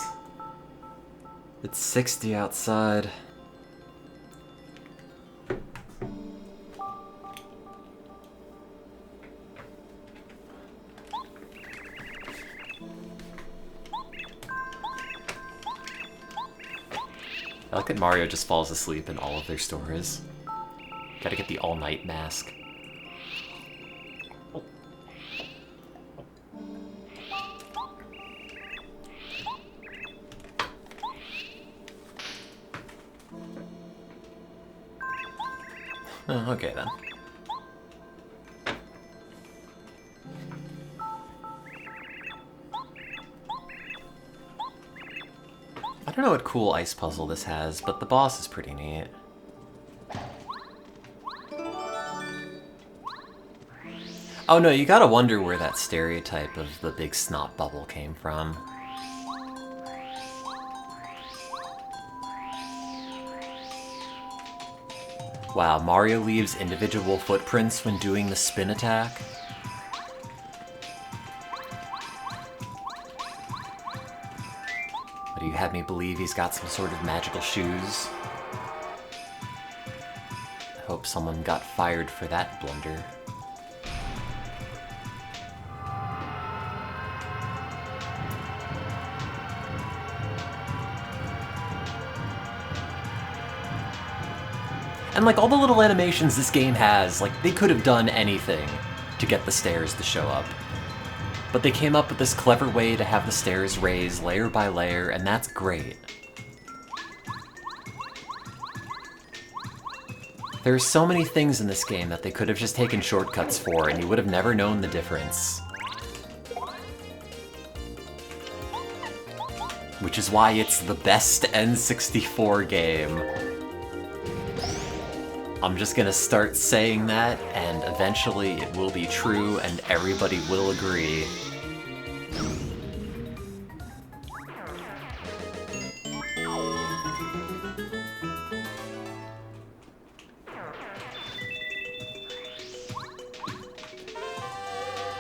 It's 60 outside. I like that Mario just falls asleep in all of their stores. Gotta get the all-night mask. Oh, okay then. I don't know what cool ice puzzle this has, but the boss is pretty neat. Oh no, you gotta wonder where that stereotype of the big snot bubble came from. Wow, Mario leaves individual footprints when doing the spin attack. But you had me believe he's got some sort of magical shoes. I hope someone got fired for that blunder. And like all the little animations this game has, like they could have done anything to get the stairs to show up. But they came up with this clever way to have the stairs raise layer by layer, and that's great. There's so many things in this game that they could have just taken shortcuts for, and you would have never known the difference. Which is why it's the best N64 game. I'm just gonna start saying that, and eventually it will be true, and everybody will agree.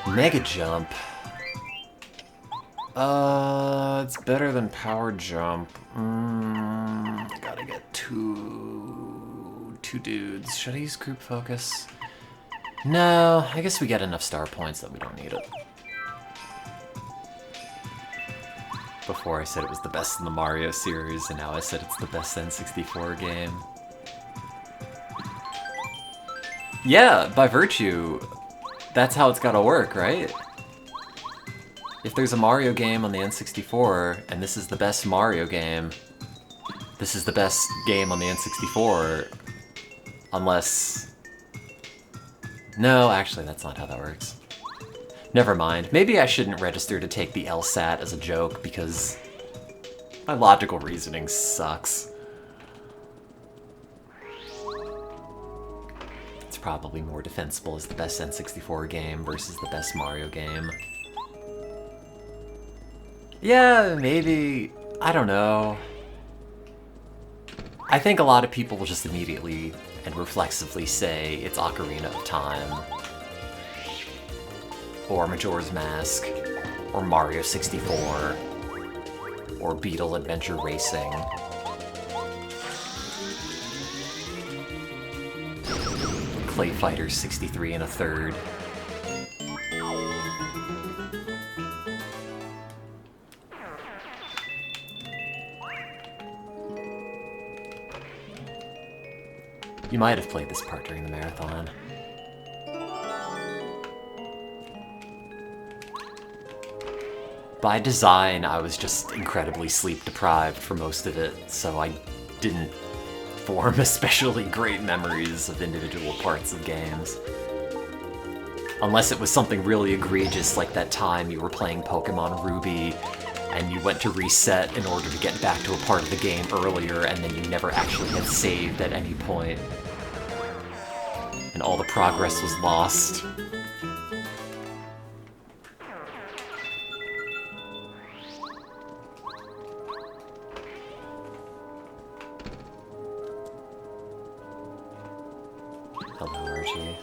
Mega Jump. It's better than Power Jump. I gotta get two dudes. Should I use Group Focus? No, I guess we get enough star points that we don't need it. Before I said it was the best in the Mario series, and now I said it's the best N64 game. Yeah, by virtue, that's how it's gotta work, right? If there's a Mario game on the N64, and this is the best Mario game, this is the best game on the N64, unless... No, actually, that's not how that works. Never mind. Maybe I shouldn't register to take the LSAT as a joke, because my logical reasoning sucks. It's probably more defensible as the best N64 game versus the best Mario game. Yeah, maybe. I don't know. I think a lot of people will just immediately and reflexively say it's Ocarina of Time, or Majora's Mask, or Mario 64, or Beetle Adventure Racing. Clay Fighters 63 and a third. You might have played this part during the marathon. By design, I was just incredibly sleep-deprived for most of it, so I didn't form especially great memories of individual parts of games. Unless it was something really egregious, like that time you were playing Pokemon Ruby, and you went to reset in order to get back to a part of the game earlier, and then you never actually had saved at any point. And all the progress was lost. Hello, Archie.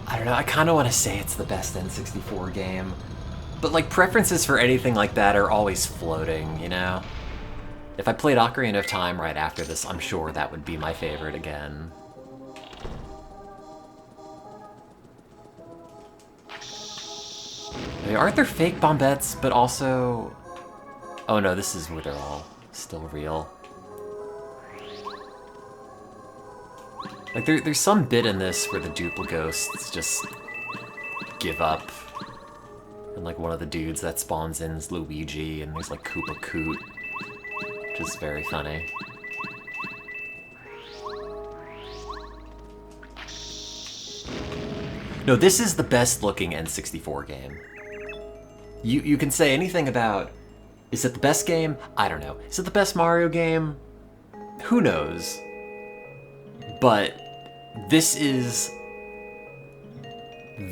I don't know, I kind of want to say it's the best N64 game, but like preferences for anything like that are always floating, you know? If I played Ocarina of Time right after this, I'm sure that would be my favorite again. Aren't there fake bombettes, but also... Oh no, this is where they're all still real. Like, there's some bit in this where the Duplighosts just give up. And like one of the dudes that spawns in is Luigi, and there's like Koopa Koot, which is very funny. No, this is the best looking N64 game. You can say anything about, is it the best game? I don't know. Is it the best Mario game? Who knows? But this is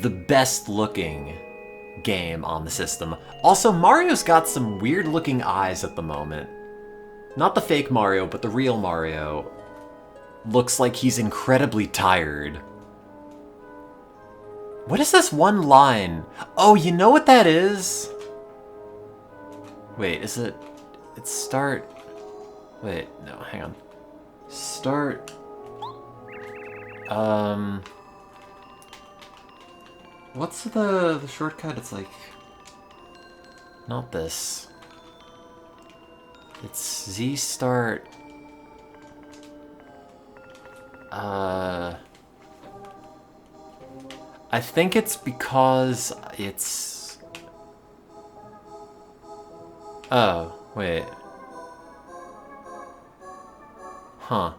the best looking game on the system. Also, Mario's got some weird looking eyes at the moment. Not the fake Mario, but the real Mario looks like he's incredibly tired. What is this one line? Oh, you know what that is? Wait, is it... It's start... Wait, no, hang on. Start... What's the shortcut? It's like... Not this. It's Z start... I think it's because it's... Oh, wait. Huh.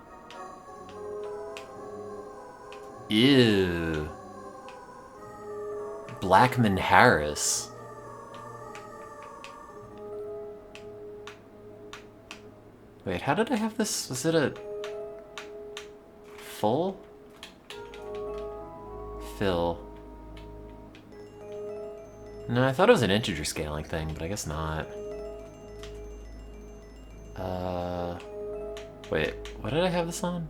Ew. Blackman Harris. Wait, how did I have this? Was it a... full? Fill. No, I thought it was an integer scaling thing, but I guess not. Wait, what did I have this on?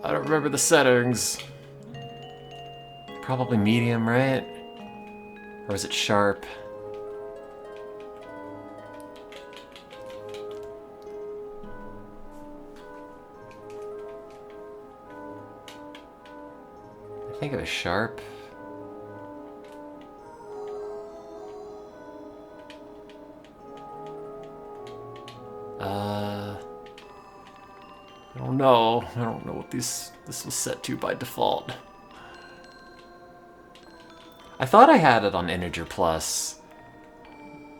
I don't remember the settings. Probably medium, right? Or is it sharp? I think it was sharp. I don't know. I don't know what this was set to by default. I thought I had it on integer plus,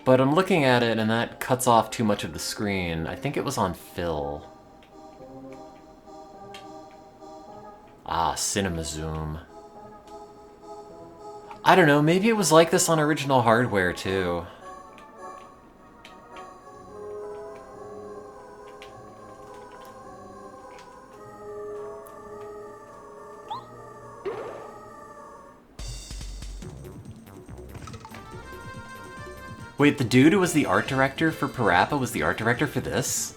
but I'm looking at it and that cuts off too much of the screen. I think it was on fill. Ah, cinema zoom. I don't know, maybe it was like this on original hardware too. Wait, the dude who was the art director for Parappa was the art director for this?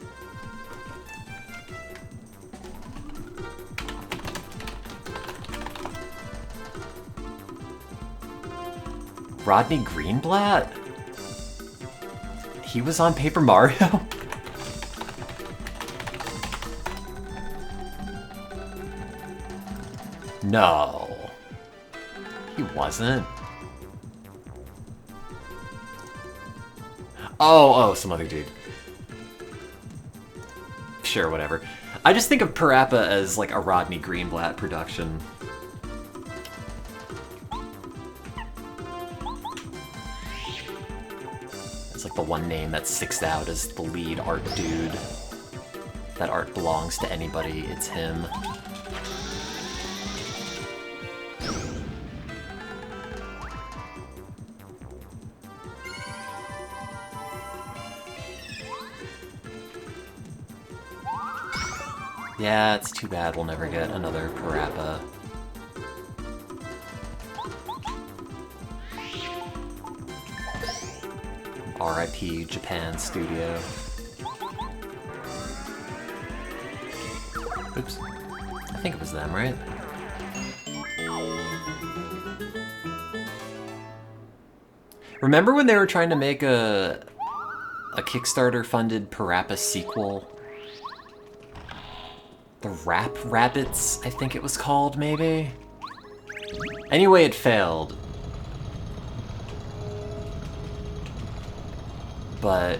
Rodney Greenblatt? He was on Paper Mario? No. He wasn't. Oh, some other dude. Sure, whatever. I just think of Parappa as like a Rodney Greenblatt production. It's like the one name that sticks out as the lead art dude. If that art belongs to anybody, it's him. Yeah, it's too bad we'll never get another Parappa. R.I.P. Japan Studio. Oops. I think it was them, right? Remember when they were trying to make a Kickstarter-funded Parappa sequel? The Rap Rabbits, I think it was called, maybe? Anyway, it failed. But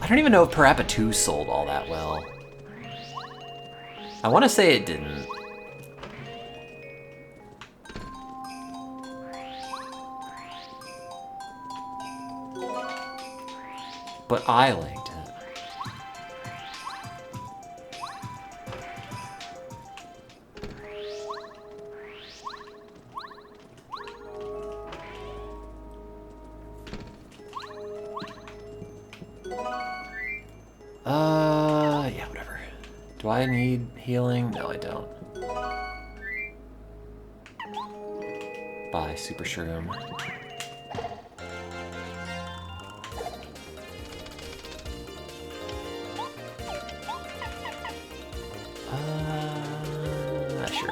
I don't even know if Parappa 2 sold all that well. I want to say it didn't. But I liked it. Yeah, whatever. Do I need healing? No, I don't. Bye, Super Shroom. Sure.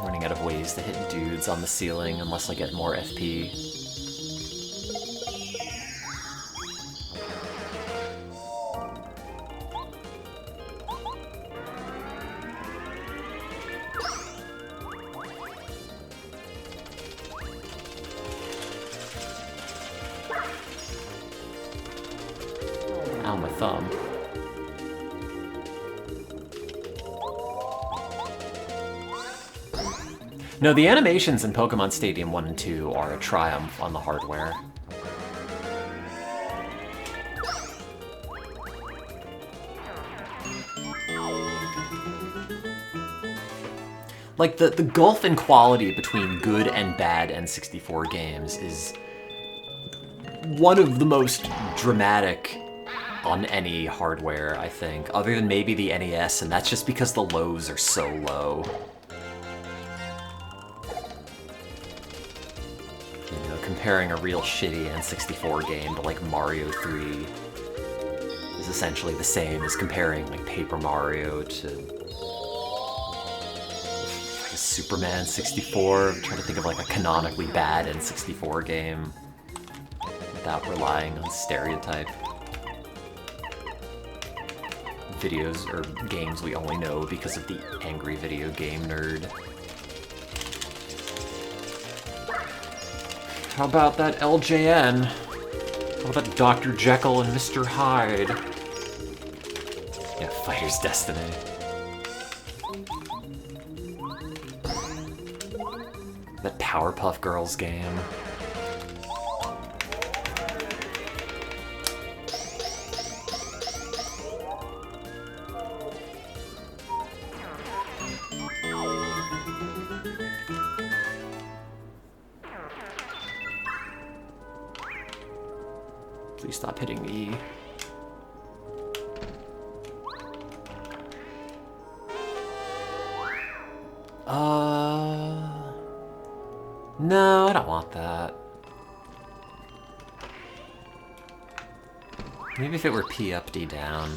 Running out of ways to hit dudes on the ceiling unless I get more FP. Ow, my thumb. No, the animations in Pokemon Stadium 1 and 2 are a triumph on the hardware. Like, the gulf in quality between good and bad N64 games is one of the most dramatic on any hardware, I think, other than maybe the NES, and that's just because the lows are so low. You know, comparing a real shitty N64 game to, like, Mario 3 is essentially the same as comparing, like, Paper Mario to like, Superman 64. I'm trying to think of, like, a canonically bad N64 game without relying on stereotype. Videos or games we only know because of the angry video game nerd. How about that LJN? How about that Dr. Jekyll and Mr. Hyde? Yeah, Fighter's Destiny. That Powerpuff Girls game. Please stop hitting me. No, I don't want that. Maybe if it were P up, D down.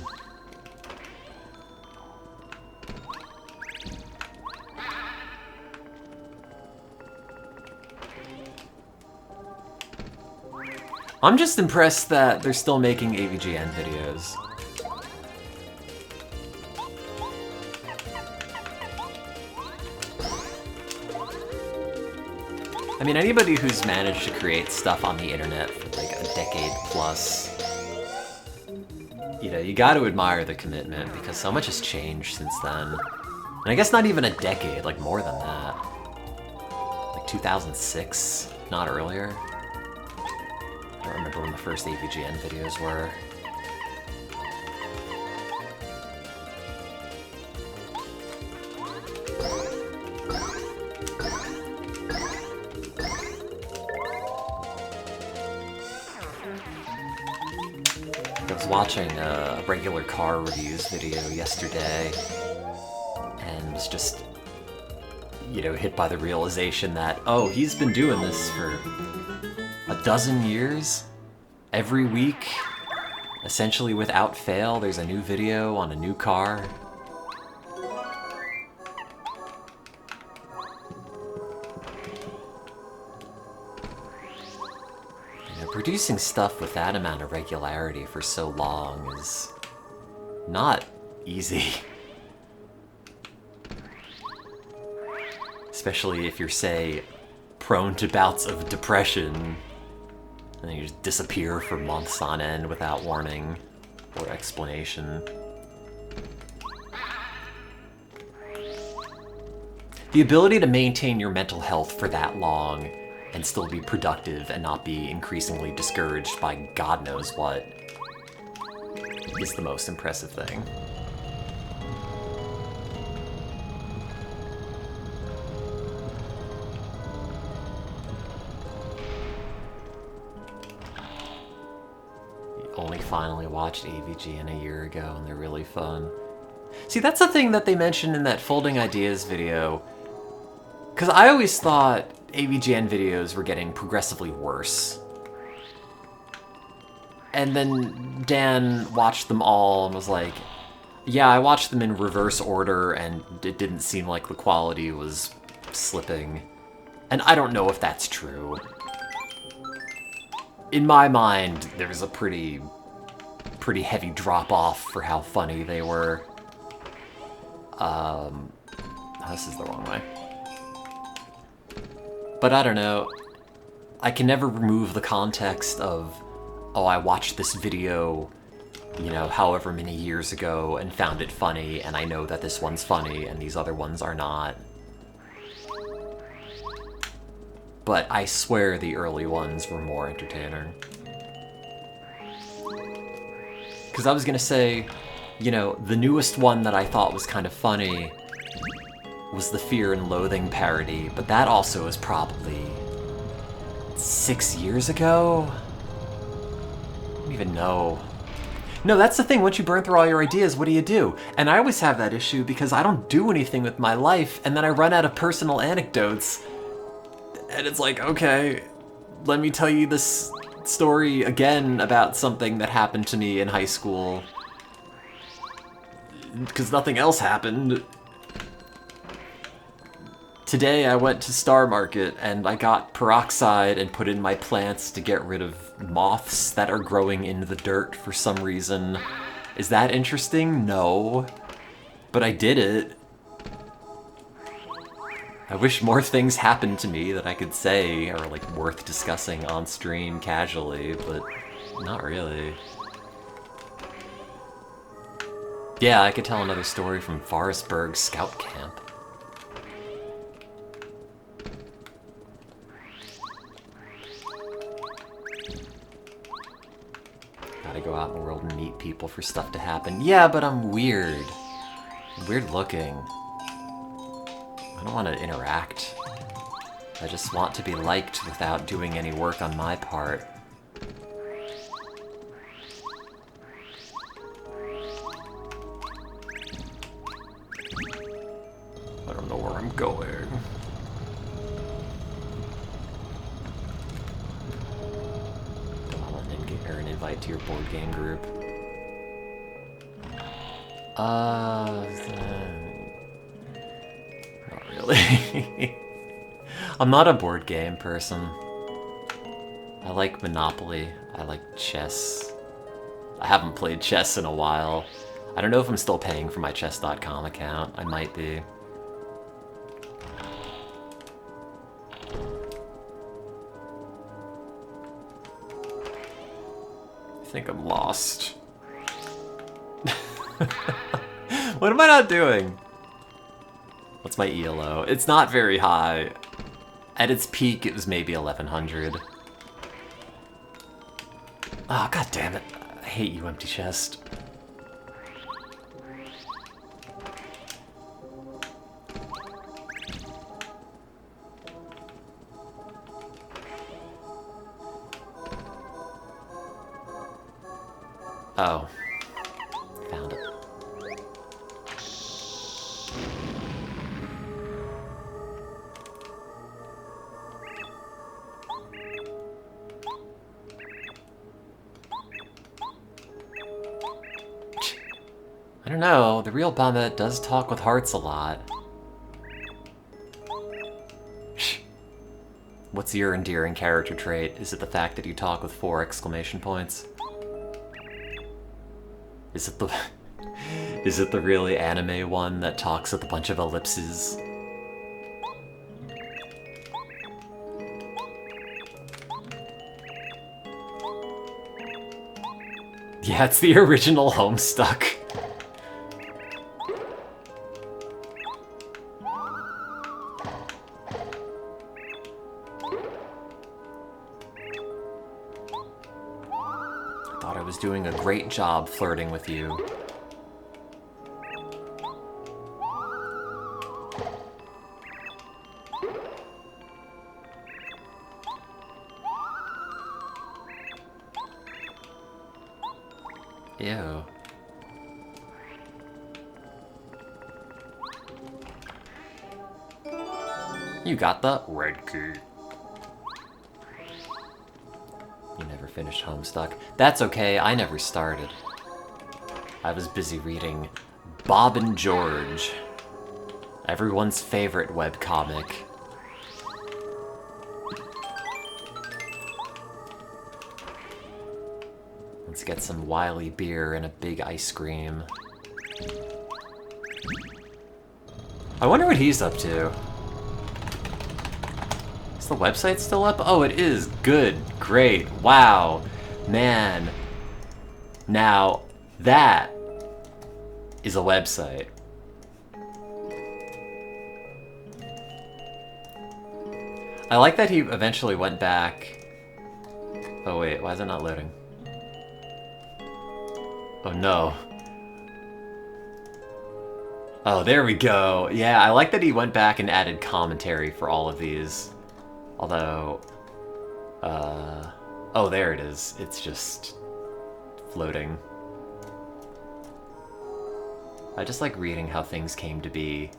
I'm just impressed that they're still making AVGN videos. I mean, anybody who's managed to create stuff on the internet for like a decade plus, you know, you gotta admire the commitment because so much has changed since then. And I guess not even a decade, like more than that. Like 2006, not earlier. I don't remember when the first AVGN videos were. I was watching a regular car reviews video yesterday and was just, you know, hit by the realization that, oh, he's been doing this for a dozen years? Every week, essentially without fail, there's a new video on a new car. Producing stuff with that amount of regularity for so long is not easy. Especially if you're, say, prone to bouts of depression, and then you just disappear for months on end without warning or explanation. The ability to maintain your mental health for that long and still be productive and not be increasingly discouraged by God knows what is the most impressive thing. Only finally watched AVGN a year ago and they're really fun. See, that's the thing that they mentioned in that Folding Ideas video, because I always thought AVGN videos were getting progressively worse. And then Dan watched them all and was like, yeah, I watched them in reverse order and it didn't seem like the quality was slipping. And I don't know if that's true. In my mind, there was a pretty heavy drop-off for how funny they were. This is the wrong way. But I don't know, I can never remove the context of, oh, I watched this video, you know, however many years ago and found it funny, and I know that this one's funny and these other ones are not. But I swear the early ones were more entertaining. Because I was gonna say, you know, the newest one that I thought was kind of funny was the Fear and Loathing parody, but that also is probably 6 years ago? I don't even know. No, that's the thing, once you burn through all your ideas, what do you do? And I always have that issue because I don't do anything with my life, and then I run out of personal anecdotes. And it's like, okay, let me tell you this story again about something that happened to me in high school. Because nothing else happened. Today I went to Star Market and I got peroxide and put in my plants to get rid of moths that are growing in the dirt for some reason. Is that interesting? No. But I did it. I wish more things happened to me that I could say are like worth discussing on stream casually, but not really. Yeah, I could tell another story from Forestburg Scout Camp. Gotta go out in the world and meet people for stuff to happen. Yeah, but I'm weird. Weird looking. I don't want to interact. I just want to be liked without doing any work on my part. I don't know where I'm going. Don't let him get an invite to your board game group. Not really. I'm not a board game person. I like Monopoly. I like chess. I haven't played chess in a while. I don't know if I'm still paying for my chess.com account. I might be. think I'm lost. What am I not doing? What's my ELO? It's not very high. At its peak, it was maybe 1100. Oh, god damn it. I hate you, empty chest. Oh. Found it. I don't know, the real Bamet does talk with hearts a lot. What's your endearing character trait? Is it the fact that you talk with 4 exclamation points? Is it the... Is it the really anime one that talks with a bunch of ellipses? Yeah, it's the original Homestuck. I thought I was doing a great job flirting with you. Ew. You got the red key. You never finished Homestuck. That's okay, I never started. I was busy reading Bob and George, everyone's favorite webcomic. Let's get some Wiley beer and a big ice cream. I wonder what he's up to. Is the website still up? Oh, it is. Good. Great. Wow. Man. Now, that is a website. I like that he eventually went back. Oh wait, why is it not loading? Oh no. Oh, there we go. Yeah, I like that he went back and added commentary for all of these. Although, oh, there it is. It's just floating. I just like reading how things came to be.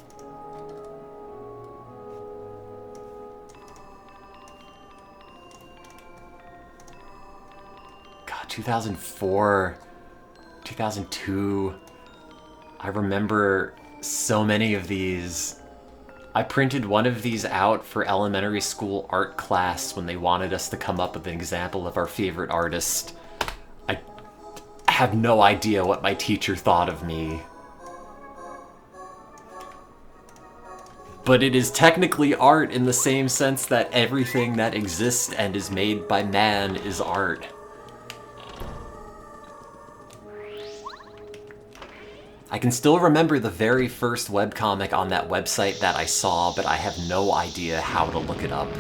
God, 2004, 2002. I remember so many of these. I printed one of these out for elementary school art class when they wanted us to come up with an example of our favorite artist. I have no idea what my teacher thought of me. But it is technically art in the same sense that everything that exists and is made by man is art. I can still remember the very first webcomic on that website that I saw, but I have no idea how to look it up.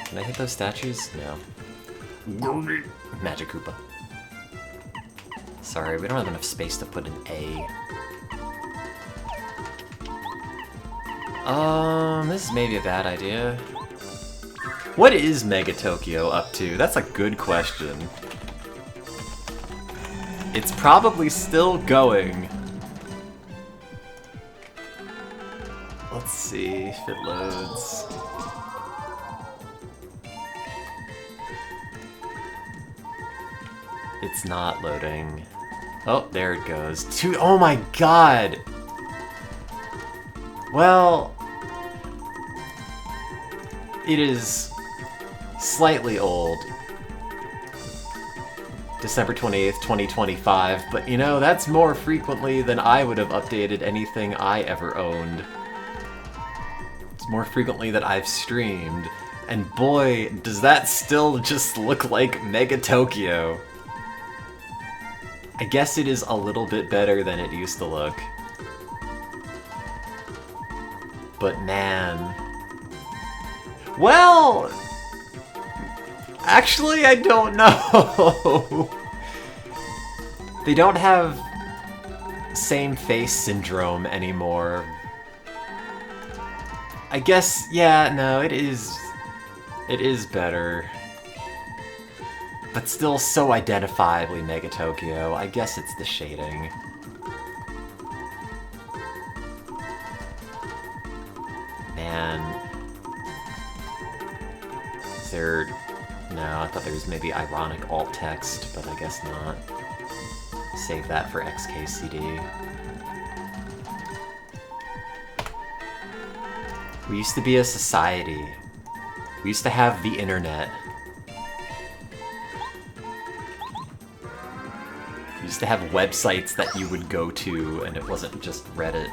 Can I hit those statues? No. Magic Koopa. Sorry, we don't have enough space to put an A. This is maybe a bad idea. What is Mega Tokyo up to? That's a good question. It's probably still going. Let's see if it loads. It's not loading. Oh, there it goes. Oh my god! Well, it is slightly old. December 28th, 2025, but you know, that's more frequently than I would have updated anything I ever owned. more frequently than I've streamed. And boy, does that still just look like Mega Tokyo. I guess it is a little bit better than it used to look. But man... Well... Actually, I don't know. They don't have same face syndrome anymore. I guess, yeah, no, it is better. But still so identifiably Mega Tokyo. I guess it's the shading. Man. Is there... No, I thought there was maybe ironic alt text, but I guess not. Save that for XKCD. We used to be a society. We used to have the internet. We used to have websites that you would go to, and it wasn't just Reddit.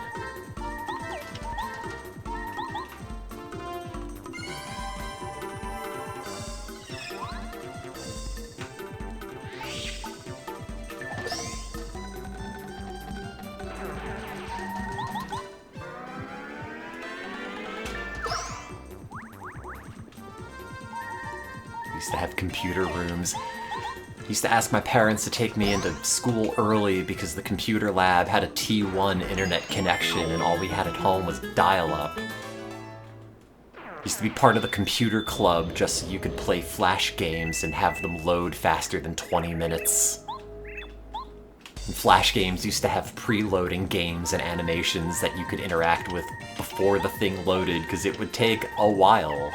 Used to have computer rooms. Used to ask my parents to take me into school early because the computer lab had a T1 internet connection and all we had at home was dial-up. Used to be part of the computer club just so you could play Flash games and have them load faster than 20 minutes. And Flash games used to have preloading games and animations that you could interact with before the thing loaded because it would take a while.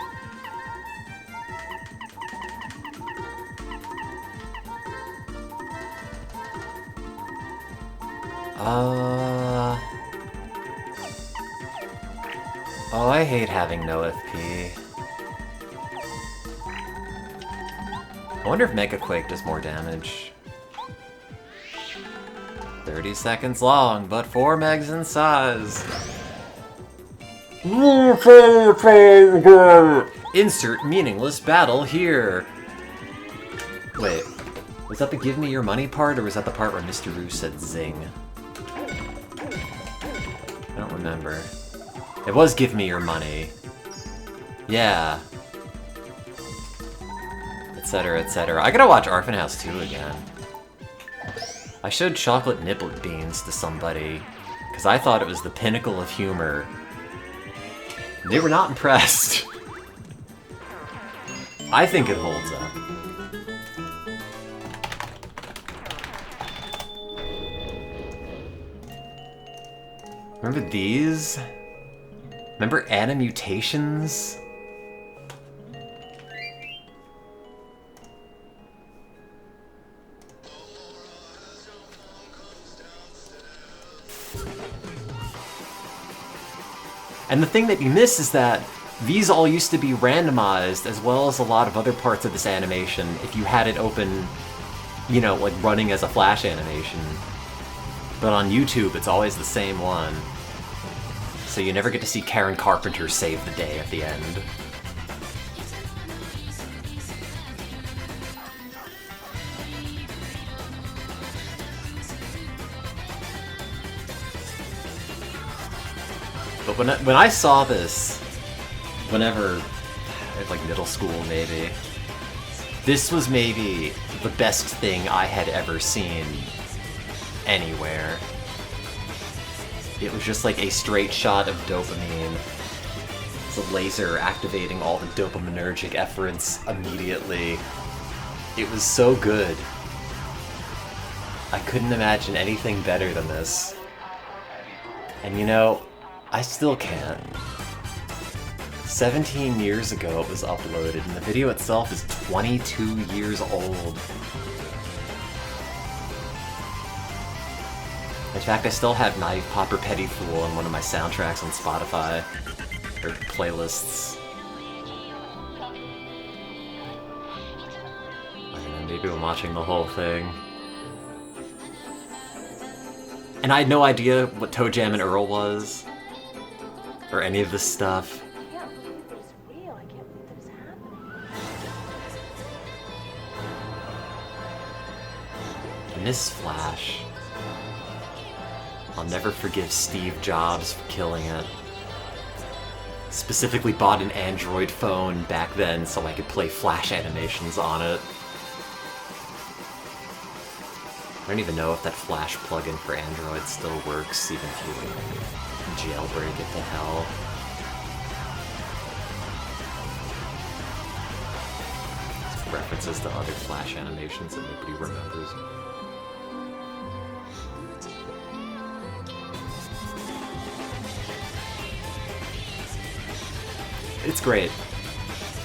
Oh, I hate having no FP. I wonder if Mega Quake does more damage. 30 seconds long, but 4 megs in size. Insert meaningless battle here. Wait, was that the give me your money part, or was that the part where Mr. Roo said zing? I don't remember. It was give me your money. Yeah. Etc, etc. I gotta watch Orphan House 2 again. I showed chocolate nipple beans to somebody, because I thought it was the pinnacle of humor. They were not impressed. I think it holds up. Remember these? Remember Animutations? And the thing that you miss is that these all used to be randomized, as well as a lot of other parts of this animation, if you had it open, you know, like running as a Flash animation. But on YouTube, it's always the same one. So you never get to see Karen Carpenter save the day at the end. But when I saw this, whenever, like middle school maybe, this was maybe the best thing I had ever seen anywhere. It was just like a straight shot of dopamine. It's a laser activating all the dopaminergic efferents immediately. It was so good. I couldn't imagine anything better than this. And you know, I still can't. 17 years ago it was uploaded, and the video itself is 22 years old. In fact, I still have Knife Popper Petty Fool on one of my soundtracks on Spotify, or playlists. I don't know, maybe I'm watching the whole thing. And I had no idea what Toe Jam and Earl was, or any of this stuff. real. I can't believe that it's happening. And this Flash. I'll never forgive Steve Jobs for killing it. Specifically bought an Android phone back then so I could play Flash animations on it. I don't even know if that Flash plugin for Android still works, even if you jailbreak it to hell. References to other Flash animations that nobody remembers. It's great.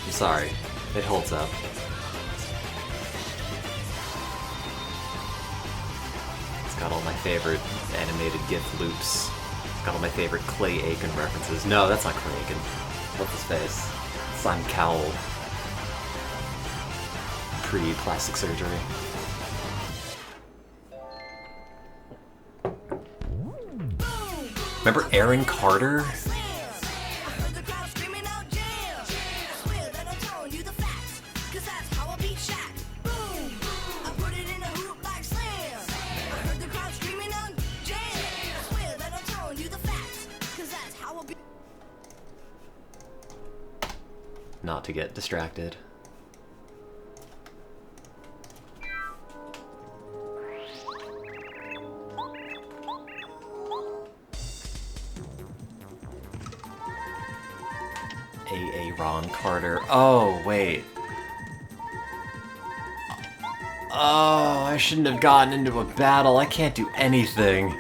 I'm sorry. It holds up. It's got all my favorite animated GIF loops. It's got all my favorite Clay Aiken references. No, that's not Clay Aiken. What's his face? Simon Cowell. Pre-plastic surgery. Remember Aaron Carter? Not to get distracted. Ron Carter. Oh, wait. Oh, I shouldn't have gotten into a battle. I can't do anything.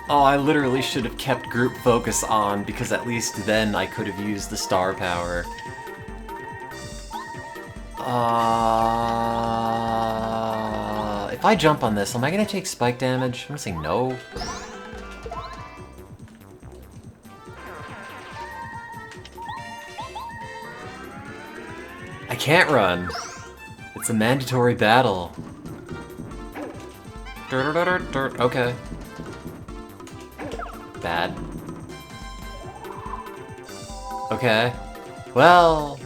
Oh, I literally should have kept group focus on, because at least then I could have used the star power. If I jump on this, am I gonna take spike damage? I'm gonna say no. I can't run. It's a mandatory battle. Okay. Bad. Okay. Well...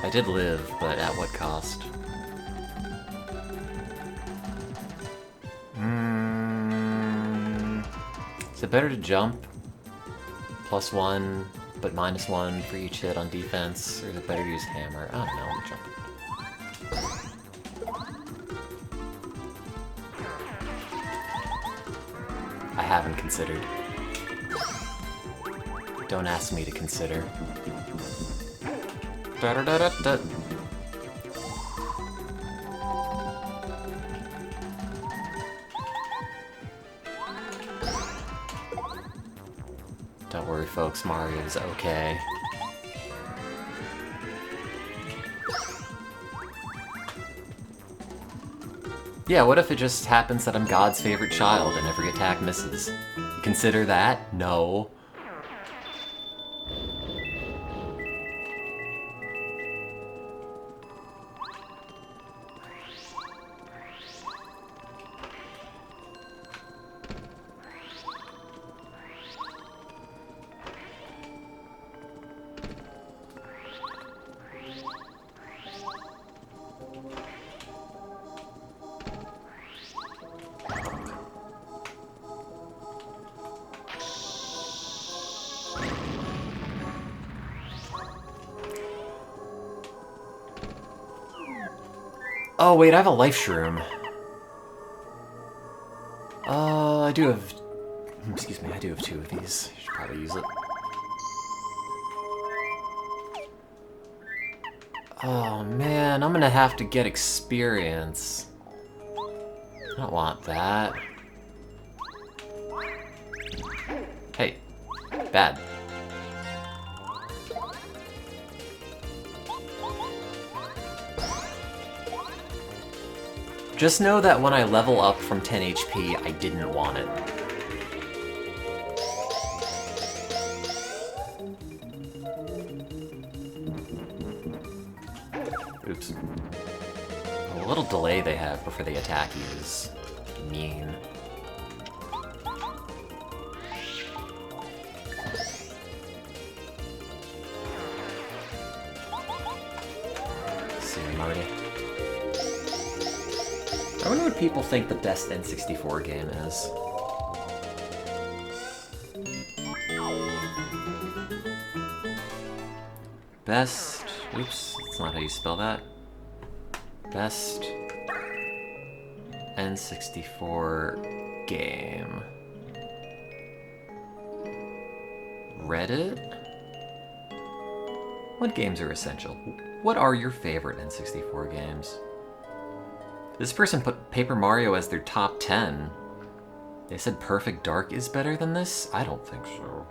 I did live, but at what cost? Is it better to jump? +1, but -1 for each hit on defense? Or is it better to use hammer? I don't know, I'm jumping. I haven't considered. Don't ask me to consider. Da-da-da-da-da. Don't worry, folks, Mario's okay. Yeah, what if it just happens that I'm God's favorite child and every attack misses? You consider that? No. Oh wait, I have a life shroom. I do have... Excuse me, I do have 2 of these. I should probably use it. Oh man, I'm gonna have to get experience. I don't want that. Hey, bad. Just know that when I level up from 10 HP, I didn't want it. Oops. A little delay they have before they attack you is mean. see you, Marty. I wonder what people think the best N64 game is. Best... Oops, that's not how you spell that. Best N64 game. Reddit? What games are essential? What are your favorite N64 games? This person put Paper Mario as their top 10. They said Perfect Dark is better than this? I don't think so.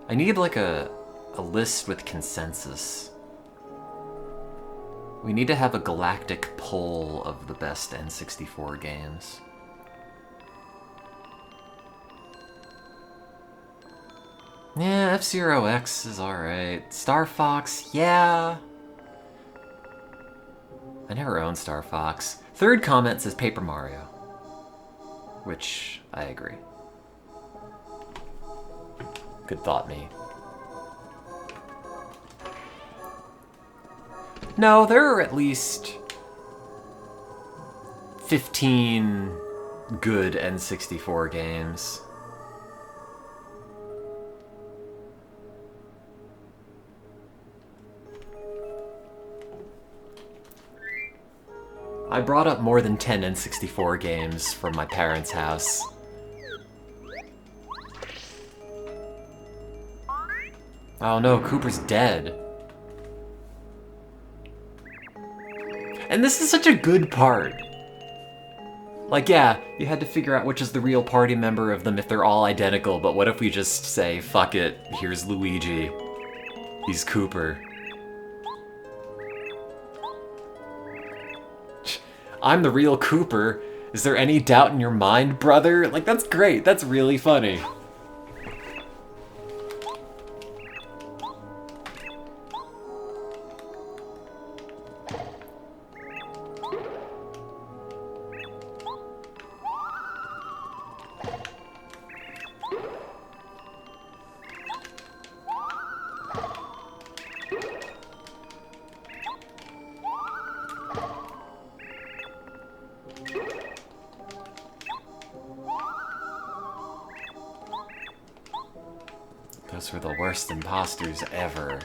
I need like a list with consensus. We need to have a galactic poll of the best N64 games. Yeah, F-Zero X is alright. Star Fox, yeah. I never owned Star Fox. Third comment says Paper Mario. Which, I agree. Good thought, me. No, there are at least 15 good N64 games. I brought up more than 10 N64 games from my parents' house. Oh no, Cooper's dead. And this is such a good part. Like, yeah, you had to figure out which is the real party member of them if they're all identical, but what if we just say, fuck it, here's Luigi. He's Cooper. I'm the real Cooper. Is there any doubt in your mind, brother? Like, that's great. That's really funny. Those were the worst imposters ever.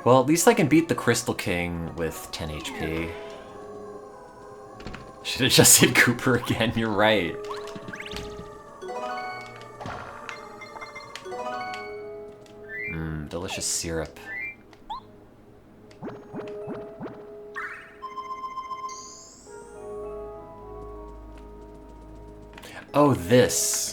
Well, at least I can beat the Crystal King with 10 HP. Should have just hit Cooper again, you're right. Mmm, delicious syrup. Oh, this.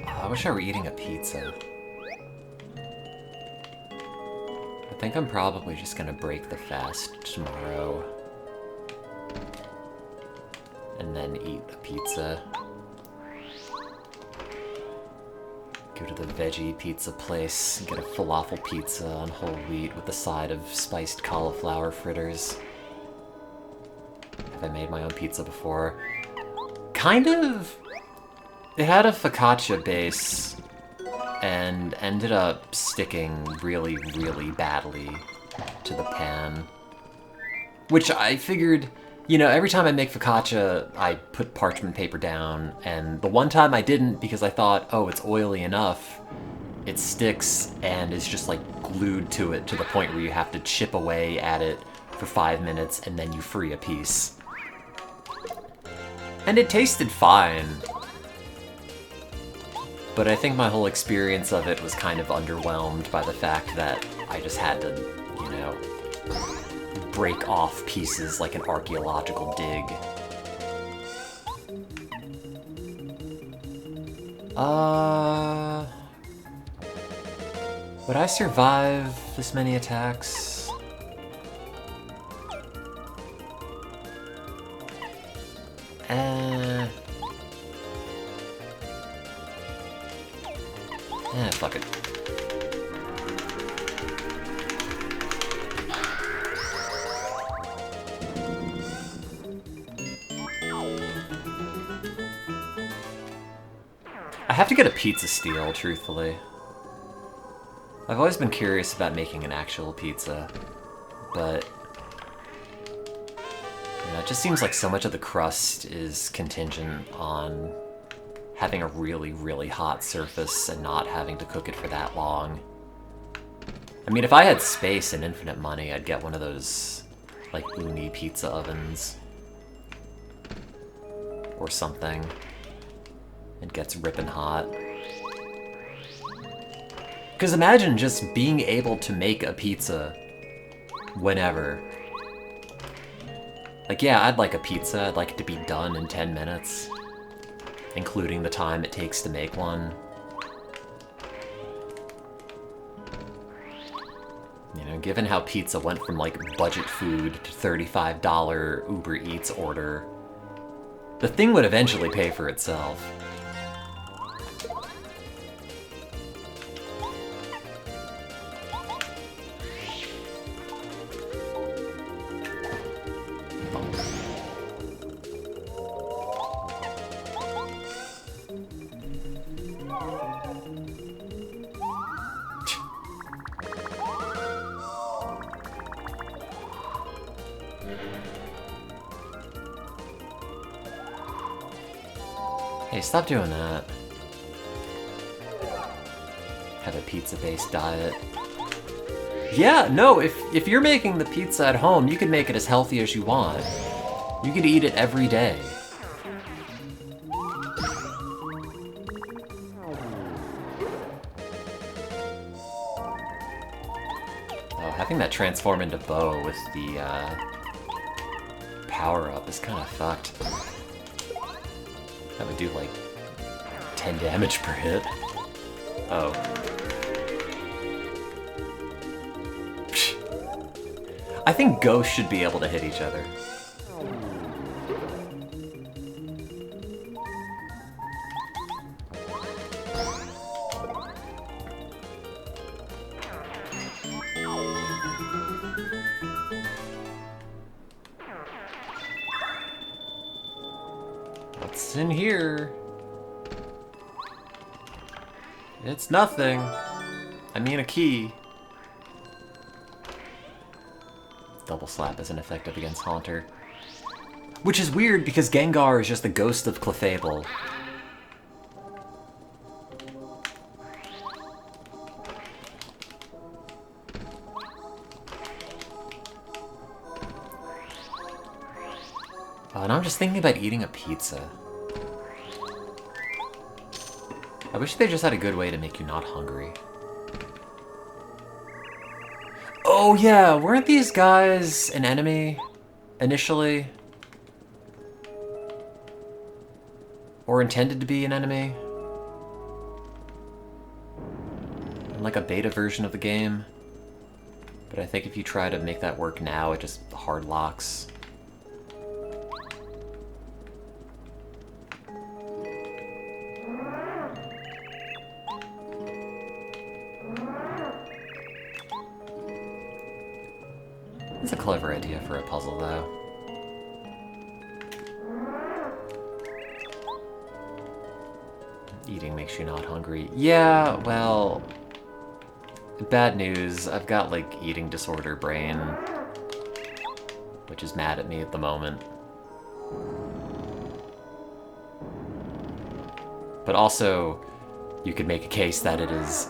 I wish I were eating a pizza. I think I'm probably just gonna break the fast tomorrow. And then eat a pizza. Go to the veggie pizza place, get a falafel pizza on whole wheat with a side of spiced cauliflower fritters. Have I made my own pizza before? Kind of. It had a focaccia base and ended up sticking really, really badly to the pan. Which I figured, you know, every time I make focaccia, I put parchment paper down, and the one time I didn't because I thought, oh, it's oily enough, it sticks and is just like glued to it to the point where you have to chip away at it for 5 minutes and then you free a piece. And it tasted fine. But I think my whole experience of it was kind of underwhelmed by the fact that I just had to, you know, break off pieces like an archaeological dig. Would I survive this many attacks? Fuck it. have to get a pizza steel, truthfully. I've always been curious about making an actual pizza, but you know, it just seems like so much of the crust is contingent on having a really, really hot surface and not having to cook it for that long. I mean, if I had space and infinite money, I'd get one of those, like, uni pizza ovens. Or something. It gets ripping hot. Because imagine just being able to make a pizza whenever. Like, yeah, I'd like a pizza. I'd like it to be done in 10 minutes. Including the time it takes to make one. You know, given how pizza went from, like, budget food to $35 Uber Eats order, the thing would eventually pay for itself. Hey, stop doing that. Have a pizza-based diet. Yeah, no, if you're making the pizza at home, you can make it as healthy as you want. You can eat it every day. Oh, having that transform into Bo with the power-up is kind of fucked. That would do like 10 damage per hit. Oh. I think ghosts should be able to hit each other. What's in here? It's nothing. I mean a key. Double slap isn't effective against Haunter. Which is weird because Gengar is just the ghost of Clefable. Oh, and I'm just thinking about eating a pizza. I wish they just had a good way to make you not hungry. Oh yeah, weren't these guys an enemy initially? Or intended to be an enemy? In like a beta version of the game. But I think if you try to make that work now, it just hard locks. It's a clever idea for a puzzle, though. Eating makes you not hungry. Yeah, well... Bad news. I've got, like, eating disorder brain. Which is mad at me at the moment. But also, you could make a case that it is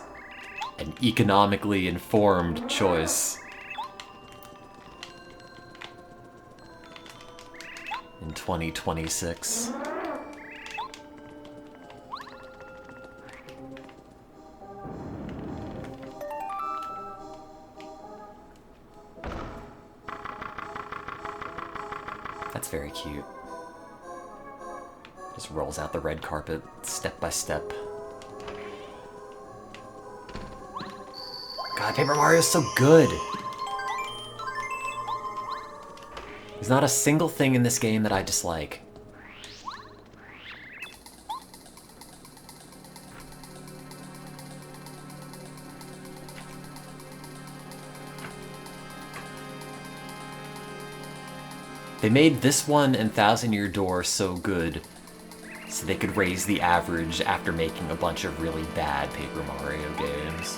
an economically informed choice. In 2026. That's very cute. Just rolls out the red carpet, step by step. God, Paper Mario's so good! There's not a single thing in this game that I dislike. They made this one and Thousand Year Door so good, so so they could raise the average after making a bunch of really bad Paper Mario games.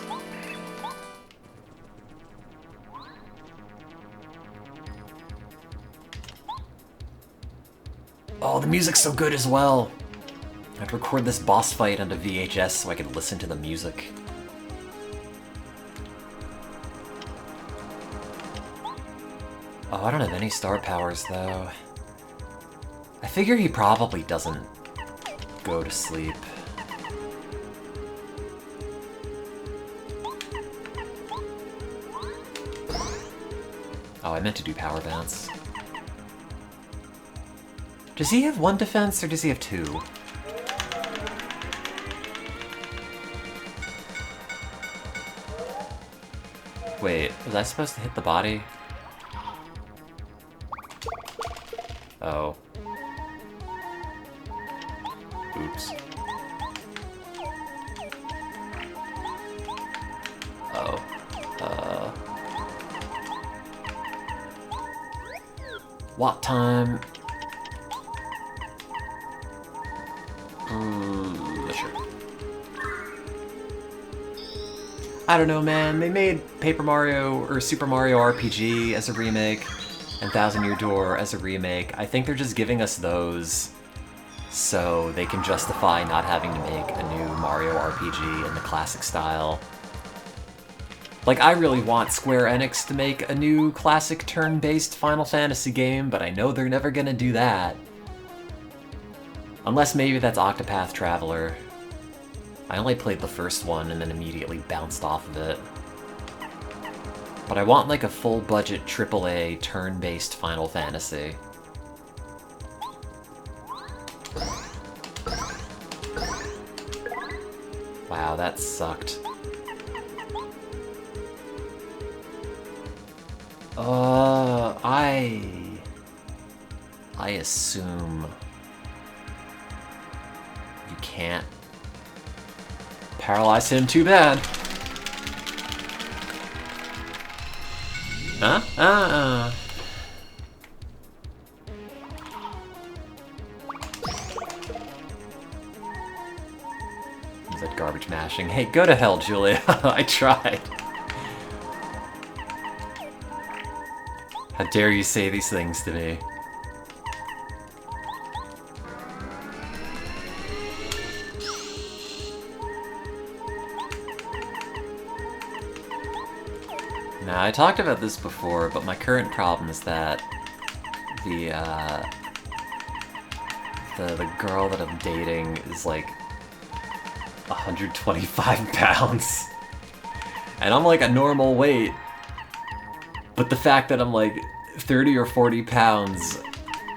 Oh, the music's so good as well! I'd record this boss fight onto VHS so I could listen to the music. Oh, I don't have any star powers, though. I figure he probably doesn't go to sleep. Oh, I meant to do power bounce. Does he have 1 defense, or does he have 2? Wait, was I supposed to hit the body? Oh. Oops. Oh. What time? Sure. I don't know, man. They made Paper Mario or Super Mario RPG as a remake and Thousand Year Door as a remake. I think they're just giving us those so they can justify not having to make a new Mario RPG in the classic style. Like, I really want Square Enix to make a new classic turn-based Final Fantasy game, but I know they're never gonna do that. Unless maybe that's Octopath Traveler. I only played the first one and then immediately bounced off of it. But I want like a full-budget AAA turn-based Final Fantasy. Wow, that sucked. I assume you can't paralyze him too bad. Huh? Is that garbage mashing? Hey, go to hell, Julia. I tried. How dare you say these things to me? Now, I talked about this before, but my current problem is that the girl that I'm dating is like 125 pounds. And I'm like a normal weight. But the fact that I'm like 30 or 40 pounds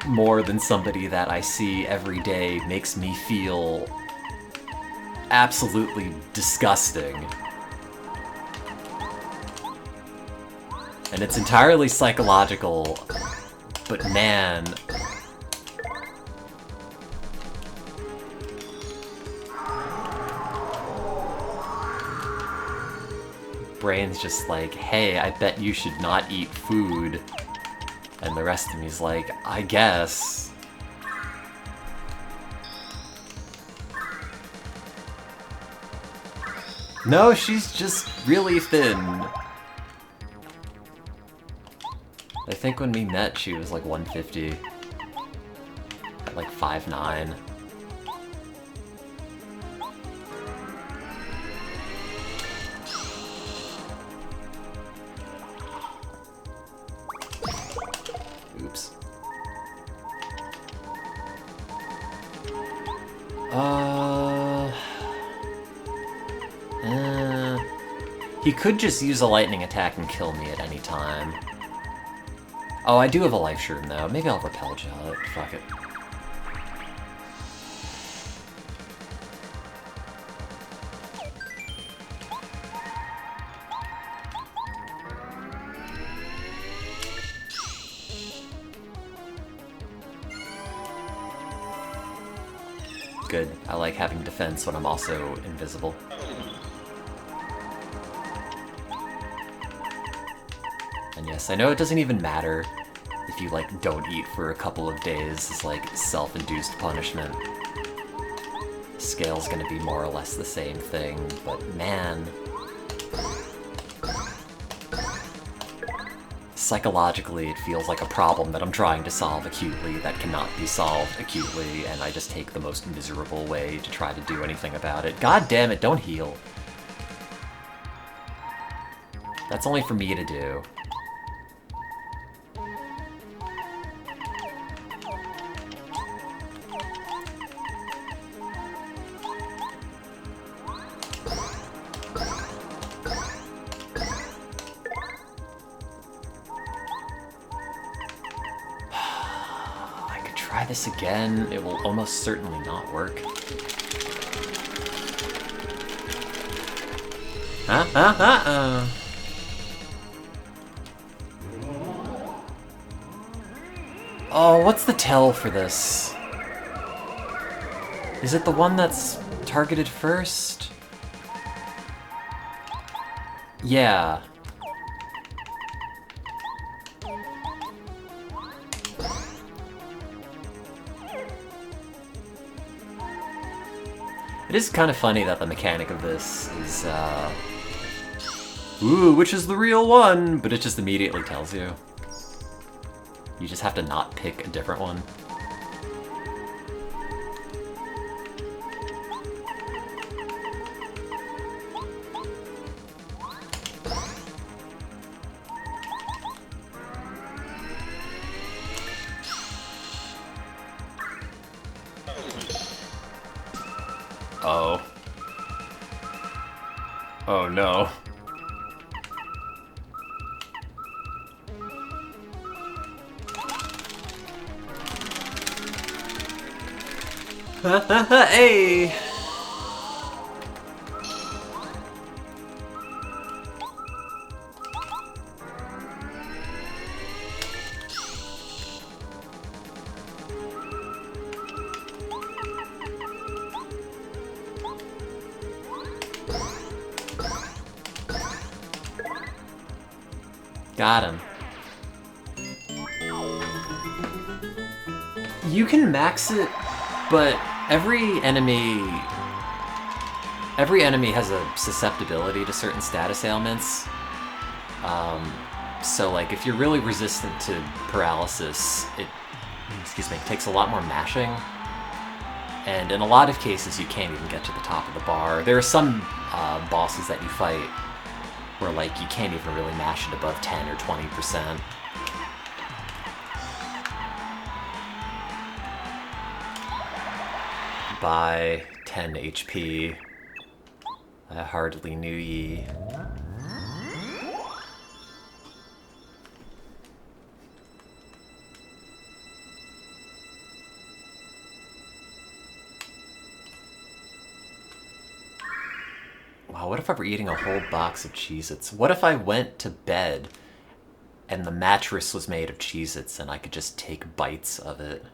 more than somebody that I see every day makes me feel absolutely disgusting. And it's entirely psychological, but man... Brain's just like, hey, I bet you should not eat food. And the rest of me's like, I guess. No, she's just really thin. I think when we met, she was like 150. At like 5'9". Oops. He could just use a lightning attack and kill me at any time. Oh, I do have a life shroom though. Maybe I'll repel gel it. Fuck it. Good. I like having defense when I'm also invisible. And yes, I know it doesn't even matter if you, like, don't eat for a couple of days. It's like self-induced punishment. scale's gonna be more or less the same thing, but man... Psychologically, it feels like a problem that I'm trying to solve acutely that cannot be solved acutely, and I just take the most miserable way to try to do anything about it. God damn it, don't heal. That's only for me to do. This again, it will almost certainly not work. Oh, what's the tell for this? Is it the one that's targeted first? Yeah. It is kind of funny that the mechanic of this is, ooh, which is the real one? But it just immediately tells you. You just have to not pick a different one. Oh. Oh no. Hey! Got him. You can max it, but every enemy has a susceptibility to certain status ailments. So like if you're really resistant to paralysis, it takes a lot more mashing. And in a lot of cases you can't even get to the top of the bar. There are some bosses that you fight where like you can't even really mash it above 10 or 20%. By 10 HP. I hardly knew ye. Wow, what if I were eating a whole box of Cheez-Its? What if I went to bed and the mattress was made of Cheez-Its and I could just take bites of it?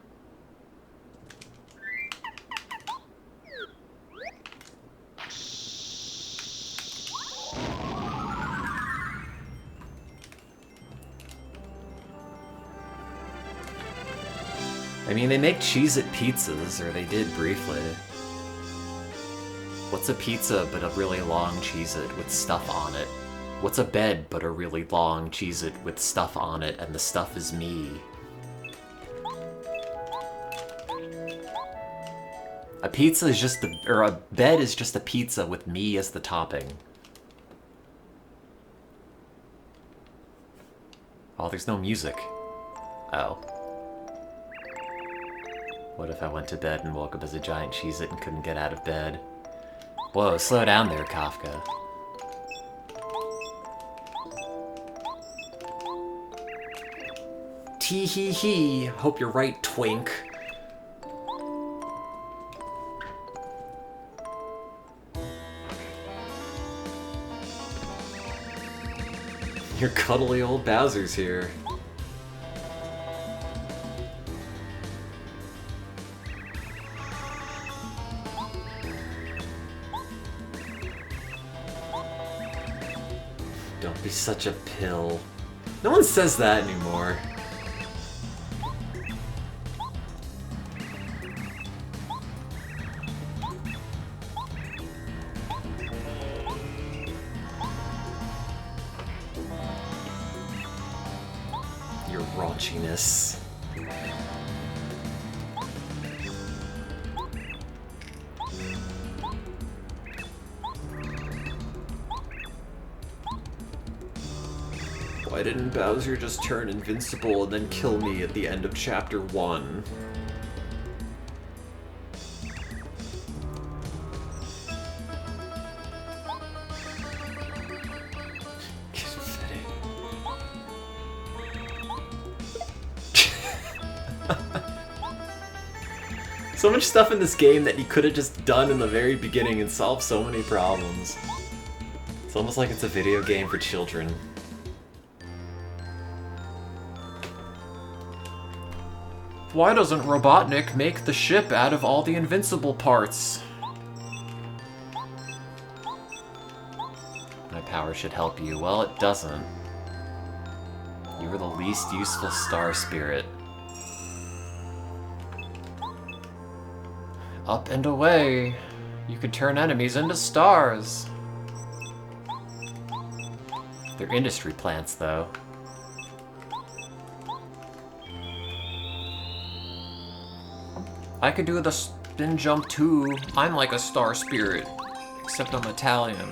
I mean, they make Cheez-It pizzas, or they did briefly. What's a pizza but a really long Cheez-It with stuff on it? What's a bed but a really long Cheez-It with stuff on it, and the stuff is me? A pizza is just a bed is just a pizza with me as the topping. Oh, there's no music. Oh. What if I went to bed and woke up as a giant Cheez-It and couldn't get out of bed? Whoa, slow down there, Kafka. Tee-hee-hee. Hope you're right, twink. Your cuddly old Bowser's here. Don't be such a pill. No one says that anymore. raunchiness. Why didn't Bowser just turn invincible and then kill me at the end of Chapter 1? So much stuff in this game that he could have just done in the very beginning and solved so many problems. It's almost like it's a video game for children. Why doesn't Robotnik make the ship out of all the invincible parts? My power should help you. Well, it doesn't. You were the least useful star spirit. Up and away. You could turn enemies into stars. They're industry plants, though. I could do the spin jump too. I'm like a star spirit, except I'm Italian.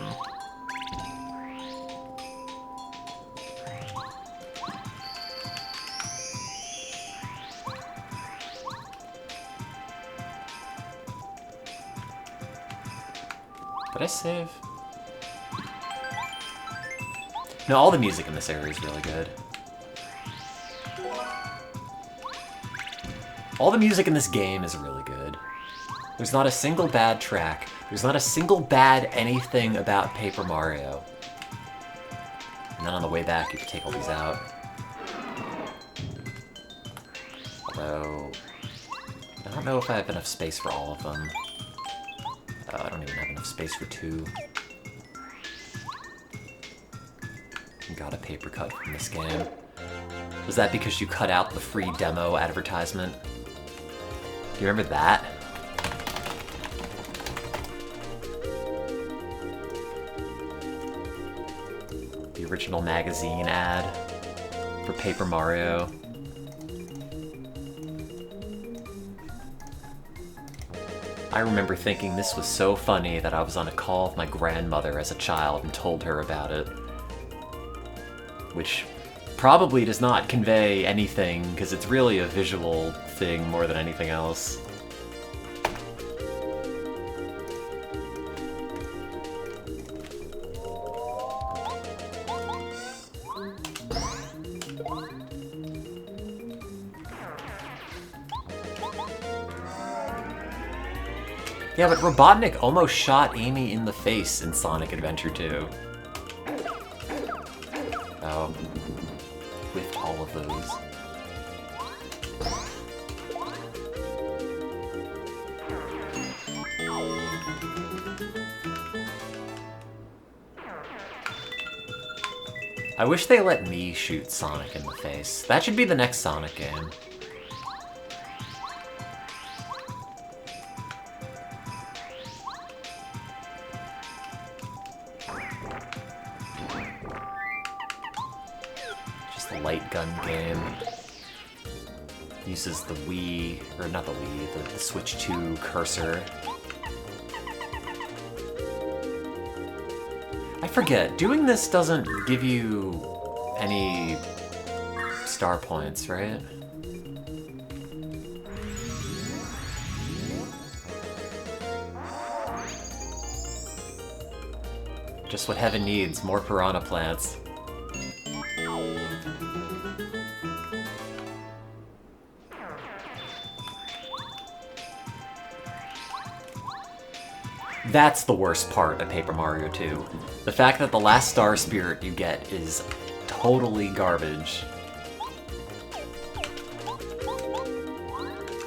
Did I save? No, all the music in this area is really good. All the music in this game is really good. There's not a single bad track. There's not a single bad anything about Paper Mario. And then on the way back, you can take all these out. Although, I don't know if I have enough space for all of them. I don't even have enough space for 2. Got a paper cut from this game. Was that because you cut out the free demo advertisement? Do you remember that? The original magazine ad for Paper Mario. I remember thinking this was so funny that I was on a call with my grandmother as a child and told her about it. Which probably does not convey anything, because it's really a visual thing more than anything else. Yeah, but Robotnik almost shot Amy in the face in Sonic Adventure 2. Oh. Whiffed all of those. I wish they let me shoot Sonic in the face. That should be the next Sonic game. Light gun game. Uses the Wii, or not the Wii, the Switch 2 cursor. I forget, doing this doesn't give you any star points, right? Just what heaven needs, more piranha plants. That's the worst part of Paper Mario 2. The fact that the last star spirit you get is totally garbage.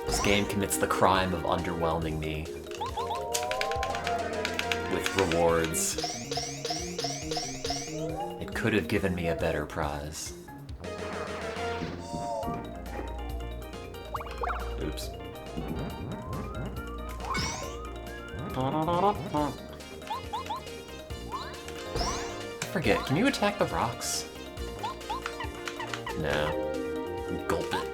This game commits the crime of underwhelming me with rewards. It could have given me a better prize. Oops. I forget, can you attack the rocks? No. Gulp it.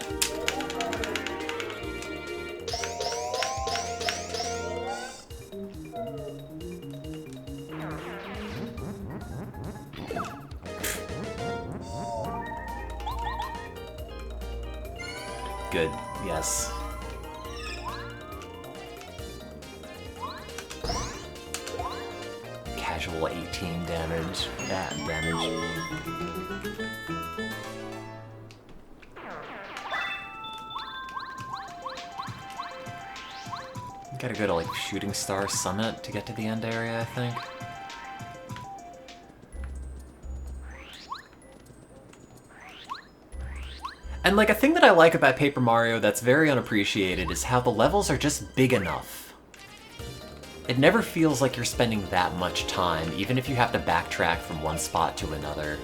Good, yes. Casual 18 damage. Damage. Gotta go to like Shooting Star Summit to get to the end area, I think. And like a thing that I like about Paper Mario that's very unappreciated is how the levels are just big enough. It never feels like you're spending that much time, even if you have to backtrack from one spot to another.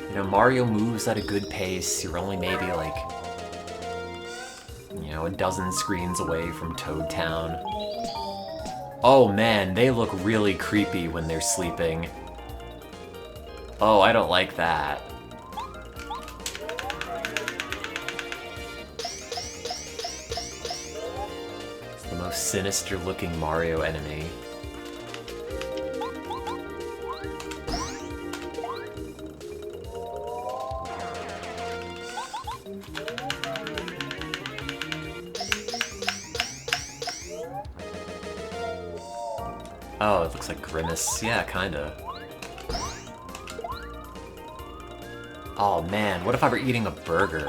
You know, Mario moves at a good pace, you're only maybe like, you know, a dozen screens away from Toad Town. Oh man, they look really creepy when they're sleeping. Oh, I don't like that. It's the most sinister looking Mario enemy. Oh, it looks like Grimace. Yeah, kinda. Oh man, what if I were eating a burger?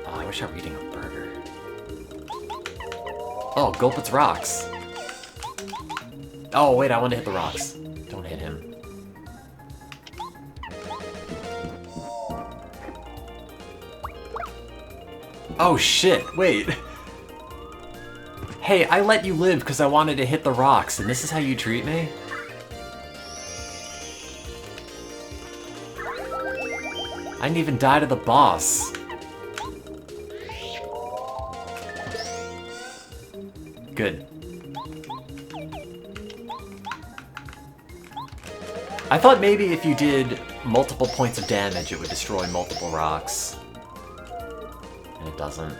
Oh, I wish I were eating a burger. Oh, gulp its rocks. Oh, wait, I want to hit the rocks. Don't hit him. Oh shit, wait. Hey, I let you live because I wanted to hit the rocks, and this is how you treat me? I didn't even die to the boss. Good. I thought maybe if you did multiple points of damage, it would destroy multiple rocks. And it doesn't.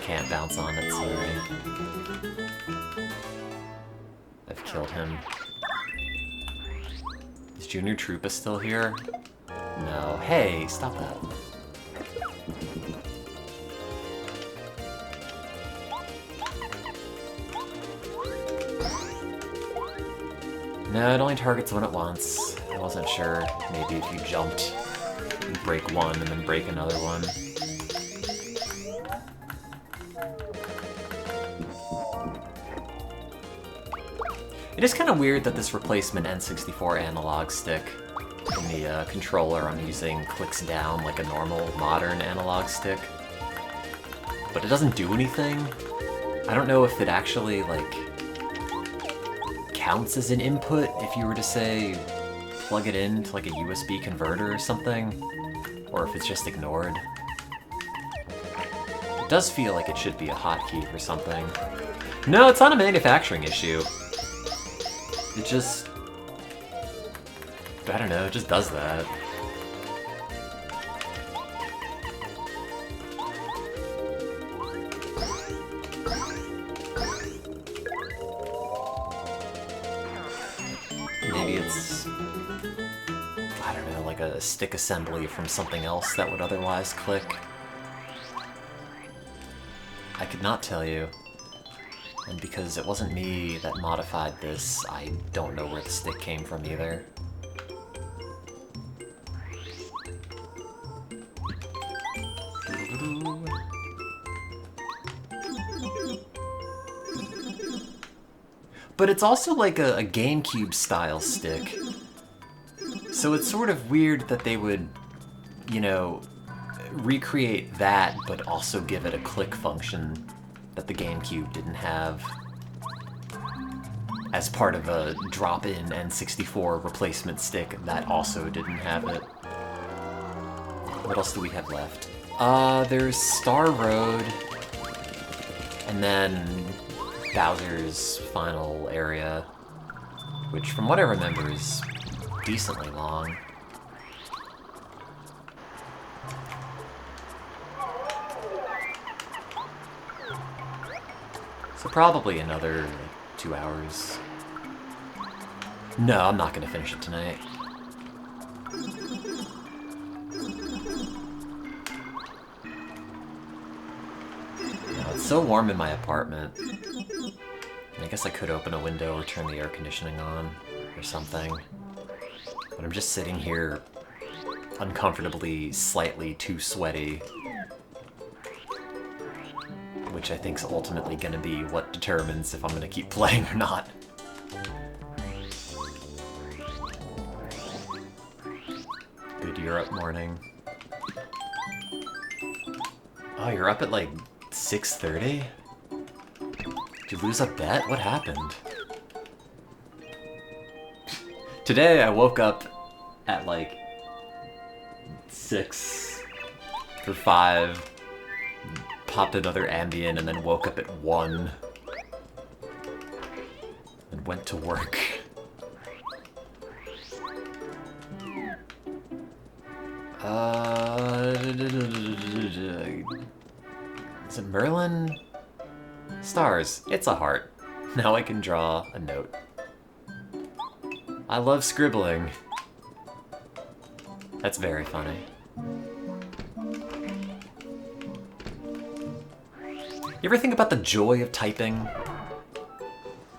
Can't bounce on it, sorry. I've killed him. Is Junior Troopa still here? No. Hey, stop that. No, it only targets one at once. I wasn't sure. Maybe if you jumped, you'd break one and then break another one. It is kind of weird that this replacement N64 analog stick in the controller I'm using clicks down like a normal modern analog stick. But it doesn't do anything. I don't know if it actually, like, counts as an input if you were to, say, plug it into like a USB converter or something, or if it's just ignored. It does feel like it should be a hotkey for something. No, it's not a manufacturing issue. It just... I don't know, it just does that. Maybe it's... I don't know, like a stick assembly from something else that would otherwise click. I could not tell you. And because it wasn't me that modified this, I don't know where the stick came from either. But it's also like a GameCube style stick. So it's sort of weird that they would, you know, recreate that but also give it a click function that the GameCube didn't have as part of a drop-in N64 replacement stick that also didn't have it. What else do we have left? There's Star Road, and then Bowser's final area, which from what I remember is decently long. So probably another 2 hours. No, I'm not gonna finish it tonight. No, it's so warm in my apartment. I guess I could open a window or turn the air conditioning on or something. But I'm just sitting here uncomfortably, slightly too sweaty. Which I think is ultimately going to be what determines if I'm going to keep playing or not. Good Europe morning. Oh, you're up at like 6:30? Did you lose a bet? What happened? Today I woke up at like 6 or 5. Popped another Ambien and then woke up at 1 and went to work. Is it Merlin? Stars. It's a heart. Now I can draw a note. I love scribbling. That's very funny. You ever think about the joy of typing?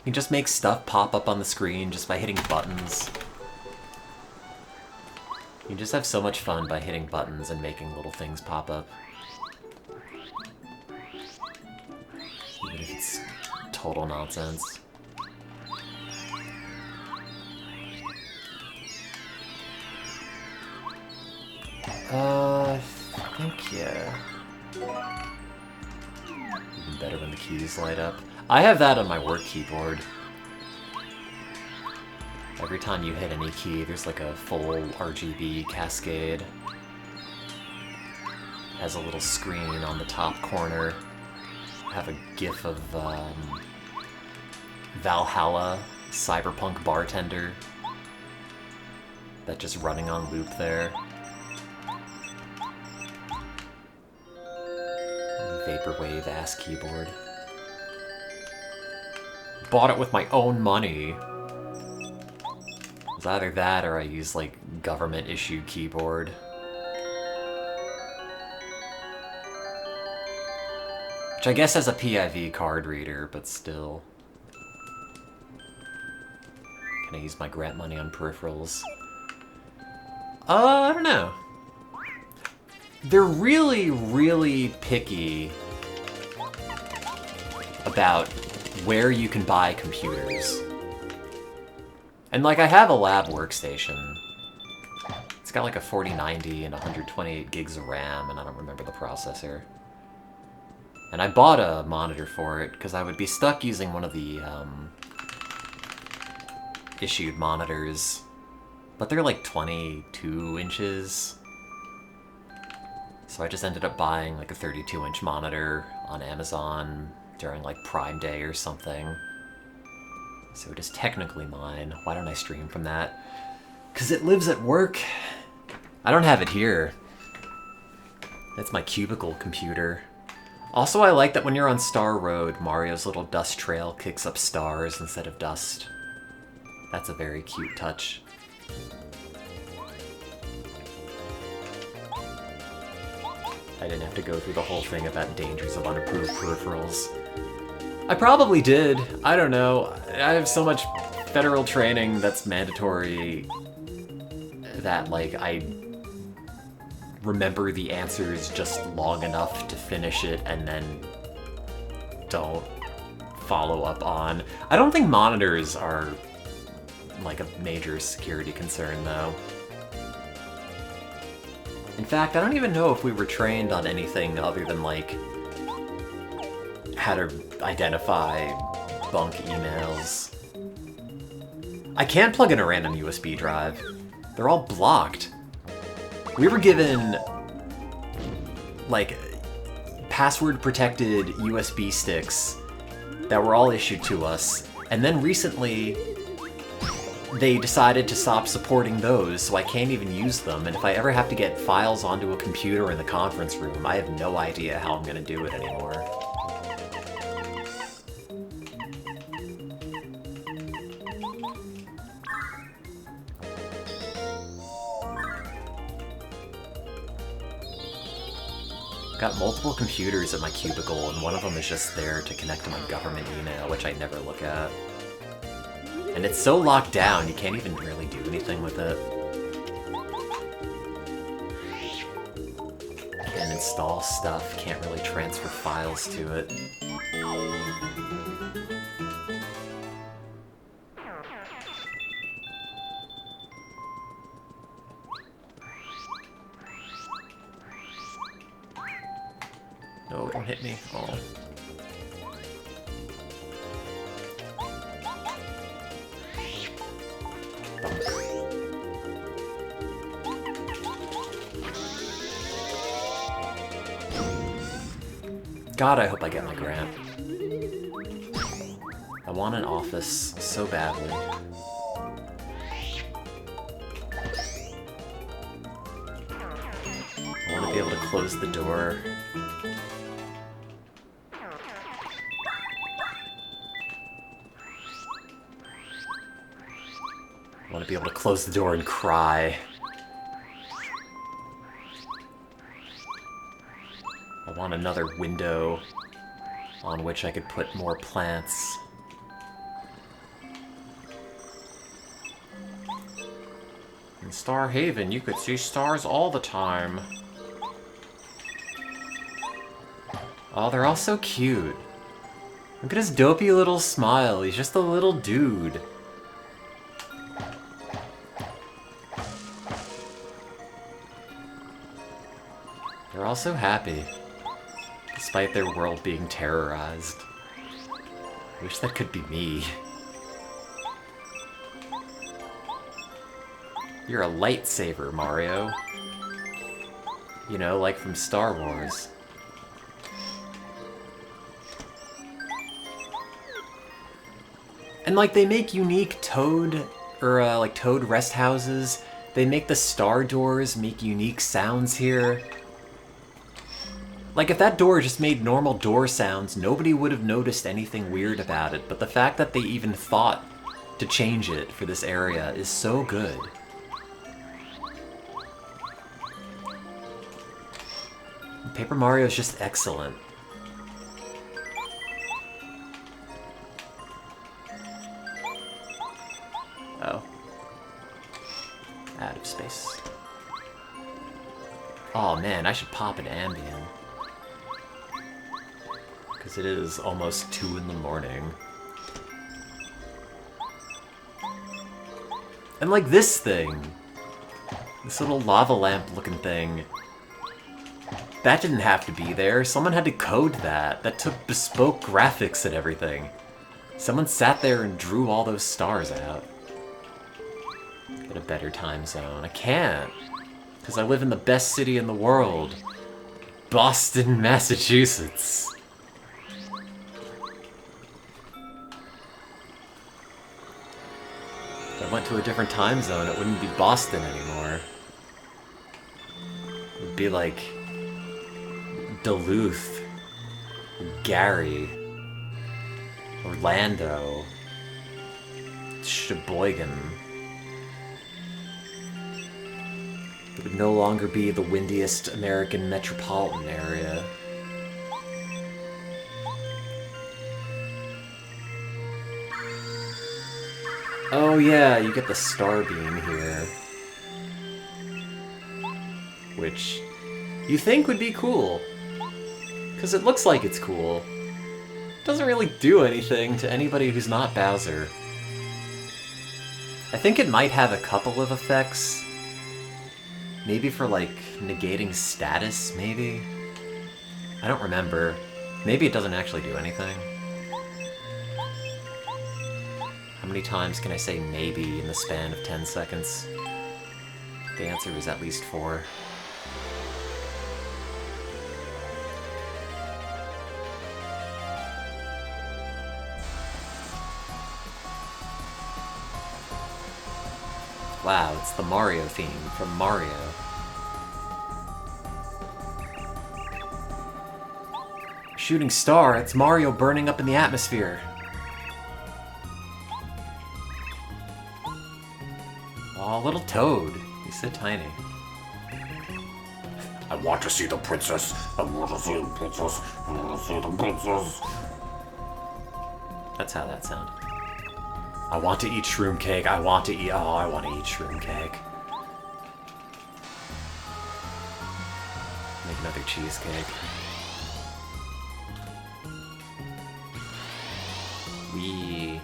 You just make stuff pop up on the screen just by hitting buttons. You just have so much fun by hitting buttons and making little things pop up. Even if it's total nonsense. I think, yeah. Even better when the keys light up. I have that on my work keyboard. Every time you hit any key, there's like a full RGB cascade. Has a little screen on the top corner. I have a GIF of Valhalla, Cyberpunk Bartender. That just running on loop there. Vaporwave ass keyboard. Bought it with my own money. It's either that or I use like government issued keyboard. Which I guess has a PIV card reader, but still. Can I use my grant money on peripherals? I don't know. They're really, really picky about where you can buy computers. And like, I have a lab workstation. It's got like a 4090 and 128 gigs of RAM, and I don't remember the processor. And I bought a monitor for it, because I would be stuck using one of the issued monitors. But they're like 22 inches. So I just ended up buying like a 32-inch monitor on Amazon during like Prime Day or something. So it is technically mine. Why don't I stream from that? Because it lives at work. I don't have it here. That's my cubicle computer. Also, I like that when you're on Star Road, Mario's little dust trail kicks up stars instead of dust. That's a very cute touch. I didn't have to go through the whole thing about dangers of unapproved peripherals. I probably did. I don't know. I have so much federal training that's mandatory that, like, I remember the answers just long enough to finish it and then don't follow up on. I don't think monitors are, like, a major security concern, though. In fact, I don't even know if we were trained on anything other than, like, how to identify bunk emails. I can't plug in a random USB drive. They're all blocked. We were given, like, password-protected USB sticks that were all issued to us, and then recently they decided to stop supporting those, so I can't even use them, and if I ever have to get files onto a computer in the conference room, I have no idea how I'm gonna do it anymore. Got multiple computers at my cubicle, and one of them is just there to connect to my government email, which I never look at. And it's so locked down, you can't even really do anything with it. Can't install stuff, can't really transfer files to it. No, don't hit me. Oh. God, I hope I get my grant. I want an office so badly. I want to be able to close the door. I want to be able to close the door and cry. I want another window on which I could put more plants. In Star Haven, you could see stars all the time. Oh, they're all so cute. Look at his dopey little smile. He's just a little dude. They're all so happy, despite their world being terrorized. I wish that could be me. You're a lightsaber, Mario. You know, like from Star Wars. And, like, they make unique Toad, or, like, Toad rest houses. They make the star doors make unique sounds here. Like, if that door just made normal door sounds, nobody would have noticed anything weird about it, but the fact that they even thought to change it for this area is so good. Paper Mario is just excellent. Oh. Out of space. Oh man, I should pop an Ambien. Because it is almost 2 in the morning. And like this thing. This little lava lamp looking thing. That didn't have to be there. Someone had to code that. That took bespoke graphics and everything. Someone sat there and drew all those stars out. Get a better time zone. I can't. Because I live in the best city in the world. Boston, Massachusetts. If I went to a different time zone, it wouldn't be Boston anymore. It would be like Duluth, Gary, Orlando, Sheboygan. It would no longer be the windiest American metropolitan area. Oh yeah, you get the star beam here. Which you think would be cool. Because it looks like it's cool. It doesn't really do anything to anybody who's not Bowser. I think it might have a couple of effects. Maybe for, like, negating status, maybe? I don't remember. Maybe it doesn't actually do anything. How many times can I say maybe in the span of 10 seconds? The answer is at least 4. Wow, it's the Mario theme from Mario. Shooting star, it's Mario burning up in the atmosphere. Aw, little Toad. He's so tiny. I want to see the princess. I want to see the princess. I want to see the princess. That's how that sounded. I want to eat shroom cake. I want to eat... Oh, I want to eat shroom cake. Make another cheesecake. Wee.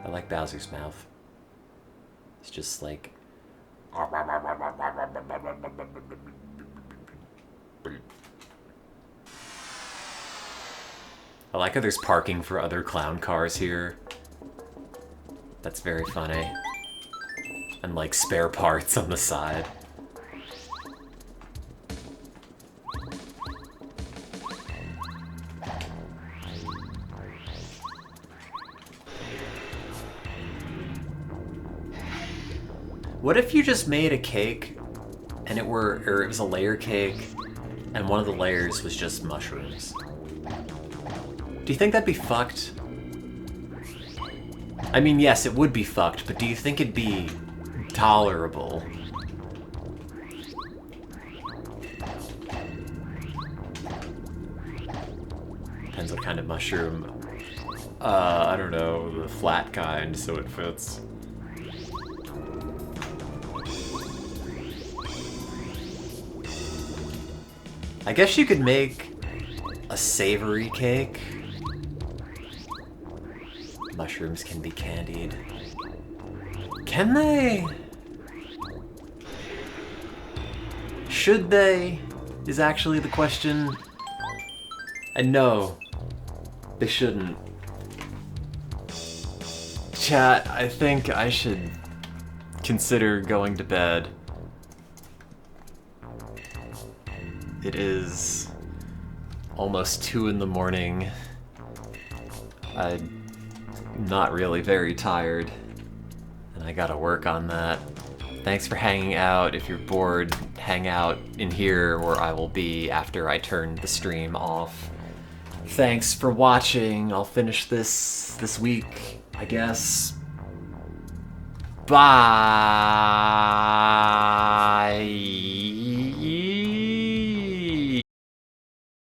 I like Bowser's mouth. It's just like... I like how there's parking for other clown cars here. That's very funny. And like spare parts on the side. What if you just made a cake and it was a layer cake and one of the layers was just mushrooms? Do you think that'd be fucked? I mean, yes, it would be fucked, but do you think it'd be tolerable? Depends what kind of mushroom. I don't know, the flat kind, so it fits. I guess you could make a savory cake. Mushrooms can be candied. Can they? Should they? Is actually the question. And no, they shouldn't. Chat, I think I should consider going to bed. It is almost 2 in the morning. I'm not really very tired, and I gotta work on that. Thanks for hanging out. If you're bored, hang out in here where I will be after I turn the stream off. Thanks for watching. I'll finish this week, I guess. Bye!